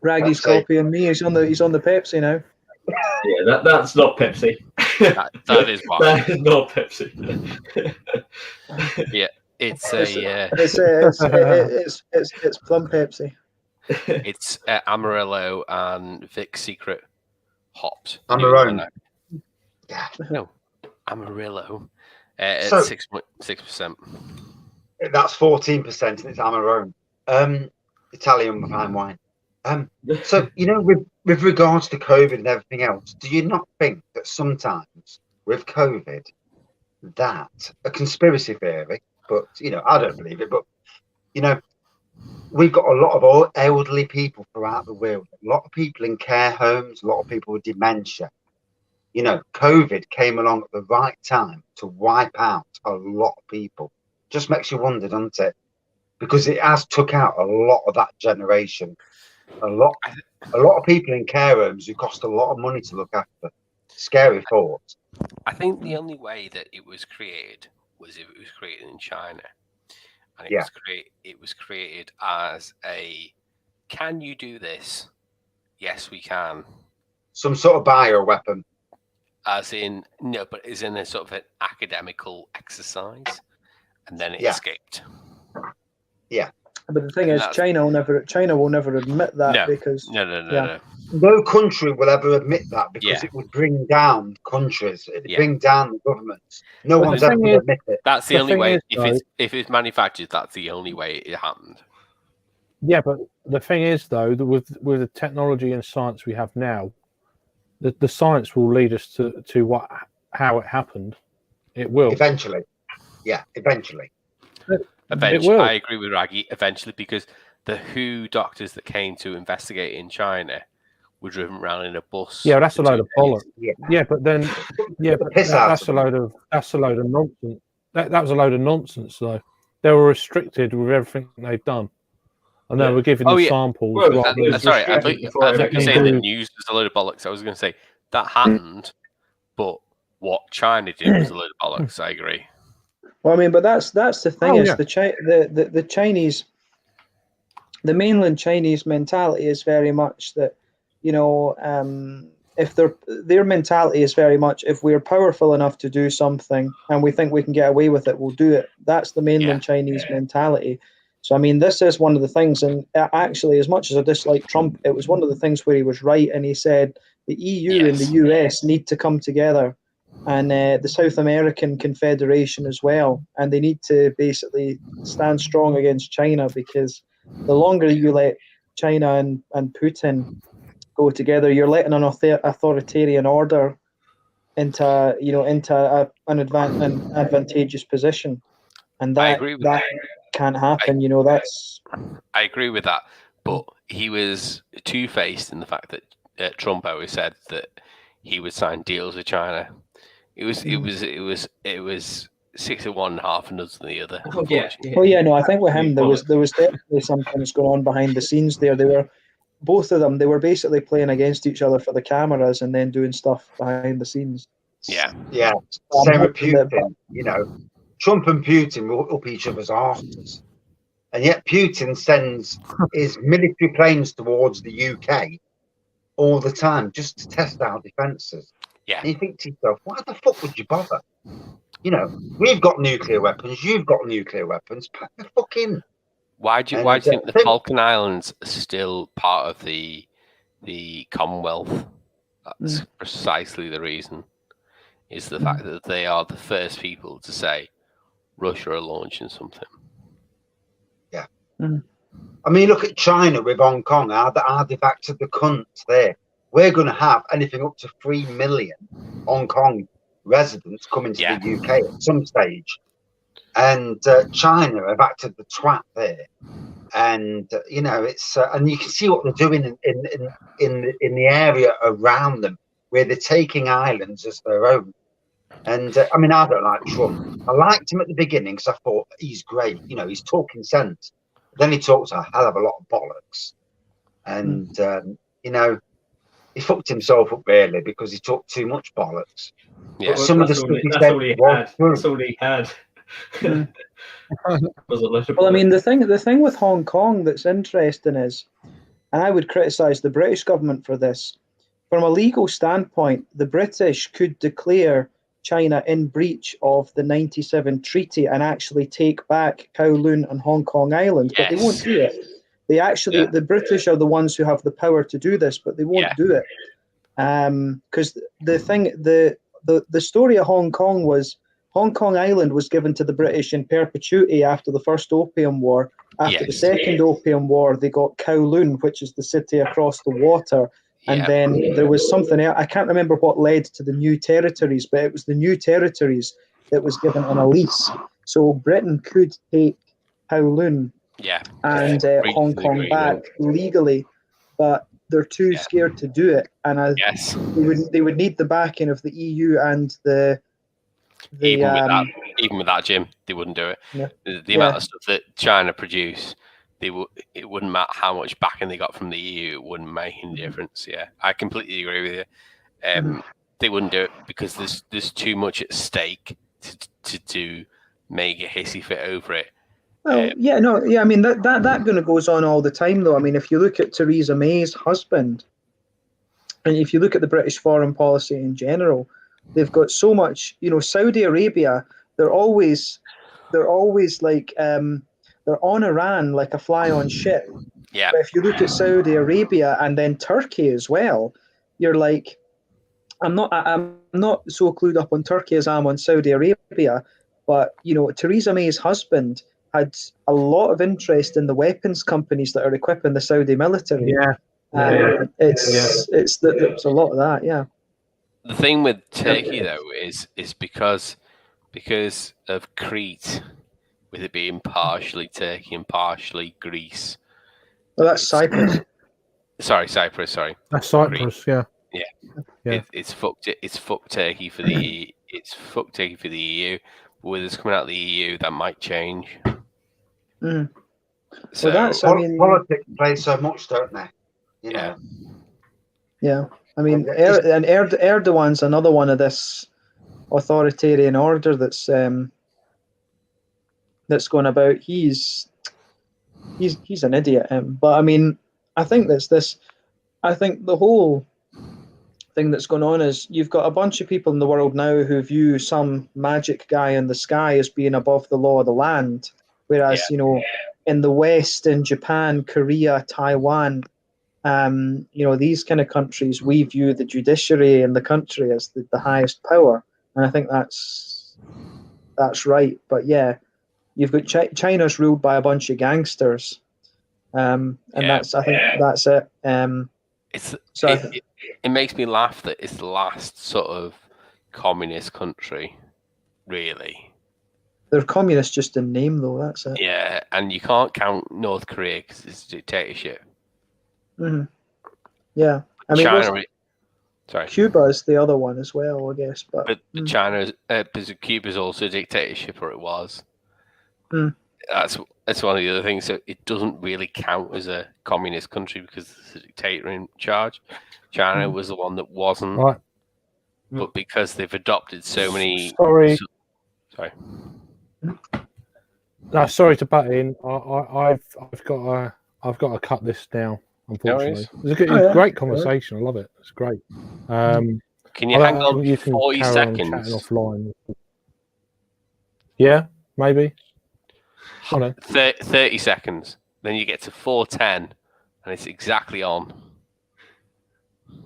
Raggy's copying me. He's on the Pepsi now. Yeah, that's not Pepsi. That is why. That is not Pepsi. Yeah, it's a It's plum Pepsi. it's Amarillo and Vic's Secret hopped. Amarone. No, Amarillo So- at 6.6%. That's 14%, and it's Amarone, Italian fine wine. So with regards to COVID and everything else, do you not think that sometimes with COVID, that a conspiracy theory, but I don't believe it, but we've got a lot of elderly people throughout the world, a lot of people in care homes, a lot of people with dementia. COVID came along at the right time to wipe out a lot of people. Just makes you wonder, doesn't it? Because it has took out a lot of that generation. A lot of people in care homes who cost a lot of money to look after. Scary thought. I think the only way that it was created was if it was created in China, and it was created as a, can you do this? Yes, we can. Some sort of bioweapon. As in, no, but as in a sort of an academical exercise, and then it Yeah. escaped. Yeah. But the thing is, China will never admit that No. because No. No country will ever admit that because it would bring down countries. It would bring down the governments. No But one's the ever thing going to is- admit it. That's the The only thing way. is, If it's manufactured, that's the only way it happened. Yeah, but the thing is, though, that with the technology and science we have now, the science will lead us to how it happened. It will Eventually. Yeah, eventually. Eventually, will. I agree with Raggy. Eventually, because the WHO doctors that came to investigate in China were driven around in a bus. Yeah, that's a for load 2 of bollocks. days. Yeah, but then but Piss out that's of a them. load of nonsense. That was a load of nonsense, though. They were restricted with everything they've done, and they were given Oh, the yeah. samples. Well, rather than- Sorry, I thought restricted you before were everything saying the happened. news was a load of bollocks. I was going to say that happened, but what China did was a load of bollocks. I agree. Well, I mean, but that's the thing Oh, is yeah. the Chinese, the mainland Chinese mentality is very much that, if their mentality is very much, if we're powerful enough to do something and we think we can get away with it, we'll do it. That's the mainland Chinese mentality. So, I mean, this is one of the things, and actually, as much as I dislike Trump, it was one of the things where he was right, and he said the EU and the US need to come together, and the South American Confederation as well, and they need to basically stand strong against China, because the longer you let China and Putin go together, you're letting an authoritarian order into an advantageous position, and I that agree with that can't happen. That's I agree with that, but he was two-faced in the fact that Trump always said that he would sign deals with China. It was 6 of one, half a dozen of the other. Oh, yeah. Well, yeah, no, I think with him there was definitely some things going on behind the scenes there. They were, both of them, they were basically playing against each other for the cameras and then doing stuff behind the scenes. Yeah. Yeah. Same with Putin. Trump and Putin were up each other's arses. And yet Putin sends his military planes towards the UK all the time just to test our defences. Yeah. And you think to yourself, why the fuck would you bother? We've got nuclear weapons, you've got nuclear weapons, pack the fuck in. Why do you think the Falkland Islands are still part of the Commonwealth? That's precisely the reason. Is the fact that they are the first people to say Russia are launching something. Yeah. I mean, look at China with Hong Kong. How they've acted the cunts there. We're going to have anything up to 3 million Hong Kong residents coming to the UK at some stage. And China have acted the twat there. And, it's and you can see what they're doing in the area around them, where they're taking islands as their own. And I mean, I don't like Trump. I liked him at the beginning because I thought he's great. He's talking sense. Then he talks a hell of a lot of bollocks. And, he fucked himself up really because he talked too much bollocks. Yeah. But some of the stuff he said was true. That's all he had. Well, I mean, the thing with Hong Kong that's interesting is, and I would criticise the British government for this, from a legal standpoint, the British could declare China in breach of the 97 treaty and actually take back Kowloon and Hong Kong Island, but they won't do it. They actually, the British are the ones who have the power to do this, but they won't do it. Because the story of Hong Kong was, Hong Kong Island was given to the British in perpetuity after the First Opium War. After the Second Opium War, they got Kowloon, which is the city across the water. And then there was something else. I can't remember what led to the new territories, but it was the new territories that was given on a lease. So Britain could take Kowloon and Hong Kong back legally, but they're too scared to do it. And they would need the backing of the EU and the even with that, Jim, they wouldn't do it. The amount of stuff that China produce, it wouldn't matter how much backing they got from the EU, it wouldn't make any difference. Yeah, I completely agree with you. They wouldn't do it because there's too much at stake to make a hissy fit over it. Well, I mean that going to goes on all the time, though. I mean, if you look at Theresa May's husband, and if you look at the British foreign policy in general, they've got so much. You know, Saudi Arabia, they're always like they're on Iran like a fly on ship. Yeah. But if you look at Saudi Arabia and then Turkey as well, you're like, I'm not so clued up on Turkey as I am on Saudi Arabia, but you know, Theresa May's husband had a lot of interest in the weapons companies that are equipping the Saudi military. It's a lot of that. Yeah. The thing with Turkey though is because of Crete, with it being partially Turkey and partially Greece. Well, that's Cyprus. Cyprus. That's Cyprus. Greece. Yeah. It's fucked. It's fucked Turkey for the. It's fucked Turkey for the EU. But with us coming out of the EU, that might change. Mm. So politics play so much, don't they? You know? Yeah. I mean, Erdogan's another one of this authoritarian order that's going about. He's an idiot. But I mean, I think I think the whole thing that's going on is you've got a bunch of people in the world now who view some magic guy in the sky as being above the law of the land, whereas you know, in the West, in Japan, Korea, Taiwan, you know, these kind of countries, we view the judiciary in the country as the highest power, and I think that's right. But yeah, you've got China's ruled by a bunch of gangsters, and I think that's it. It makes me laugh that it's the last sort of communist country, really. They're communist just in name, though. That's it. Yeah, and you can't count North Korea because it's a dictatorship. Mm-hmm. Yeah, I mean, Cuba is the other one as well, I guess. But China, because Cuba's also a dictatorship, or it was. Mm. That's one of the other things. So it doesn't really count as a communist country because there's a dictator in charge. China was the one that wasn't, right. But because they've adopted so many. Sorry. Sorry. Sorry to butt in. I've got to cut this down. Unfortunately, it was a great conversation. I love it. It's great. Can you hang on 40 seconds? Offline. Yeah, maybe. 30 seconds. Then you get to 4:10, and it's exactly on.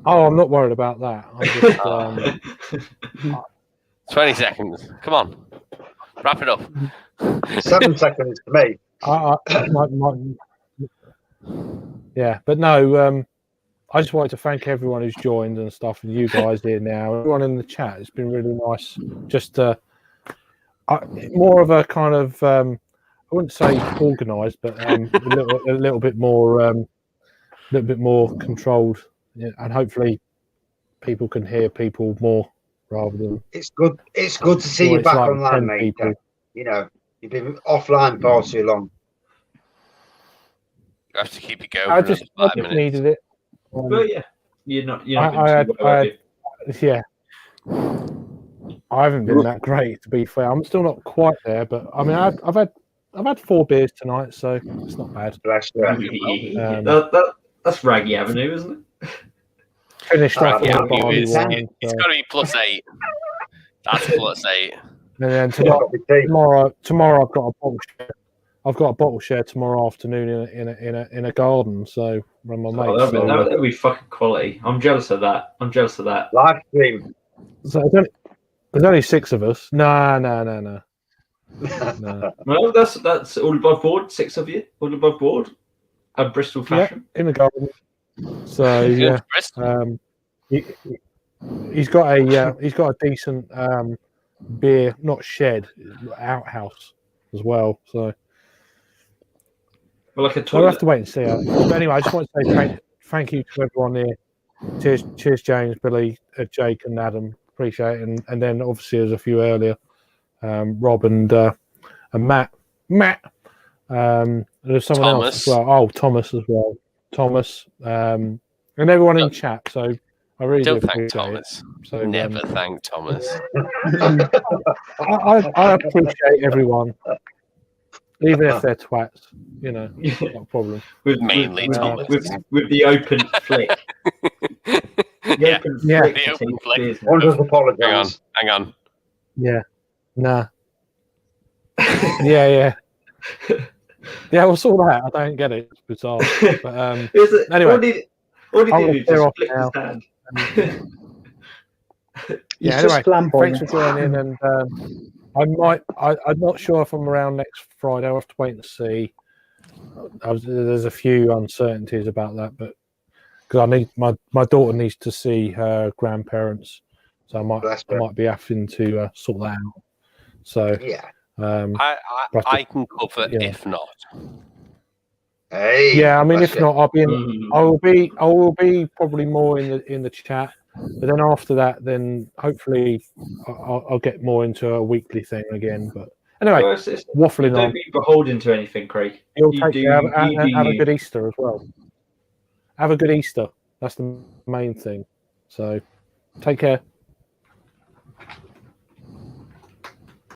Oh, I'm not worried about that. I'm just, 20 seconds. Come on, wrap it up. 7 seconds to me. Yeah, but no. I just wanted to thank everyone who's joined and stuff, and you guys here now. Everyone in the chat. It's been really nice. Just more of a kind of. I wouldn't say organised, but a little bit more controlled, and hopefully people can hear people more rather than. It's good. It's good to see you back like online, mate. You know, you've been offline for too long. You have to keep it going. I just needed it. But yeah, you're not. I haven't been that great, to be fair. I'm still not quite there, but I mean, I've had 4 beers tonight, so it's not bad. That's Raggy Avenue, isn't it? Finished off Cracky with Avenue barley is wine. it's So. got to be +8. That's +8. And then tomorrow I've got a bottle share. I've got a bottle share tomorrow afternoon in a garden. So run my mate. That'd be fucking quality. I'm jealous of that. Live stream. So there's only 6 of us. No. Well, that's all above board. 6 of you, all above board. A Bristol fashion. Yeah, in the garden. So yeah, he's got a decent beer, not shed, outhouse as well. So well, like a we'll have to wait and see. But anyway, I just want to say thank you to everyone here. Cheers, James, Billy, Jake, and Adam. Appreciate it. And then obviously there's a few earlier, Rob and Matt. There's someone else as well. Oh, Thomas as well. Thomas, and everyone in chat. So I really don't do thank appreciate Thomas. It. So never thank Thomas. I appreciate everyone, even if they're twats. You know, not a problem. Mainly Thomas with the open flick. The open flick. I'll just apologise. Hang on. Yeah. Nah. Yeah. Yeah, we'll sort that. I don't get it. It's bizarre. But anyway, all he did was just flick his hand. Yeah. Anyway, thanks for joining. And I'm not sure if I'm around next Friday. I'll have to wait and see. There's a few uncertainties about that, but because I need my daughter needs to see her grandparents, so I might be having to sort that out. So yeah. I can cover if not. Hey. Yeah, I mean, if not, I will be probably more in the chat. But then after that, then hopefully I'll get more into a weekly thing again. But anyway, waffling don't on. be beholden to anything, Craig. Have a good Easter as well. Have a good Easter. That's the main thing. So take care.